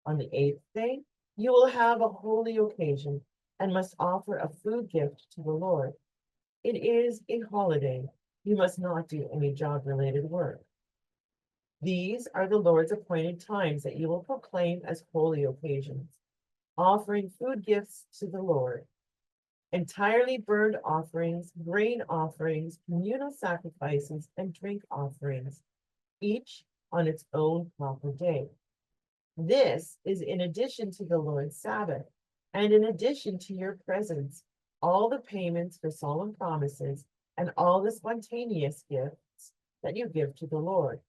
On the 8th day, you will have a holy occasion and must offer a food gift to the Lord. It is a holiday. You must not do any job-related work. These are the Lord's appointed times that you will proclaim as holy occasions, offering food gifts to the Lord, entirely burned offerings, grain offerings, communal sacrifices, and drink offerings, each on its own proper day. This is in addition to the Lord's Sabbath. and in addition to your presents, all the payments for solemn promises and all the spontaneous gifts that you give to the Lord.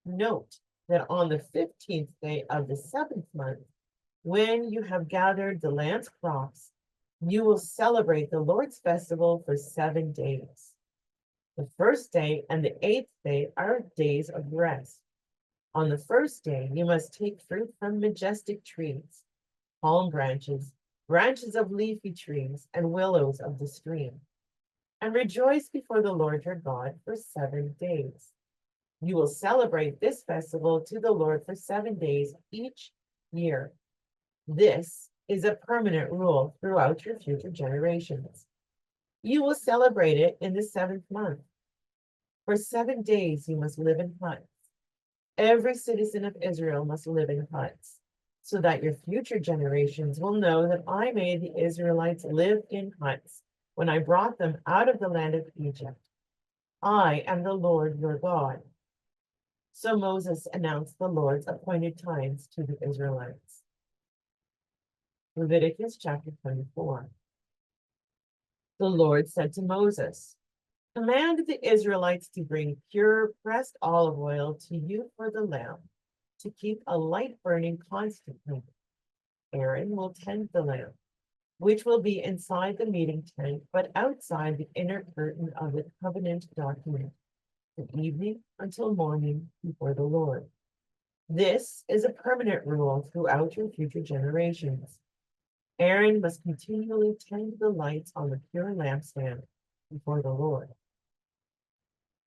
Note that on the 15th day of the 7th month, when you have gathered the land's crops, you will celebrate the Lord's festival for 7 days. The first day and the 8th day are days of rest. On the first day, you must take fruit from majestic trees, palm branches, branches of leafy trees, and willows of the stream, and rejoice before the Lord your God for 7 days. You will celebrate this festival to the Lord for 7 days each year. This is a permanent rule throughout your future generations. You will celebrate it in the 7th month. For 7 days you must live in huts. Every citizen of Israel must live in huts, so that your future generations will know that I made the Israelites live in huts when I brought them out of the land of Egypt. I am the Lord your God. So Moses announced the Lord's appointed times to the Israelites. Leviticus chapter 24. The Lord said to Moses, "Command the Israelites to bring pure pressed olive oil to you for the lamp, to keep a light burning constantly. Aaron will tend the lamp, which will be inside the meeting tent, but outside the inner curtain of the covenant document, from evening until morning before the Lord. This is a permanent rule throughout your future generations. Aaron must continually tend the lights on the pure lampstand before the Lord.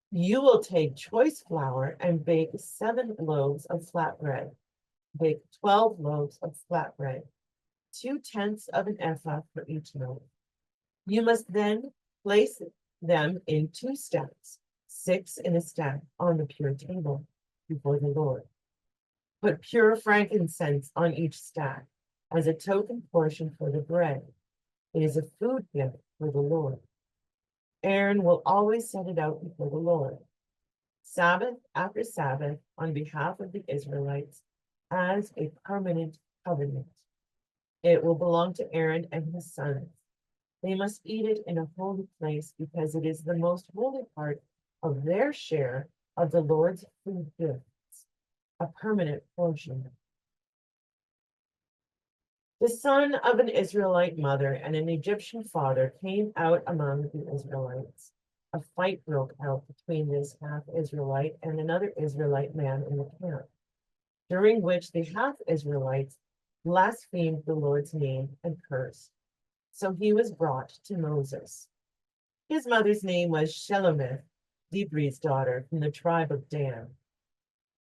You will take choice flour and bake 7 loaves of flatbread. Bake 12 loaves of flatbread, 2/10 of an ephah for each loaf. You must then place them in 2 stacks, 6 in a stack on the pure table before the Lord. Put pure frankincense on each stack as a token portion for the bread. It is a food gift for the Lord. Aaron will always set it out before the Lord, Sabbath after Sabbath, on behalf of the Israelites, as a permanent covenant. It will belong to Aaron and his sons. They must eat it in a holy place because it is the most holy part of their share of the Lord's food gifts, a permanent portion. The son of an Israelite mother and an Egyptian father came out among the Israelites. A fight broke out between this half-Israelite and another Israelite man in the camp, during which the half-Israelites blasphemed the Lord's name and cursed. So he was brought to Moses. His mother's name was Shelomith, Dibri's daughter, from the tribe of Dan.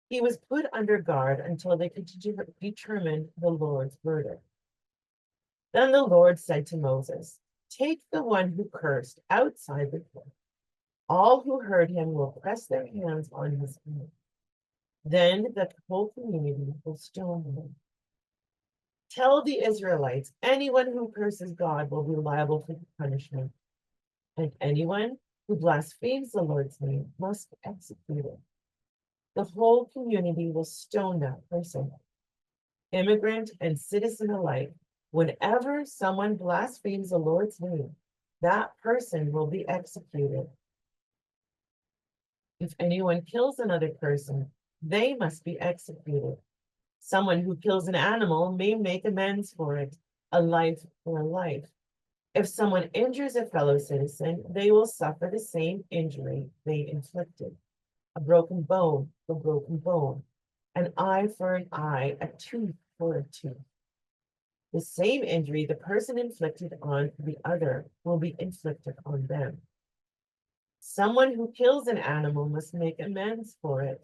He was put under guard until they could determine the Lord's verdict. Then the Lord said to Moses, "Take the one who cursed outside the camp. All who heard him will press their hands on his head. Then the whole community will stone him. Tell the Israelites, anyone who curses God will be liable for the punishment, and anyone who blasphemes the Lord's name must be executed. The whole community will stone that person, immigrant and citizen alike. Whenever someone blasphemes the Lord's name, that person will be executed. If anyone kills another person, they must be executed. Someone who kills an animal may make amends for it, a life for a life. If someone injures a fellow citizen, they will suffer the same injury they inflicted. A broken bone for broken bone, an eye for an eye, a tooth for a tooth. The same injury the person inflicted on the other will be inflicted on them. Someone who kills an animal must make amends for it,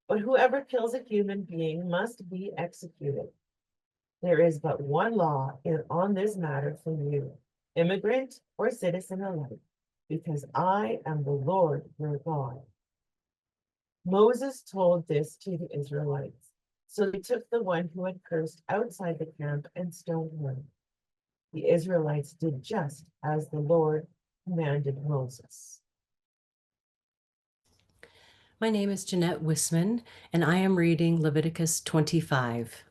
but whoever kills a human being must be executed. There is but one law on this matter for you, immigrant or citizen alike, because I am the Lord your God." Moses told this to the Israelites. So they took the one who had cursed outside the camp and stoned him. The Israelites did just as the Lord commanded Moses. My name is Jeanette Wisman, and I am reading Leviticus 25.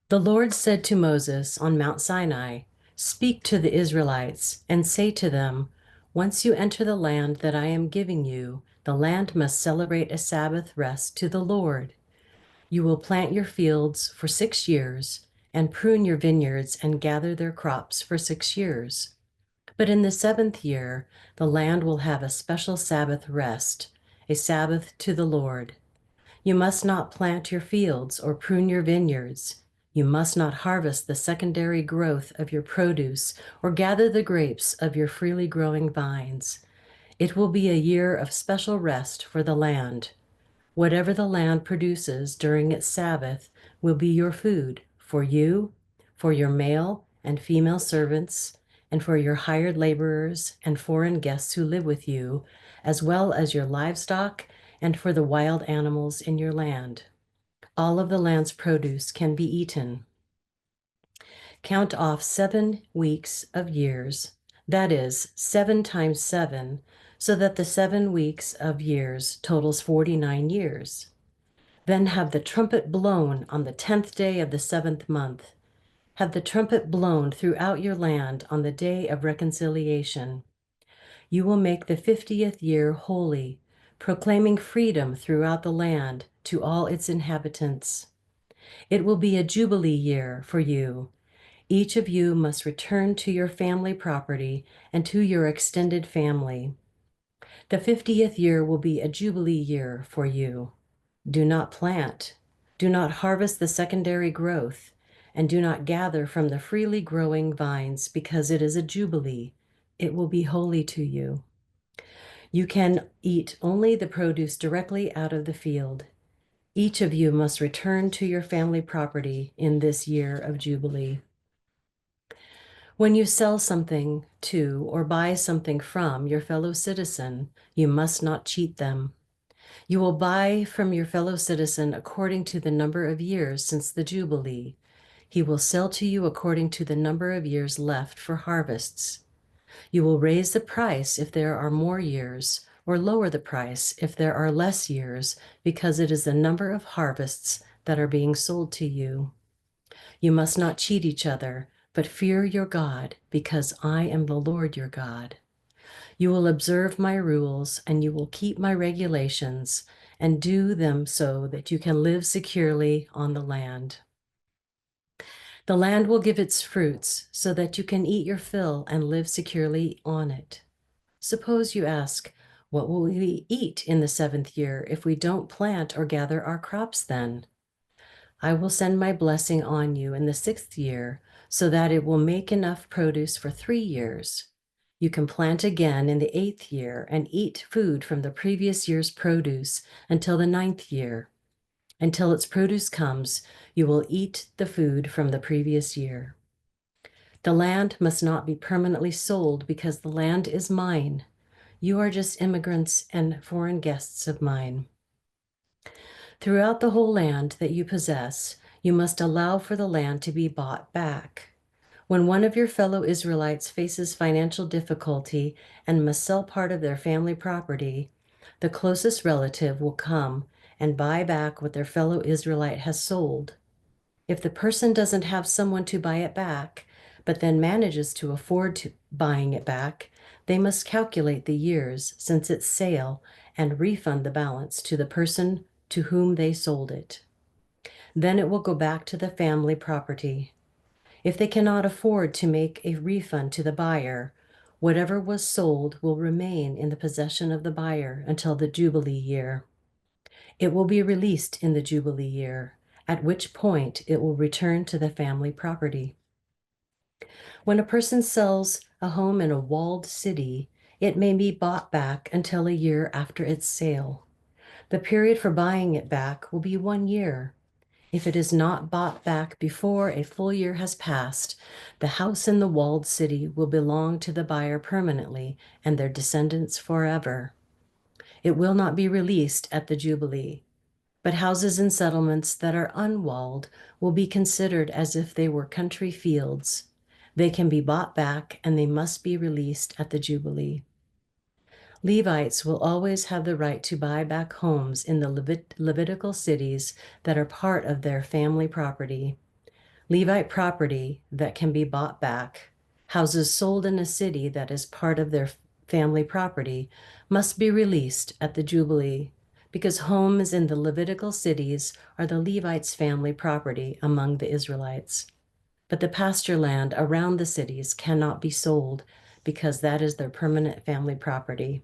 The Lord said to Moses on Mount Sinai, "Speak to the Israelites and say to them, once you enter the land that I am giving you, the land must celebrate a Sabbath rest to the Lord. You will plant your fields for 6 years and prune your vineyards and gather their crops for 6 years. But in the 7th year, the land will have a special Sabbath rest, a Sabbath to the Lord. You must not plant your fields or prune your vineyards. You must not harvest the secondary growth of your produce or gather the grapes of your freely growing vines. It will be a year of special rest for the land. Whatever the land produces during its Sabbath will be your food for you, for your male and female servants, and for your hired laborers and foreign guests who live with you, as well as your livestock and for the wild animals in your land. All of the land's produce can be eaten. Count off 7 weeks of years, that is, 7 times 7, so that the 7 weeks of years totals 49 years. Then have the trumpet blown on the 10th day of the 7th month. Have the trumpet blown throughout your land on the day of reconciliation. You will make the 50th year holy, proclaiming freedom throughout the land to all its inhabitants. It will be a jubilee year for you. Each of you must return to your family property and to your extended family. The 50th year will be a jubilee year for you. Do not plant, do not harvest the secondary growth, and do not gather from the freely growing vines, because it is a jubilee. It will be holy to you. You can eat only the produce directly out of the field. Each of you must return to your family property in this year of jubilee. When you sell something to or buy something from your fellow citizen, you must not cheat them. You will buy from your fellow citizen according to the number of years since the Jubilee. He will sell to you according to the number of years left for harvests. You will raise the price if there are more years, or lower the price if there are less years, because it is the number of harvests that are being sold to you. You must not cheat each other, but fear your God, because I am the Lord your God. You will observe my rules, and you will keep my regulations, and do them so that you can live securely on the land. The land will give its fruits so that you can eat your fill and live securely on it. Suppose you ask, what will we eat in the 7th year if we don't plant or gather our crops then? I will send my blessing on you in the 6th year so that it will make enough produce for 3 years. You can plant again in the 8th year and eat food from the previous year's produce until the 9th year. Until its produce comes, you will eat the food from the previous year. The land must not be permanently sold because the land is mine. You are just immigrants and foreign guests of mine. Throughout the whole land that you possess, you must allow for the land to be bought back. When one of your fellow Israelites faces financial difficulty and must sell part of their family property, the closest relative will come and buy back what their fellow Israelite has sold. If the person doesn't have someone to buy it back, but then manages to afford buying it back, they must calculate the years since its sale and refund the balance to the person to whom they sold it. Then it will go back to the family property. If they cannot afford to make a refund to the buyer, whatever was sold will remain in the possession of the buyer until the Jubilee year. It will be released in the Jubilee year, at which point it will return to the family property. When a person sells a home in a walled city, it may be bought back until a year after its sale. The period for buying it back will be 1 year. If it is not bought back before a full year has passed, the house in the walled city will belong to the buyer permanently and their descendants forever. It will not be released at the Jubilee, but houses and settlements that are unwalled will be considered as if they were country fields. They can be bought back and they must be released at the Jubilee. Levites will always have the right to buy back homes in the Levitical cities that are part of their family property. Levite property that can be bought back, houses sold in a city that is part of their family property, must be released at the Jubilee, because homes in the Levitical cities are the Levites' family property among the Israelites. But the pasture land around the cities cannot be sold, because that is their permanent family property.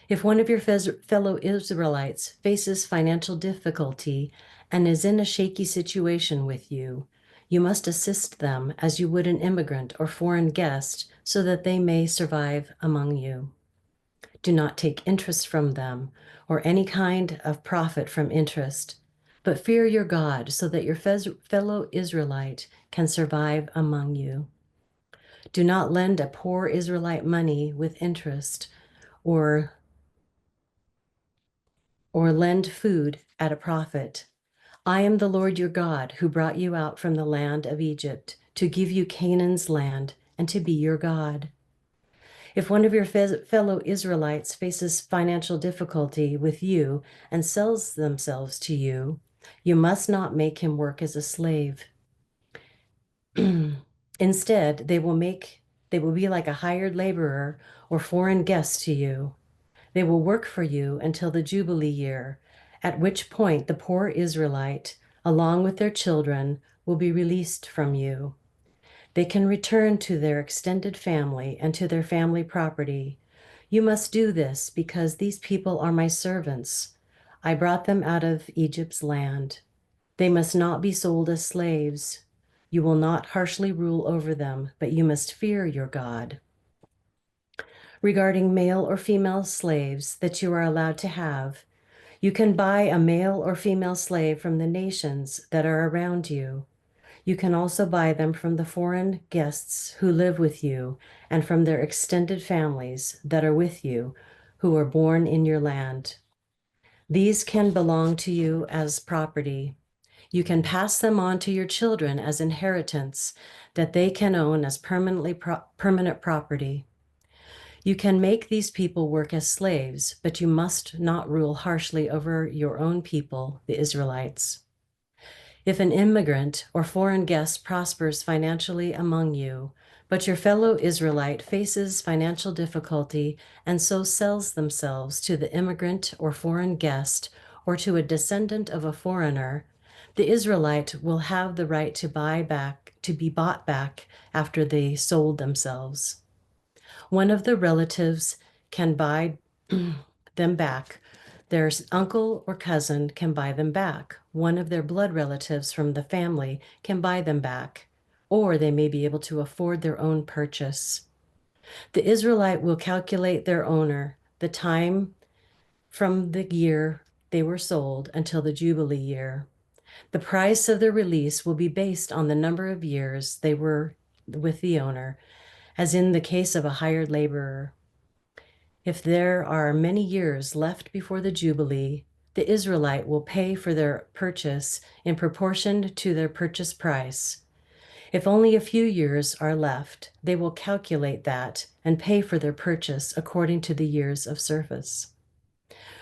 If one of your fellow Israelites faces financial difficulty and is in a shaky situation with you, you must assist them as you would an immigrant or foreign guest so that they may survive among you. Do not take interest from them or any kind of profit from interest, but fear your God so that your fellow Israelite can survive among you. Do not lend a poor Israelite money with interest or lend food at a profit. I am the Lord your God who brought you out from the land of Egypt to give you Canaan's land and to be your God. If one of your fellow Israelites faces financial difficulty with you and sells themselves to you, you must not make him work as a slave. Instead, they will be like a hired laborer or foreign guest to you. They will work for you until the Jubilee year, at which point the poor Israelite, along with their children, will be released from you. They can return to their extended family and to their family property. You must do this because these people are my servants. I brought them out of Egypt's land. They must not be sold as slaves. You will not harshly rule over them, but you must fear your God. Regarding male or female slaves that you are allowed to have, you can buy a male or female slave from the nations that are around you. You can also buy them from the foreign guests who live with you and from their extended families that are with you, who are born in your land. These can belong to you as property. You can pass them on to your children as inheritance that they can own as permanent property. You can make these people work as slaves, but you must not rule harshly over your own people, the Israelites. If an immigrant or foreign guest prospers financially among you, but your fellow Israelite faces financial difficulty and so sells themselves to the immigrant or foreign guest or to a descendant of a foreigner, the Israelite will have the right to be bought back after they sold themselves. One of the relatives can buy them back. Their uncle or cousin can buy them back. One of their blood relatives from the family can buy them back, or they may be able to afford their own purchase. The Israelite will calculate their owner, the time from the year they were sold until the Jubilee year. The price of the release will be based on the number of years they were with the owner, as in the case of a hired laborer. If there are many years left before the Jubilee, the Israelite will pay for their purchase in proportion to their purchase price. If only a few years are left, they will calculate that and pay for their purchase according to the years of service.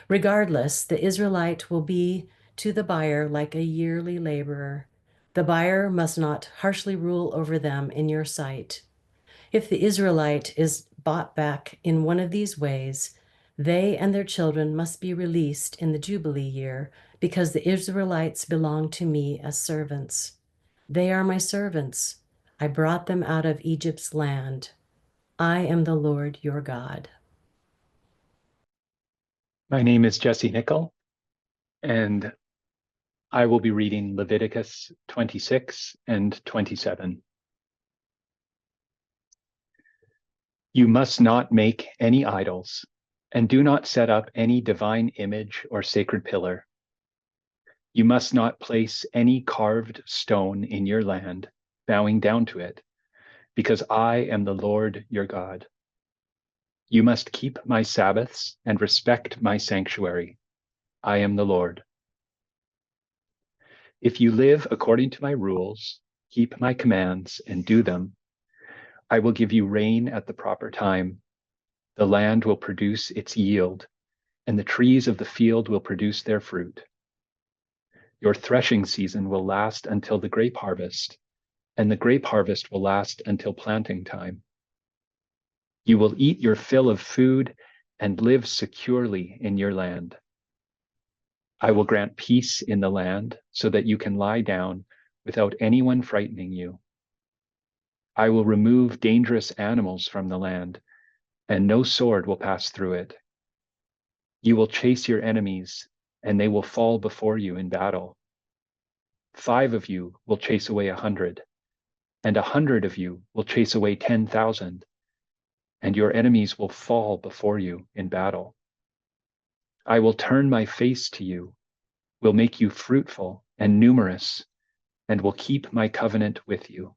Regardless, the Israelite will be to the buyer like a yearly laborer. The buyer must not harshly rule over them in your sight. If the Israelite is bought back in one of these ways, they and their children must be released in the Jubilee year, because the Israelites belong to me as servants. They are my servants. I brought them out of Egypt's land. I am the Lord your God. My name is Jesse Nickel, and I will be reading Leviticus 26 and 27. You must not make any idols, and do not set up any divine image or sacred pillar. You must not place any carved stone in your land, bowing down to it, because I am the Lord your God. You must keep my Sabbaths and respect my sanctuary. I am the Lord. If you live according to my rules, keep my commands, and do them, I will give you rain at the proper time. The land will produce its yield, and the trees of the field will produce their fruit. Your threshing season will last until the grape harvest, and the grape harvest will last until planting time. You will eat your fill of food and live securely in your land. I will grant peace in the land so that you can lie down without anyone frightening you. I will remove dangerous animals from the land, and no sword will pass through it. You will chase your enemies, and they will fall before you in battle. 5 of you will chase away 100, and 100 of you will chase away 10,000, and your enemies will fall before you in battle. I will turn my face to you, will make you fruitful and numerous, and will keep my covenant with you.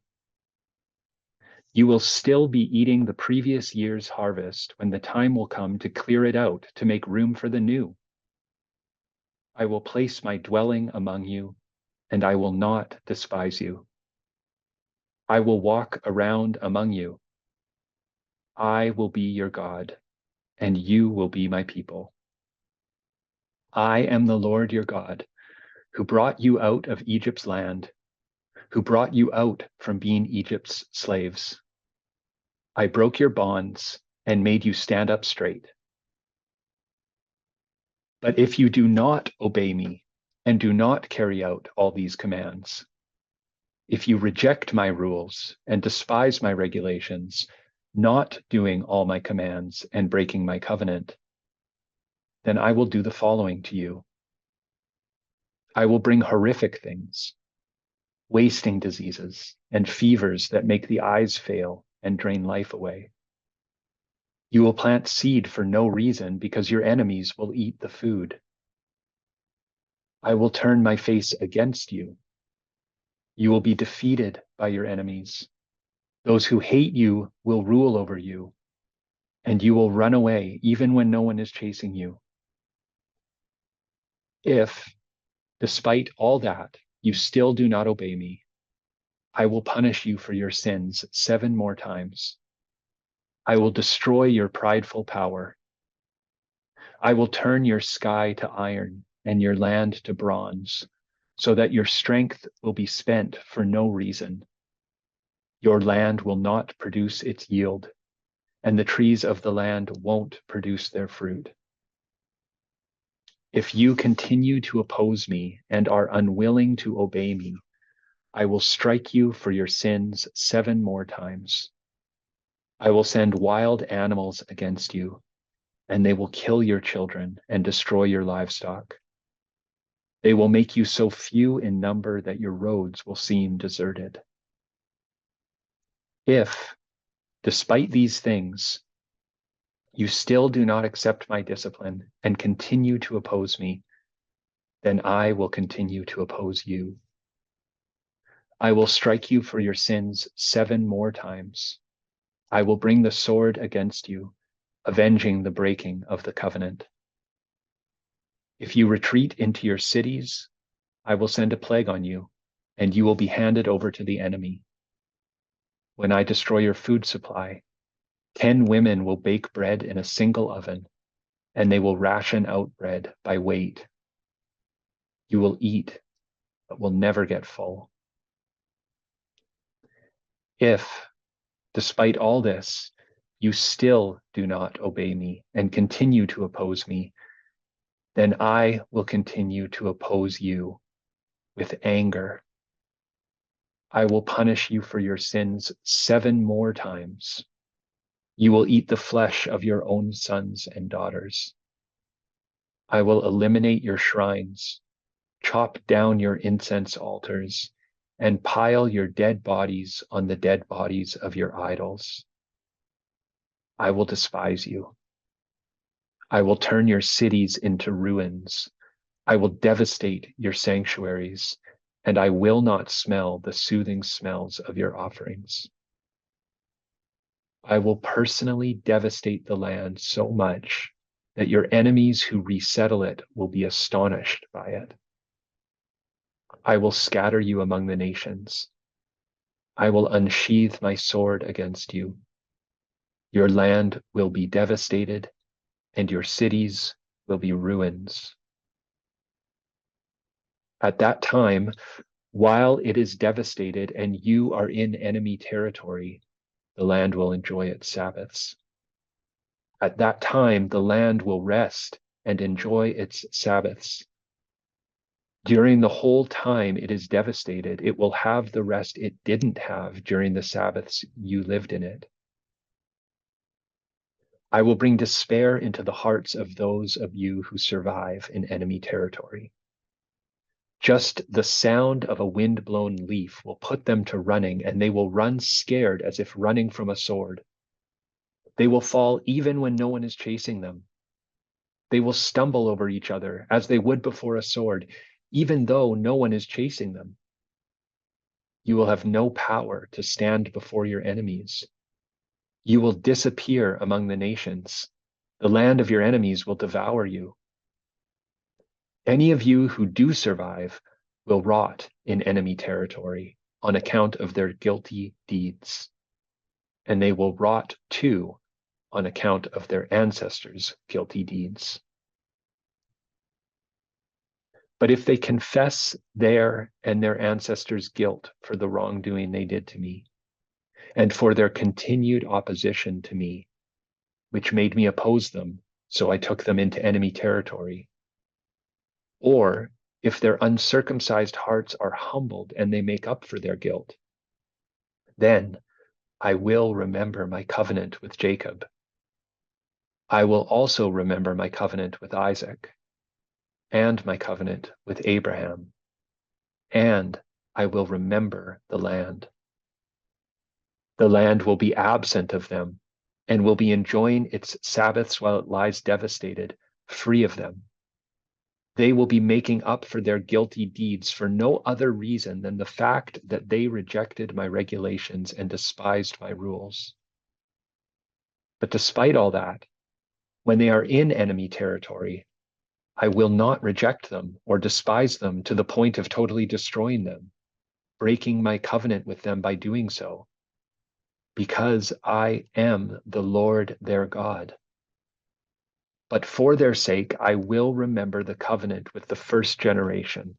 You will still be eating the previous year's harvest when the time will come to clear it out to make room for the new. I will place my dwelling among you, and I will not despise you. I will walk around among you. I will be your God, and you will be my people. I am the Lord your God, who brought you out of Egypt's land, who brought you out from being Egypt's slaves. I broke your bonds and made you stand up straight. But if you do not obey me and do not carry out all these commands, if you reject my rules and despise my regulations, not doing all my commands and breaking my covenant, then I will do the following to you. I will bring horrific things, wasting diseases and fevers that make the eyes fail and drain life away. You will plant seed for no reason because your enemies will eat the food. I will turn my face against you. You will be defeated by your enemies. Those who hate you will rule over you, and you will run away even when no one is chasing you. If, despite all that, you still do not obey me, I will punish you for your sins 7 more times. I will destroy your prideful power. I will turn your sky to iron and your land to bronze, so that your strength will be spent for no reason. Your land will not produce its yield, and the trees of the land won't produce their fruit. If you continue to oppose me and are unwilling to obey me, I will strike you for your sins 7 more times. I will send wild animals against you, and they will kill your children and destroy your livestock. They will make you so few in number that your roads will seem deserted. If, despite these things, you still do not accept my discipline and continue to oppose me, then I will continue to oppose you. I will strike you for your sins 7 more times. I will bring the sword against you, avenging the breaking of the covenant. If you retreat into your cities, I will send a plague on you, and you will be handed over to the enemy. When I destroy your food supply, 10 women will bake bread in a single oven, and they will ration out bread by weight. You will eat, but will never get full. If, despite all this, you still do not obey me and continue to oppose me, then I will continue to oppose you with anger. I will punish you for your sins 7 more times. You will eat the flesh of your own sons and daughters. I will eliminate your shrines, chop down your incense altars, and pile your dead bodies on the dead bodies of your idols. I will despise you. I will turn your cities into ruins. I will devastate your sanctuaries, and I will not smell the soothing smells of your offerings. I will personally devastate the land so much that your enemies who resettle it will be astonished by it. I will scatter you among the nations. I will unsheathe my sword against you. Your land will be devastated, and your cities will be ruins. At that time, while it is devastated and you are in enemy territory, the land will enjoy its Sabbaths. At that time, the land will rest and enjoy its Sabbaths. During the whole time it is devastated, it will have the rest it didn't have during the Sabbaths you lived in it. I will bring despair into the hearts of those of you who survive in enemy territory. Just the sound of a wind-blown leaf will put them to running, and they will run scared as if running from a sword. They will fall even when no one is chasing them. They will stumble over each other as they would before a sword, even though no one is chasing them. You will have no power to stand before your enemies. You will disappear among the nations. The land of your enemies will devour you. Any of you who do survive will rot in enemy territory on account of their guilty deeds. And they will rot too on account of their ancestors' guilty deeds. But if they confess their and their ancestors' guilt for the wrongdoing they did to me, and for their continued opposition to me, which made me oppose them, so I took them into enemy territory, or if their uncircumcised hearts are humbled and they make up for their guilt, then I will remember my covenant with Jacob. I will also remember my covenant with Isaac, and my covenant with Abraham, and I will remember the land. The land will be absent of them, and will be enjoying its Sabbaths while it lies devastated, free of them. They will be making up for their guilty deeds for no other reason than the fact that they rejected my regulations and despised my rules. But despite all that, when they are in enemy territory, I will not reject them or despise them to the point of totally destroying them, breaking my covenant with them by doing so, because I am the Lord their God. But for their sake, I will remember the covenant with the first generation,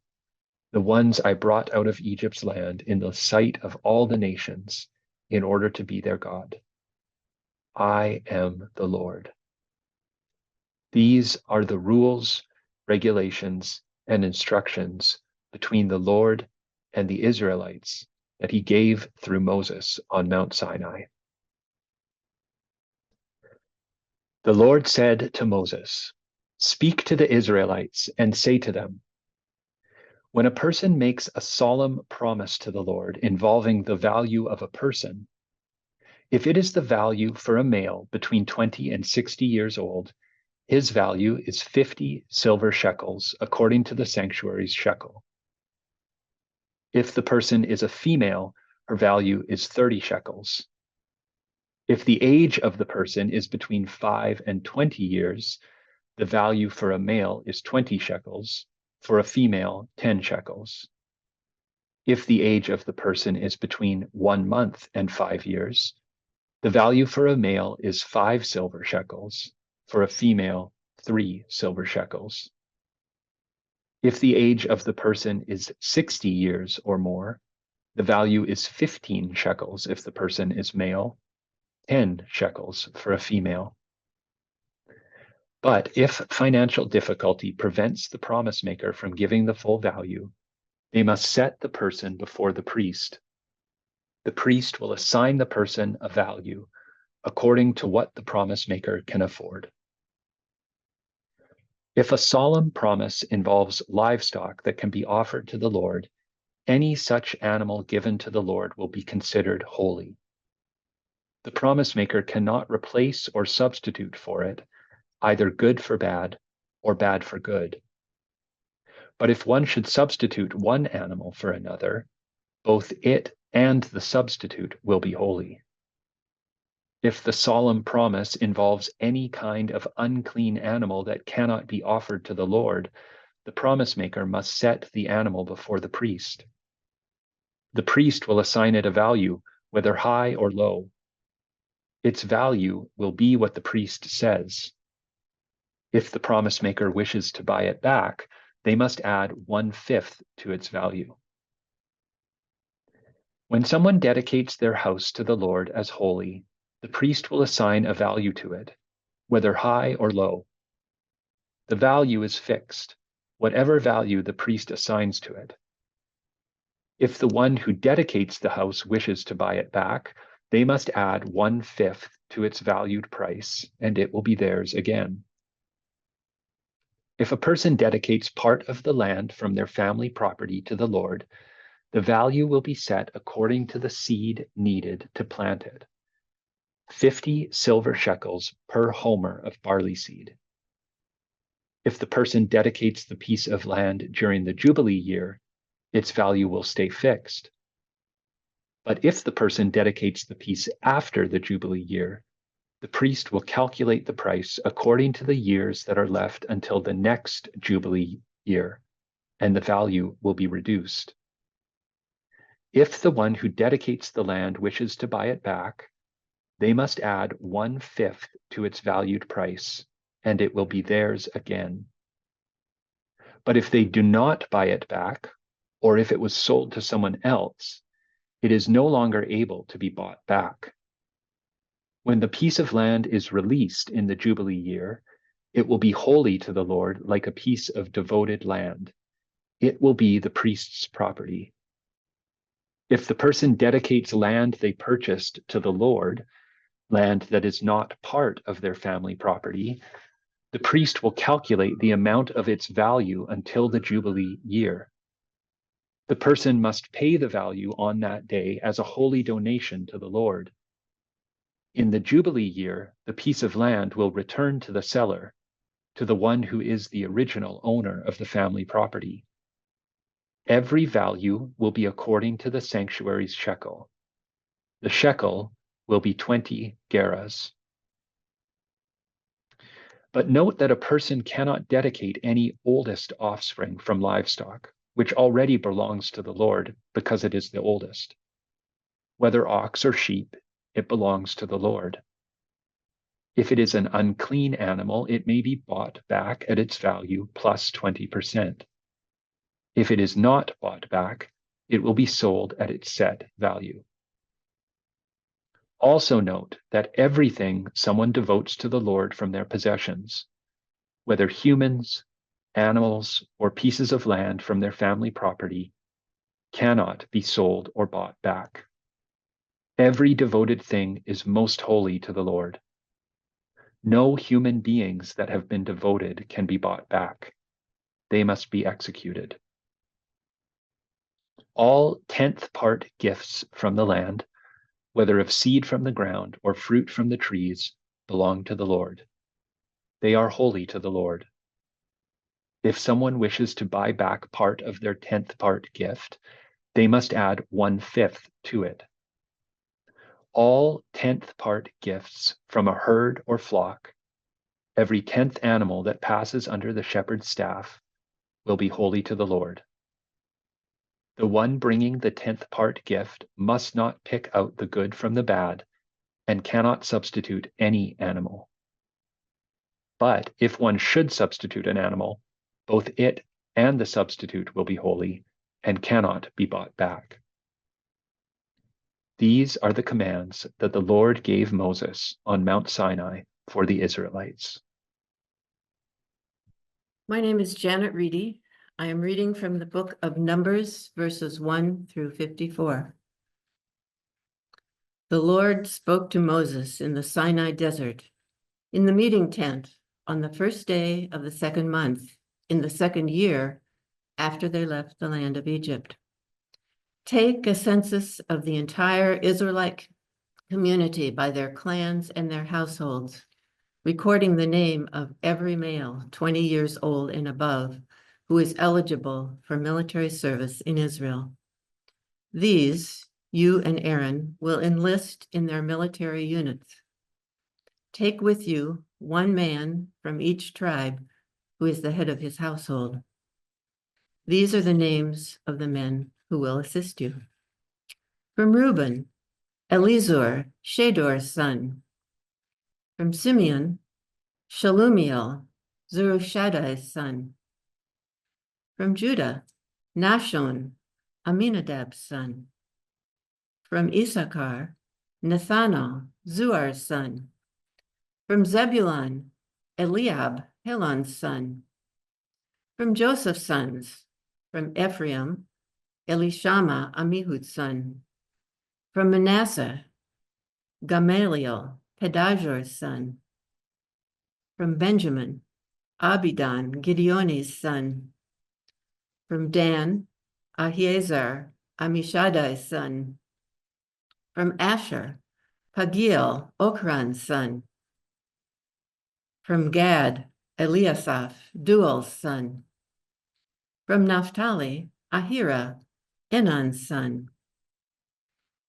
the ones I brought out of Egypt's land in the sight of all the nations, in order to be their God. I am the Lord. These are the rules, regulations, and instructions between the Lord and the Israelites that he gave through Moses on Mount Sinai. The Lord said to Moses, "Speak to the Israelites and say to them, when a person makes a solemn promise to the Lord involving the value of a person, if it is the value for a male between 20 and 60 years old, his value is 50 silver shekels according to the sanctuary's shekel. If the person is a female, her value is 30 shekels. If the age of the person is between 5 and 20 years, the value for a male is 20 shekels, for a female, 10 shekels. If the age of the person is between 1 month and 5 years, the value for a male is 5 silver shekels, for a female, 3 silver shekels. If the age of the person is 60 years or more, the value is 15 shekels if the person is male, 10 shekels for a female. But if financial difficulty prevents the promise maker from giving the full value, they must set the person before the priest. The priest will assign the person a value according to what the promise maker can afford. If a solemn promise involves livestock that can be offered to the Lord, any such animal given to the Lord will be considered holy. The promise maker cannot replace or substitute for it, either good for bad or bad for good. But if one should substitute one animal for another, both it and the substitute will be holy. If the solemn promise involves any kind of unclean animal that cannot be offered to the Lord, the promise maker must set the animal before the priest. The priest will assign it a value, whether high or low. Its value will be what the priest says. If the promise maker wishes to buy it back, they they must add 1/5 to its value. When someone dedicates their house to the Lord as holy, the priest will assign a value to it, whether high or low. The value is fixed, whatever value the priest assigns to it. If the one who dedicates the house wishes to buy it back, they must add 1/5 to its valued price, and it will be theirs again. If a person dedicates part of the land from their family property to the Lord, the value will be set according to the seed needed to plant it. 50 silver shekels per homer of barley seed. If the person dedicates the piece of land during the Jubilee year, its value will stay fixed. But if the person dedicates the piece after the Jubilee year, the priest will calculate the price according to the years that are left until the next Jubilee year, and the value will be reduced. If the one who dedicates the land wishes to buy it back, they must add 1/5 to its valued price, and it will be theirs again. But if they do not buy it back, or if it was sold to someone else, it is no longer able to be bought back. When the piece of land is released in the Jubilee year, it will be holy to the Lord like a piece of devoted land. It will be the priest's property. If the person dedicates land they purchased to the Lord, land that is not part of their family property, the priest will calculate the amount of its value until the Jubilee year. The person must pay the value on that day as a holy donation to the Lord. In the Jubilee year, the piece of land will return to the seller, to the one who is the original owner of the family property. Every value will be according to the sanctuary's shekel. The shekel will be 20 gerahs. But note that a person cannot dedicate any oldest offspring from livestock, which already belongs to the Lord because it is the oldest. Whether ox or sheep, it belongs to the Lord. If it is an unclean animal, it may be bought back at its value plus 20%. If it is not bought back, it will be sold at its set value. Also note that everything someone devotes to the Lord from their possessions, whether humans, animals, or pieces of land from their family property, cannot be sold or bought back. Every devoted thing is most holy to the Lord. No human beings that have been devoted can be bought back. They must be executed. All 10th part gifts from the land, whether of seed from the ground or fruit from the trees, belong to the Lord. They are holy to the Lord. If someone wishes to buy back part of their 10th part gift, they must add 1/5 to it. All 10th part gifts from a herd or flock, every 10th animal that passes under the shepherd's staff, will be holy to the Lord. The one bringing the 10th part gift must not pick out the good from the bad and cannot substitute any animal. But if one should substitute an animal, both it and the substitute will be holy and cannot be bought back. These are the commands that the Lord gave Moses on Mount Sinai for the Israelites. My name is Janet Reedy. I am reading from the book of Numbers, verses 1 through 54. The Lord spoke to Moses in the Sinai desert, in the meeting tent, on the first day of the second month, in the second year after they left the land of Egypt. Take a census of the entire Israelite community by their clans and their households, recording the name of every male 20 years old and above who is eligible for military service in Israel. These, you and Aaron, will enlist in their military units. Take with you one man from each tribe who is the head of his household. These are the names of the men who will assist you. From Reuben, Elizur, Shedor's son. From Simeon, Shalumiel, Zurishaddai's son. From Judah, Nashon, Aminadab's son. From Issachar, Nathanael, Zuar's son. From Zebulun, Eliab, Helon's son. From Joseph's sons, from Ephraim, Elishama, Amihud's son. From Manasseh, Gamaliel, Pedahzur's son. From Benjamin, Abidan, Gideoni's son. From Dan, Ahiezer, Amishadai's son. From Asher, Pagiel, Okran's son. From Gad, Eliasaph, Duel's son. From Naphtali, Ahira, Enan's son.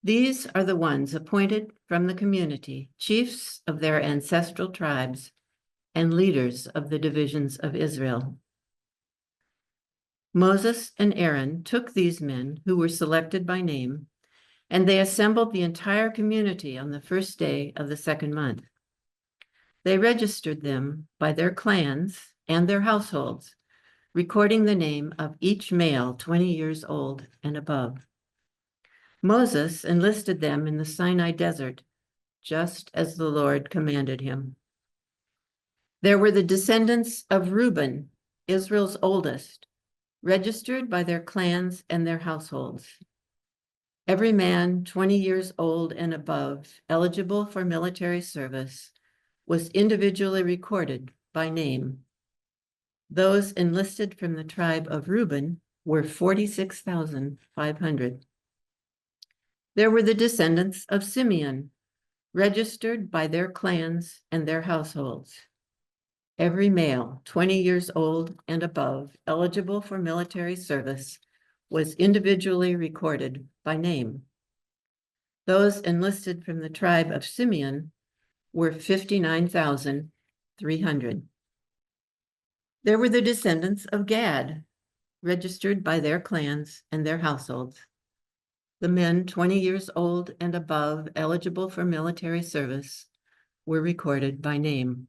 These are the ones appointed from the community, chiefs of their ancestral tribes, and leaders of the divisions of Israel. Moses and Aaron took these men who were selected by name, and they assembled the entire community on the first day of the second month. They registered them by their clans and their households, recording the name of each male 20 years old and above. Moses enlisted them in the Sinai desert, just as the Lord commanded him. There were the descendants of Reuben, Israel's oldest, registered by their clans and their households. Every man 20 years old and above, eligible for military service, was individually recorded by name. Those enlisted from the tribe of Reuben were 46,500. There were the descendants of Simeon, registered by their clans and their households. Every male 20 years old and above, eligible for military service, was individually recorded by name. Those enlisted from the tribe of Simeon were 59,300. There were the descendants of Gad, registered by their clans and their households. The men 20 years old and above, eligible for military service, were recorded by name.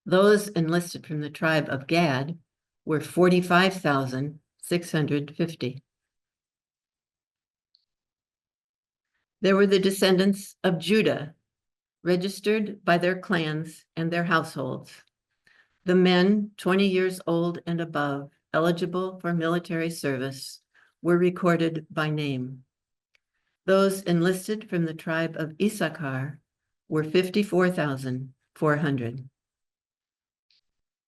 Those enlisted from the tribe of Gad were 45,650. There were the descendants of Judah, registered by their clans and their households. The men 20 years old and above, eligible for military service, were recorded by name. Those enlisted from the tribe of Issachar were 54,400.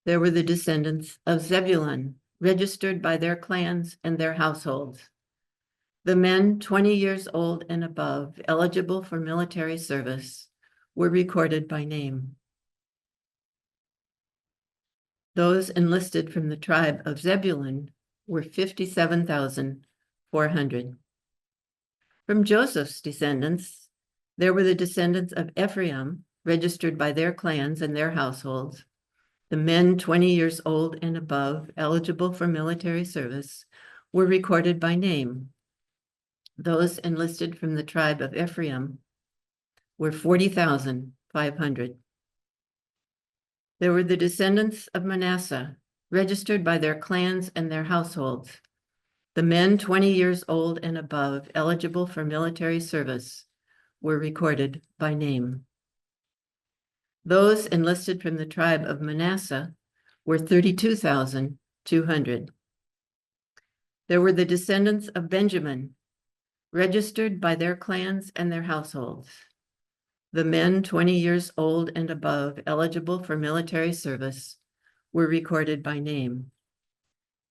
There were the descendants of Zebulun, registered by their clans and their households. The men 20 years old and above, eligible for military service, were recorded by name. Those enlisted from the tribe of Zebulun were 57,400. From Joseph's descendants, there were the descendants of Ephraim, registered by their clans and their households. The men 20 years old and above, eligible for military service, were recorded by name. Those enlisted from the tribe of Ephraim were 40,500. There were the descendants of Manasseh, registered by their clans and their households. The men 20 years old and above, eligible for military service, were recorded by name. Those enlisted from the tribe of Manasseh were 32,200. There were the descendants of Benjamin, registered by their clans and their households. The men 20 years old and above, eligible for military service, were recorded by name.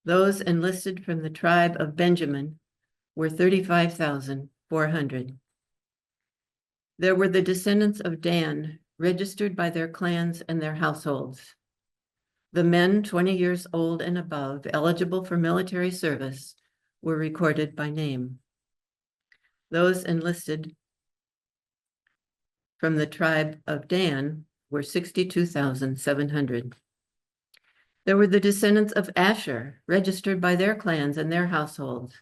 Those enlisted from the tribe of Benjamin were 35,400. There were the descendants of Dan, registered by their clans and their households. The men 20 years old and above, eligible for military service, were recorded by name. Those enlisted from the tribe of Dan were 62,700. There were the descendants of Asher, registered by their clans and their households.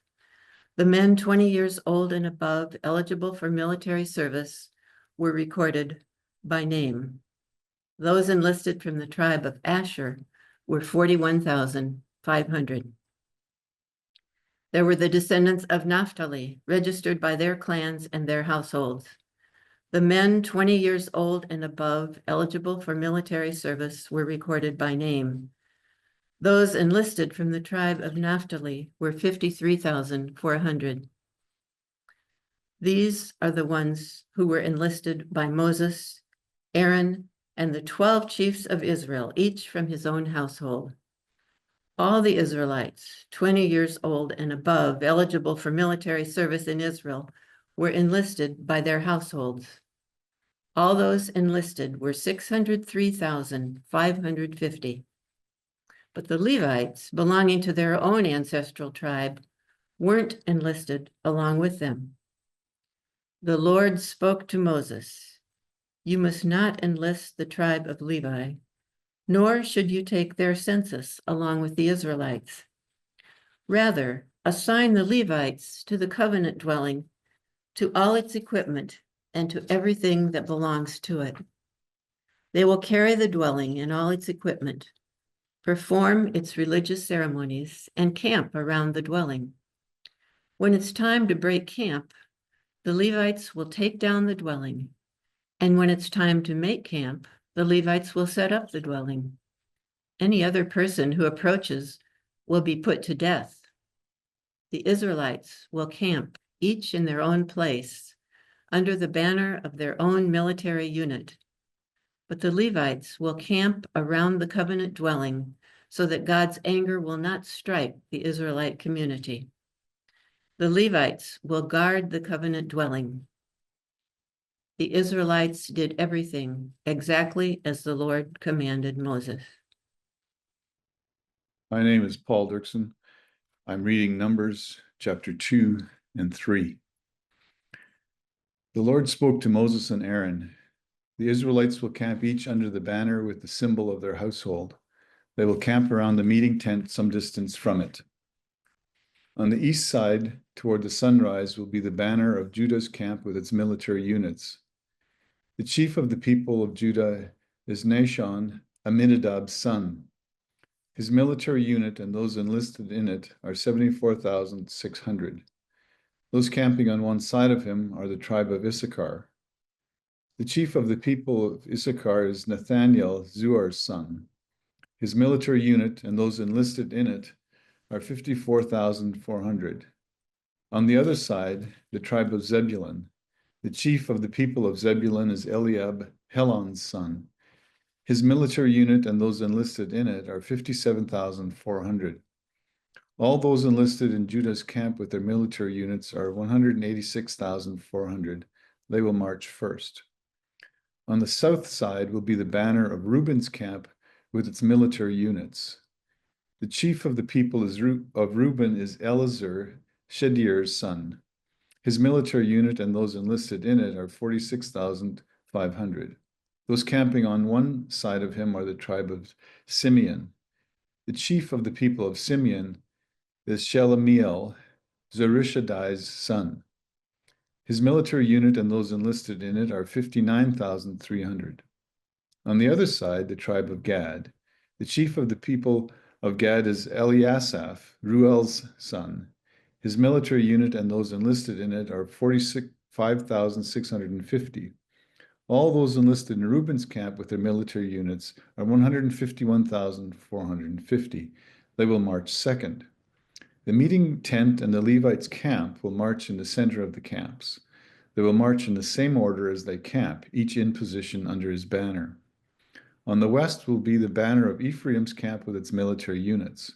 The men 20 years old and above, eligible for military service, were recorded by name. Those enlisted from the tribe of Asher were 41,000 500. There were the descendants of Naphtali, registered by their clans and their households. The men 20 years old and above eligible for military service were recorded by name. Those enlisted from the tribe of Naphtali were 53,400. These are the ones who were enlisted by Moses, Aaron, and the 12 chiefs of Israel, each from his own household. All the Israelites, 20 years old and above, eligible for military service in Israel, were enlisted by their households. All those enlisted were 603,550. But the Levites, belonging to their own ancestral tribe, weren't enlisted along with them. The Lord spoke to Moses, "You must not enlist the tribe of Levi, nor should you take their census along with the Israelites. Rather, assign the Levites to the covenant dwelling, to all its equipment, and to everything that belongs to it. They will carry the dwelling and all its equipment, perform its religious ceremonies, and camp around the dwelling. When it's time to break camp, the Levites will take down the dwelling, and when it's time to make camp, the Levites will set up the dwelling. Any other person who approaches will be put to death. The Israelites will camp, each in their own place, under the banner of their own military unit. But the Levites will camp around the covenant dwelling so that God's anger will not strike the Israelite community. The Levites will guard the covenant dwelling. The Israelites did everything exactly as the Lord commanded Moses." My name is Paul Dirksen. I'm reading Numbers chapter 2 and 3. The Lord spoke to Moses and Aaron. The Israelites will camp each under the banner with the symbol of their household. They will camp around the meeting tent some distance from it. On the east side, toward the sunrise, will be the banner of Judah's camp with its military units. The chief of the people of Judah is Nahshon, Amminadab's son. His military unit and those enlisted in it are 74,600. Those camping on one side of him are the tribe of Issachar. The chief of the people of Issachar is Nathaniel, Zuar's son. His military unit and those enlisted in it are 54,400. On the other side, the tribe of Zebulun. The chief of the people of Zebulun is Eliab, Helon's son. His military unit and those enlisted in it are 57,400. All those enlisted in Judah's camp with their military units are 186,400. They will march first. On the south side will be the banner of Reuben's camp with its military units. The chief of the people of Reuben is Elazar, Shedeur's son. His military unit and those enlisted in it are 46,500. Those camping on one side of him are the tribe of Simeon. The chief of the people of Simeon is Shelemiel, Zurishaddai's son. His military unit and those enlisted in it are 59,300. On the other side, the tribe of Gad. The chief of the people of Gad is Eliasaph, Ruel's son. His military unit and those enlisted in it are 5,650. All those enlisted in Reuben's camp with their military units are 151,450. They will march second. The meeting tent and the Levites' camp will march in the center of the camps. They will march in the same order as they camp, each in position under his banner. On the west will be the banner of Ephraim's camp with its military units.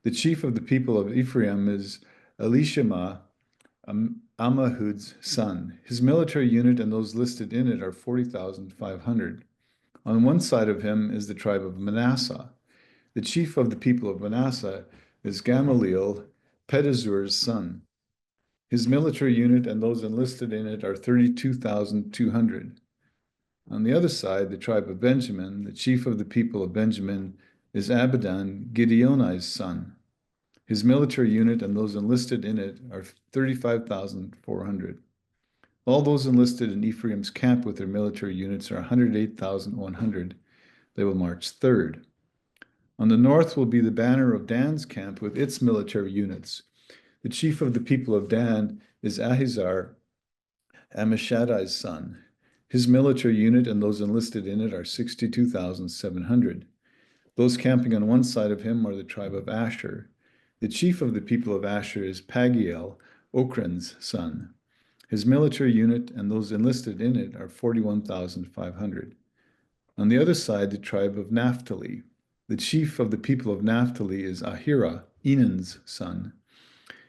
The chief of the people of Ephraim is Elishama, Ammihud's son. His military unit and those listed in it are 40,500. On one side of him is the tribe of Manasseh. The chief of the people of Manasseh is Gamaliel, Pedazur's son. His military unit and those enlisted in it are 32,200. On the other side, the tribe of Benjamin, the chief of the people of Benjamin is Abidan, Gideoni's son. His military unit and those enlisted in it are 35,400. All those enlisted in Ephraim's camp with their military units are 108,100. They will march third. On the north will be the banner of Dan's camp with its military units. The chief of the people of Dan is Ahizar, Ammishaddai's son. His military unit and those enlisted in it are 62,700. Those camping on one side of him are the tribe of Asher. The chief of the people of Asher is Pagiel, Ochran's son. His military unit and those enlisted in it are 41,500. On the other side, the tribe of Naphtali. The chief of the people of Naphtali is Ahira, Enan's son.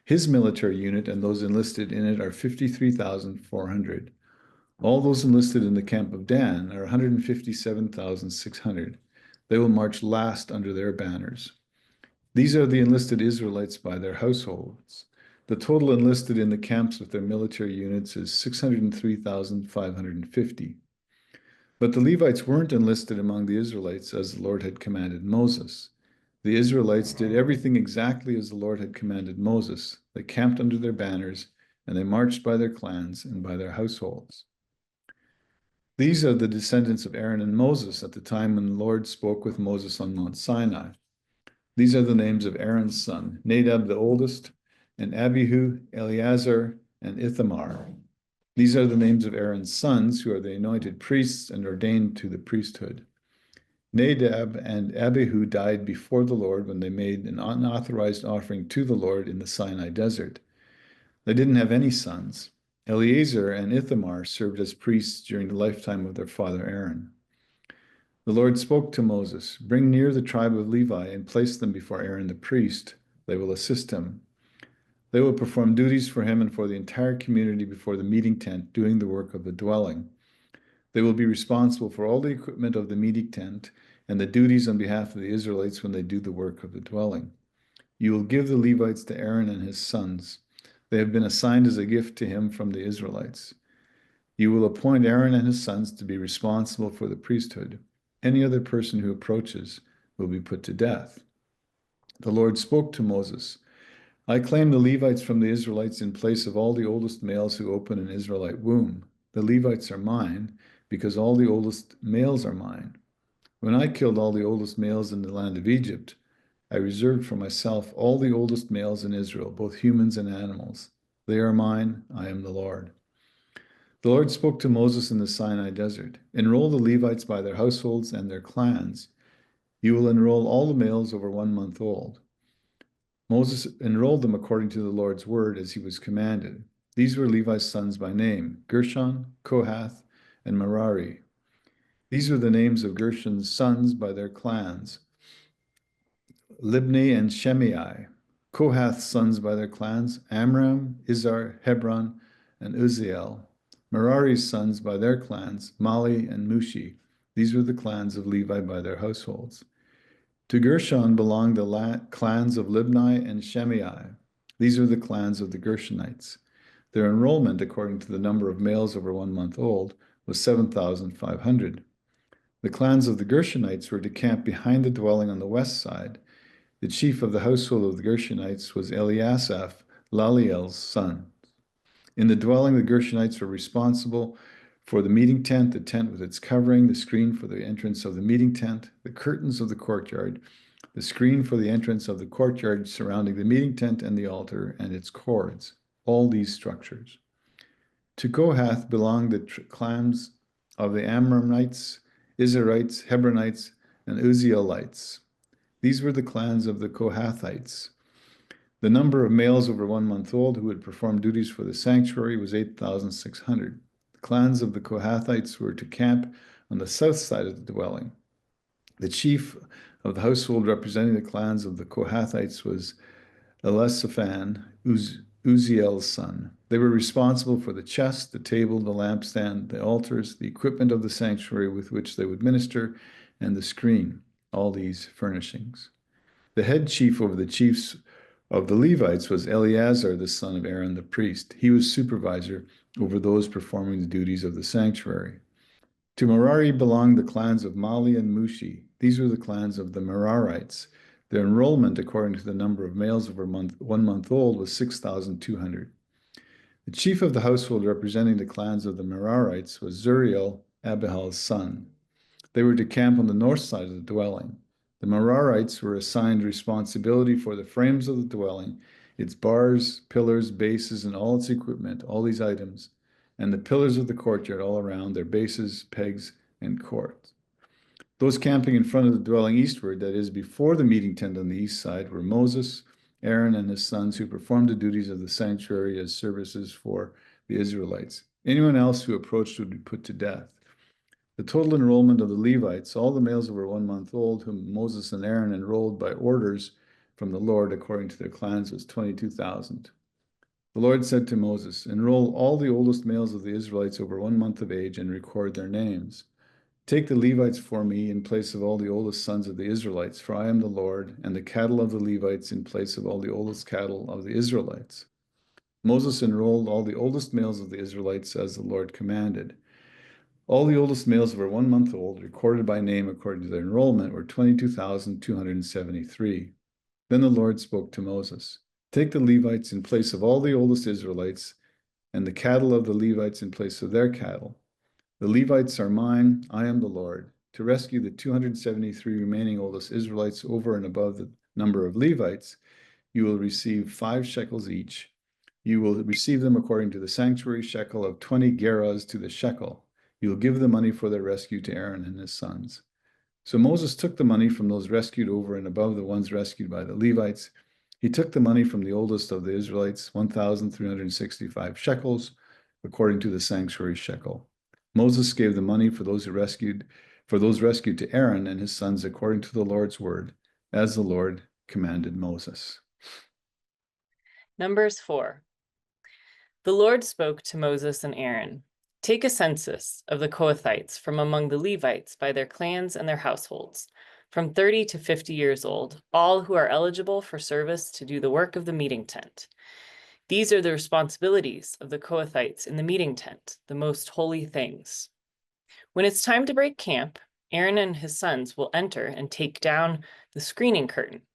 His military unit and those enlisted in it are 53,400. All those enlisted in the camp of Dan are 157,600. They will march last under their banners. These are the enlisted Israelites by their households. The total enlisted in the camps with their military units is 603,550. But the Levites weren't enlisted among the Israelites as the Lord had commanded Moses. The Israelites did everything exactly as the Lord had commanded Moses. They camped under their banners, and they marched by their clans and by their households. These are the descendants of Aaron and Moses at the time when the Lord spoke with Moses on Mount Sinai. These are the names of Aaron's son, Nadab the oldest, and Abihu, Eleazar, and Ithamar. These are the names of Aaron's sons, who are the anointed priests and ordained to the priesthood. Nadab and Abihu died before the Lord when they made an unauthorized offering to the Lord in the Sinai desert. They didn't have any sons. Eleazar and Ithamar served as priests during the lifetime of their father Aaron. The Lord spoke to Moses, "Bring near the tribe of Levi and place them before Aaron the priest. They will assist him. They will perform duties for him and for the entire community before the meeting tent, doing the work of the dwelling. They will be responsible for all the equipment of the meeting tent and the duties on behalf of the Israelites when they do the work of the dwelling. You will give the Levites to Aaron and his sons. They have been assigned as a gift to him from the Israelites. You will appoint Aaron and his sons to be responsible for the priesthood. Any other person who approaches will be put to death." The Lord spoke to Moses, "I claim the Levites from the Israelites in place of all the oldest males who open an Israelite womb. The Levites are mine, because all the oldest males are mine. When I killed all the oldest males in the land of Egypt, I reserved for myself all the oldest males in Israel, both humans and animals. They are mine, I am the Lord." The Lord spoke to Moses in the Sinai desert, "Enroll the Levites by their households and their clans. You will enroll all the males over 1 month old." Moses enrolled them according to the Lord's word as he was commanded. These were Levi's sons by name: Gershon, Kohath, and Merari. These were the names of Gershon's sons by their clans: Libni and Shimei. Kohath's sons by their clans: Amram, Izhar, Hebron, and Uzziel. Merari's sons by their clans: Mali and Mushi. These were the clans of Levi by their households. To Gershon belonged the clans of Libni and Shimei. These are the clans of the Gershonites. Their enrollment, according to the number of males over 1 month old, was 7,500. The clans of the Gershonites were to camp behind the dwelling on the west side. The chief of the household of the Gershonites was Eliasaph, Laliel's son. In the dwelling, the Gershonites were responsible for the meeting tent, the tent with its covering, the screen for the entrance of the meeting tent, the curtains of the courtyard, the screen for the entrance of the courtyard surrounding the meeting tent and the altar and its cords, all these structures. To Kohath belonged the clans of the Amramites, Izharites, Hebronites, and Uzzielites. These were the clans of the Kohathites. The number of males over 1 month old who would perform duties for the sanctuary was 8,600. The clans of the Kohathites were to camp on the south side of the dwelling. The chief of the household representing the clans of the Kohathites was Elisaphan, Uzziel's son. They were responsible for the chest, the table, the lampstand, the altars, the equipment of the sanctuary with which they would minister, and the screen, all these furnishings. The head chief over the chiefs of the Levites was Eleazar, the son of Aaron the priest. He was supervisor over those performing the duties of the sanctuary. To Merari belonged the clans of Mali and Mushi. These were the clans of the Merarites. Their enrollment, according to the number of males over 1 month old, was 6,200. The chief of the household representing the clans of the Merarites was Zuriel, Abihal's son. They were to camp on the north side of the dwelling. The Merarites were assigned responsibility for the frames of the dwelling, its bars, pillars, bases, and all its equipment, all these items, and the pillars of the courtyard all around, their bases, pegs, and cords. Those camping in front of the dwelling eastward, that is, before the meeting tent on the east side, were Moses, Aaron, and his sons, who performed the duties of the sanctuary as services for the Israelites. Anyone else who approached would be put to death. The total enrollment of the Levites, all the males over 1 month old, whom Moses and Aaron enrolled by orders from the Lord according to their clans, was 22,000. The Lord said to Moses, "Enroll all the oldest males of the Israelites over 1 month of age and record their names. Take the Levites for me in place of all the oldest sons of the Israelites, for I am the Lord, and the cattle of the Levites in place of all the oldest cattle of the Israelites." Moses enrolled all the oldest males of the Israelites as the Lord commanded. All the oldest males over 1 month old, recorded by name according to their enrollment, were 22,273. Then the Lord spoke to Moses, "Take the Levites in place of all the oldest Israelites, and the cattle of the Levites in place of their cattle. The Levites are mine, I am the Lord. To rescue the 273 remaining oldest Israelites over and above the number of Levites, you will receive 5 shekels each. You will receive them according to the sanctuary shekel of 20 gerahs to the shekel. You will give the money for their rescue to Aaron and his sons." So Moses took the money from those rescued over and above the ones rescued by the Levites. He took the money from the oldest of the Israelites, 1,365 shekels, according to the sanctuary shekel. Moses gave the money for those rescued to Aaron and his sons according to the Lord's word, as the Lord commanded Moses. Numbers 4. The Lord spoke to Moses and Aaron. Take a census of the Kohathites from among the Levites by their clans and their households, from 30 to 50 years old, all who are eligible for service to do the work of the meeting tent. These are the responsibilities of the Kohathites in the meeting tent, the most holy things. When it's time to break camp, Aaron and his sons will enter and take down the screening curtain,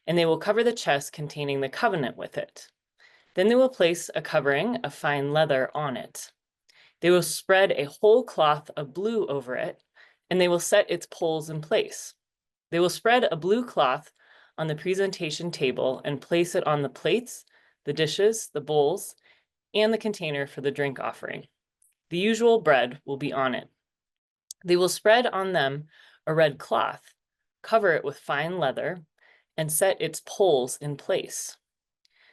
and they will cover the chest containing the covenant with it. Then they will place a covering of fine leather on it. They will spread a whole cloth of blue over it, and they will set its poles in place. They will spread a blue cloth on the presentation table and place it on the plates, the dishes, the bowls, and the container for the drink offering. The usual bread will be on it. They will spread on them a red cloth, cover it with fine leather, and set its poles in place.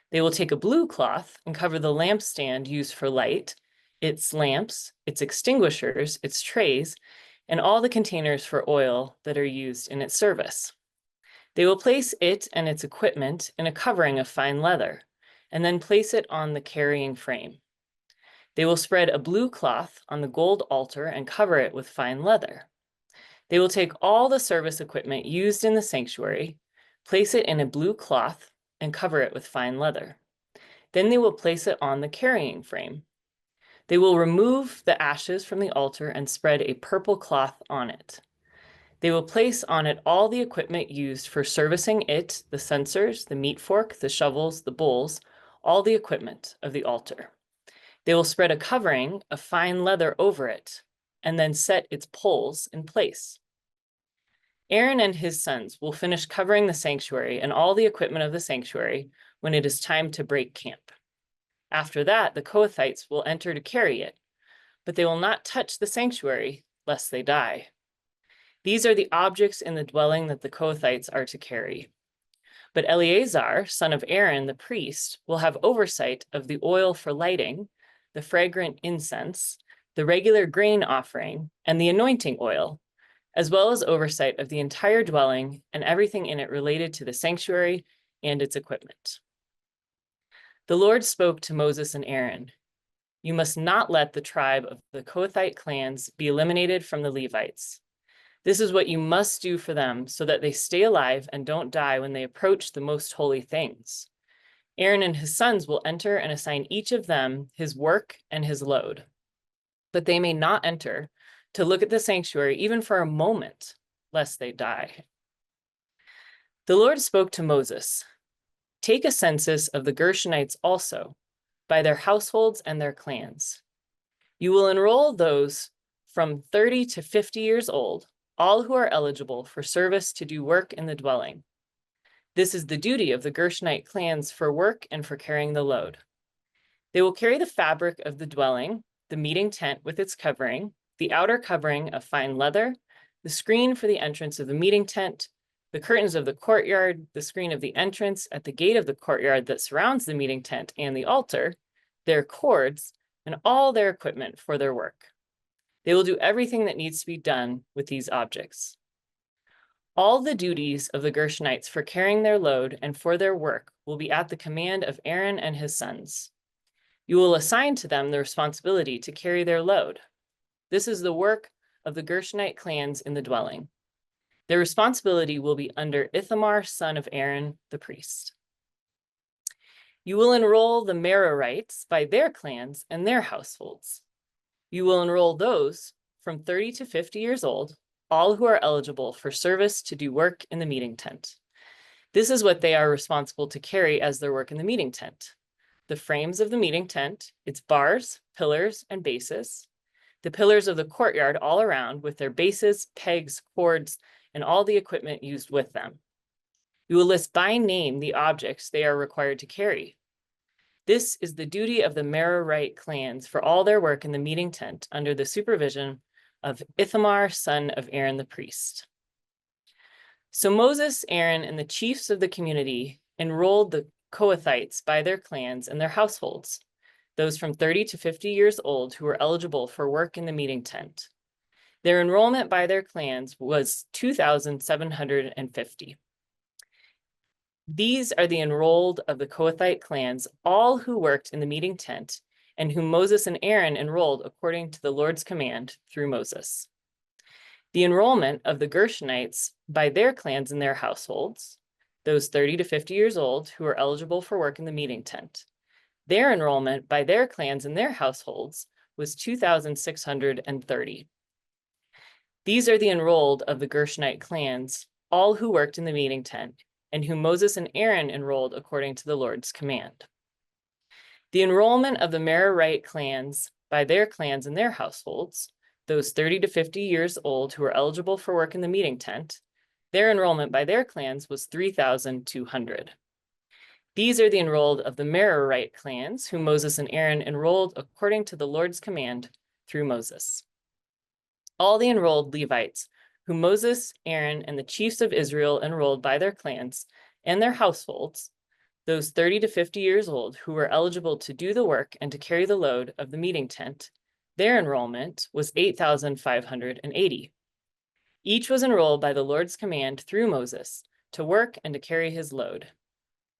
They will take a blue cloth and cover the lampstand used for light, its lamps, its extinguishers, its trays, and all the containers for oil that are used in its service. They will place it and its equipment in a covering of fine leather, and then place it on the carrying frame. They will spread a blue cloth on the gold altar and cover it with fine leather. They will take all the service equipment used in the sanctuary, place it in a blue cloth, and cover it with fine leather. Then they will place it on the carrying frame. They will remove the ashes from the altar and spread a purple cloth on it. They will place on it all the equipment used for servicing it, the censers, the meat fork, the shovels, the bowls, all the equipment of the altar. They will spread a covering of fine leather over it, and then set its poles in place. Aaron and his sons will finish covering the sanctuary and all the equipment of the sanctuary when it is time to break camp. After that, the Kohathites will enter to carry it, but they will not touch the sanctuary lest they die. These are the objects in the dwelling that the Kohathites are to carry. But Eleazar, son of Aaron, the priest, will have oversight of the oil for lighting, the fragrant incense, the regular grain offering, and the anointing oil, as well as oversight of the entire dwelling and everything in it related to the sanctuary and its equipment. The Lord spoke to Moses and Aaron. You must not let the tribe of the Kohathite clans be eliminated from the Levites. This is what you must do for them so that they stay alive and don't die when they approach the most holy things. Aaron and his sons will enter and assign each of them his work and his load. But they may not enter to look at the sanctuary even for a moment, lest they die. The Lord spoke to Moses. Take a census of the Gershonites also, by their households and their clans. You will enroll those from 30 to 50 years old, all who are eligible for service to do work in the dwelling. This is the duty of the Gershonite clans for work and for carrying the load. They will carry the fabric of the dwelling, the meeting tent with its covering, the outer covering of fine leather, the screen for the entrance of the meeting tent, the curtains of the courtyard, the screen of the entrance at the gate of the courtyard that surrounds the meeting tent and the altar, their cords, and all their equipment for their work. They will do everything that needs to be done with these objects. All the duties of the Gershonites for carrying their load and for their work will be at the command of Aaron and his sons. You will assign to them the responsibility to carry their load. This is the work of the Gershonite clans in the dwelling. Their responsibility will be under Ithamar, son of Aaron, the priest. You will enroll the Merarites by their clans and their households. You will enroll those from 30 to 50 years old, all who are eligible for service to do work in the meeting tent. This is what they are responsible to carry as their work in the meeting tent: the frames of the meeting tent, its bars, pillars, and bases, the pillars of the courtyard all around with their bases, pegs, cords, and all the equipment used with them. You will list by name the objects they are required to carry. This is the duty of the Merarite clans for all their work in the meeting tent under the supervision of Ithamar, son of Aaron the priest. So Moses, Aaron, and the chiefs of the community enrolled the Kohathites by their clans and their households, those from 30 to 50 years old who were eligible for work in the meeting tent. Their enrollment by their clans was 2,750. These are the enrolled of the Kohathite clans, all who worked in the meeting tent, and whom Moses and Aaron enrolled according to the Lord's command through Moses. The enrollment of the Gershonites by their clans and their households, those 30 to 50 years old who are eligible for work in the meeting tent. Their enrollment by their clans and their households was 2,630. These are the enrolled of the Gershonite clans, all who worked in the meeting tent, and whom Moses and Aaron enrolled according to the Lord's command. The enrollment of the Merarite clans by their clans and their households, those 30 to 50 years old who are eligible for work in the meeting tent, their enrollment by their clans was 3,200. These are the enrolled of the Merarite clans, whom Moses and Aaron enrolled according to the Lord's command through Moses. All the enrolled Levites, whom Moses, Aaron, and the chiefs of Israel enrolled by their clans and their households, those 30 to 50 years old who were eligible to do the work and to carry the load of the meeting tent, their enrollment was 8,580. Each was enrolled by the Lord's command through Moses to work and to carry his load.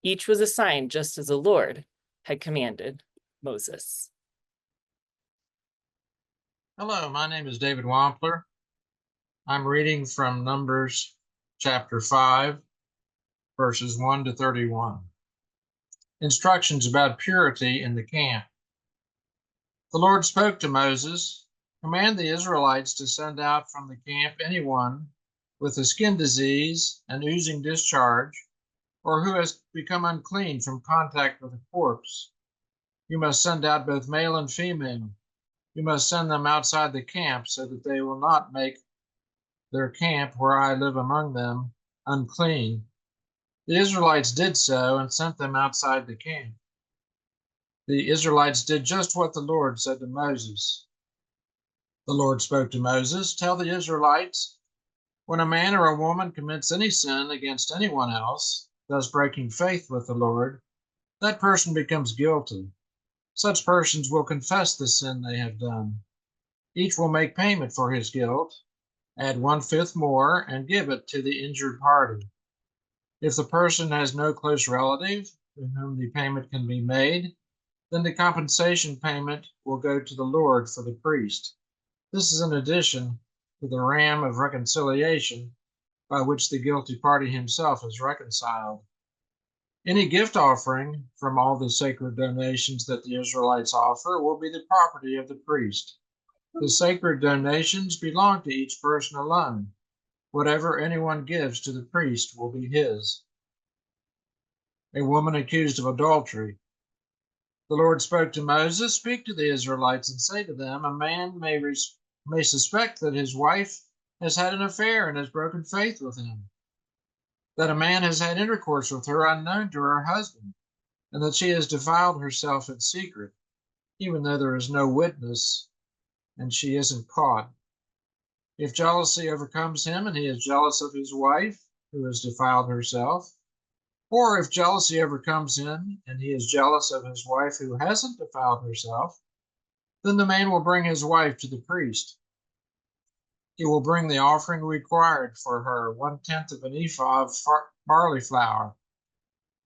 Each was assigned just as the Lord had commanded Moses. Hello, my name is David Wampler. I'm reading from Numbers chapter 5, verses 1 to 31. Instructions about purity in the camp. The Lord spoke to Moses, "Command the Israelites to send out from the camp anyone with a skin disease, an oozing discharge, or who has become unclean from contact with a corpse. You must send out both male and female. You must send them outside the camp so that they will not make their camp where I live among them unclean." The Israelites did so and sent them outside the camp. The Israelites did just what the Lord said to Moses. The Lord spoke to Moses, "Tell the Israelites, when a man or a woman commits any sin against anyone else, thus breaking faith with the Lord, that person becomes guilty. Such persons will confess the sin they have done. Each will make payment for his guilt, add 1/5 more, and give it to the injured party. If the person has no close relative to whom the payment can be made, then the compensation payment will go to the Lord for the priest. This is in addition to the ram of reconciliation by which the guilty party himself is reconciled. Any gift offering from all the sacred donations that the Israelites offer will be the property of the priest. The sacred donations belong to each person alone. Whatever anyone gives to the priest will be his." A woman accused of adultery. The Lord spoke to Moses, "Speak to the Israelites and say to them, a man may suspect that his wife has had an affair and has broken faith with him, that a man has had intercourse with her unknown to her husband, and that she has defiled herself in secret, even though there is no witness and she isn't caught. If jealousy overcomes him and he is jealous of his wife who has defiled herself, or if jealousy overcomes him and he is jealous of his wife who hasn't defiled herself, then the man will bring his wife to the priest. He will bring the offering required for her, 1/10 of an ephah of barley flour.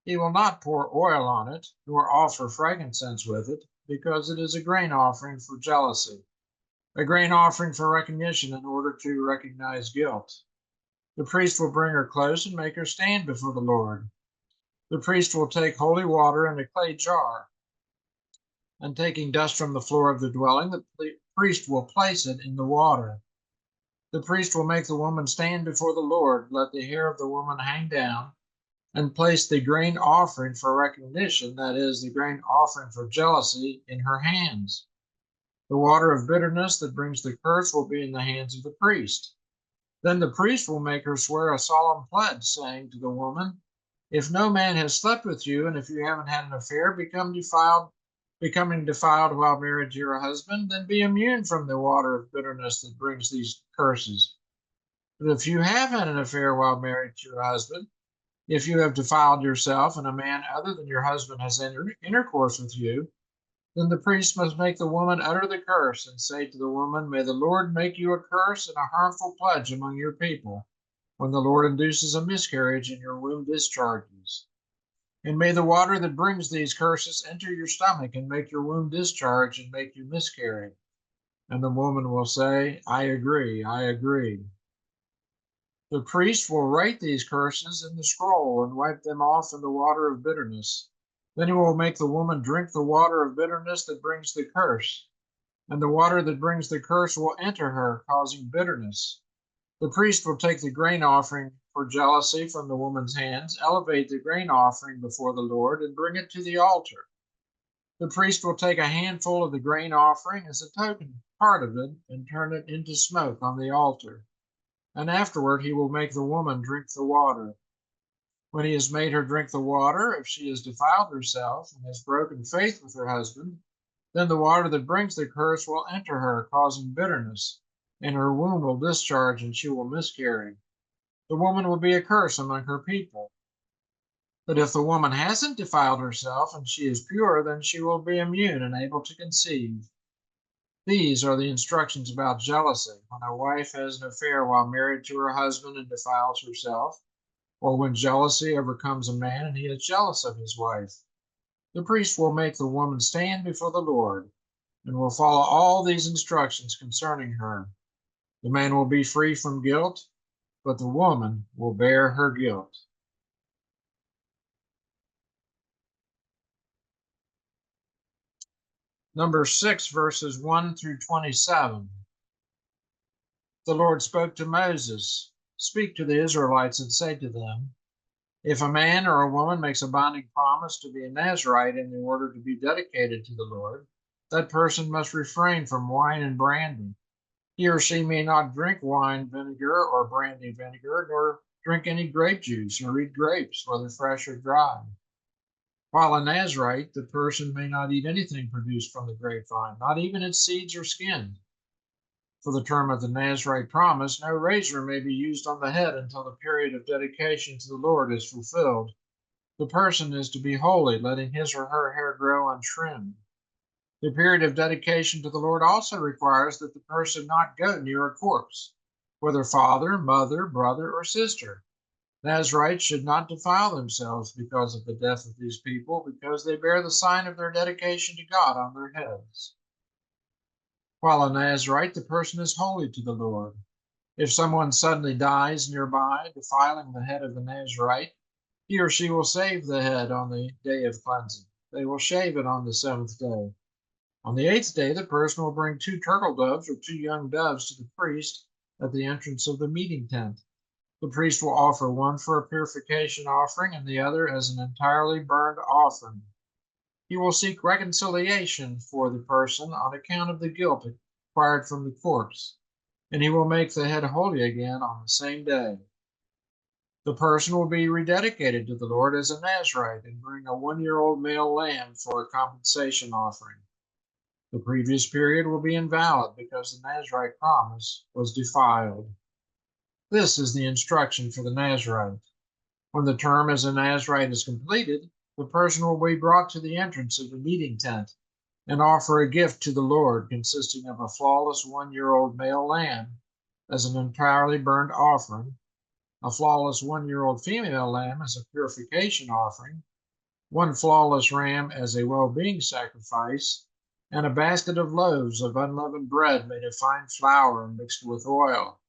He will not pour oil on it, nor offer frankincense with it, because it is a grain offering for jealousy, a grain offering for recognition in order to recognize guilt. The priest will bring her close and make her stand before the Lord. The priest will take holy water in a clay jar, and taking dust from the floor of the dwelling, the priest will place it in the water. The priest will make the woman stand before the Lord, let the hair of the woman hang down, and place the grain offering for recognition, that is, the grain offering for jealousy, in her hands. The water of bitterness that brings the curse will be in the hands of the priest. Then the priest will make her swear a solemn pledge, saying to the woman, if no man has slept with you, and if you haven't had an affair, becoming defiled while married to your husband, then be immune from the water of bitterness that brings these curses. But if you have had an affair while married to your husband, if you have defiled yourself and a man other than your husband has entered intercourse with you, then the priest must make the woman utter the curse and say to the woman, may the Lord make you a curse and a harmful pledge among your people, when the Lord induces a miscarriage and your womb discharges. And may the water that brings these curses enter your stomach and make your womb discharge and make you miscarry. And the woman will say, I agree, I agree. The priest will write these curses in the scroll and wipe them off in the water of bitterness. Then he will make the woman drink the water of bitterness that brings the curse. And the water that brings the curse will enter her, causing bitterness. The priest will take the grain offering for jealousy from the woman's hands, elevate the grain offering before the Lord, and bring it to the altar. The priest will take a handful of the grain offering as a token part of it and turn it into smoke on the altar. And afterward he will make the woman drink the water. When he has made her drink the water, if she has defiled herself and has broken faith with her husband, then the water that brings the curse will enter her, causing bitterness, and her womb will discharge and she will miscarry. The woman will be a curse among her people. But if the woman hasn't defiled herself and she is pure, then she will be immune and able to conceive. These are the instructions about jealousy, when a wife has an affair while married to her husband and defiles herself, or when jealousy overcomes a man and he is jealous of his wife. The priest will make the woman stand before the Lord and will follow all these instructions concerning her. The man will be free from guilt, but the woman will bear her guilt. Number 6, verses 1 through 27. The Lord spoke to Moses, speak to the Israelites and say to them, if a man or a woman makes a binding promise to be a Nazirite in order to be dedicated to the Lord, that person must refrain from wine and brandy. He or she may not drink wine vinegar or brandy vinegar, nor drink any grape juice or eat grapes, whether fresh or dry. While a Nazirite, the person may not eat anything produced from the grapevine, not even its seeds or skin. For the term of the Nazirite promise, no razor may be used on the head until the period of dedication to the Lord is fulfilled. The person is to be holy, letting his or her hair grow untrimmed. The period of dedication to the Lord also requires that the person not go near a corpse, whether father, mother, brother, or sister. Nazirites should not defile themselves because of the death of these people, because they bear the sign of their dedication to God on their heads. While a Nazirite, the person is holy to the Lord. If someone suddenly dies nearby, defiling the head of the Nazirite, he or she will shave the head on the day of cleansing. They will shave it on the 7th day. On the 8th day, the person will bring 2 turtle doves or 2 young doves to the priest at the entrance of the meeting tent. The priest will offer one for a purification offering and the other as an entirely burned offering. He will seek reconciliation for the person on account of the guilt acquired from the corpse. and he will make the head holy again on the same day. The person will be rededicated to the Lord as a Nazirite and bring a 1-year-old male lamb for a compensation offering. The previous period will be invalid because the Nazirite promise was defiled. This is the instruction for the Nazirite. When the term as a Nazirite is completed, the person will be brought to the entrance of the meeting tent and offer a gift to the Lord consisting of a flawless 1-year-old male lamb as an entirely burnt offering, a flawless 1-year-old female lamb as a purification offering, 1 flawless ram as a well-being sacrifice, and a basket of loaves of unleavened bread made of fine flour mixed with oil,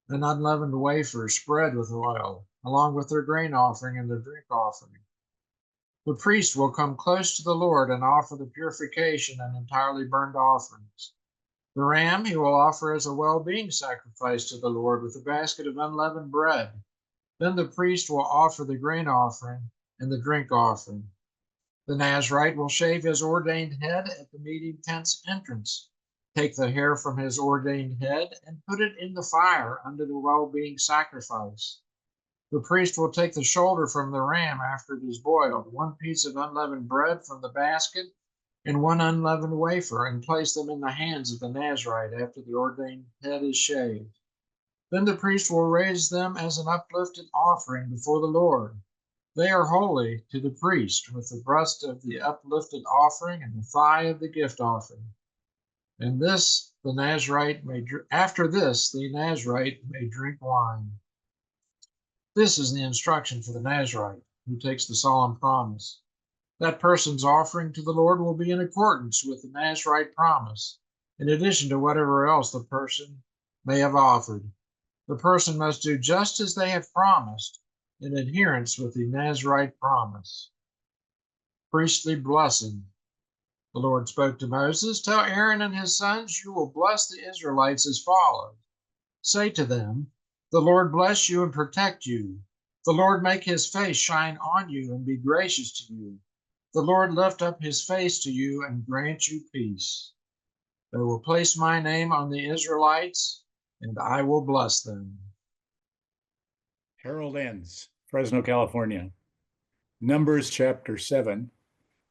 and unleavened wafers spread with oil, along with their grain offering and their drink offering. The priest will come close to the Lord and offer the purification and entirely burned offerings. The ram he will offer as a well-being sacrifice to the Lord with a basket of unleavened bread. Then the priest will offer the grain offering and the drink offering. The Nazirite will shave his ordained head at the meeting tent's entrance, take the hair from his ordained head, and put it in the fire under the well-being sacrifice. The priest will take the shoulder from the ram after it is boiled, 1 piece of unleavened bread from the basket, and 1 unleavened wafer, and place them in the hands of the Nazirite after the ordained head is shaved. Then the priest will raise them as an uplifted offering before the Lord. They are holy to the priest, with the breast of the uplifted offering and the thigh of the gift offering. And this the Nazirite may after this the Nazirite may drink wine. This is the instruction for the Nazirite who takes the solemn promise. That person's offering to the Lord will be in accordance with the Nazirite promise, in addition to whatever else the person may have offered. The person must do just as they have promised, in adherence with the Nazirite promise. Priestly blessing. The Lord spoke to Moses, "Tell Aaron and his sons, you will bless the Israelites as follows. Say to them, the Lord bless you and protect you. The Lord make his face shine on you and be gracious to you. The Lord lift up his face to you and grant you peace. They will place my name on the Israelites, and I will bless them." Harold Enns, Fresno, California. Numbers chapter 7,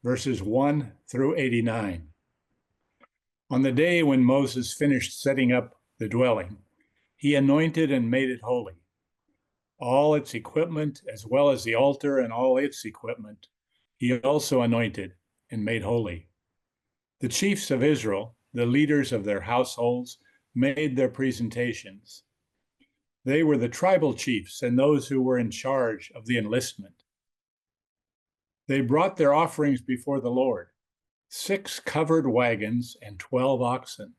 verses 1 through 89. On the day when Moses finished setting up the dwelling, he anointed and made it holy. All its equipment, as well as the altar and all its equipment, he also anointed and made holy. The chiefs of Israel, the leaders of their households, made their presentations. They were the tribal chiefs and those who were in charge of the enlistment. They brought their offerings before the Lord, 6 covered wagons and 12 oxen,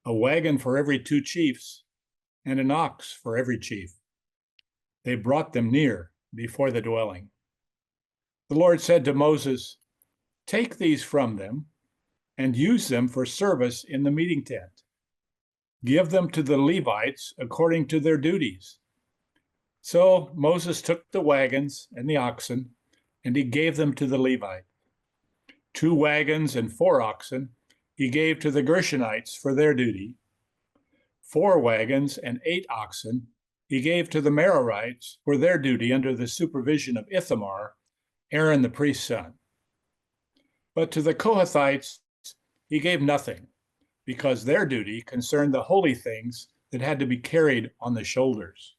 a wagon for every 2 chiefs, and an ox for every chief. They brought them near before the dwelling. The Lord said to Moses, "Take these from them and use them for service in the meeting tent. Give them to the Levites according to their duties." So Moses took the wagons and the oxen, and he gave them to the Levite. 2 wagons and 4 oxen he gave to the Gershonites for their duty. 4 wagons and 8 oxen he gave to the Merarites for their duty under the supervision of Ithamar, Aaron the priest's son. But to the Kohathites he gave nothing, because their duty concerned the holy things that had to be carried on the shoulders.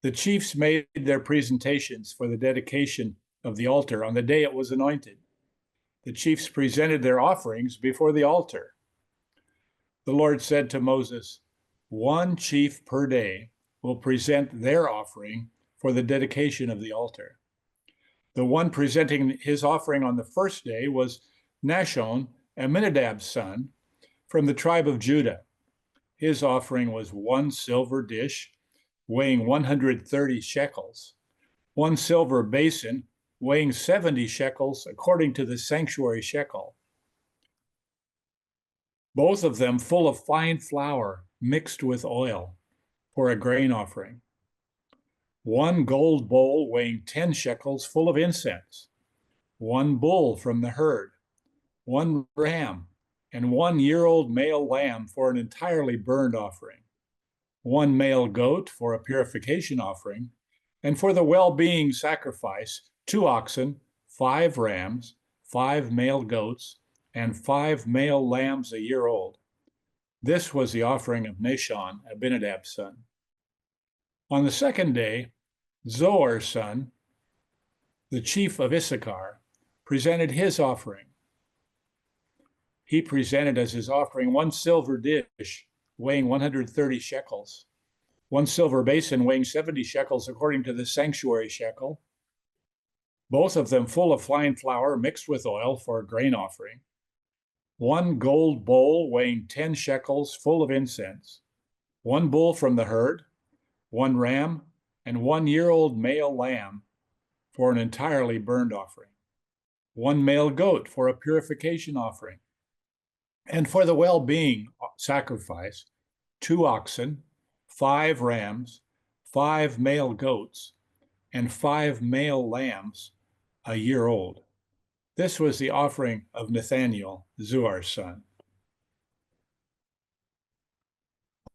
The chiefs made their presentations for the dedication of the altar on the day it was anointed. The chiefs presented their offerings before the altar. The Lord said to Moses, 1 chief per day will present their offering for the dedication of the altar. The one presenting his offering on the first day was Nashon, Amminadab's son, from the tribe of Judah. His offering was 1 silver dish weighing 130 shekels, 1 silver basin weighing 70 shekels according to the sanctuary shekel, both of them full of fine flour mixed with oil for a grain offering, 1 gold bowl weighing 10 shekels full of incense, 1 bull from the herd, 1 ram, and 1-year-old male lamb for an entirely burned offering, 1 male goat for a purification offering, and for the well-being sacrifice, 2 oxen, 5 rams, 5 male goats, and 5 male lambs a year old. This was the offering of Nashon, Abinadab's son. On the second day, Zoar's son, the chief of Issachar, presented his offering. He presented as his offering 1 silver dish weighing 130 shekels, 1 silver basin weighing 70 shekels according to the sanctuary shekel, both of them full of fine flour mixed with oil for a grain offering, 1 gold bowl weighing 10 shekels full of incense, 1 bull from the herd, 1 ram, and 1-year-old male lamb for an entirely burned offering, 1 male goat for a purification offering, and for the well-being sacrifice, 2 oxen, 5 rams, 5 male goats, and 5 male lambs a year old. This was the offering of Nathaniel, Zuar's son.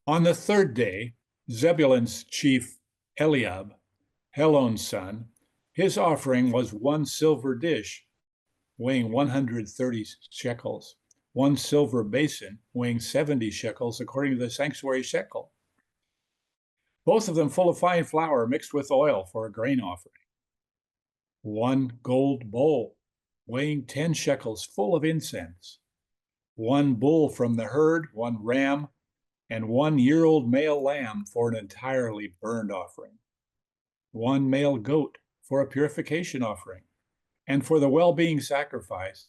On the third day, Zebulun's chief Eliab, Helon's son, his offering was 1 silver dish weighing 130 shekels, 1 silver basin weighing 70 shekels according to the sanctuary shekel, both of them full of fine flour mixed with oil for a grain offering, 1 gold bowl weighing 10 shekels full of incense, 1 bull from the herd, 1 ram, and 1-year-old male lamb for an entirely burned offering, 1 male goat for a purification offering, and for the well-being sacrifice,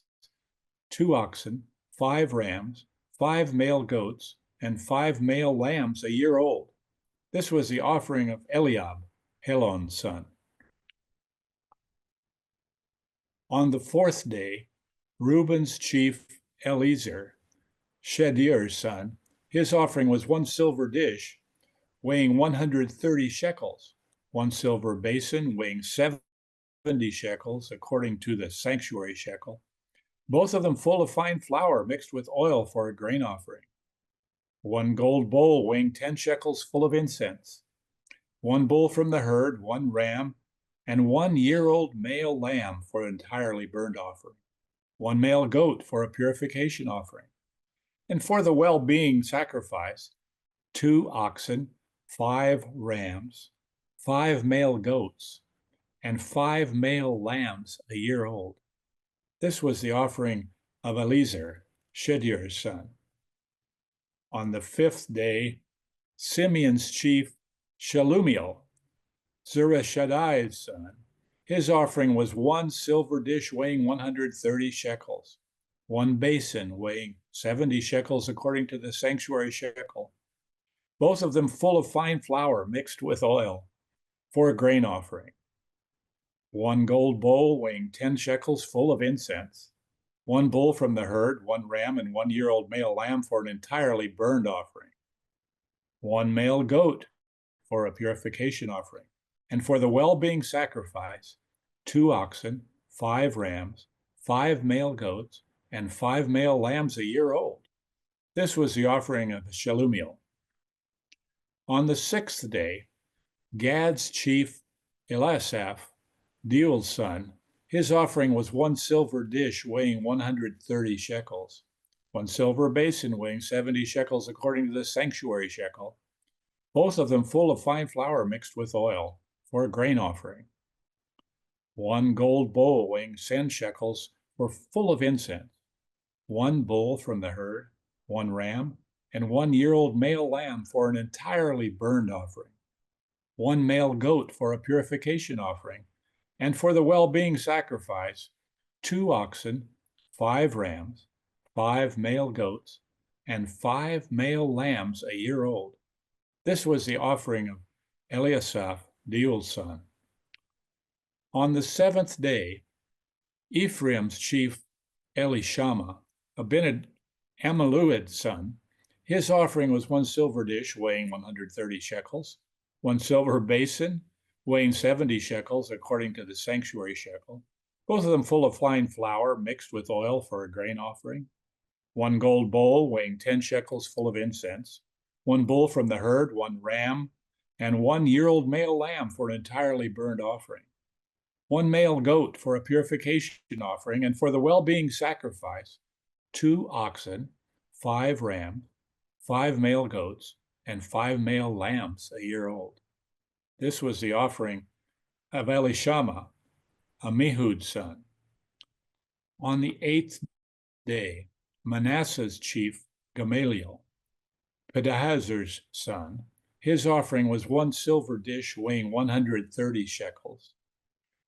2 oxen, 5 rams, 5 male goats, and 5 male lambs a year old. This was the offering of Eliab, Helon's son. On the fourth day, Reuben's chief Eliezer, Shedeur's son, his offering was 1 silver dish weighing 130 shekels, 1 silver basin weighing 70 shekels according to the sanctuary shekel, both of them full of fine flour mixed with oil for a grain offering, 1 gold bowl weighing 10 shekels full of incense, 1 bull from the herd, 1 ram, and 1-year-old male lamb for an entirely burned offering, 1 male goat for a purification offering, and for the well-being sacrifice, 2 oxen, 5 rams, 5 male goats, and 5 male lambs a year old. This was the offering of Eliezer, Shedeur's son. On the fifth day, Simeon's chief Shelumiel, Zurishaddai's son, his offering was 1 silver dish weighing 130 shekels, 1 basin weighing 70 shekels according to the sanctuary shekel, both of them full of fine flour mixed with oil for a grain offering, 1 gold bowl weighing 10 shekels full of incense, 1 bull from the herd, 1 ram, and 1-year-old male lamb for an entirely burned offering, 1 male goat for a purification offering, and for the well-being sacrifice, 2 oxen, 5 rams, 5 male goats, and 5 male lambs a year old. This was the offering of Shelumiel. On the sixth day, Gad's chief Eliasaph, Deuel's son, his offering was 1 silver dish weighing 130 shekels, 1 silver basin weighing 70 shekels according to the sanctuary shekel, both of them full of fine flour mixed with oil for a grain offering, 1 gold bowl weighing 10 shekels for full of incense, 1 bull from the herd, 1 ram, and 1-year-old male lamb for an entirely burned offering, 1 male goat for a purification offering, and for the well-being sacrifice, 2 oxen, 5 rams, 5 male goats, and 5 male lambs a year old. This was the offering of Eliasaph, Deuel's son. On the seventh day, Ephraim's chief Elishama, Ammiluid's son, his offering was 1 silver dish weighing 130 shekels, 1 silver basin weighing 70 shekels according to the sanctuary shekel, both of them full of fine flour mixed with oil for a grain offering, 1 gold bowl weighing 10 shekels full of incense, 1 bull from the herd, 1 ram, and 1-year-old male lamb for an entirely burned offering, 1 male goat for a purification offering, and for the well-being sacrifice, 2 oxen, 5 rams, 5 male goats, and 5 male lambs a year old. This was the offering of Elishama, Amihud's son. On the 8th day, Manasseh's chief, Gamaliel, Pedahazur's son, his offering was 1 silver dish weighing 130 shekels,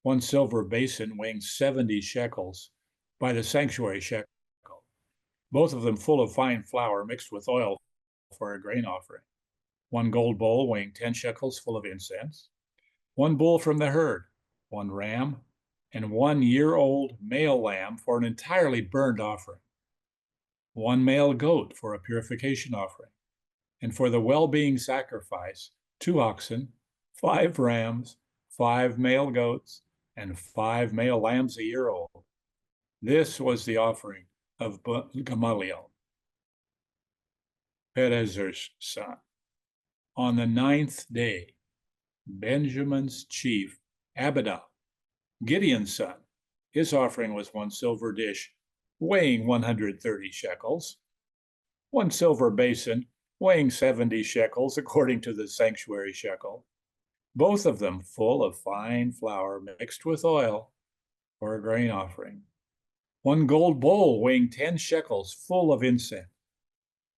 1 silver basin weighing 70 shekels by the sanctuary shekel, both of them full of fine flour mixed with oil for a grain offering, 1 gold bowl weighing 10 shekels full of incense, 1 bull from the herd, 1 ram, and 1-year-old male lamb for an entirely burned offering, 1 male goat for a purification offering, and for the well-being sacrifice, 2 oxen, 5 rams, 5 male goats, and 5 male lambs a year old. This was the offering of Gamaliel, Pedahzur's son. On the 9th day, Benjamin's chief, Abidah, Gideon's son, his offering was 1 silver dish weighing 130 shekels, 1 silver basin weighing 70 shekels according to the sanctuary shekel, both of them full of fine flour mixed with oil for a grain offering, 1 gold bowl weighing 10 shekels full of incense,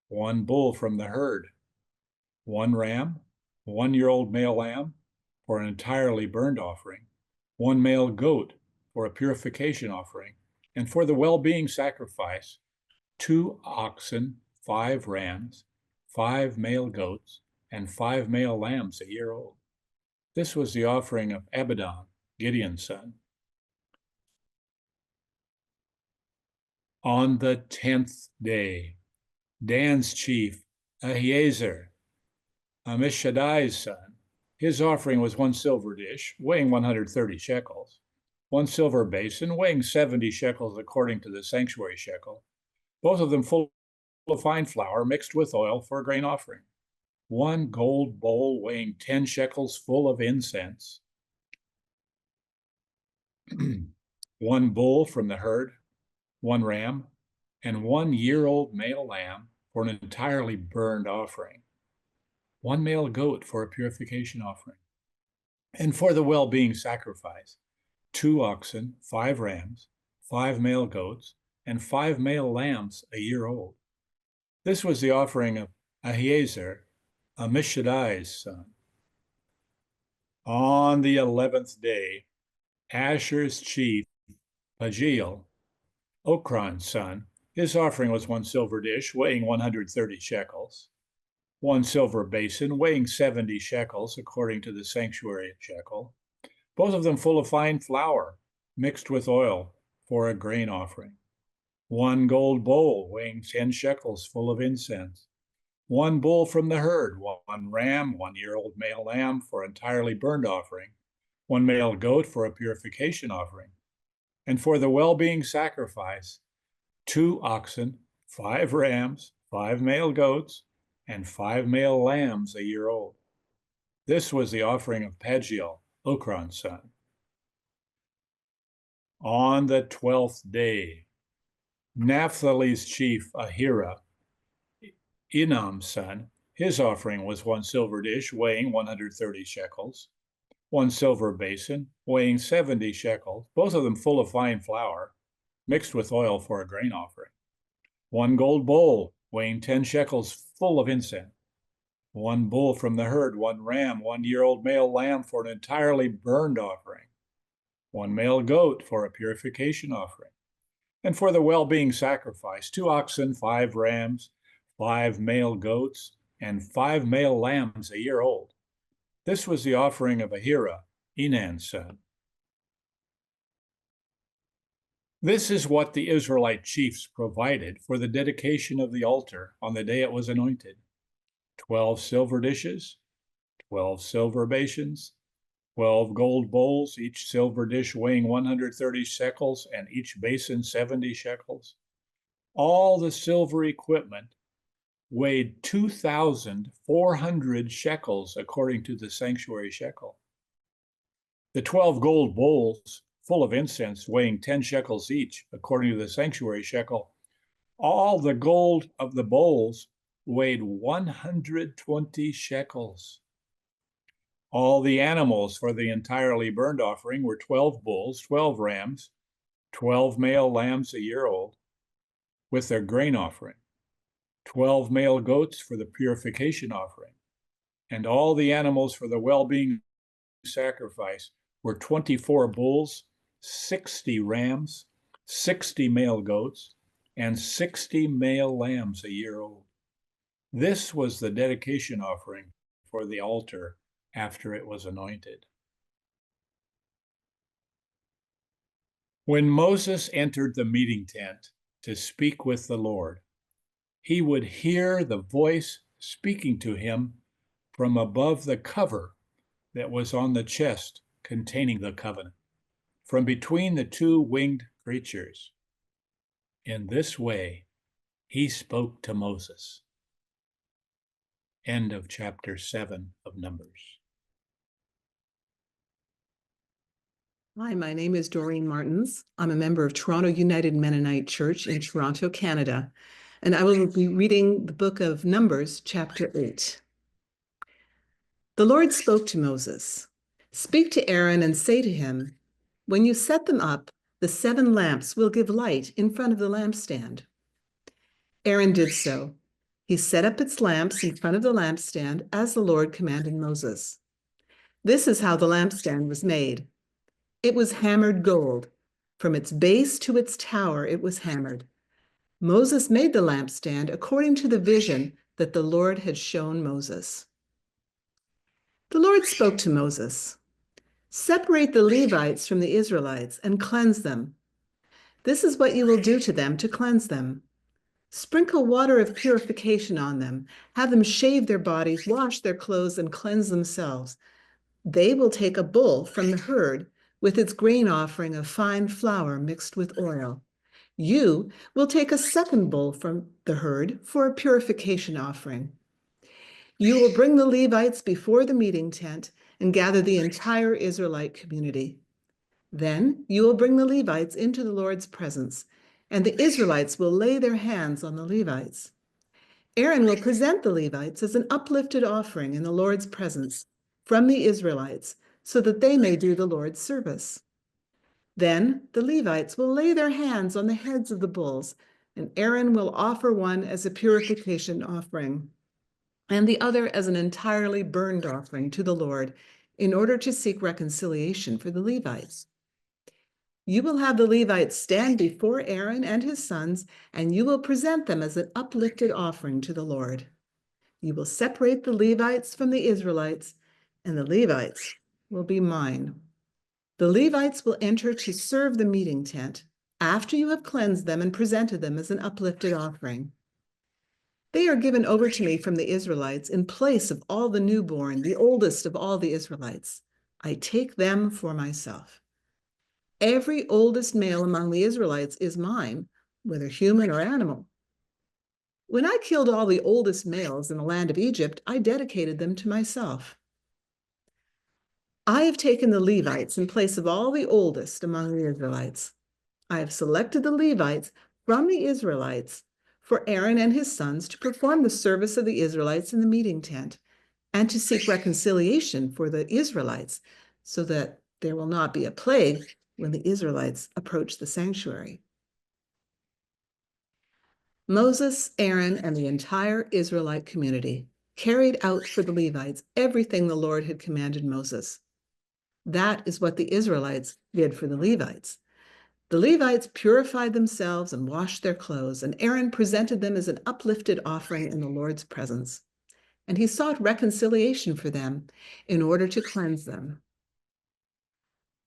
1 bull from the herd, 1 ram, 1-year-old male lamb for an entirely burned offering, 1 male goat for a purification offering, and for the well-being sacrifice, 2 oxen, 5 rams, 5 male goats, and 5 male lambs a year old. This was the offering of Abidan, Gideon's son. On the 10th day, Dan's chief, Ahiezer, Ammishaddai's son, his offering was 1 silver dish weighing 130 shekels, 1 silver basin weighing 70 shekels according to the sanctuary shekel, both of them full of fine flour mixed with oil for a grain offering, 1 gold bowl weighing 10 shekels full of incense, 1 bull from the herd, 1 ram, and 1-year-old male lamb for an entirely burned offering, 1 male goat for a purification offering, and for the well-being sacrifice, 2 oxen, 5 rams, 5 male goats, and 5 male lambs a year old. This was the offering of Ahiezer, Ammishaddai's son. On the 11th day, Asher's chief, Pagiel, Okran's son, his offering was 1 silver dish weighing 130 shekels, 1 silver basin weighing 70 shekels according to the sanctuary shekel, both of them full of fine flour mixed with oil for a grain offering, 1 gold bowl weighing 10 shekels full of incense, 1 bull from the herd, 1 ram, 1-year-old male lamb for entirely burned offering, 1 male goat for a purification offering, and for the well-being sacrifice, 2 oxen, 5 rams, 5 male goats, and 5 male lambs a year old. This was the offering of Pagiel, Okran's son. On the 12th day, Naphtali's chief, Ahira, Enam's son, his offering was 1 silver dish weighing 130 shekels, 1 silver basin weighing 70 shekels, both of them full of fine flour, mixed with oil for a grain offering, 1 gold bowl weighing 10 shekels full of incense, 1 bull from the herd, 1 ram, 1-year-old male lamb for an entirely burned offering, 1 male goat for a purification offering, and for the well-being sacrifice, 2 oxen, 5 rams, 5 male goats, and 5 male lambs a year old. This was the offering of Ahira, Enan's son. This is what the Israelite chiefs provided for the dedication of the altar on the day it was anointed: 12 silver dishes, 12 silver basins, 12 gold bowls, each silver dish weighing 130 shekels and each basin 70 shekels, All the silver equipment weighed 2,400 shekels according to the sanctuary shekel. The 12 gold bowls full of incense weighing 10 shekels each according to the sanctuary shekel. All the gold of the bowls weighed 120 shekels. All the animals for the entirely burnt offering were 12 bulls, 12 rams, 12 male lambs a year old, with their grain offering, 12 male goats for the purification offering, and all the animals for the well-being sacrifice were 24 bulls, 60 rams, 60 male goats, and 60 male lambs a year old. This was the dedication offering for the altar after it was anointed. When Moses entered the meeting tent to speak with the Lord, he would hear the voice speaking to him from above the cover that was on the chest containing the covenant, from between the two winged creatures. In this way, he spoke to Moses. End of chapter 7 of Numbers. Hi, my name is Doreen Martins. I'm a member of Toronto United Mennonite Church in Toronto, Canada, and I will be reading the book of Numbers, chapter 8. The Lord spoke to Moses. Speak to Aaron and say to him, when you set them up, the 7 lamps will give light in front of the lampstand. Aaron did so. He set up its lamps in front of the lampstand as the Lord commanded Moses. This is how the lampstand was made. It was hammered gold. From its base to its tower, it was hammered. Moses made the lampstand according to the vision that the Lord had shown Moses. The Lord spoke to Moses. Separate the Levites from the Israelites and cleanse them. This is what you will do to them to cleanse them. Sprinkle water of purification on them. Have them shave their bodies, wash their clothes, and cleanse themselves. They will take a bull from the herd with its grain offering of fine flour mixed with oil. You will take a second bull from the herd for a purification offering. You will bring the Levites before the meeting tent and gather the entire Israelite community. Then you will bring the Levites into the Lord's presence, and the Israelites will lay their hands on the Levites. Aaron will present the Levites as an uplifted offering in the Lord's presence from the Israelites, so that they may do the Lord's service. Then the Levites will lay their hands on the heads of the bulls, and Aaron will offer one as a purification offering, and the other as an entirely burned offering to the Lord, in order to seek reconciliation for the Levites. You will have the Levites stand before Aaron and his sons, and you will present them as an uplifted offering to the Lord. You will separate the Levites from the Israelites, and the Levites will be mine. The Levites will enter to serve the meeting tent after you have cleansed them and presented them as an uplifted offering. They are given over to me from the Israelites in place of all the newborn, the oldest of all the Israelites. I take them for myself. Every oldest male among the Israelites is mine, whether human or animal. When I killed all the oldest males in the land of Egypt, I dedicated them to myself. I have taken the Levites in place of all the oldest among the Israelites. I have selected the Levites from the Israelites for Aaron and his sons to perform the service of the Israelites in the meeting tent and to seek reconciliation for the Israelites so that there will not be a plague when the Israelites approach the sanctuary. Moses, Aaron, and the entire Israelite community carried out for the Levites everything the Lord had commanded Moses. That is what the Israelites did for the Levites. The Levites purified themselves and washed their clothes, and Aaron presented them as an uplifted offering in the Lord's presence. And he sought reconciliation for them in order to cleanse them.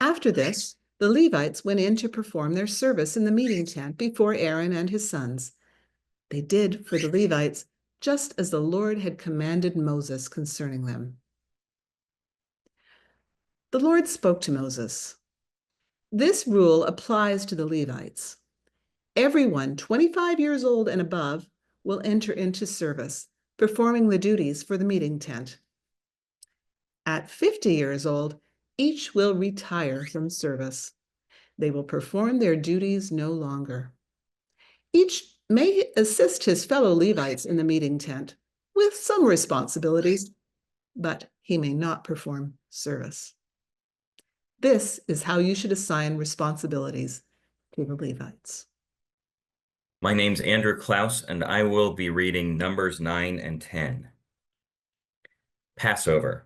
After this, the Levites went in to perform their service in the meeting tent before Aaron and his sons. They did for the Levites just as the Lord had commanded Moses concerning them. The Lord spoke to Moses. This rule applies to the Levites. Everyone 25 years old and above will enter into service, performing the duties for the meeting tent. At 50 years old, each will retire from service. They will perform their duties no longer. Each may assist his fellow Levites in the meeting tent with some responsibilities, but he may not perform service. This is how you should assign responsibilities to the Levites. My name's Andrew Klaus, and I will be reading Numbers 9 and 10. Passover.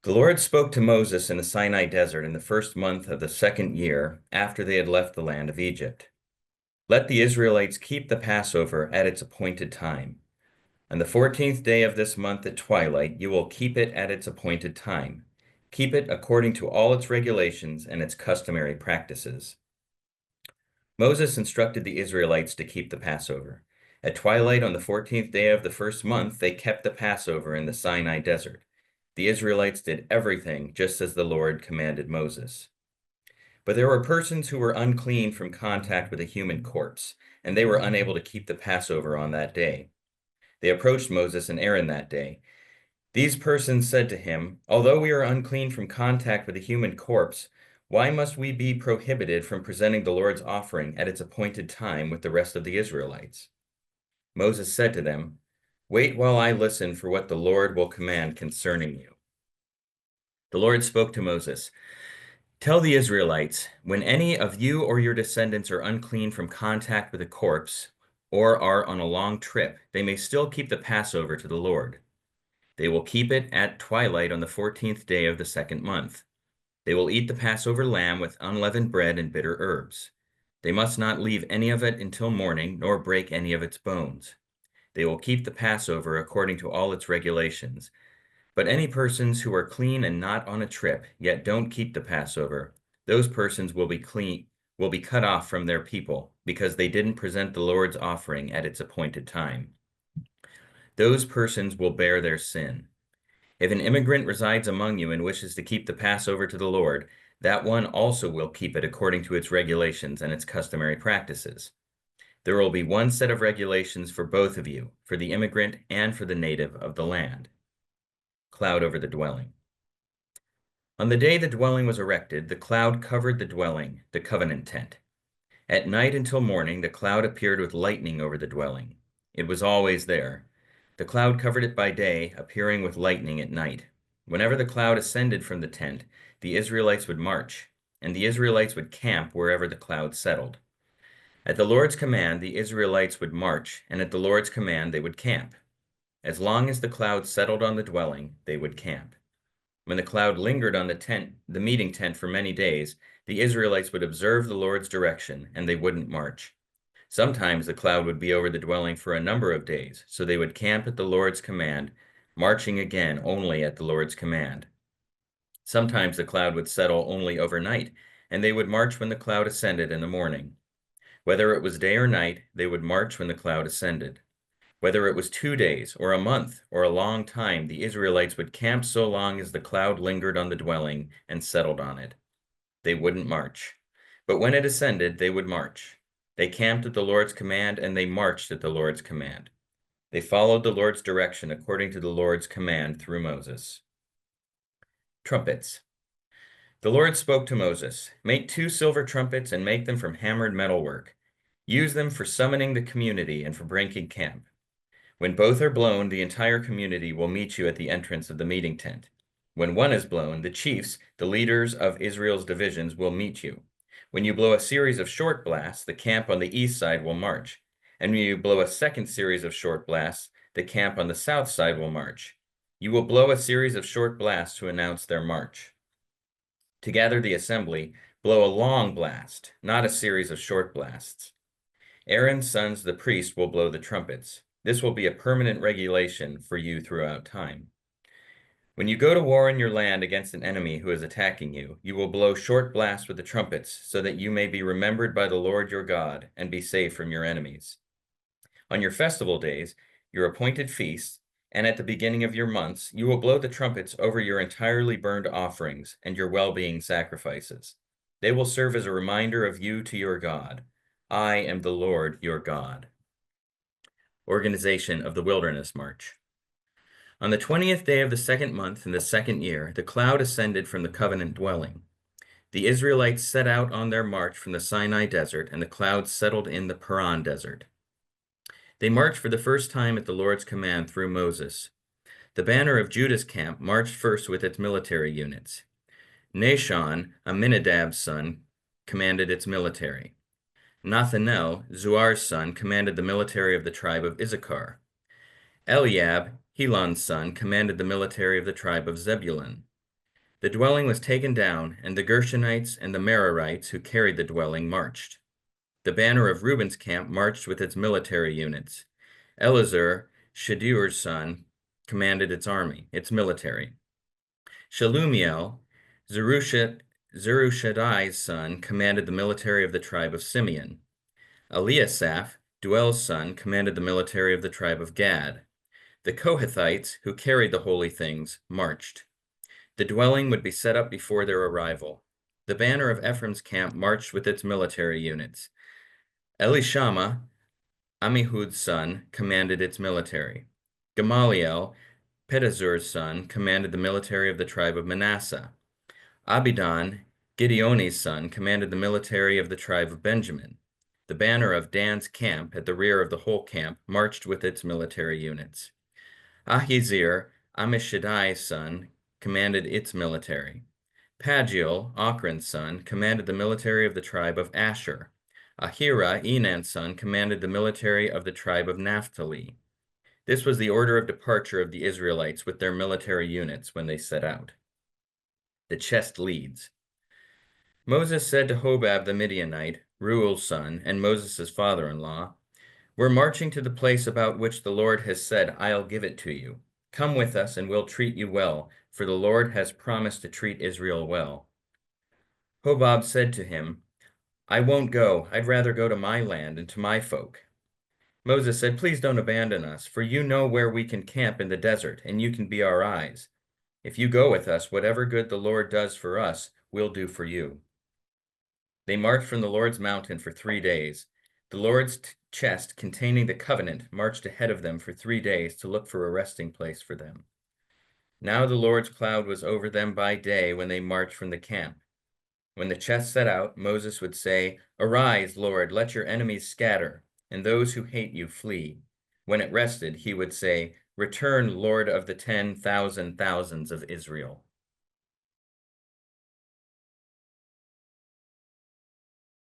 The Lord spoke to Moses in the Sinai desert in the first month of the second year after they had left the land of Egypt. Let the Israelites keep the Passover at its appointed time. On the 14th day of this month at twilight, you will keep it at its appointed time. Keep it according to all its regulations and its customary practices. Moses instructed the Israelites to keep the Passover. At twilight on the 14th day of the first month, they kept the Passover in the Sinai desert. The Israelites did everything just as the Lord commanded Moses. But there were persons who were unclean from contact with a human corpse, and they were unable to keep the Passover on that day. They approached Moses and Aaron that day. These persons said to him, "Although we are unclean from contact with a human corpse, why must we be prohibited from presenting the Lord's offering at its appointed time with the rest of the Israelites?" Moses said to them, "Wait while I listen for what the Lord will command concerning you." The Lord spoke to Moses, "Tell the Israelites, when any of you or your descendants are unclean from contact with a corpse, or are on a long trip, they may still keep the Passover to the Lord. They will keep it at twilight on the 14th day of the second month. They will eat the Passover lamb with unleavened bread and bitter herbs. They must not leave any of it until morning, nor break any of its bones. They will keep the Passover according to all its regulations. But any persons who are clean and not on a trip, yet don't keep the Passover, those persons will be cut off from their people, because they didn't present the Lord's offering at its appointed time. Those persons will bear their sin. If an immigrant resides among you and wishes to keep the Passover to the Lord, that one also will keep it according to its regulations and its customary practices. There will be one set of regulations for both of you, for the immigrant and for the native of the land. Cloud over the dwelling. On the day the dwelling was erected, the cloud covered the dwelling, the covenant tent. At night until morning, the cloud appeared with lightning over the dwelling. It was always there. The cloud covered it by day, appearing with lightning at night. Whenever the cloud ascended from the tent, the Israelites would march, and the Israelites would camp wherever the cloud settled. At the Lord's command, the Israelites would march, and at the Lord's command, they would camp. As long as the cloud settled on the dwelling, they would camp. When the cloud lingered on the meeting tent for many days, the Israelites would observe the Lord's direction, and they wouldn't march. Sometimes the cloud would be over the dwelling for a number of days, so they would camp at the Lord's command, marching again only at the Lord's command. Sometimes the cloud would settle only overnight, and they would march when the cloud ascended in the morning. Whether it was day or night, they would march when the cloud ascended. Whether it was 2 days, or a month, or a long time, the Israelites would camp so long as the cloud lingered on the dwelling and settled on it. They wouldn't march. But when it ascended, they would march. They camped at the Lord's command, and they marched at the Lord's command. They followed the Lord's direction according to the Lord's command through Moses. Trumpets. The Lord spoke to Moses, "Make 2 silver trumpets and make them from hammered metalwork. Use them for summoning the community and for breaking camp. When both are blown, the entire community will meet you at the entrance of the meeting tent. When one is blown, the chiefs, the leaders of Israel's divisions, will meet you. When you blow a series of short blasts, the camp on the east side will march. And when you blow a second series of short blasts, the camp on the south side will march. You will blow a series of short blasts to announce their march. To gather the assembly, blow a long blast, not a series of short blasts. Aaron's sons, the priests, will blow the trumpets. This will be a permanent regulation for you throughout time. When you go to war in your land against an enemy who is attacking you, you will blow short blasts with the trumpets, so that you may be remembered by the Lord your God and be safe from your enemies. On your festival days, your appointed feasts, and at the beginning of your months, you will blow the trumpets over your entirely burned offerings and your well-being sacrifices. They will serve as a reminder of you to your God. I am the Lord your God. Organization of the Wilderness March. On the 20th day of the second month in the second year, the cloud ascended from the covenant dwelling. The Israelites set out on their march from the Sinai desert, and the cloud settled in the Paran desert. They marched for the first time at the Lord's command through Moses. The banner of Judah's camp marched first with its military units. Nashon, Aminadab's son, commanded its military. Nathanael, Zuar's son, commanded the military of the tribe of Issachar. Eliab, Helon's son, commanded the military of the tribe of Zebulun. The dwelling was taken down, and the Gershonites and the Merarites who carried the dwelling marched. The banner of Reuben's camp marched with its military units. Elazar, Shedeur's son, commanded its army, its military. Shelumiel, Zerushadai's son, commanded the military of the tribe of Simeon. Eliasaph, Duel's son, commanded the military of the tribe of Gad. The Kohathites, who carried the holy things, marched. The dwelling would be set up before their arrival. The banner of Ephraim's camp marched with its military units. Elishama, Amihud's son, commanded its military. Gamaliel, Pedazur's son, commanded the military of the tribe of Manasseh. Abidan, Gideoni's son, commanded the military of the tribe of Benjamin. The banner of Dan's camp at the rear of the whole camp marched with its military units. Ahiezer, Ammishaddai's son, commanded its military. Pagiel, Ochran's son, commanded the military of the tribe of Asher. Ahira, Enan's son, commanded the military of the tribe of Naphtali. This was the order of departure of the Israelites with their military units when they set out. The chest leads. Moses said to Hobab the Midianite, Reuel's son, and Moses' father-in-law, "We're marching to the place about which the Lord has said, I'll give it to you. Come with us, and we'll treat you well, for the Lord has promised to treat Israel well." Hobab said to him, "I won't go. I'd rather go to my land and to my folk." Moses said, "Please don't abandon us, for you know where we can camp in the desert, and you can be our eyes. If you go with us, whatever good the Lord does for us, we'll do for you." They marched from the Lord's mountain for 3 days. The Lord's chest containing the covenant marched ahead of them for 3 days to look for a resting place for them. Now the Lord's cloud was over them by day when they marched from the camp. When the chest set out, Moses would say, "Arise, Lord, let your enemies scatter, and those who hate you flee." When it rested, he would say, "Return, Lord of the 10,000 thousands of Israel."